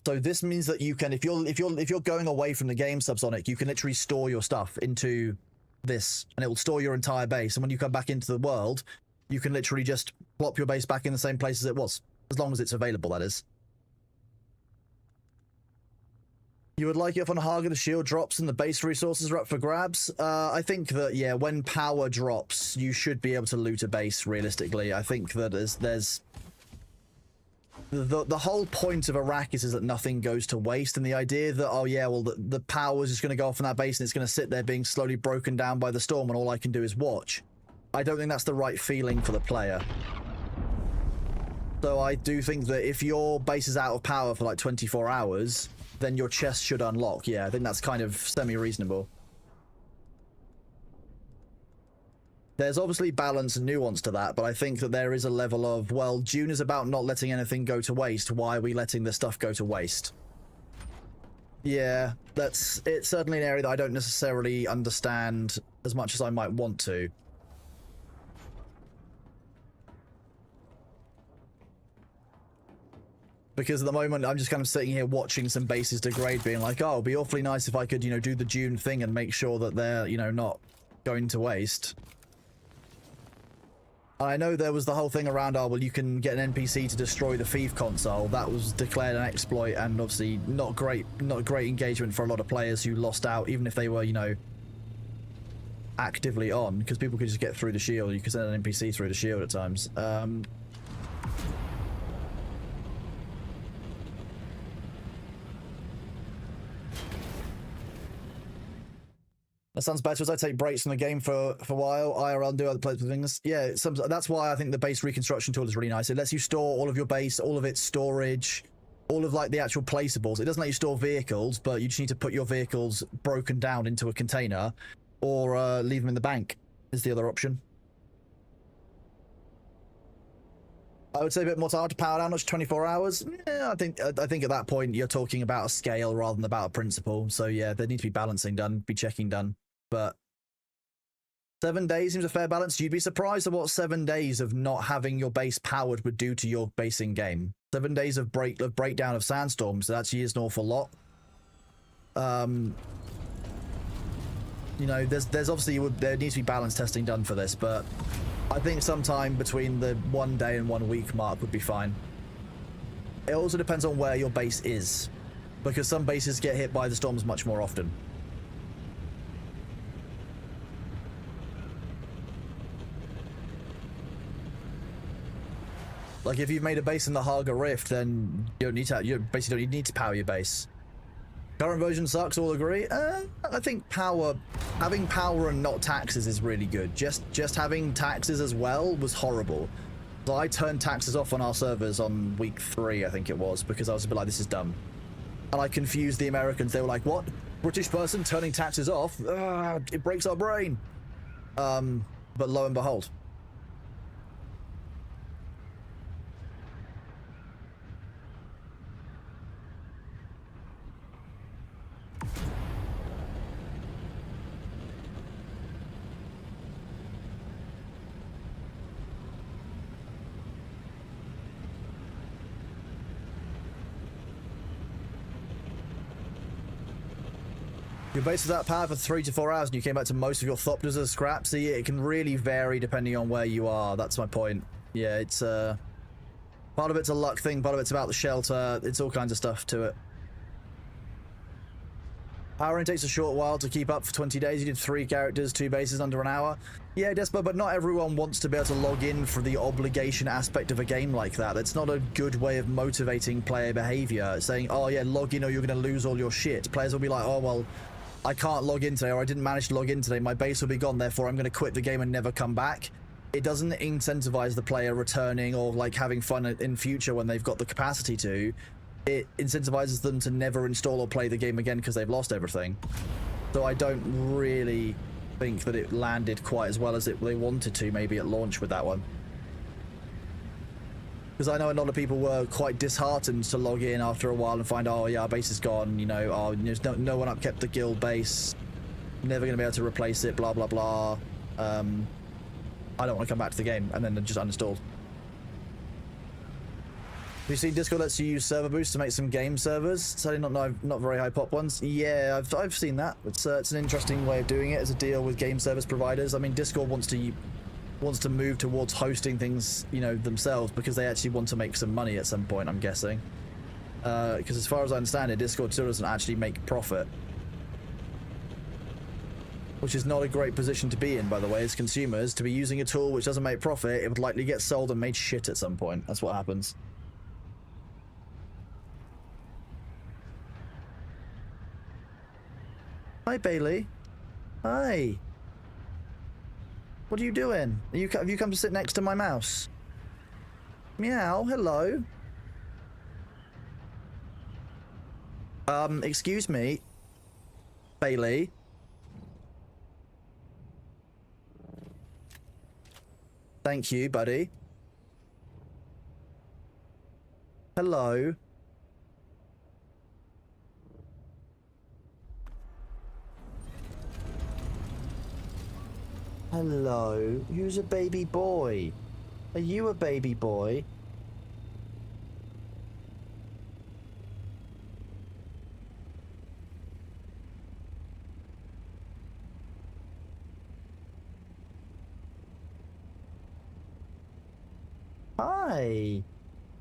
So this means that you can, if you're going away from the game, Subsonic, you can literally store your stuff into this, and it will store your entire base. And when you come back into the world, you can literally just plop your base back in the same place as it was. As long as it's available, that is. You would like it if on Haga the shield drops and the base resources are up for grabs? I think that, yeah, when power drops, you should be able to loot a base, realistically. I think that there's... The whole point of Arrakis is that nothing goes to waste, and the idea that, oh yeah, well, the power is just going to go off in that base and it's going to sit there being slowly broken down by the storm and all I can do is watch. I don't think that's the right feeling for the player. So I do think that if your base is out of power for like 24 hours, then your chest should unlock. Yeah, I think that's kind of semi-reasonable. There's obviously balance and nuance to that, but I think that there is a level of, well, Dune is about not letting anything go to waste. Why are we letting this stuff go to waste? Yeah, it's certainly an area that I don't necessarily understand as much as I might want to. Because at the moment, I'm just kind of sitting here watching some bases degrade, being like, oh, it'd be awfully nice if I could, you know, do the Dune thing and make sure that they're, you know, not going to waste. I know there was the whole thing around, oh, well, you can get an NPC to destroy the Thief console. That was declared an exploit and obviously not great engagement for a lot of players who lost out, even if they were, you know, actively on, because people could just get through the shield. You could send an NPC through the shield at times. That sounds better as I take breaks from the game for a while. IRL and do other places things. Yeah, that's why I think the base reconstruction tool is really nice. It lets you store all of your base, all of its storage, all of like the actual placeables. It doesn't let you store vehicles, but you just need to put your vehicles broken down into a container or leave them in the bank is the other option. I would say a bit more time to power down, not just 24 hours. Yeah, I think at that point you're talking about a scale rather than about a principle. So yeah, there needs to be balancing done, be checking done. But 7 days seems a fair balance. You'd be surprised at what 7 days of not having your base powered would do to your base in game. 7 days of breakdown of sandstorms. That actually is an awful lot. You know, there's obviously there needs to be balance testing done for this, but I think sometime between the 1 day and 1 week mark would be fine. It also depends on where your base is, because some bases get hit by the storms much more often. Like if you've made a base in the Haga Rift, then you basically don't need to power your base. Current version sucks, all agree? I think having power and not taxes is really good. Just having taxes as well was horrible. So I turned taxes off on our servers on week 3, I think it was, because I was a bit like, this is dumb. And I confused the Americans. They were like, what? British person turning taxes off? It breaks our brain. But lo and behold. Your base was that power for 3 to 4 hours and you came back to most of your thopters as scrap. See, it can really vary depending on where you are. That's my point. Yeah, it's part of it's a luck thing, part of it's about the shelter. It's all kinds of stuff to it. Power in takes a short while to keep up for 20 days. You did 3 characters, 2 bases under an hour. Yeah, Despo, but not everyone wants to be able to log in for the obligation aspect of a game like that. That's not a good way of motivating player behavior. Saying, oh yeah, log in or you're going to lose all your shit. Players will be like, oh well, I can't log in today, or I didn't manage to log in today. My base will be gone, therefore I'm going to quit the game and never come back. It doesn't incentivize the player returning or like having fun in future when they've got the capacity to. It incentivizes them to never install or play the game again because they've lost everything. So I don't really think that it landed quite as well as they wanted to maybe at launch with that one. Because I know a lot of people were quite disheartened to log in after a while and find, oh yeah, our base is gone, you know, oh, there's no one upkept the guild base, never going to be able to replace it, blah, blah, blah. I don't want to come back to the game, and then they're just uninstalled. Have you seen Discord lets you use server boosts to make some game servers? Certainly not very high pop ones. Yeah, I've seen that. It's an interesting way of doing it as a deal with game service providers. I mean, Discord wants to move towards hosting things, you know, themselves because they actually want to make some money at some point, I'm guessing. Because as far as I understand it, Discord still doesn't actually make profit. Which is not a great position to be in, by the way, as consumers. To be using a tool which doesn't make profit, it would likely get sold and made shit at some point. That's what happens. Hi, Bailey. Hi. What are you doing? Have you come to sit next to my mouse? Meow, hello. Excuse me. Bailey. Thank you, buddy. Hello. Hello. Who's a baby boy? Are you a baby boy? Hi.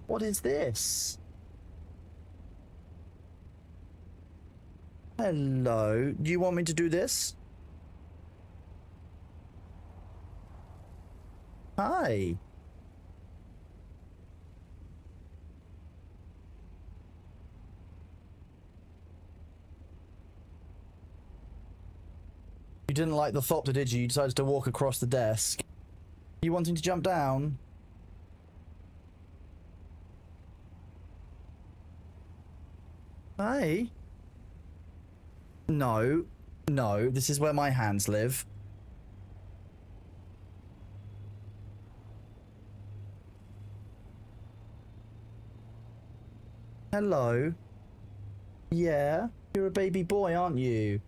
What is this? Hello. Do you want me to do this? Hi. You didn't like the thopter, did you? You decided to walk across the desk. You wanting to jump down? Hi. No. No, this is where my hands live. Hello. Yeah, you're a baby boy, aren't you?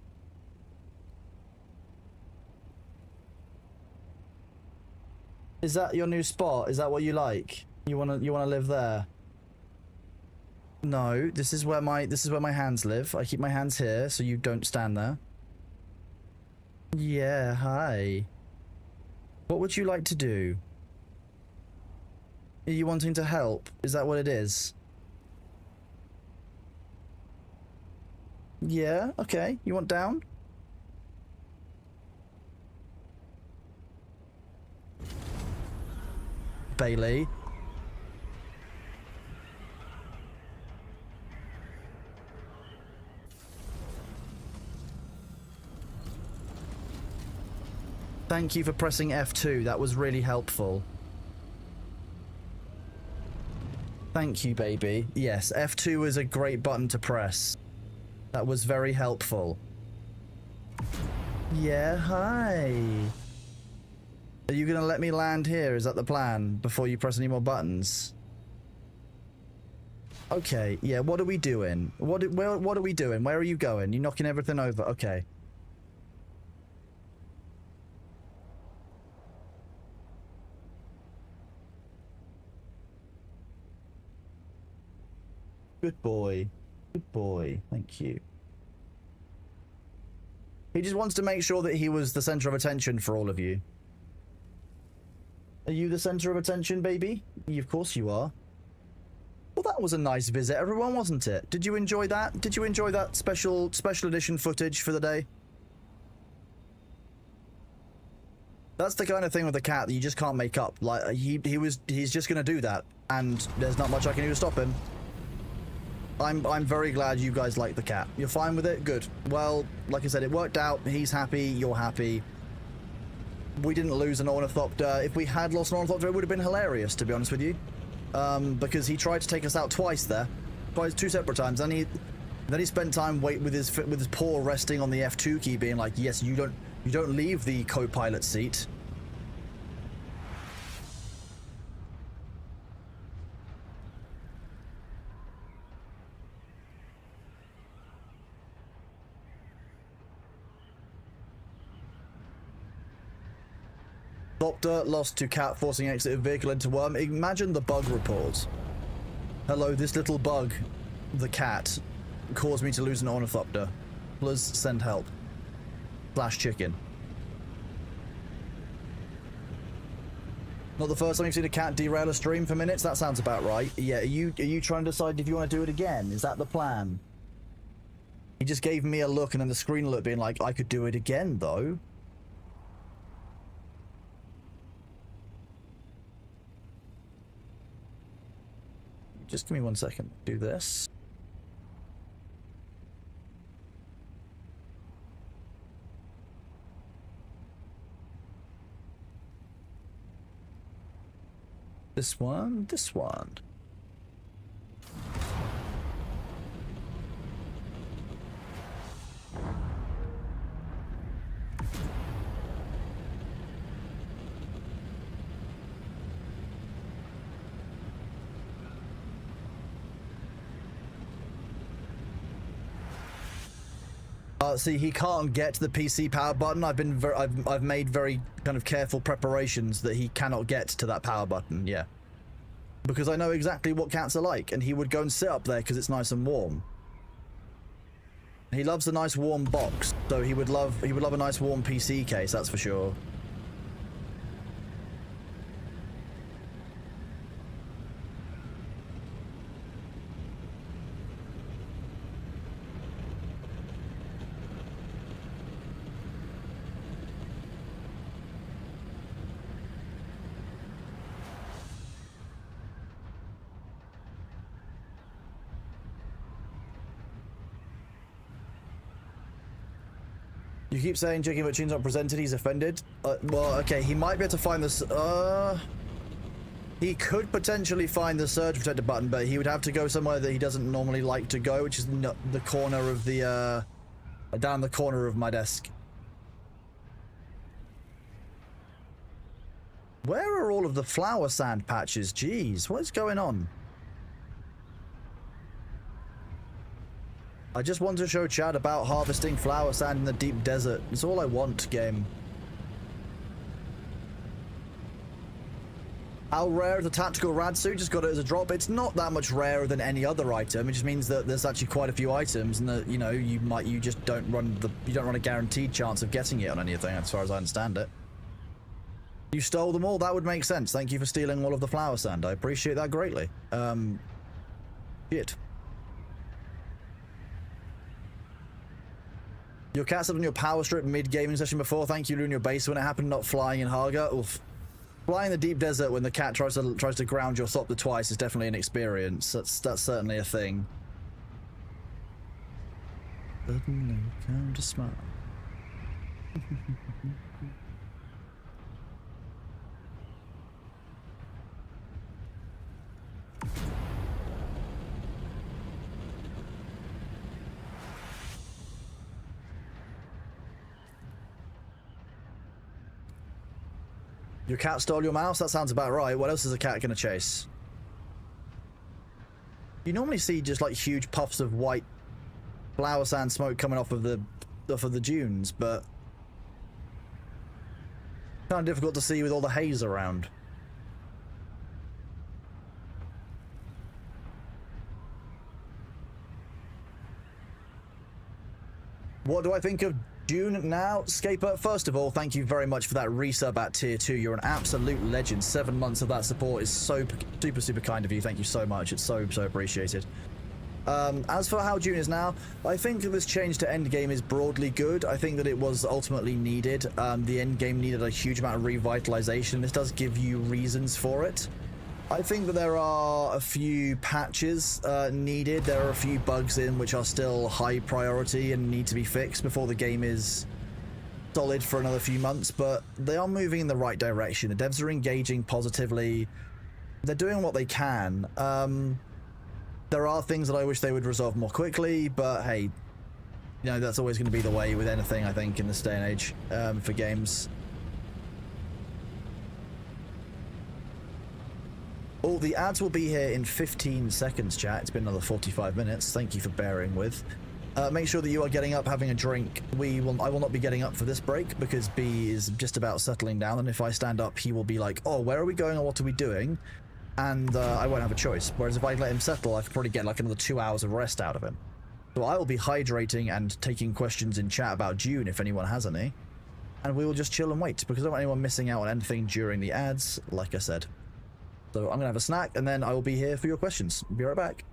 Is that your new spot? Is that what you like? You wanna live there? No, this is where my hands live. I keep my hands here so you don't stand there. Yeah, hi. What would you like to do? Are you wanting to help? Is that what it is? Yeah, okay. You want down? Bailey. Thank you for pressing F2. That was really helpful. Thank you, baby. Yes, F2 is a great button to press. That was very helpful. Yeah, hi. Are you gonna let me land here? Is that the plan? Before you press any more buttons? Okay, yeah, what are we doing? What are we doing? Where are you going? You knocking everything over? Okay. Good boy. Good boy. Thank you. He just wants to make sure that he was the center of attention for all of you. Are you the center of attention, baby? Of course you are. Well, that was a nice visit, everyone, wasn't it? Did you enjoy that? Did you enjoy that special edition footage for the day? That's the kind of thing with the cat that you just can't make up. Like, he's just gonna do that, and there's not much I can do to stop him. I'm very glad you guys like the cat. You're fine with it? Good. Well, like I said, it worked out. He's happy, you're happy. We didn't lose an ornithopter. If we had lost an ornithopter, it would have been hilarious, to be honest with you. Because he tried to take us out twice there. Twice, 2 separate times. And then he spent time with his paw resting on the F2 key, being like, yes, you don't leave the co-pilot seat. Doctor lost to cat forcing exit of vehicle into worm. Imagine the bug report. Hello, this little bug, the cat, caused me to lose an ornithopter. Please send help. Slash chicken. Not the first time you've seen a cat derail a stream for minutes? That sounds about right. Yeah, are you trying to decide if you want to do it again? Is that the plan? He just gave me a look and then the screen look being like, I could do it again though. Just give me 1 second. Do this. This one, this one. See, he can't get to the PC power button. I've made very kind of careful preparations that he cannot get to that power button. Yeah, because I know exactly what cats are like, and he would go and sit up there because it's nice and warm. He loves a nice warm box, so he would love a nice warm PC case. That's for sure. You keep saying Jiggy McTune's not presented, he's offended. Well, okay, he might be able to find this. He could potentially find the surge protector button, but he would have to go somewhere that he doesn't normally like to go, which is the corner of the, down the corner of my desk. Where are all of the flower sand patches? Jeez, what is going on? I just want to show Chad about harvesting flower sand in the deep desert. It's all I want, game. How rare is the tactical rad suit? Just got it as a drop. It's not that much rarer than any other item. It just means that there's actually quite a few items, and that you just don't run a guaranteed chance of getting it on anything, as far as I understand it. You stole them all. That would make sense. Thank you for stealing all of the flower sand. I appreciate that greatly. Shit. Your cat said on your power strip mid-gaming session before, thank you, Lou, in your base when it happened, not flying in Haga. Oof. Flying the deep desert when the cat tries to ground your thopter twice is definitely an experience. That's certainly a thing. Suddenly come to smile. Your cat stole your mouse? That sounds about right. What else is a cat gonna chase? You normally see just like huge puffs of white flower sand smoke coming off of the dunes, but kind of difficult to see with all the haze around. What do I think of Dune now, Scaper, first of all, thank you very much for that resub at tier 2. You're an absolute legend. 7 months of that support is so super kind of you. Thank you so much. It's so appreciated. As for how Dune is now, I think that this change to endgame is broadly good. I think that it was ultimately needed. The endgame needed a huge amount of revitalization. This does give you reasons for it. I think that there are a few patches needed. There are a few bugs in which are still high priority and need to be fixed before the game is solid for another few months, but they are moving in the right direction. The devs are engaging positively. They're doing what they can. There are things that I wish they would resolve more quickly, but hey, you know, that's always going to be the way with anything, I think, in this day and age for games. Oh, the ads will be here in 15 seconds, chat. It's been another 45 minutes. Thank you for bearing with. Make sure that you are getting up, having a drink. I will not be getting up for this break because B is just about settling down, and if I stand up, he will be like, oh, where are we going or what are we doing? And I won't have a choice. Whereas if I let him settle, I could probably get like another 2 hours of rest out of him. So I will be hydrating and taking questions in chat about Dune if anyone has any. And we will just chill and wait because I don't want anyone missing out on anything during the ads, like I said. So I'm going to have a snack, and then I will be here for your questions. Be right back.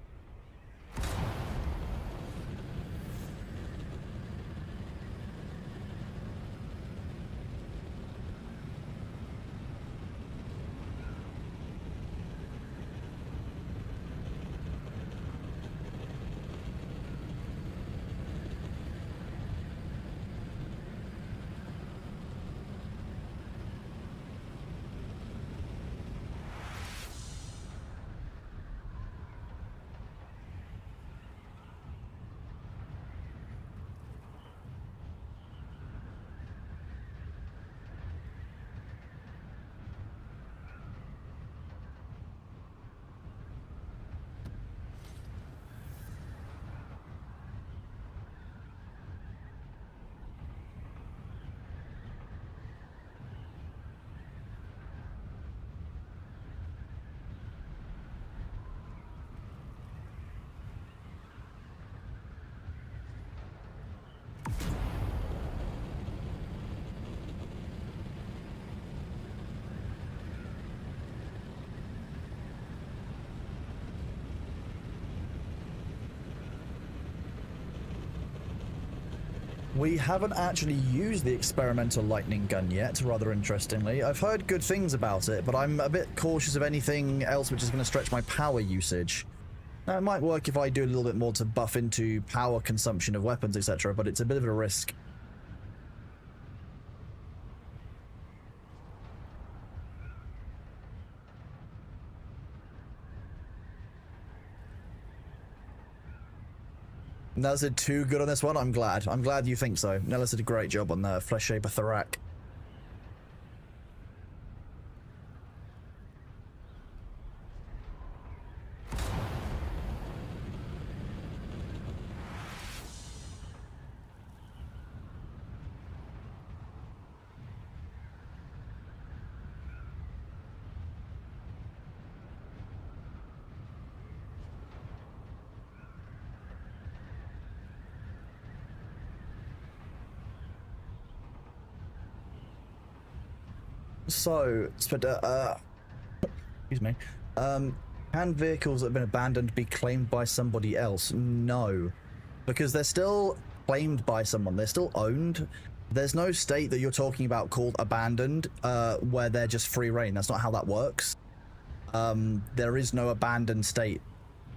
We haven't actually used the experimental lightning gun yet, rather interestingly. I've heard good things about it, but I'm a bit cautious of anything else which is going to stretch my power usage. Now, it might work if I do a little bit more to buff into power consumption of weapons, etc., but it's a bit of a risk. Nellis did too good on this one. I'm glad. I'm glad you think so. Nellis did a great job on the Flesh Shaper Thorak. So, excuse me. Can vehicles that have been abandoned be claimed by somebody else? No, because they're still claimed by someone. They're still owned. There's no state that you're talking about called abandoned, where they're just free reign. That's not how that works. There is no abandoned state,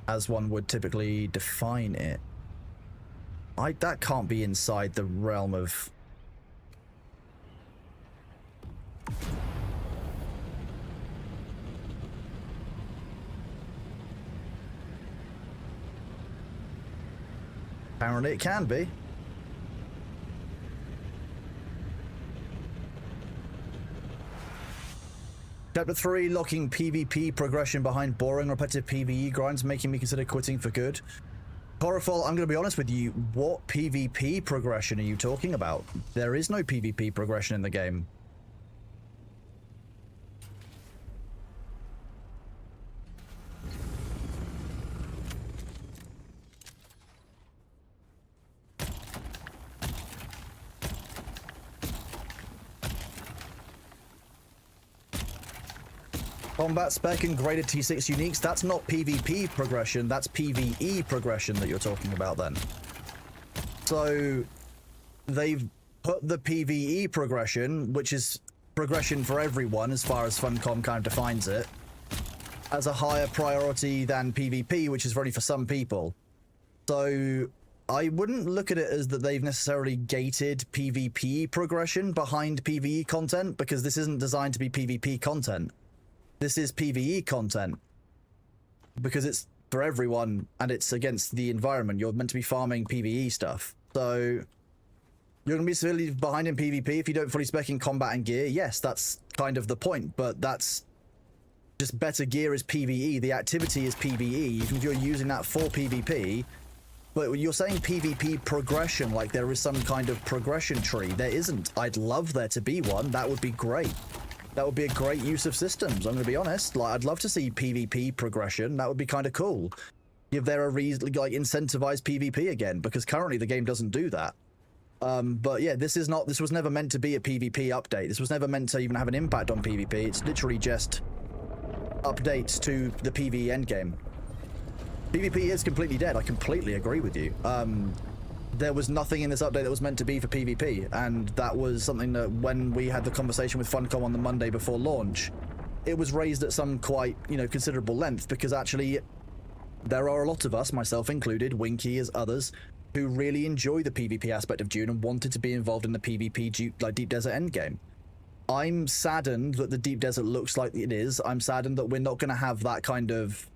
as one would typically define it. That can't be inside the realm of... Apparently it can be. Chapter 3, locking PvP progression behind boring repetitive PvE grinds, making me consider quitting for good. Corafol, I'm going to be honest with you, what PvP progression are you talking about? There is no PvP progression in the game. Combat spec and graded T6 uniques, that's not PvP progression, that's PvE progression that you're talking about then. So they've put the PvE progression, which is progression for everyone as far as Funcom kind of defines it, as a higher priority than PvP, which is only for some people. So I wouldn't look at it as that they've necessarily gated PvP progression behind PvE content, because this isn't designed to be PvP content. This is PvE content because it's for everyone and it's against the environment. You're meant to be farming PvE stuff. So you're going to be severely behind in PvP if you don't fully spec in combat and gear. Yes, that's kind of the point, but that's just better gear is PvE. The activity is PvE, even if you're using that for PvP. But you're saying PvP progression like there is some kind of progression tree. There isn't. I'd love there to be one. That would be great. That would be a great use of systems, I'm going to be honest. Like, I'd love to see PvP progression. That would be kind of cool. Give there a reason, like, incentivize PvP again, because currently the game doesn't do that. But yeah, this was never meant to be a PvP update. This was never meant to even have an impact on PvP. It's literally just updates to the PvE endgame. PvP is completely dead. I completely agree with you. There was nothing in this update that was meant to be for PvP, and that was something that when we had the conversation with Funcom on the Monday before launch, it was raised at some quite, considerable length, because actually there are a lot of us, myself included, Winky as others, who really enjoy the PvP aspect of Dune and wanted to be involved in the PvP Deep Desert endgame. I'm saddened that the Deep Desert looks like it is. I'm saddened that we're not going to have that kind of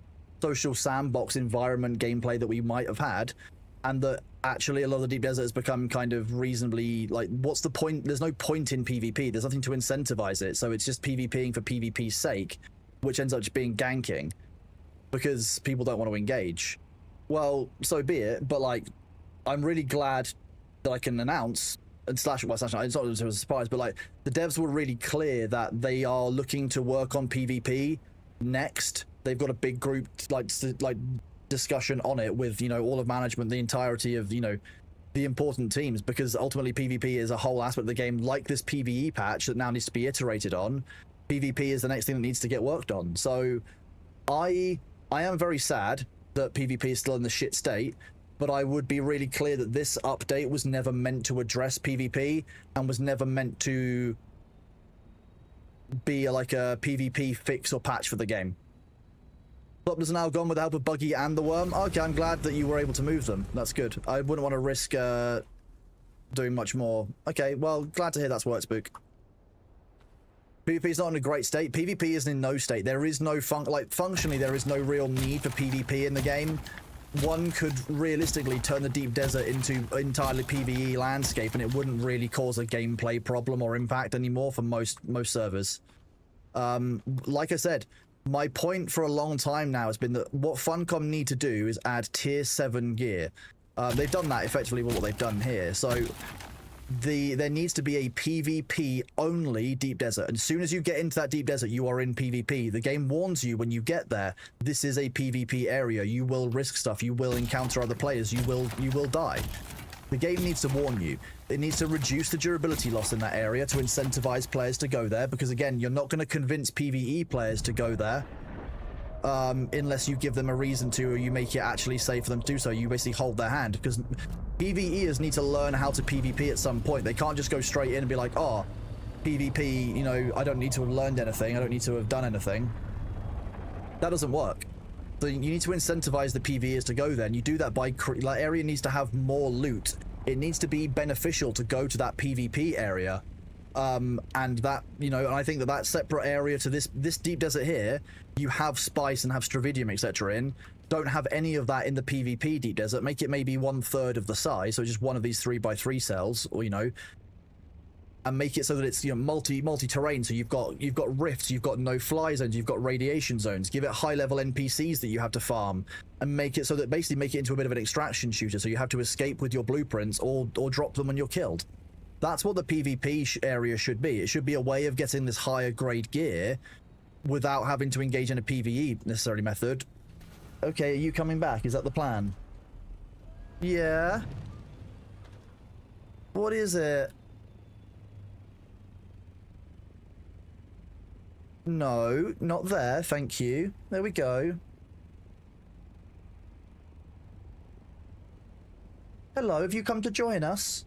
social sandbox environment gameplay that we might have had, and that actually a lot of the Deep Desert has become kind of reasonably, like, what's the point? There's no point in PvP. There's nothing to incentivize it, so it's just PvPing for PvP's sake, which ends up just being ganking, because people don't want to engage. Well, so be it, but, like, I'm really glad that I can announce, and it's not a surprise, but, like, the devs were really clear that they are looking to work on PvP next. They've got a big group, like discussion on it with, all of management, the entirety of, the important teams, because ultimately PvP is a whole aspect of the game, like this PvE patch that now needs to be iterated on. PvP is the next thing that needs to get worked on. So I am very sad that PvP is still in the shit state, but I would be really clear that this update was never meant to address PvP and was never meant to be like a PvP fix or patch for the game. Doppler's are now gone with the help of Buggy and the Worm. Okay, I'm glad that you were able to move them. That's good. I wouldn't want to risk doing much more. Okay, well, glad to hear that's worked, Spook. PvP is not in a great state. PvP is in no state. There is no functionally, there is no real need for PvP in the game. One could realistically turn the Deep Desert into entirely PvE landscape, and it wouldn't really cause a gameplay problem or impact anymore for most servers. Like I said, my point for a long time now has been that what Funcom need to do is add tier 7 gear. They've done that effectively with what they've done here. So there needs to be a PvP only Deep Desert. And as soon as you get into that Deep Desert, you are in PvP. The game warns you when you get there, this is a PvP area. You will risk stuff. You will encounter other players. You will die. The game needs to warn you. It needs to reduce the durability loss in that area to incentivize players to go there, because again, you're not going to convince PvE players to go there unless you give them a reason to, or you make it actually safe for them to do so. You basically hold their hand, because PvEers need to learn how to PvP at some point. They can't just go straight in and be like, oh, PvP, I don't need to have learned anything. I don't need to have done anything. That doesn't work. So you need to incentivize the PvEers to go there, and you do that by like, area needs to have more loot. It needs to be beneficial to go to that PvP area, and that, and I think that separate area to this Deep Desert here, you have Spice and have Stravidium, etc. in. Don't have any of that in the PvP Deep Desert. Make it maybe 1/3 of the size, so just one of these 3x3 cells, or and make it so that it's multi-terrain. So you've got rifts, you've got no fly zones, you've got radiation zones. Give it high level NPCs that you have to farm, and make it so that basically make it into a bit of an extraction shooter. So you have to escape with your blueprints or drop them when you're killed. That's what the PvP area should be. It should be a way of getting this higher grade gear without having to engage in a PvE necessarily method. Okay, are you coming back? Is that the plan? Yeah. What is it? No, not there, thank you. There we go. Hello, have you come to join us?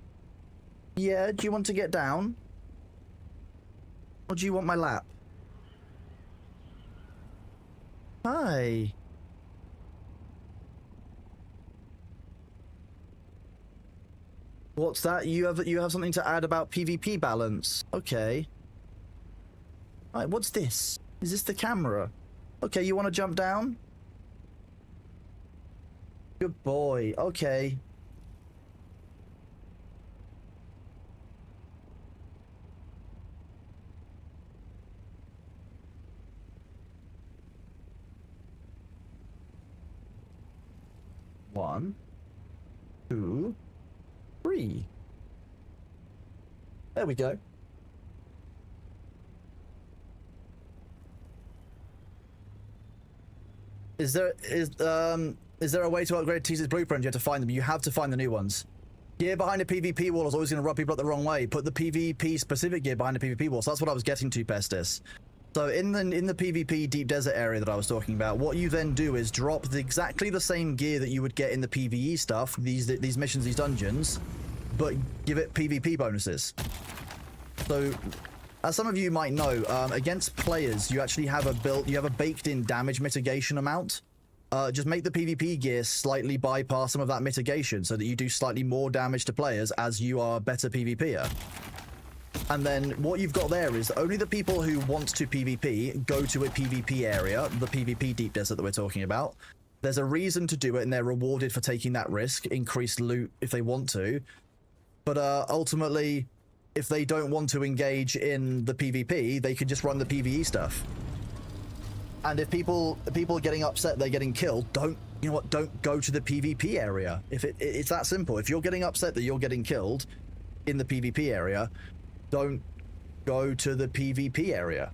Yeah, do you want to get down? Or do you want my lap? Hi. What's that? You have something to add about PvP balance. Okay. Right, what's this? Is this the camera? Okay, you want to jump down? Good boy. Okay. One, two, three. There we go. Is there a way to upgrade Teaser's blueprint? You have to find them. You have to find the new ones. Gear behind a PvP wall is always going to rub people up the wrong way. Put the PvP specific gear behind a PvP wall. So that's what I was getting to, Pestis. So in the PvP deep desert area that I was talking about, what you then do is drop exactly the same gear that you would get in the PvE stuff, these missions, these dungeons, but give it PvP bonuses. So, as some of you might know, against players, you actually have a baked-in damage mitigation amount. Just make the PvP gear slightly bypass some of that mitigation so that you do slightly more damage to players as you are a better PvPer. And then what you've got there is only the people who want to PvP go to a PvP area, the PvP deep desert that we're talking about. There's a reason to do it and they're rewarded for taking that risk, increased loot if they want to. But ultimately, if they don't want to engage in the PvP, they can just run the PvE stuff. And if people are getting upset they're getting killed, don't go to the PvP area. It's that simple. If you're getting upset that you're getting killed in the PvP area, don't go to the PvP area.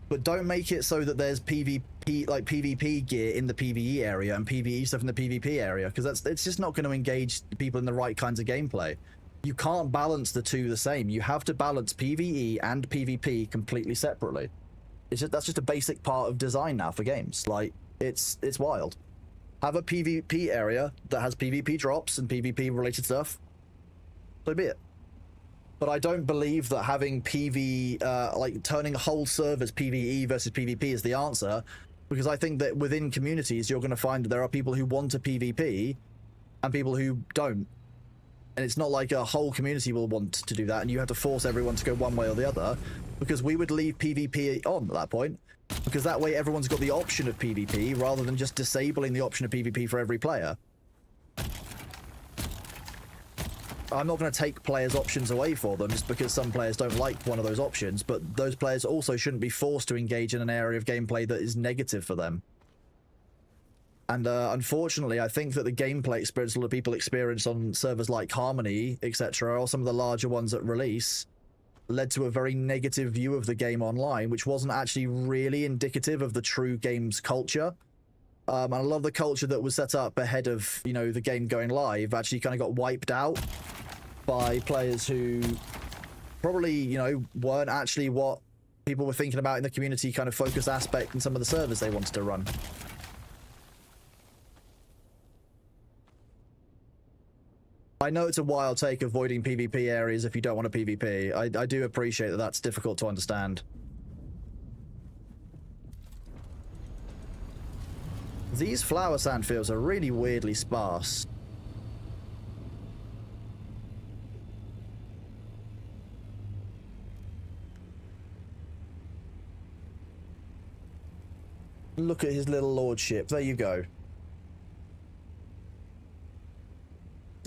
But don't make it so that there's PvP gear in the PvE area and PvE stuff in the PvP area, because it's just not going to engage people in the right kinds of gameplay. You can't balance the two the same. You have to balance PvE and PvP completely separately. That's just a basic part of design now for games. Like, it's wild. Have a PvP area that has PvP drops and PvP related stuff. So be it. But I don't believe that having like turning whole servers PvE versus PvP is the answer, because I think that within communities you're going to find that there are people who want to PvP and people who don't. And it's not like a whole community will want to do that and you have to force everyone to go one way or the other, because we would leave PvP on at that point, because that way everyone's got the option of PvP rather than just disabling the option of PvP for every player. I'm not going to take players' options away for them just because some players don't like one of those options, but those players also shouldn't be forced to engage in an area of gameplay that is negative for them. And unfortunately, I think that the gameplay experience a lot of people experience on servers like Harmony, etc., or some of the larger ones at release, led to a very negative view of the game online, which wasn't actually really indicative of the true game's culture. And a lot of the culture that was set up ahead of, the game going live actually kind of got wiped out by players who probably, weren't actually what people were thinking about in the community kind of focus aspect and some of the servers they wanted to run. I know it's a wild take avoiding PvP areas if you don't want to PvP. I do appreciate that that's difficult to understand. These flower sand fields are really weirdly sparse. Look at his little lordship. There you go.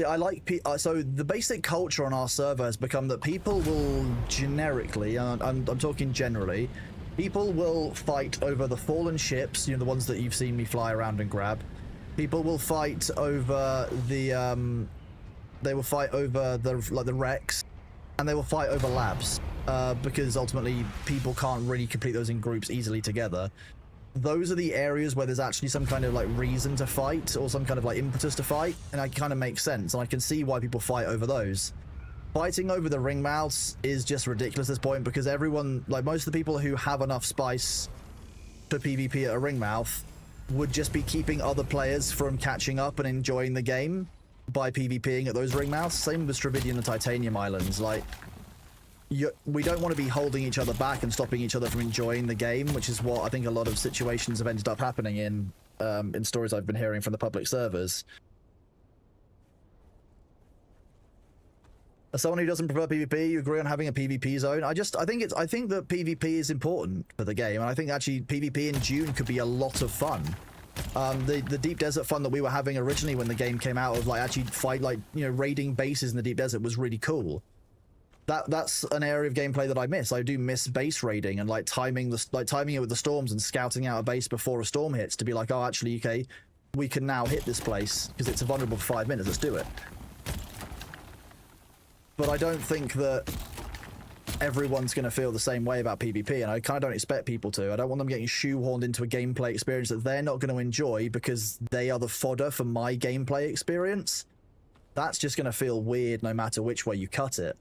I like so the basic culture on our server has become that people will generically, I'm talking generally, people will fight over the fallen ships, the ones that you've seen me fly around and grab. People will fight over the they will fight over the wrecks, and they will fight over labs, because ultimately people can't really complete those in groups easily together. Those are the areas where there's actually some kind of reason to fight or some kind of impetus to fight, and that kind of makes sense, and I can see why people fight over those. fighting over the ring mouse is just ridiculous at this point, because everyone, like most of the people who have enough spice to PvP at a ring mouth would just be keeping other players from catching up and enjoying the game by PvPing at those ring mouths. Same with Stravidian and Titanium Islands. Like, we don't want to be holding each other back and stopping each other from enjoying the game, which is what I think a lot of situations have ended up happening in stories I've been hearing from the public servers. As someone who doesn't prefer PvP, you agree on having a PvP zone? I think that PvP is important for the game, and I think actually PvP in Dune could be a lot of fun. The deep desert fun that we were having originally when the game came out, of like actually raiding bases in the deep desert, was really cool. That's an area of gameplay that I miss. I do miss base raiding and like timing it with the storms and scouting out a base before a storm hits to be like, oh, actually, okay, we can now hit this place because it's vulnerable for 5 minutes. Let's do it. But I don't think that everyone's going to feel the same way about PvP, and I kind of don't expect people to. I don't want them getting shoehorned into a gameplay experience that they're not going to enjoy because they are the fodder for my gameplay experience. That's just going to feel weird no matter which way you cut it.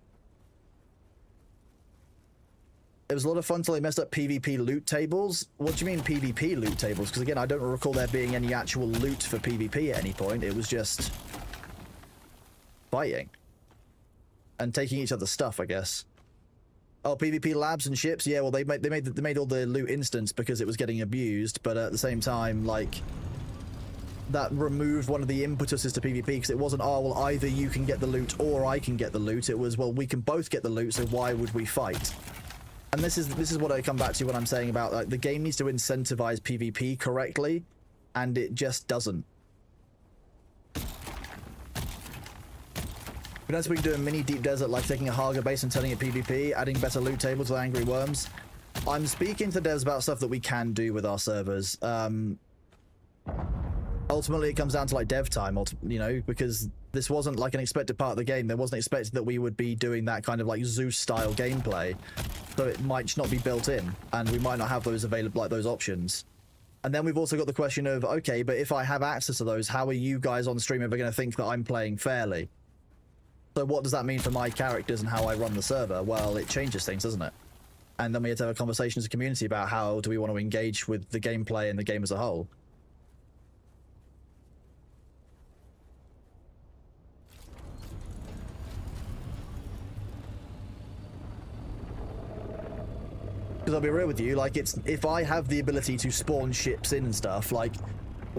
It was a lot of fun until they messed up PvP loot tables. What do you mean PvP loot tables? Because again, I don't recall there being any actual loot for PvP at any point. It was just fighting and taking each other's stuff, I guess. Oh, PvP labs and ships. Yeah, well, they made all the loot instance because it was getting abused, but at the same time, like, that removed one of the impetuses to PvP, because it wasn't, oh, well, either you can get the loot or I can get the loot. It was, well, we can both get the loot, so why would we fight? And this is what I come back to when I'm saying about, like, the game needs to incentivize PvP correctly, and it just doesn't. We don't speak to a mini deep desert like taking a Haga base and turning it PvP, adding better loot tables with angry worms. I'm speaking to devs about stuff that we can do with our servers. Ultimately, it comes down to like dev time, because this wasn't like an expected part of the game. There wasn't expected that we would be doing that kind of like Zeus style gameplay, so it might just not be built in, and we might not have those available, like those options. And then we've also got the question of, okay, but if I have access to those, how are you guys on stream ever going to think that I'm playing fairly? So what does that mean for my characters and how I run the server? Well, it changes things, doesn't it? And then we have to have a conversation as a community about how do we want to engage with the gameplay and the game as a whole. Because I'll be real with you, like, if I have the ability to spawn ships in and stuff, like,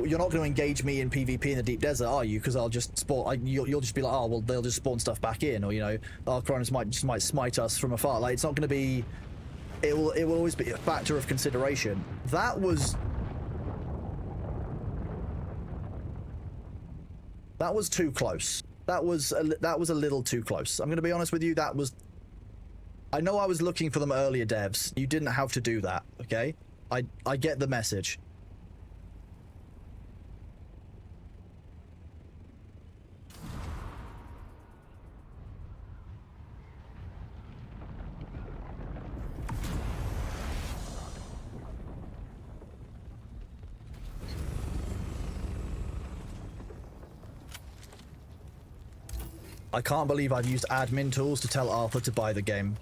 you're not going to engage me in PvP in the deep desert, are you? Because I'll just spawn. You'll just be like, oh, well, they'll just spawn stuff back in, or our Cronus might smite us from afar. Like, it's not going to be. It will always be a factor of consideration. That was too close. That was a little too close. I'm going to be honest with you. That was. I know I was looking for them earlier, devs. You didn't have to do that, okay? I get the message. I can't believe I've used admin tools to tell Arthur to buy the game.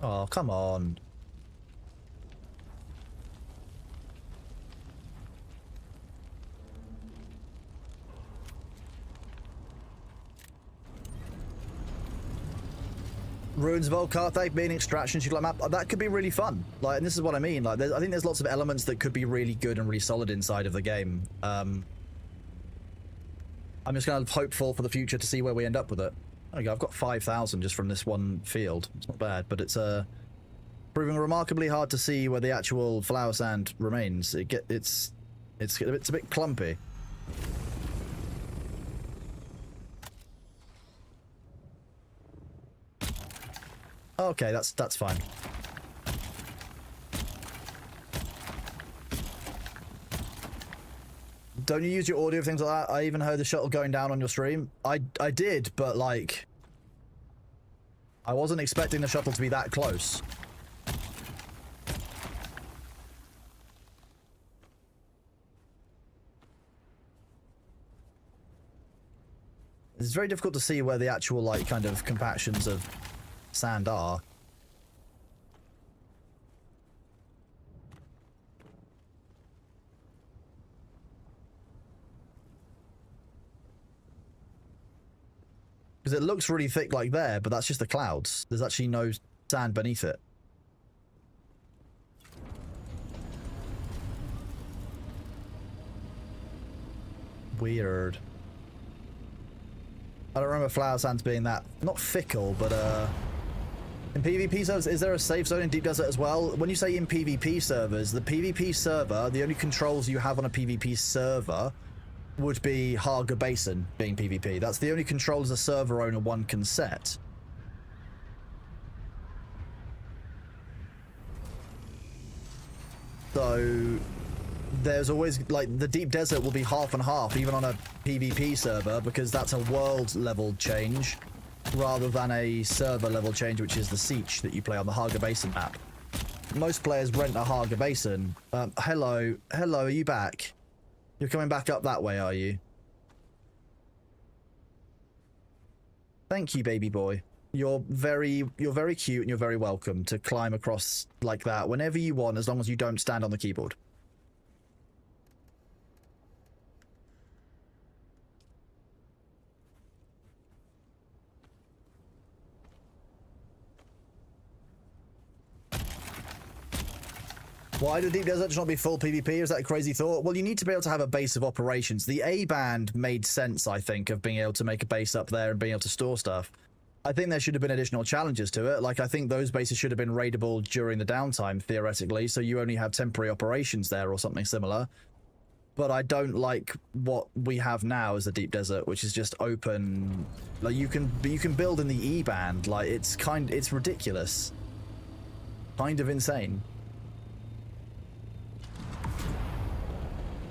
Oh, come on. Ruins of Old Carthage being extraction like map, that could be really fun. Like, and this is what I mean. Like, I think there's lots of elements that could be really good and really solid inside of the game. I'm just kind of hopeful for the future to see where we end up with it. There we go. I've got 5,000 just from this one field. It's not bad, but it's proving remarkably hard to see where the actual flower sand remains. It's a bit clumpy. Okay, that's fine. Don't you use your audio for things like that? I even heard the shuttle going down on your stream. I did, but like, I wasn't expecting the shuttle to be that close. It's very difficult to see where the actual, like, kind of compactions of sand are. Because it looks really thick like there, but that's just the clouds. There's actually no sand beneath it. Weird. I don't remember flower sands being that, not fickle, but in PvP servers, is there a safe zone in Deep Desert as well? When you say in PvP servers, the PvP server, the only controls you have on a PvP server would be Haga Basin being PvP. That's the only controls a server owner one can set. So there's always, like, the Deep Desert will be half and half, even on a PvP server, because that's a world level change rather than a server level change, which is the Siege that you play on the Haga Basin map. Most players rent a Haga Basin. Hello, are you back? You're coming back up that way, are you? Thank you, baby boy. You're very cute and you're very welcome to climb across like that whenever you want, as long as you don't stand on the keyboard. Why do Deep Desert not be full PvP? Is that a crazy thought? Well, you need to be able to have a base of operations. The A-band made sense, I think, of being able to make a base up there and being able to store stuff. I think there should have been additional challenges to it. Like, I think those bases should have been raidable during the downtime, theoretically, so you only have temporary operations there or something similar. But I don't like what we have now as the Deep Desert, which is just open. Like, you can build in the E-band. Like, it's ridiculous. Kind of insane.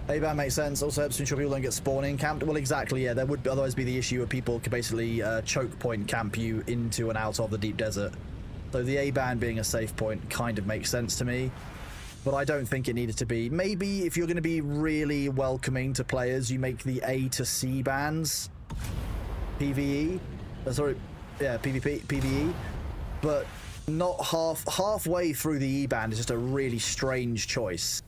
A-band makes sense. Also helps to ensure people don't get spawning camped. Well, exactly, yeah. There would otherwise be the issue of people could basically choke point camp you into and out of the Deep Desert. So the A-band being a safe point kind of makes sense to me. But I don't think it needed to be. Maybe if you're going to be really welcoming to players, you make the A to C bands PvE. Sorry, yeah, PvP, PvE. But not halfway through the E-band is just a really strange choice.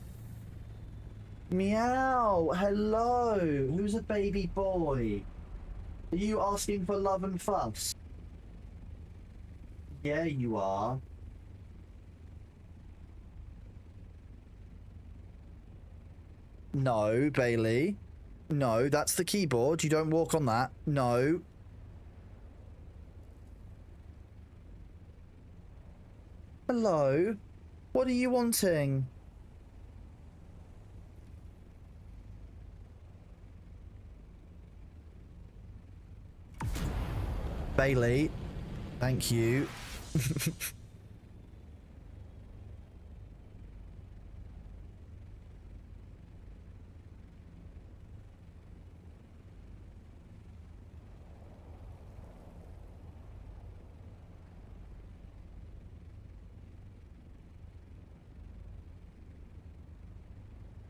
Meow, hello. Who's a baby boy? Are you asking for love and fuss? Yeah, you are. No, Bailey. No, that's the keyboard. You don't walk on that. No. Hello. What are you wanting? Bailey, thank you.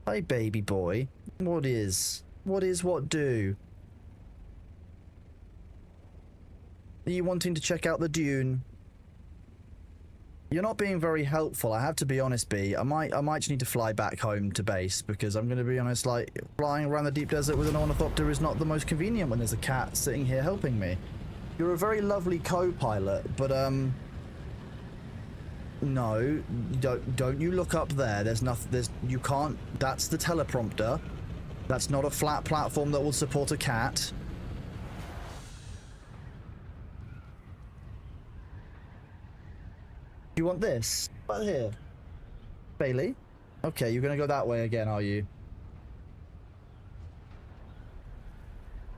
Hi, baby boy. What do? Are you wanting to check out the Dune? You're not being very helpful, I have to be honest, B. I might just need to fly back home to base, because I'm going to be honest, like, flying around the Deep Desert with an ornithopter is not the most convenient when there's a cat sitting here helping me. You're a very lovely co-pilot, but, no, don't you look up there. There's nothing, you can't, that's the teleprompter. That's not a flat platform that will support a cat. You want this? Right here. Bailey? Okay, you're gonna go that way again, are you?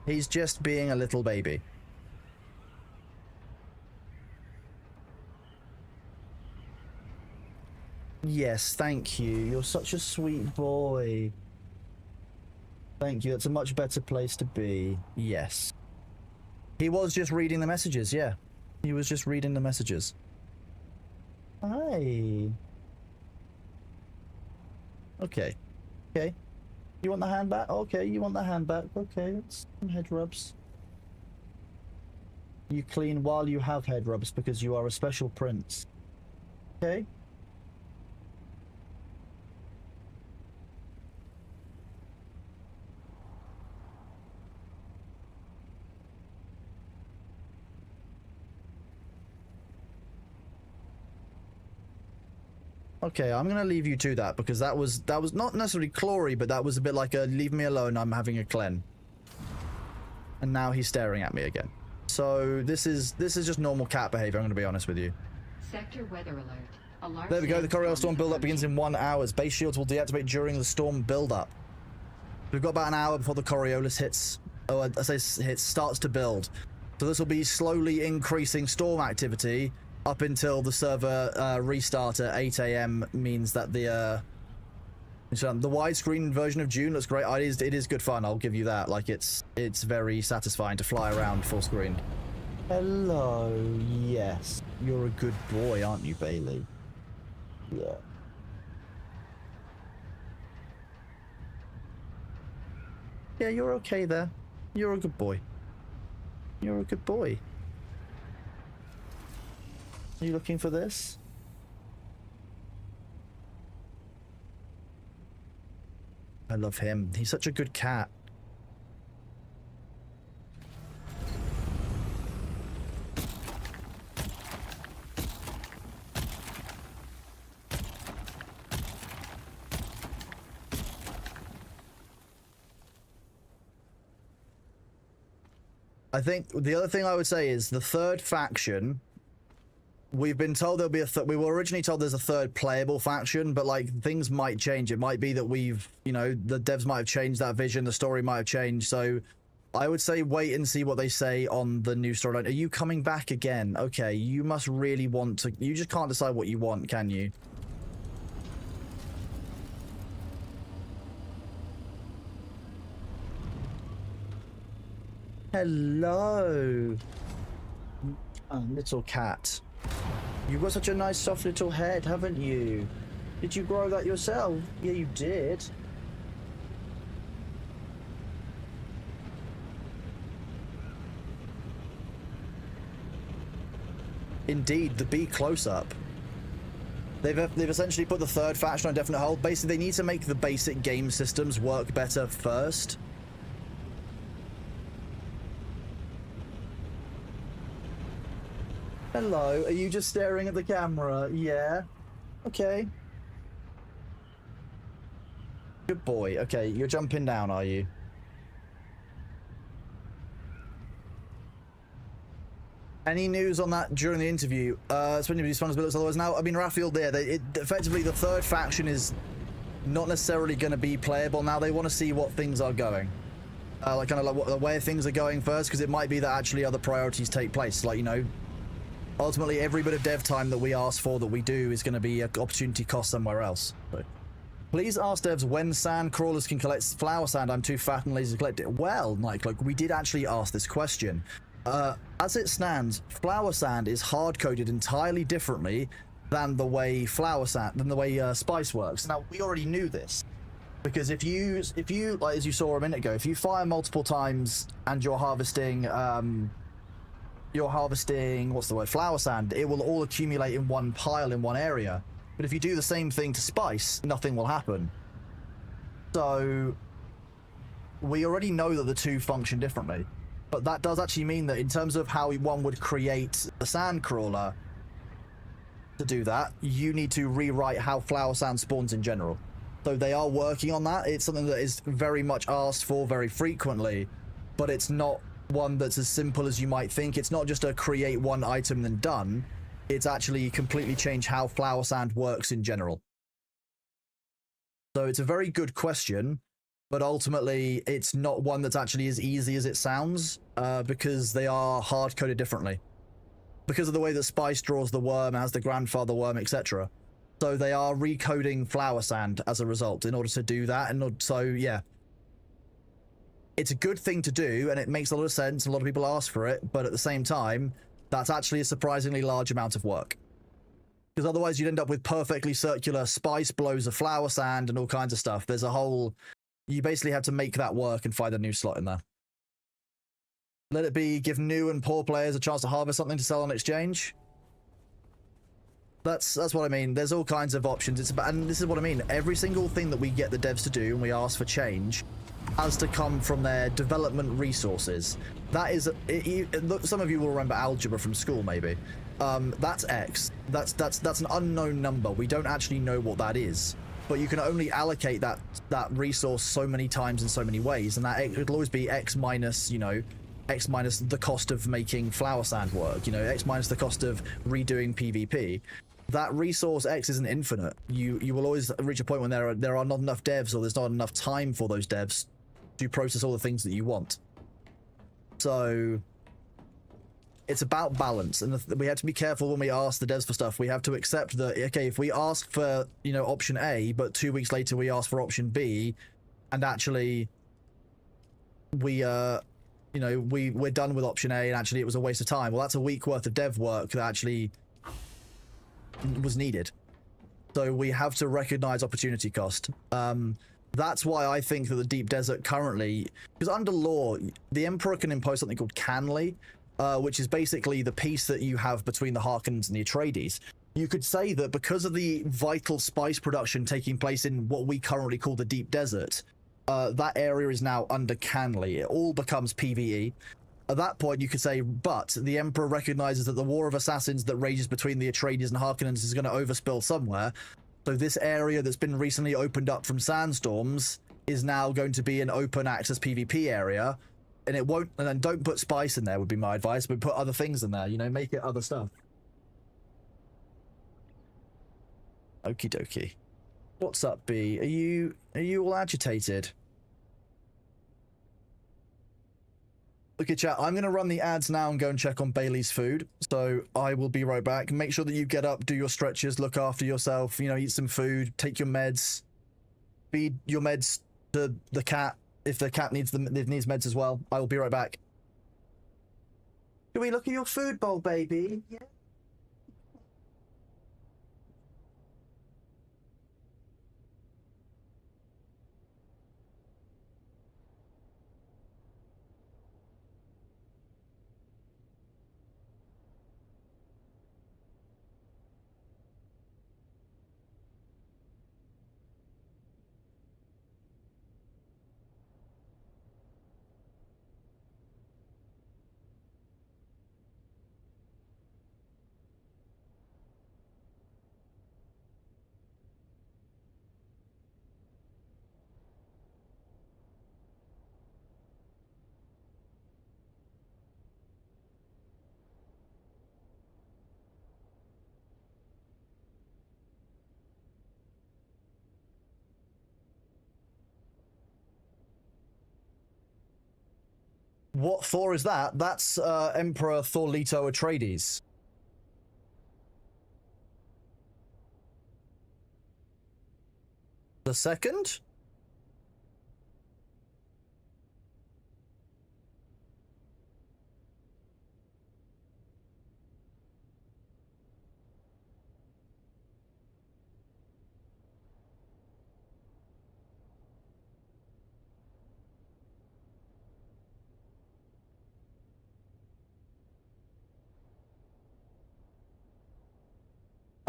He's just being a little baby. Yes, thank you. You're such a sweet boy. Thank you. That's a much better place to be. Yes. He was just reading the messages, yeah. He was just reading the messages. Hi. Okay. Okay. You want the hand back? Okay, you want the hand back. Okay, let's some head rubs. You clean while you have head rubs because you are a special prince. Okay? Okay, I'm gonna leave you to that because that was not necessarily Clory, but that was a bit like a leave me alone, I'm having a clen. And now he's staring at me again. So this is just normal cat behavior, I'm gonna be honest with you. Sector weather alert. A large There we go, the Coriolis storm sandstorm is build-up begins in approaching. 1 hour. Base shields will deactivate during the storm build-up. We've got about an hour before the Coriolis hits, or I say hits, starts to build. So this will be slowly increasing storm activity up until the server restart at 8 AM means that the widescreen version of Dune looks great. It is good fun, I'll give you that. Like, it's very satisfying to fly around full screen. Hello, yes. You're a good boy, aren't you, Bailey? Yeah. Yeah, you're okay there. You're a good boy. You're a good boy. Are you looking for this? I love him. He's such a good cat. I think the other thing I would say is the third faction. We've been told there'll be we were originally told there's a third playable faction, but like things might change. It might be that the devs might have changed that vision, the story might have changed. So I would say wait and see what they say on the new storyline. Are you coming back again? Okay, you must really want to. You just can't decide what you want, can you? Hello, little cat. You've got such a nice soft little head, haven't you? Did you grow that yourself? Yeah, you did. Indeed, the B close-up. They've essentially put the third faction on definite hold. Basically, they need to make the basic game systems work better first. Hello, are you just staring at the camera? Yeah. Okay. Good boy. Okay, you're jumping down, are you? Any news on that during the interview? Spending responsibilities otherwise. Now, I mean, Raphael there, effectively the third faction is not necessarily going to be playable. Now they want to see what things are going. Like kind of like the way things are going first, because it might be that actually other priorities take place. Like, ultimately, every bit of dev time that we ask for, that we do, is going to be an opportunity cost somewhere else. So, please ask devs when sand crawlers can collect flower sand. I'm too fat and lazy to collect it. Well, Nightcloak, we did actually ask this question. As it stands, flower sand is hard-coded entirely differently than the way spice works. Now, we already knew this. Because if you, like as you saw a minute ago, if you fire multiple times and you're harvesting, what's the word, flower sand, it will all accumulate in one pile in one area. But if you do the same thing to spice, nothing will happen. So we already know that the two function differently. But that does actually mean that in terms of how one would create a sand crawler, to do that, you need to rewrite how flower sand spawns in general. So they are working on that. It's something that is very much asked for very frequently, but it's not one that's as simple as you might think. It's not just a create one item then done. It's actually completely changed how flower sand works in general. So it's a very good question, but ultimately it's not one that's actually as easy as it sounds, because they are hard-coded differently. Because of the way that Spice draws the worm, has the grandfather worm, etc. So they are recoding flower sand as a result in order to do that. And so, yeah. It's a good thing to do, and it makes a lot of sense, and a lot of people ask for it, but at the same time, that's actually a surprisingly large amount of work. Because otherwise you'd end up with perfectly circular spice blows of flower sand and all kinds of stuff. There's a whole... You basically have to make that work and find a new slot in there. Let it be give new and poor players a chance to harvest something to sell on exchange. That's what I mean. There's all kinds of options. It's about, and this is what I mean. Every single thing that we get the devs to do and we ask for change has to come from their development resources. That is, look, some of you will remember algebra from school, maybe. That's X. That's an unknown number. We don't actually know what that is, but you can only allocate that resource so many times in so many ways, and that it'll always be X minus, you know, X minus the cost of making flower sand work. You know, X minus the cost of redoing PvP. That resource X isn't infinite. You will always reach a point when there are not enough devs, or there's not enough time for those devs to process all the things that you want. So it's about balance, and we have to be careful when we ask the devs for stuff. We have to accept that, okay, if we ask for, you know, option A, but 2 weeks later we ask for option B, and actually we you know, we're done with option A and actually it was a waste of time, well, that's a week worth of dev work that actually was needed. So we have to recognize opportunity cost. That's why I think that the Deep Desert currently, because under law, the Emperor can impose something called Canley, which is basically the peace that you have between the Harkonnens and the Atreides. You could say that because of the vital spice production taking place in what we currently call the Deep Desert, that area is now under Canley. It all becomes PvE. At that point, you could say, but the Emperor recognizes that the war of assassins that rages between the Atreides and Harkonnens is going to overspill somewhere. So this area that's been recently opened up from sandstorms is now going to be an open access PvP area. And it won't, and then don't put spice in there would be my advice, but put other things in there, you know, make it other stuff. Okie dokie. What's up, B? Are you all agitated? Okay, chat, I'm going to run the ads now and go and check on Bailey's food. So I will be right back. Make sure that you get up, do your stretches, look after yourself, you know, eat some food, take your meds, feed your meds to the cat. If the cat needs needs meds as well. I will be right back. Can we look at your food bowl, baby? Yeah. What Thor is that? That's Emperor Thor Leto Atreides. The second?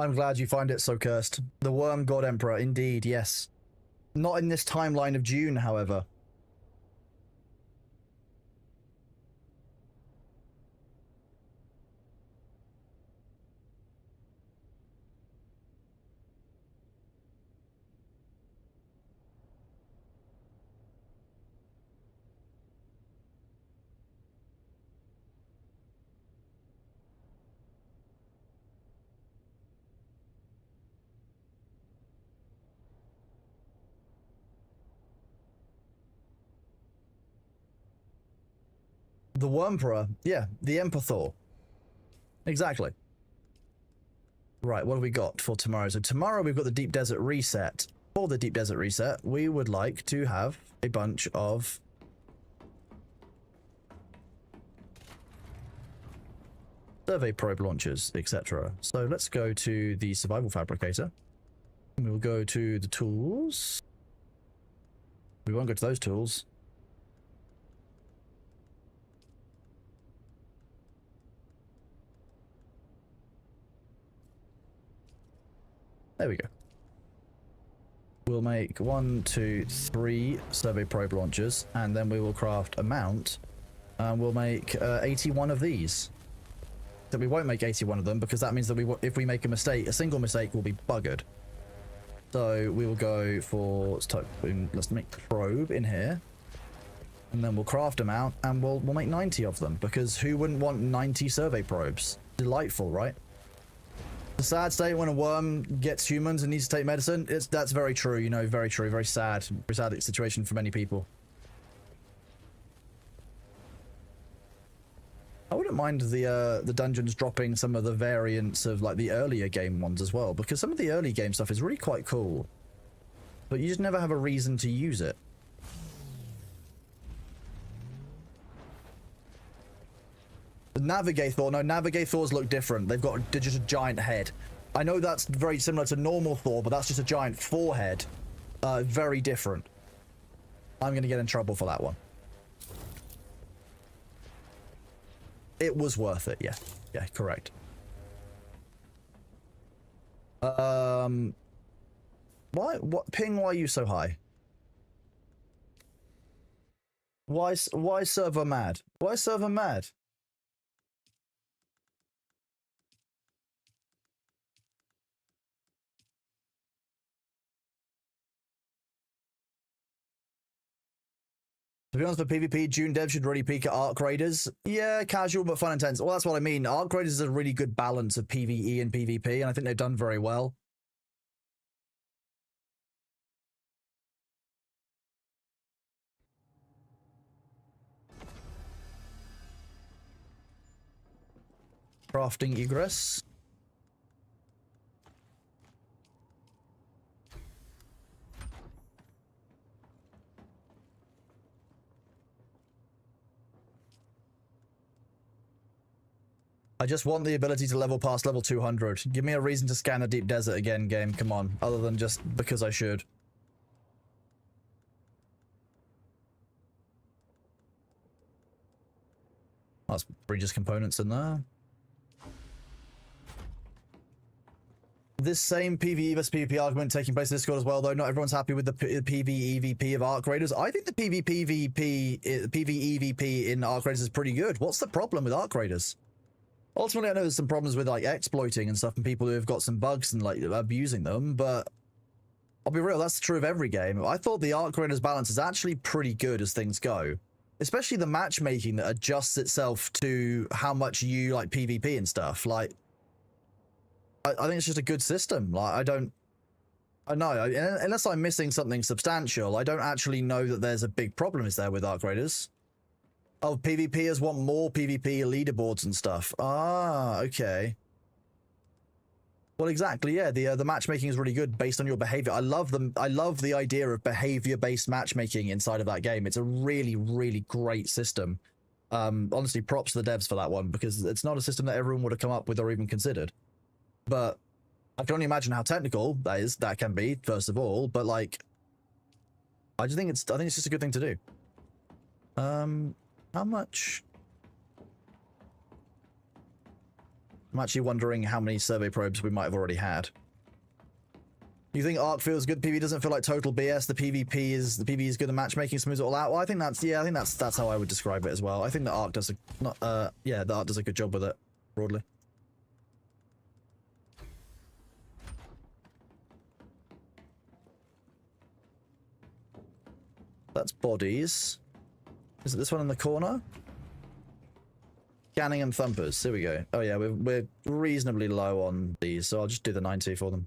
I'm glad you find it so cursed. The Worm God Emperor, indeed, yes. Not in this timeline of Dune, however. The Wormperor, yeah, the Emperor Thor. Exactly. Right, what have we got for tomorrow? So tomorrow we've got the Deep Desert Reset. For the Deep Desert Reset, we would like to have a bunch of survey probe launchers, etc. So let's go to the Survival Fabricator. We will go to the tools. We won't go to those tools. There we go. We'll make 1, 2, 3 survey probe launchers, and then we will craft a mount, and we'll make 81 of these. So we won't make 81 of them, because that means that if we make a mistake, a single mistake will be buggered. So we will go for, let's make probe in here, and then we'll craft a mount, and we'll make 90 of them, because who wouldn't want 90 survey probes? Delightful, right? The sad state when a worm gets humans and needs to take medicine, that's very true, you know, very true, very sad situation for many people. I wouldn't mind the dungeons dropping some of the variants of like the earlier game ones as well, because some of the early game stuff is really quite cool, but you just never have a reason to use it. The Navigator, no, Navigators look different. They've got just a giant head. I know that's very similar to normal Thor, but that's just a giant forehead. Very different. I'm gonna get in trouble for that one. It was worth it, yeah. Yeah, correct. Why, Ping, why are you so high? Why server mad? Why server mad? To be honest, for PvP, Dune devs should really peek at Arc Raiders. Yeah, casual but fun intense. Well, that's what I mean. Arc Raiders is a really good balance of PvE and PvP, and I think they've done very well. Crafting egress. I just want the ability to level past level 200. Give me a reason to scan the deep desert again, game. Come on. Other than just because I should. That's bridges components in there. This same PvE vs PvP argument taking place in Discord as well, though. Not everyone's happy with the PvE VP of Arc Raiders. I think the PvE VP in Arc Raiders is pretty good. What's the problem with Arc Raiders? Ultimately, I know there's some problems with like exploiting and stuff and people who have got some bugs and like abusing them, but I'll be real, that's true of every game. I thought the Arc Raiders balance is actually pretty good as things go. Especially the matchmaking that adjusts itself to how much you like PvP and stuff. Like, I think it's just a good system. Like, I know, unless I'm missing something substantial, I don't actually know that there's a big problem is there with Arc Raiders. Oh, PvPers want more PvP leaderboards and stuff. Ah, okay. Well, exactly, yeah. The matchmaking is really good based on your behavior. I love them. I love the idea of behavior-based matchmaking inside of that game. It's a really, really great system. Honestly, props to the devs for that one, because it's not a system that everyone would have come up with or even considered. But I can only imagine how technical that can be, first of all. But like, I think it's just a good thing to do. How much? I'm actually wondering how many survey probes we might have already had. You think Arc feels good? PvE doesn't feel like total BS. The PvP is good. The matchmaking smooths it all out. Well, I think that's how I would describe it as well. I think the Arc does the Arc does a good job with it broadly. That's bodies. Is it this one in the corner? Scanning and thumpers. Here we go. Oh yeah, we're reasonably low on these, so I'll just do the 90 for them.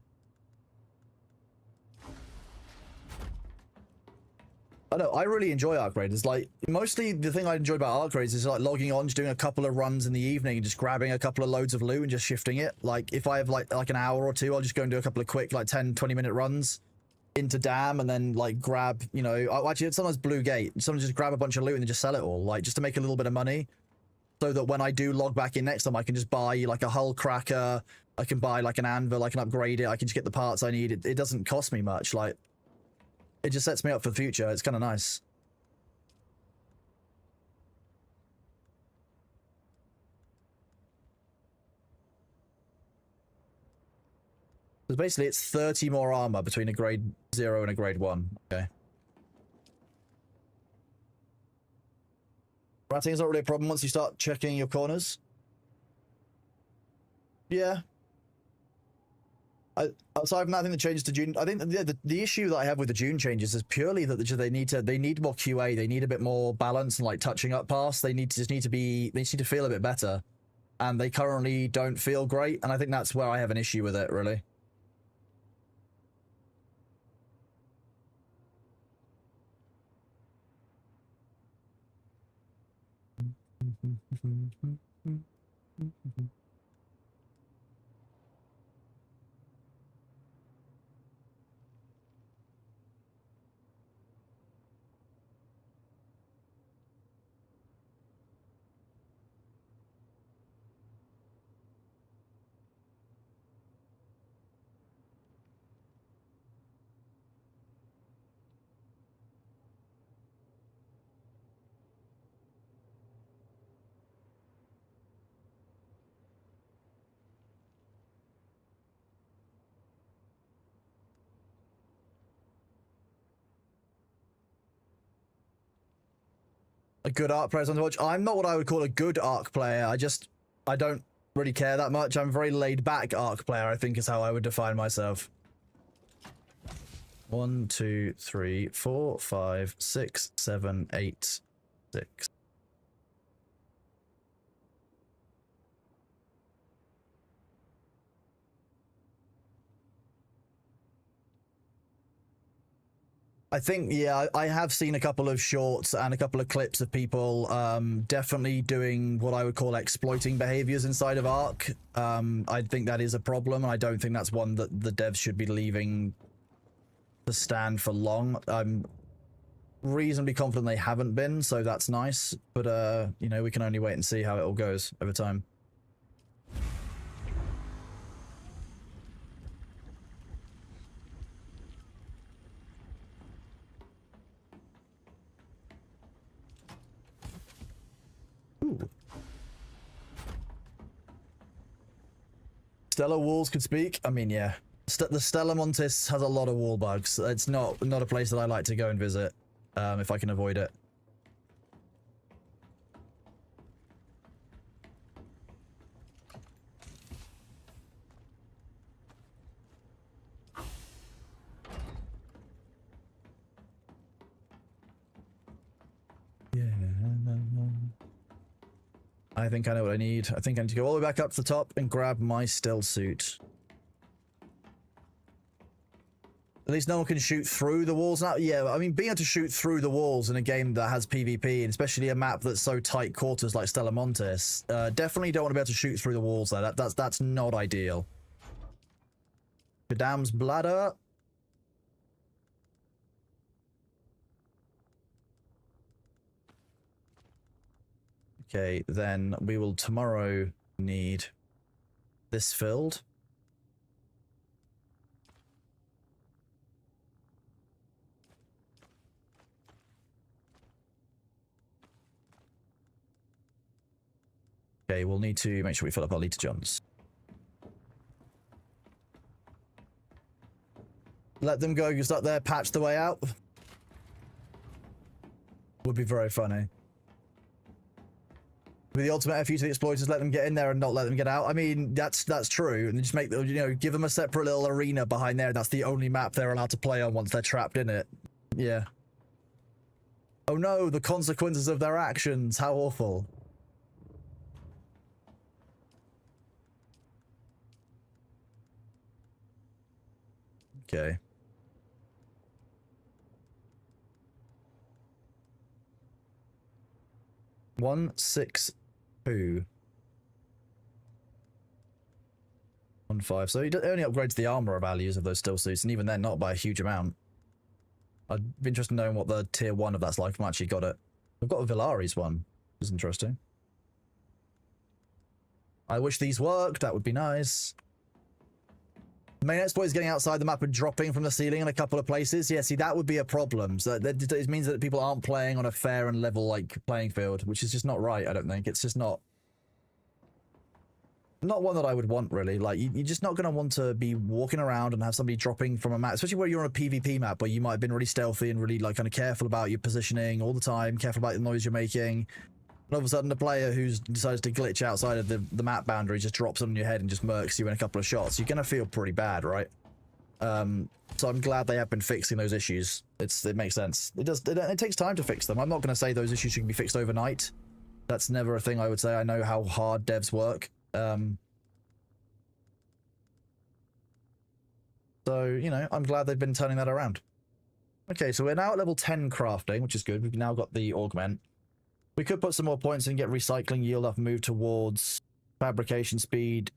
I know, I really enjoy Arc Raiders. Like, mostly the thing I enjoy about Arc Raiders is like logging on, just doing a couple of runs in the evening and just grabbing a couple of loads of loot and just shifting it. Like, if I have like an hour or two, I'll just go and do a couple of quick, like 10, 20-minute runs into Dam and then like grab, you know, actually it's sometimes Blue Gate. Sometimes just grab a bunch of loot and then just sell it all, like just to make a little bit of money. So that when I do log back in next time, I can just buy like a hull cracker, I can buy like an anvil, I can upgrade it, I can just get the parts I need. It doesn't cost me much. Like, it just sets me up for the future. It's kind of nice. Because basically it's 30 more armor between a grade 0 and a grade 1. Okay. Ratting is not really a problem once you start checking your corners. Yeah. Aside from that, I think the changes to Dune, I think the issue that I have with the Dune changes is purely that they need more QA, they need a bit more balance and like touching up pass. They need to feel a bit better, and they currently don't feel great. And I think that's where I have an issue with it, really. A good arc player on the watch. I'm not what I would call a good arc player. I don't really care that much. I'm a very laid back arc player, I think is how I would define myself. 1, 2, 3, 4, 5, 6, 7, 8, 6. I think, yeah, I have seen a couple of shorts and a couple of clips of people definitely doing what I would call exploiting behaviors inside of Arc. I think that is a problem, and I don't think that's one that the devs should be leaving to stand for long. I'm reasonably confident they haven't been, so that's nice. But, you know, we can only wait and see how it all goes over time. Ooh. Stellar walls could speak. I mean, yeah. The Stellar Montis has a lot of wall bugs. It's not a place that I like to go and visit, if I can avoid it. Yeah. I think I know what I need. I think I need to go all the way back up to the top and grab my still suit. At least no one can shoot through the walls now. Yeah, I mean, being able to shoot through the walls in a game that has PvP, and especially a map that's so tight quarters like Stellar Montis, definitely don't want to be able to shoot through the walls there. That's not ideal. Gadam's bladder. Okay, then we will tomorrow need this filled. Okay, we'll need to make sure we fill up our liter johns. Let them go, just up there, patch the way out. Would be very funny. With the ultimate FU to the exploiters, let them get in there and not let them get out. I mean, that's true. And just make, you know, give them a separate little arena behind there. That's the only map they're allowed to play on once they're trapped in it. Yeah. Oh no, the consequences of their actions. How awful. Okay. One, 6, 2. 1, 5. So he only upgrades the armor values of those still suits, and even then not by a huge amount. I'd be interested in knowing what the tier 1 of that's like if I actually got it. I've got a Villari's one, which is interesting. I wish these worked, that would be nice. The main exploit is getting outside the map and dropping from the ceiling in a couple of places. Yeah, see, that would be a problem. So it means that people aren't playing on a fair and level, like, playing field, which is just not right, I don't think. It's just not... not one that I would want, really. Like, you're just not going to want to be walking around and have somebody dropping from a map, especially where you're on a PvP map where you might have been really stealthy and really, like, kind of careful about your positioning all the time, careful about the noise you're making. And all of a sudden, the player who's decided to glitch outside of the map boundary just drops on your head and just murks you in a couple of shots. You're going to feel pretty bad, right? So I'm glad they have been fixing those issues. It makes sense. It takes time to fix them. I'm not going to say those issues should be fixed overnight. That's never a thing I would say. I know how hard devs work. So, you know, I'm glad they've been turning that around. Okay, so we're now at level 10 crafting, which is good. We've now got the augment. We could put some more points and get recycling yield up and move towards fabrication speed.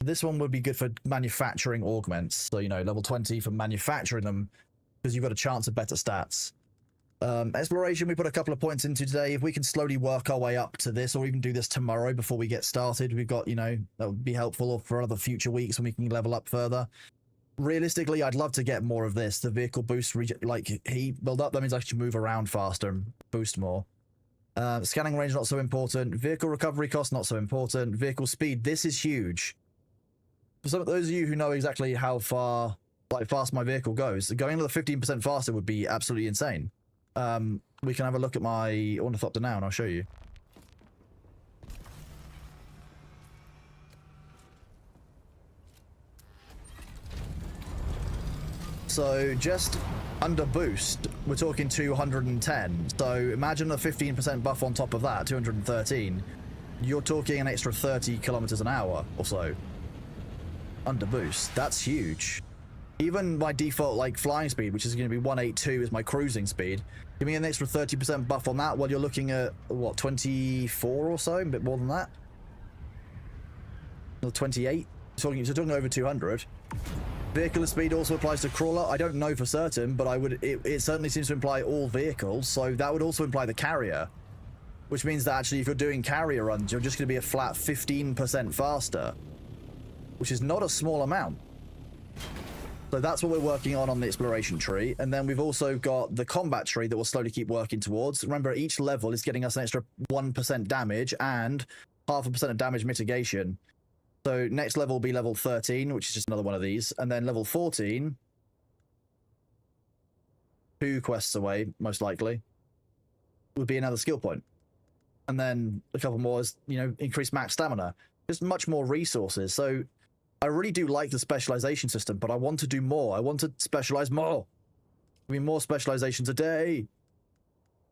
This one would be good for manufacturing augments. So, you know, level 20 for manufacturing them, because you've got a chance of better stats. Exploration, we put a couple of points into today. If we can slowly work our way up to this, or even do this tomorrow before we get started, we've got, you know, that would be helpful for other future weeks when we can level up further. Realistically, I'd love to get more of this. The vehicle boost, like, heat build up, that means I can move around faster and boost more. Scanning range, not so important. Vehicle recovery cost, not so important. Vehicle speed, this is huge. For some of those of you who know exactly how far, like, fast my vehicle goes, going another 15% faster would be absolutely insane. We can have a look at my ornithopter now and I'll show you. So just under boost, we're talking 210. So imagine a 15% buff on top of that, 213. You're talking an extra 30 kilometers an hour or so. Under boost, that's huge. Even my default, like, flying speed, which is going to be 182 is my cruising speed. Give me an extra 30% buff on that while you're looking at, what, 24 or so? A bit more than that? Or 28? So talking over 200. Vehicle speed also applies to crawler. I don't know for certain, but it certainly seems to imply all vehicles, so that would also imply the carrier. Which means that actually if you're doing carrier runs, you're just going to be a flat 15% faster. Which is not a small amount. So that's what we're working on the exploration tree. And then we've also got the combat tree that we'll slowly keep working towards. Remember, each level is getting us an extra 1% damage and 0.5% of damage mitigation. So next level will be level 13, which is just another one of these. And then level 14, 2 quests away, most likely, would be another skill point. And then a couple more is, you know, increased max stamina. Just much more resources. So I really do like the specialization system, but I want to do more. I want to specialize more. I mean, more specializations a day.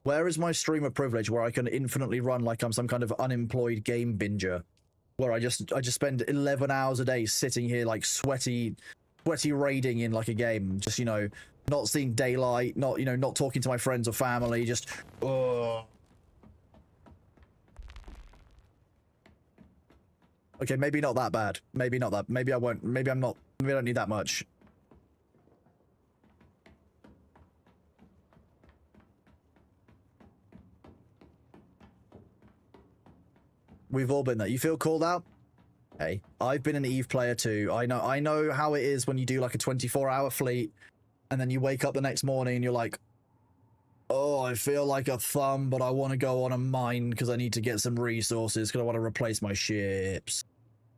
Where is my streamer privilege where I can infinitely run like I'm some kind of unemployed game binger? Where I just spend 11 hours a day sitting here like sweaty raiding in like a game, just, you know, not seeing daylight, not, you know, not talking to my friends or family, just Okay, maybe not that bad. Maybe not that. Maybe I won't. Maybe I'm not. Maybe I don't need that much. We've all been there. You feel called out? Hey, I've been an Eve player too. I know how it is when you do like a 24-hour fleet and then you wake up the next morning and you're like, oh, I feel like a thumb, but I want to go on a mine because I need to get some resources because I want to replace my ships.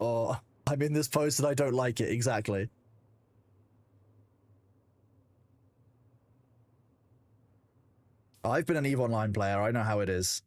Oh, I'm in this post and I don't like it. Exactly. I've been an Eve Online player. I know how it is.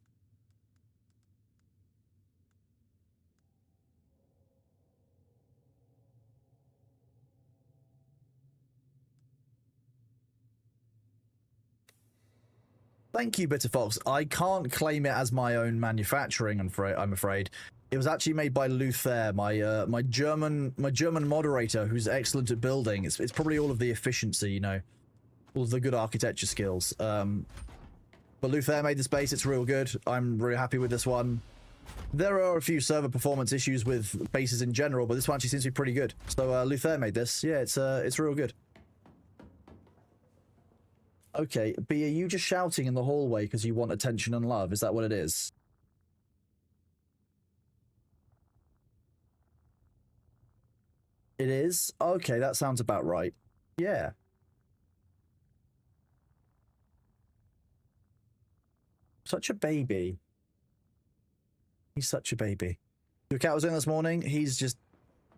Thank you, Bitter Fox. I can't claim it as my own manufacturing, I'm afraid. It was actually made by Luther, my German moderator, who's excellent at building. It's probably all of the efficiency, you know, all of the good architecture skills. But Luther made this base. It's real good. I'm really happy with this one. There are a few server performance issues with bases in general, but this one actually seems to be pretty good. So Luther made this. Yeah, it's real good. Okay, B, are you just shouting in the hallway because you want attention and love? Is that what it is? It is? Okay, that sounds about right. Yeah. Such a baby. He's such a baby. Your cat was in this morning. He's just...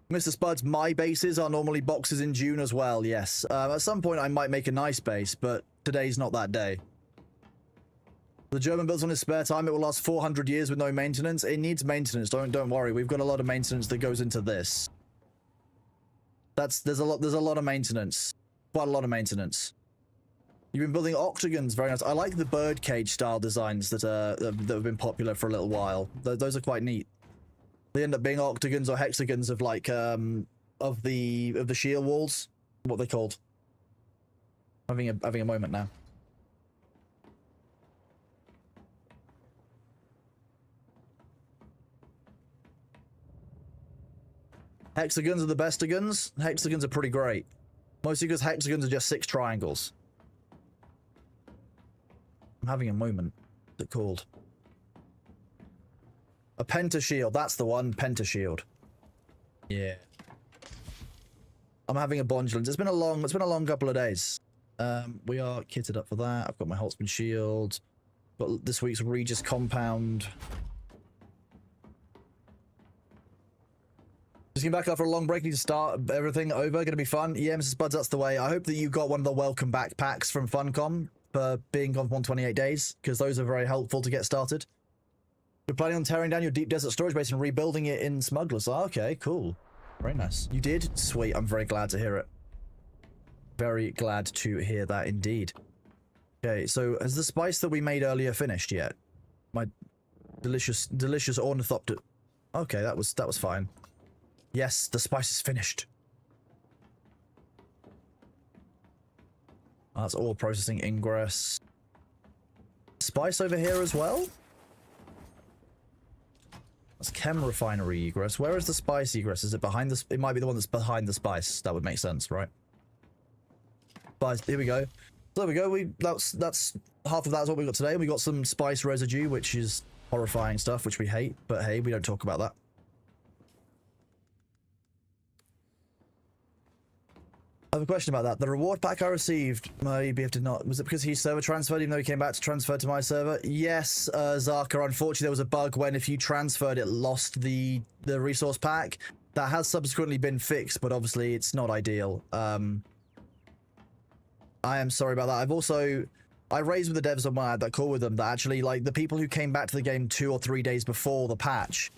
Mr. Spuds, my bases are normally boxes in Dune as well, yes. At some point I might make a nice base, but today's not that day. The German builds on his spare time. It will last 400 years with no maintenance. It needs maintenance. Don't worry. We've got a lot of maintenance that goes into this. There's a lot of maintenance. Quite a lot of maintenance. You've been building octagons, very nice. I like the birdcage style designs that have been popular for a little while. Those are quite neat. They end up being octagons or hexagons of like of the shield walls. What they called. Having a moment now. Hexagons are the bestigons. Hexagons are pretty great. Mostly because hexagons are just 6 triangles. I'm having a moment. What's it called? A pentashield. That's the one. Pentashield. Yeah. I'm having a bondulance. It's been a long couple of days. We are kitted up for that. I've got my Holtzman shield. Got this week's Regis compound. Just getting back after a long break. Need to start everything over. Gonna be fun. Yeah, Mrs. Buds, that's the way. I hope that you got one of the welcome back packs from Funcom for being gone for 128 days, because those are very helpful to get started. You're planning on tearing down your deep desert storage base and rebuilding it in Smugglers. Oh, okay, cool. Very nice. You did? Sweet. I'm very glad to hear it. Very glad to hear that indeed. Okay, so has the spice that we made earlier finished yet? My delicious ornithopter. Okay, that was fine. Yes, the spice is finished. Oh, that's all processing ingress. Spice over here as well? That's chem refinery egress. Where is the spice egress? Is it behind this? It might be the one that's behind the spice. That would make sense, right? Spice. Here we go. So there we go. That's half of that is what we got today. We got some spice residue, which is horrifying stuff, which we hate. But hey, we don't talk about that. I have a question about that. The reward pack I received, my BF did not. Was it because he server transferred, even though he came back to transfer to my server? Yes, Zarka. Unfortunately, there was a bug when if you transferred, it lost the resource pack. That has subsequently been fixed, but obviously it's not ideal. I am sorry about that. I raised with the devs on when I had that call with them that actually, like, the people who came back to the game 2 or 3 days before the patch,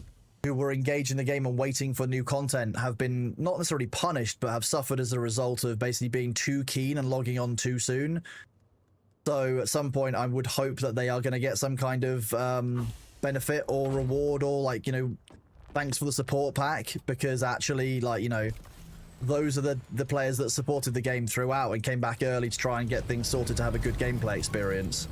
who were engaged in the game and waiting for new content, have been not necessarily punished, but have suffered as a result of basically being too keen and logging on too soon. So at some point, I would hope that they are going to get some kind of benefit or reward, or, like, you know, thanks for the support pack, because actually, like, you know, those are the players that supported the game throughout and came back early to try and get things sorted to have a good gameplay experience.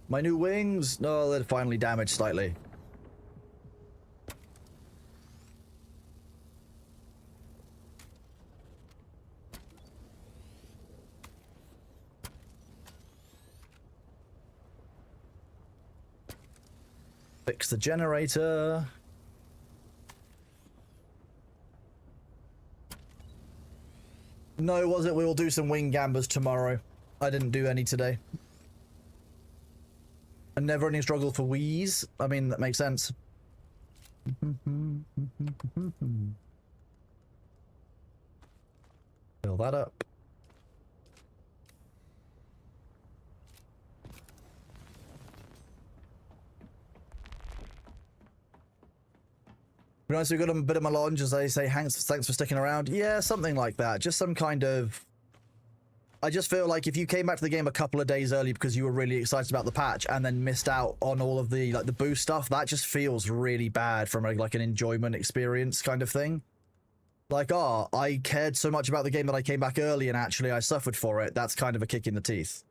My new wings? No, they're finally damaged slightly. Fix the generator. No, was it? We will do some wing gambers tomorrow. I didn't do any today. And never any struggle for wheeze. I mean, that makes sense. Fill that up. Be nice if we got a bit of melange, as they say, thanks for sticking around. Yeah, something like that. Just some kind of... I just feel like if you came back to the game a couple of days early because you were really excited about the patch and then missed out on all of the, like, the boost stuff, that just feels really bad from like an enjoyment experience kind of thing. Like, oh, I cared so much about the game that I came back early and actually I suffered for it. That's kind of a kick in the teeth.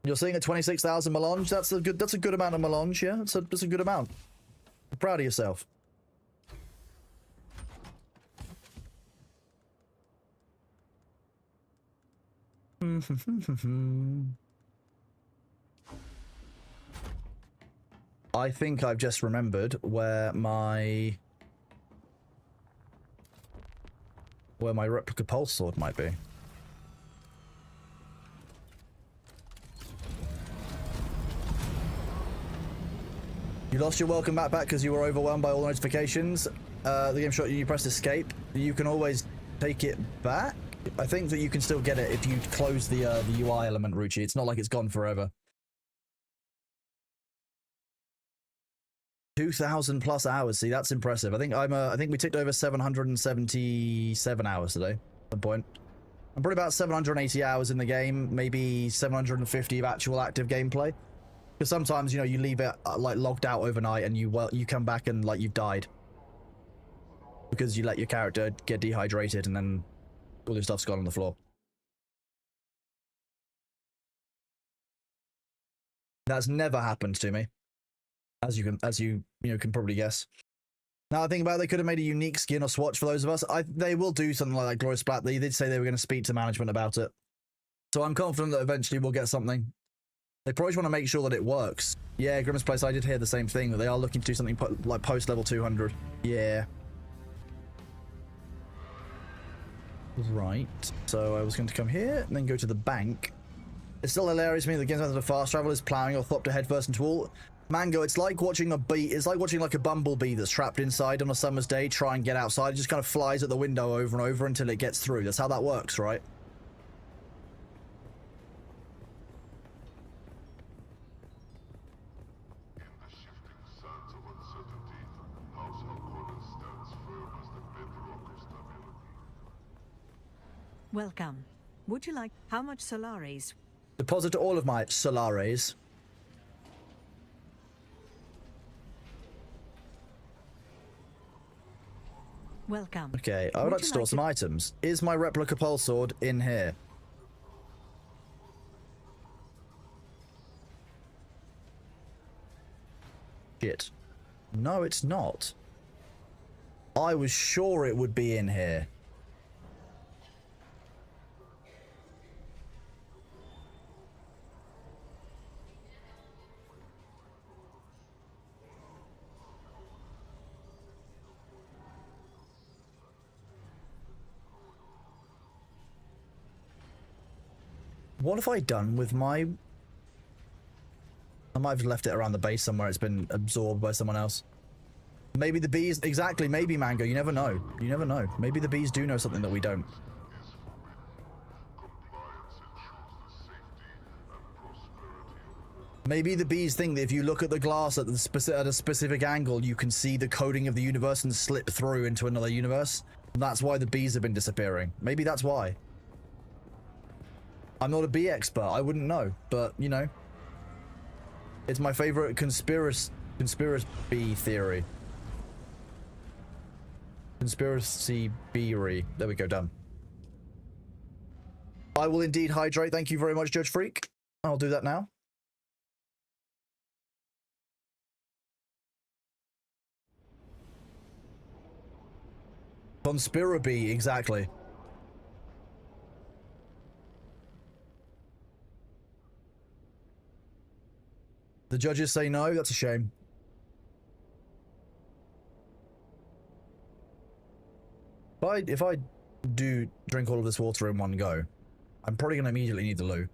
You're seeing a 26,000 melange. That's a good amount of melange. Yeah, that's a good amount. I'm proud of yourself. I think I've just remembered where my replica pulse sword might be. You lost your welcome back because you were overwhelmed by all notifications. The game shot you pressed escape. You can always take it back. I think that you can still get it if you close the UI element, Ruchi. It's not like it's gone forever. 2,000 plus hours. See, that's impressive. I think we ticked over 777 hours today. At some point. I'm probably about 780 hours in the game, maybe 750 of actual active gameplay. Because sometimes, you know, you leave it like logged out overnight and you come back and like you've died. Because you let your character get dehydrated and then all your stuff's gone on the floor. That's never happened to me. As you can probably guess. Now I think about it, they could have made a unique skin or swatch for those of us. They will do something like that, Glorious Splat. They did say they were going to speak to management about it. So I'm confident that eventually we'll get something. They probably want to make sure that it works. Yeah, Grimace Place, I did hear the same thing, that they are looking to do something like post level 200. Yeah. Right. So I was going to come here and then go to the bank. It's still hilarious to me that the game's method of fast travel is plowing or thwop to headfirst into wall. Mango, it's like watching a bee. It's like watching like a bumblebee that's trapped inside on a summer's day, try and get outside. It just kind of flies at the window over and over until it gets through. That's how that works, right? Welcome. Would you like how much Solaris? Deposit all of my Solares. Welcome. Okay, I would like to store some items. Is my replica pulse sword in here? Shit. No, it's not. I was sure it would be in here. What have I done with my... I might have left it around the base somewhere. It's been absorbed by someone else. Maybe the bees... Exactly, maybe, Mango. You never know. You never know. Maybe the bees do know something that we don't. Maybe the bees think that if you look at the glass at a specific angle, you can see the coding of the universe and slip through into another universe. That's why the bees have been disappearing. Maybe that's why. I'm not a bee expert, I wouldn't know, but, you know, it's my favorite conspiracy theory. Conspiracy beery. There we go, done. I will indeed hydrate. Thank you very much, Judge Freak. I'll do that now. Conspiracy, exactly. The judges say no, that's a shame. If I do drink all of this water in one go, I'm probably going to immediately need the loo.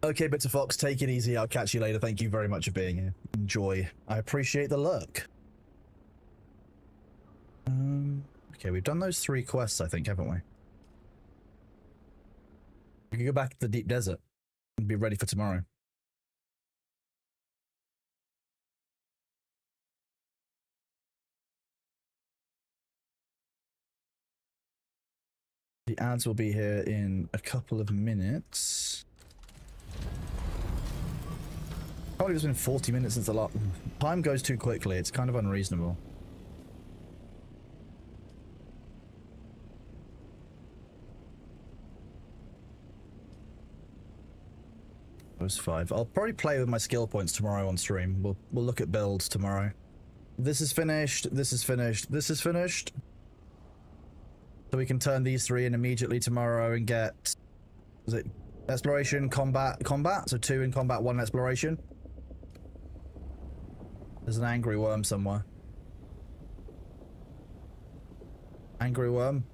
Okay, Bits of Fox, take it easy. I'll catch you later. Thank you very much for being here. Enjoy. I appreciate the lurk. Okay, we've done those 3 quests, I think, haven't we? We can go back to the deep desert and be ready for tomorrow. The ads will be here in a couple of minutes. Probably it's been 40 minutes since the last... Time goes too quickly. It's kind of unreasonable. Those 5. I'll probably play with my skill points tomorrow on stream. We'll look at builds tomorrow. this is finished. This is finished. This is finished. So we can turn these 3 in immediately tomorrow and get... Is it exploration, combat, combat? So 2 in combat, 1 in exploration. There's an angry worm somewhere. Angry worm.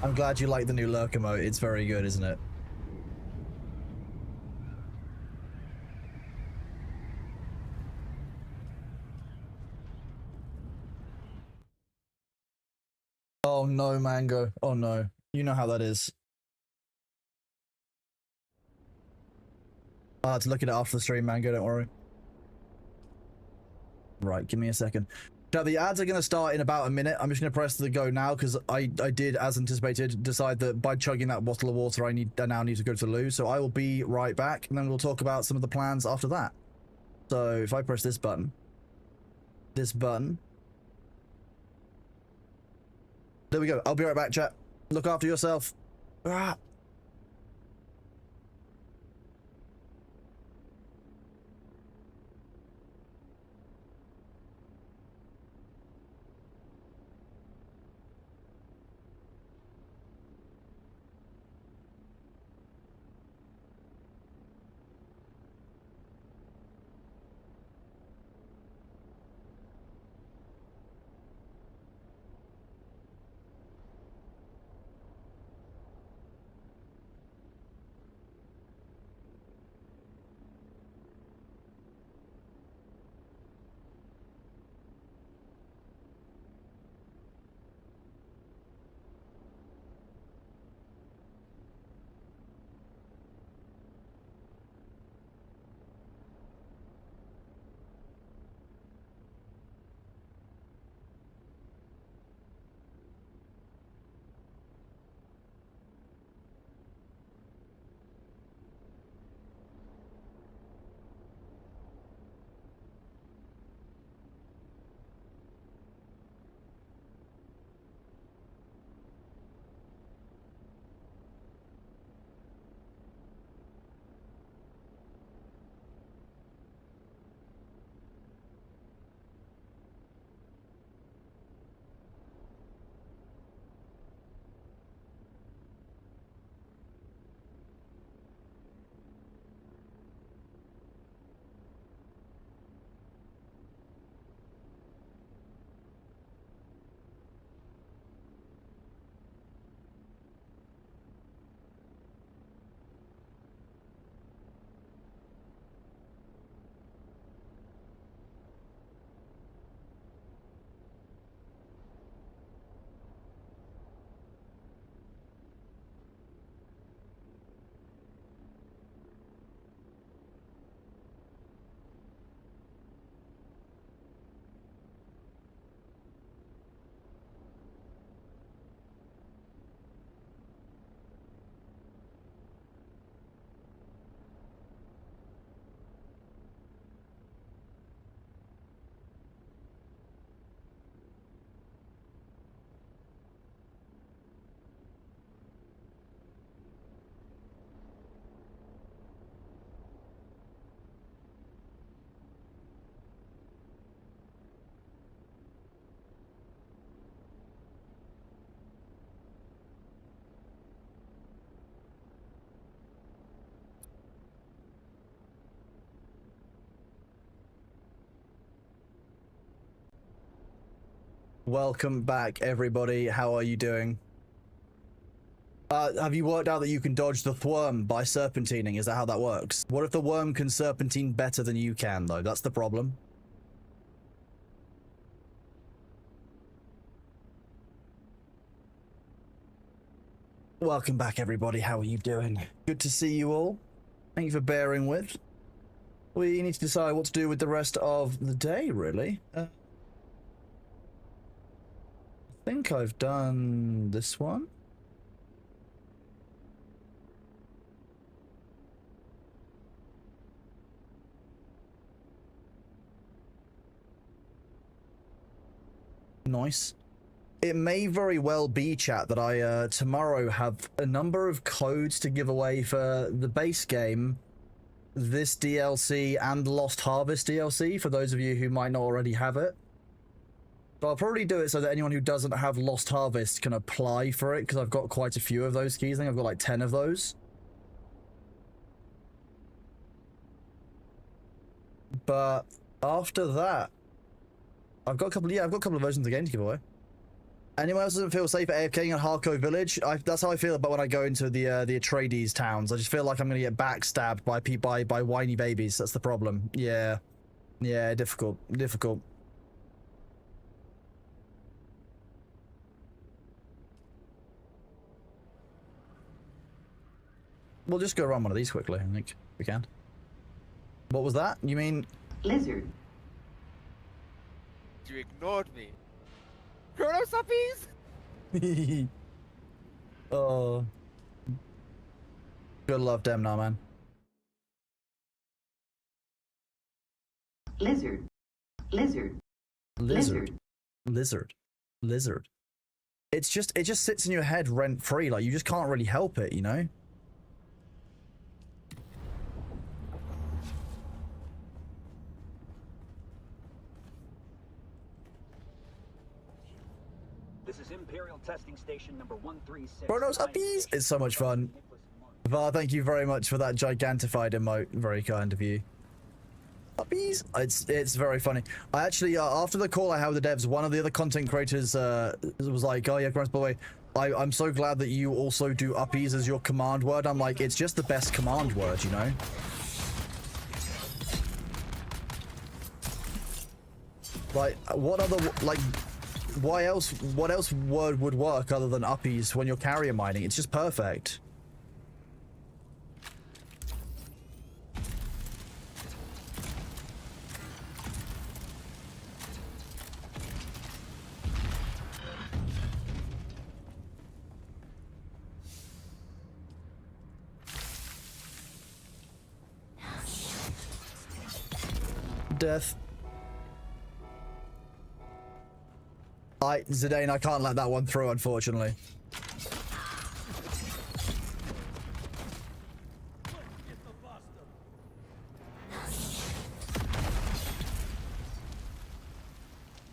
I'm glad you like the new lurk emote. It's very good, isn't it? Oh no, Mango. Oh no. You know how that is. I'll have to look at it after the stream, Mango, don't worry. Right, give me a second. Now, the ads are going to start in about a minute. I'm just going to press the go now because I did, as anticipated, decide that by chugging that bottle of water, I now need to go to the loo. So I will be right back, and then we'll talk about some of the plans after that. So if I press this button, there we go. I'll be right back, chat. Look after yourself. Ah. Welcome back, everybody. How are you doing? Have you worked out that you can dodge the thworm by serpentining? Is that how that works? What if the worm can serpentine better than you can, though? That's the problem. Welcome back, everybody. How are you doing? Good to see you all. Thank you for bearing with. We need to decide what to do with the rest of the day, really. I think I've done this one. Nice. it may very well be, chat, that I tomorrow have a number of codes to give away for the base game, this DLC, and the Lost Harvest DLC, for those of you who might not already have it. So I'll probably do it so that anyone who doesn't have Lost Harvest can apply for it, because I've got quite a few of those keys. I think I've got like 10 of those. But after that, I've got a couple of versions of the game to give away. Anyone else doesn't feel safe at AFKing in Harko Village? That's how I feel about when I go into the Atreides towns. I just feel like I'm gonna get backstabbed by whiny babies. That's the problem. Yeah, difficult. We'll just go run one of these quickly. I think we can. What was that? You mean Lizard. You ignored me. Chronos uppies? Oh, good love them now, man. Lizard. Lizard. Lizard. It just sits in your head rent free. Like, you just can't really help it, you know? This is Imperial Testing Station number 136. Chronos uppies! It's so much fun. Var, thank you very much for that gigantified emote. Very kind of you. Uppies! It's very funny. I actually, after the call I had with the devs, one of the other content creators was like, oh yeah, Chronos, by the way, I'm so glad that you also do uppies as your command word. I'm like, it's just the best command word, you know? Like, what other, like, what else word would work other than uppies when you're carrier mining? It's just perfect. Death. Zidane, I can't let that one through, unfortunately.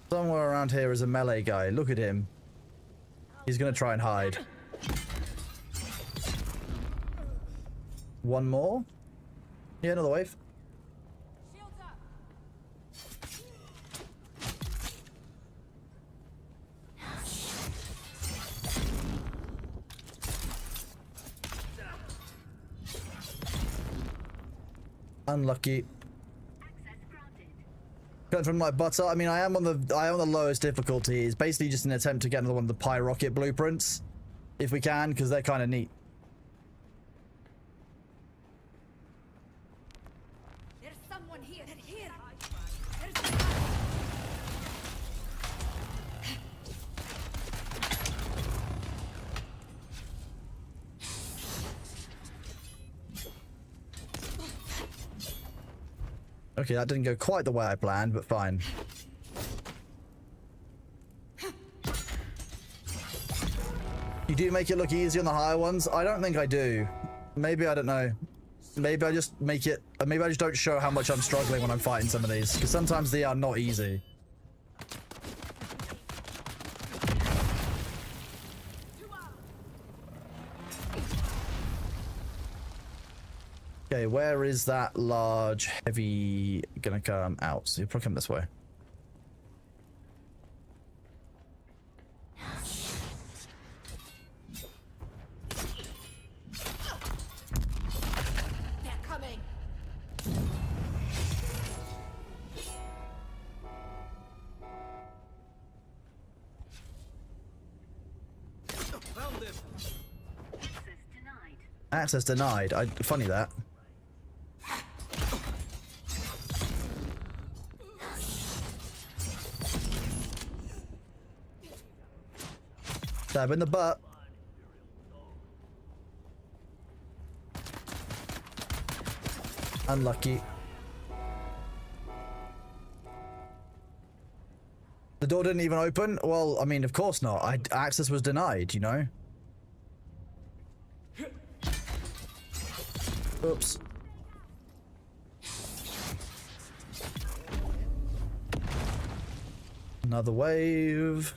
Somewhere around here is a melee guy. Look at him. He's gonna try and hide. One more? Yeah, another wave. Shields up. Unlucky. Going from my butter. I mean, I am on the lowest difficulty. It's basically just an attempt to get another one of the Pie Rocket blueprints, if we can, because they're kind of neat. There's someone here. Here. Okay, that didn't go quite the way I planned, but fine. You do make it look easy on the higher ones? I don't think I do. Maybe, I don't know. Maybe I just make it... Maybe I just don't show how much I'm struggling when I'm fighting some of these. Because sometimes they are not easy. Okay, where is that large, heavy gonna come out? So you'll probably come this way. They're coming. Found them. Access denied. Funny that. Stab in the butt. Unlucky. The The door didn't even open? Well, I mean, of course not. Access was denied, you know? Oops. Another wave.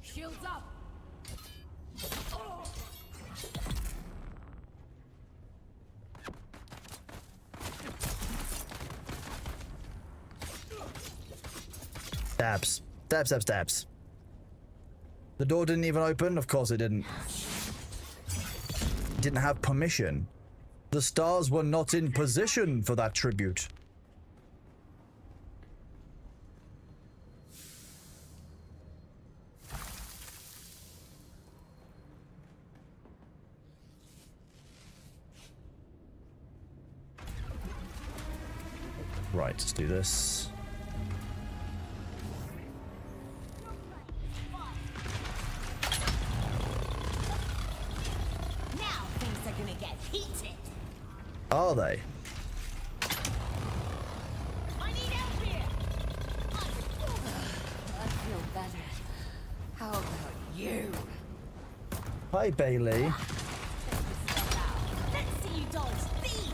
Shields up. Stabs. Stab, stab, stabs. The door didn't even open? Of course it didn't. It didn't have permission. The stars were not in position for that tribute. Right, let's do this. Now things are gonna get heated. Are they? I need help here. I feel better. How about you? Hi, Bailey. Let's see you dodge these.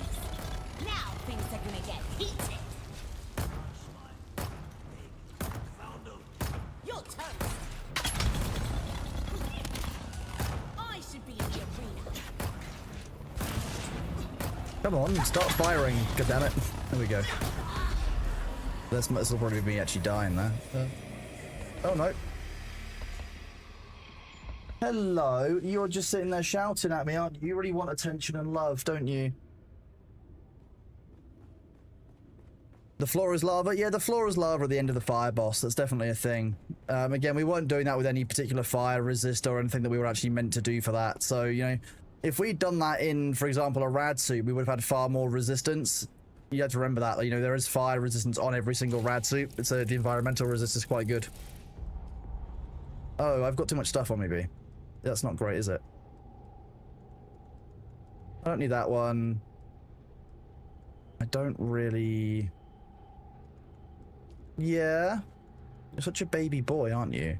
Now things are gonna get heated. You're toast. I should be in the arena. Come on, start firing. God damn it. There we go. This will probably be me actually dying there. Oh no. Hello, you're just sitting there shouting at me, aren't you? You really want attention and love, don't you? The floor is lava? Yeah, the floor is lava at the end of the fire boss. That's definitely a thing. Again, we weren't doing that with any particular fire resist or anything that we were actually meant to do for that. So, you know, if we'd done that in, for example, a rad suit, we would have had far more resistance. You have to remember that. You know, there is fire resistance on every single rad suit, so the environmental resist is quite good. Oh, I've got too much stuff on me, B. That's not great, is it? I don't need that one. I don't really... Yeah? You're such a baby boy, aren't you?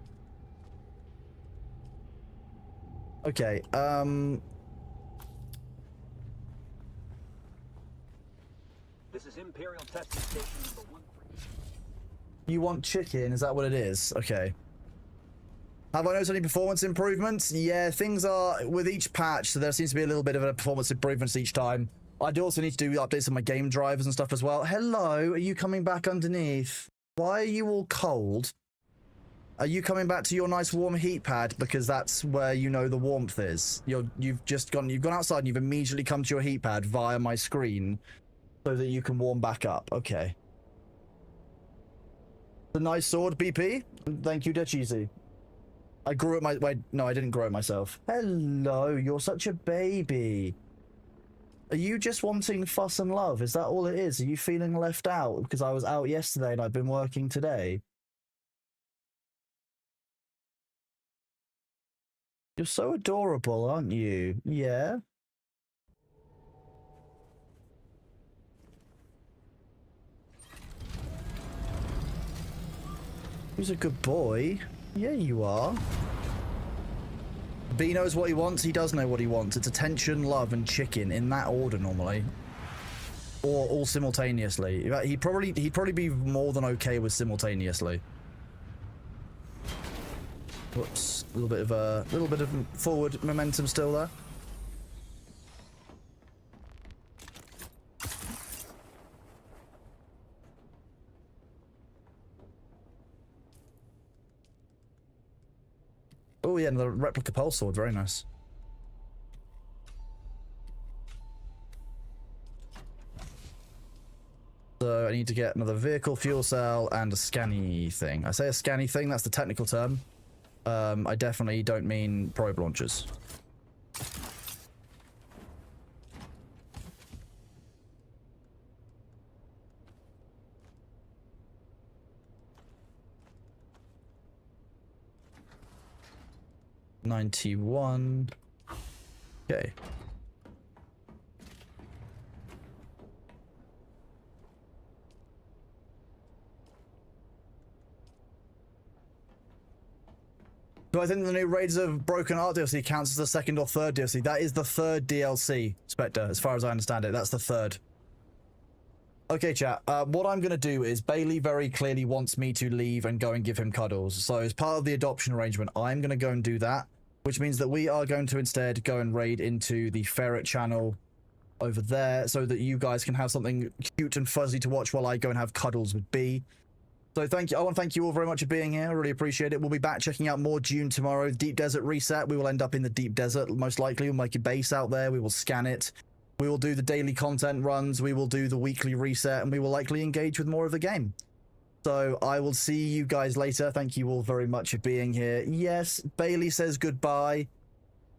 Okay, This is Imperial Testing Station number 1. You want chicken? Is that what it is? Okay. Have I noticed any performance improvements? Yeah, things are with each patch, so there seems to be a little bit of a performance improvements each time. I do also need to do updates on my game drivers and stuff as well. Hello, are you coming back underneath? Why are you all cold? Are you coming back to your nice warm heat pad because that's where you know the warmth is? You've gone outside and you've immediately come to your heat pad via my screen so that you can warm back up. Okay. The nice sword, BP. Thank you, Decheesy. I grew it wait, no, I didn't grow it myself. Hello, you're such a baby. Are you just wanting fuss and love? Is that all it is? Are you feeling left out because I was out yesterday and I've been working today? You're so adorable, aren't you? Yeah? Who's a good boy? Yeah, you are. B knows what he wants. He does know what he wants. It's attention, love, and chicken in that order normally, or all simultaneously. He'd probably be more than okay with simultaneously. Whoops! A little bit of forward momentum still there. Oh yeah, and the replica pulse sword, very nice. So I need to get another vehicle fuel cell and a scanny thing. I say a scanny thing, that's the technical term. I definitely don't mean probe launchers. $91. Okay. Do I think the new Raiders of Broken Art DLC counts as the second or third DLC? That is the third DLC, Spectre, as far as I understand it. That's the third. Okay, chat. What I'm going to do is Bailey very clearly wants me to leave and go and give him cuddles. So as part of the adoption arrangement, I'm going to go and do that, which means that we are going to instead go and raid into the ferret channel over there so that you guys can have something cute and fuzzy to watch while I go and have cuddles with B. So thank you. I want to thank you all very much for being here. I really appreciate it. We'll be back checking out more Dune tomorrow. Deep Desert Reset. We will end up in the Deep Desert, most likely. We'll make a base out there. We will scan it. We will do the daily content runs. We will do the weekly reset, and we will likely engage with more of the game. So I will see you guys later. Thank you all very much for being here. Yes, Bailey says goodbye.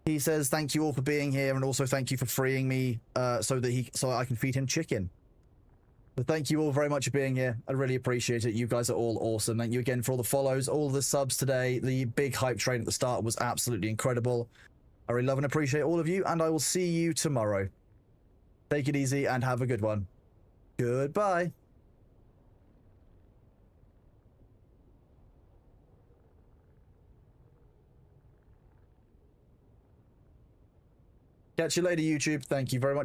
He says thank you all for being here, and also thank you for freeing me so I can feed him chicken. But thank you all very much for being here. I really appreciate it. You guys are all awesome. Thank you again for all the follows, all the subs today. The big hype train at the start was absolutely incredible. I really love and appreciate all of you, and I will see you tomorrow. Take it easy and have a good one. Goodbye. Catch you later, YouTube. Thank you very much.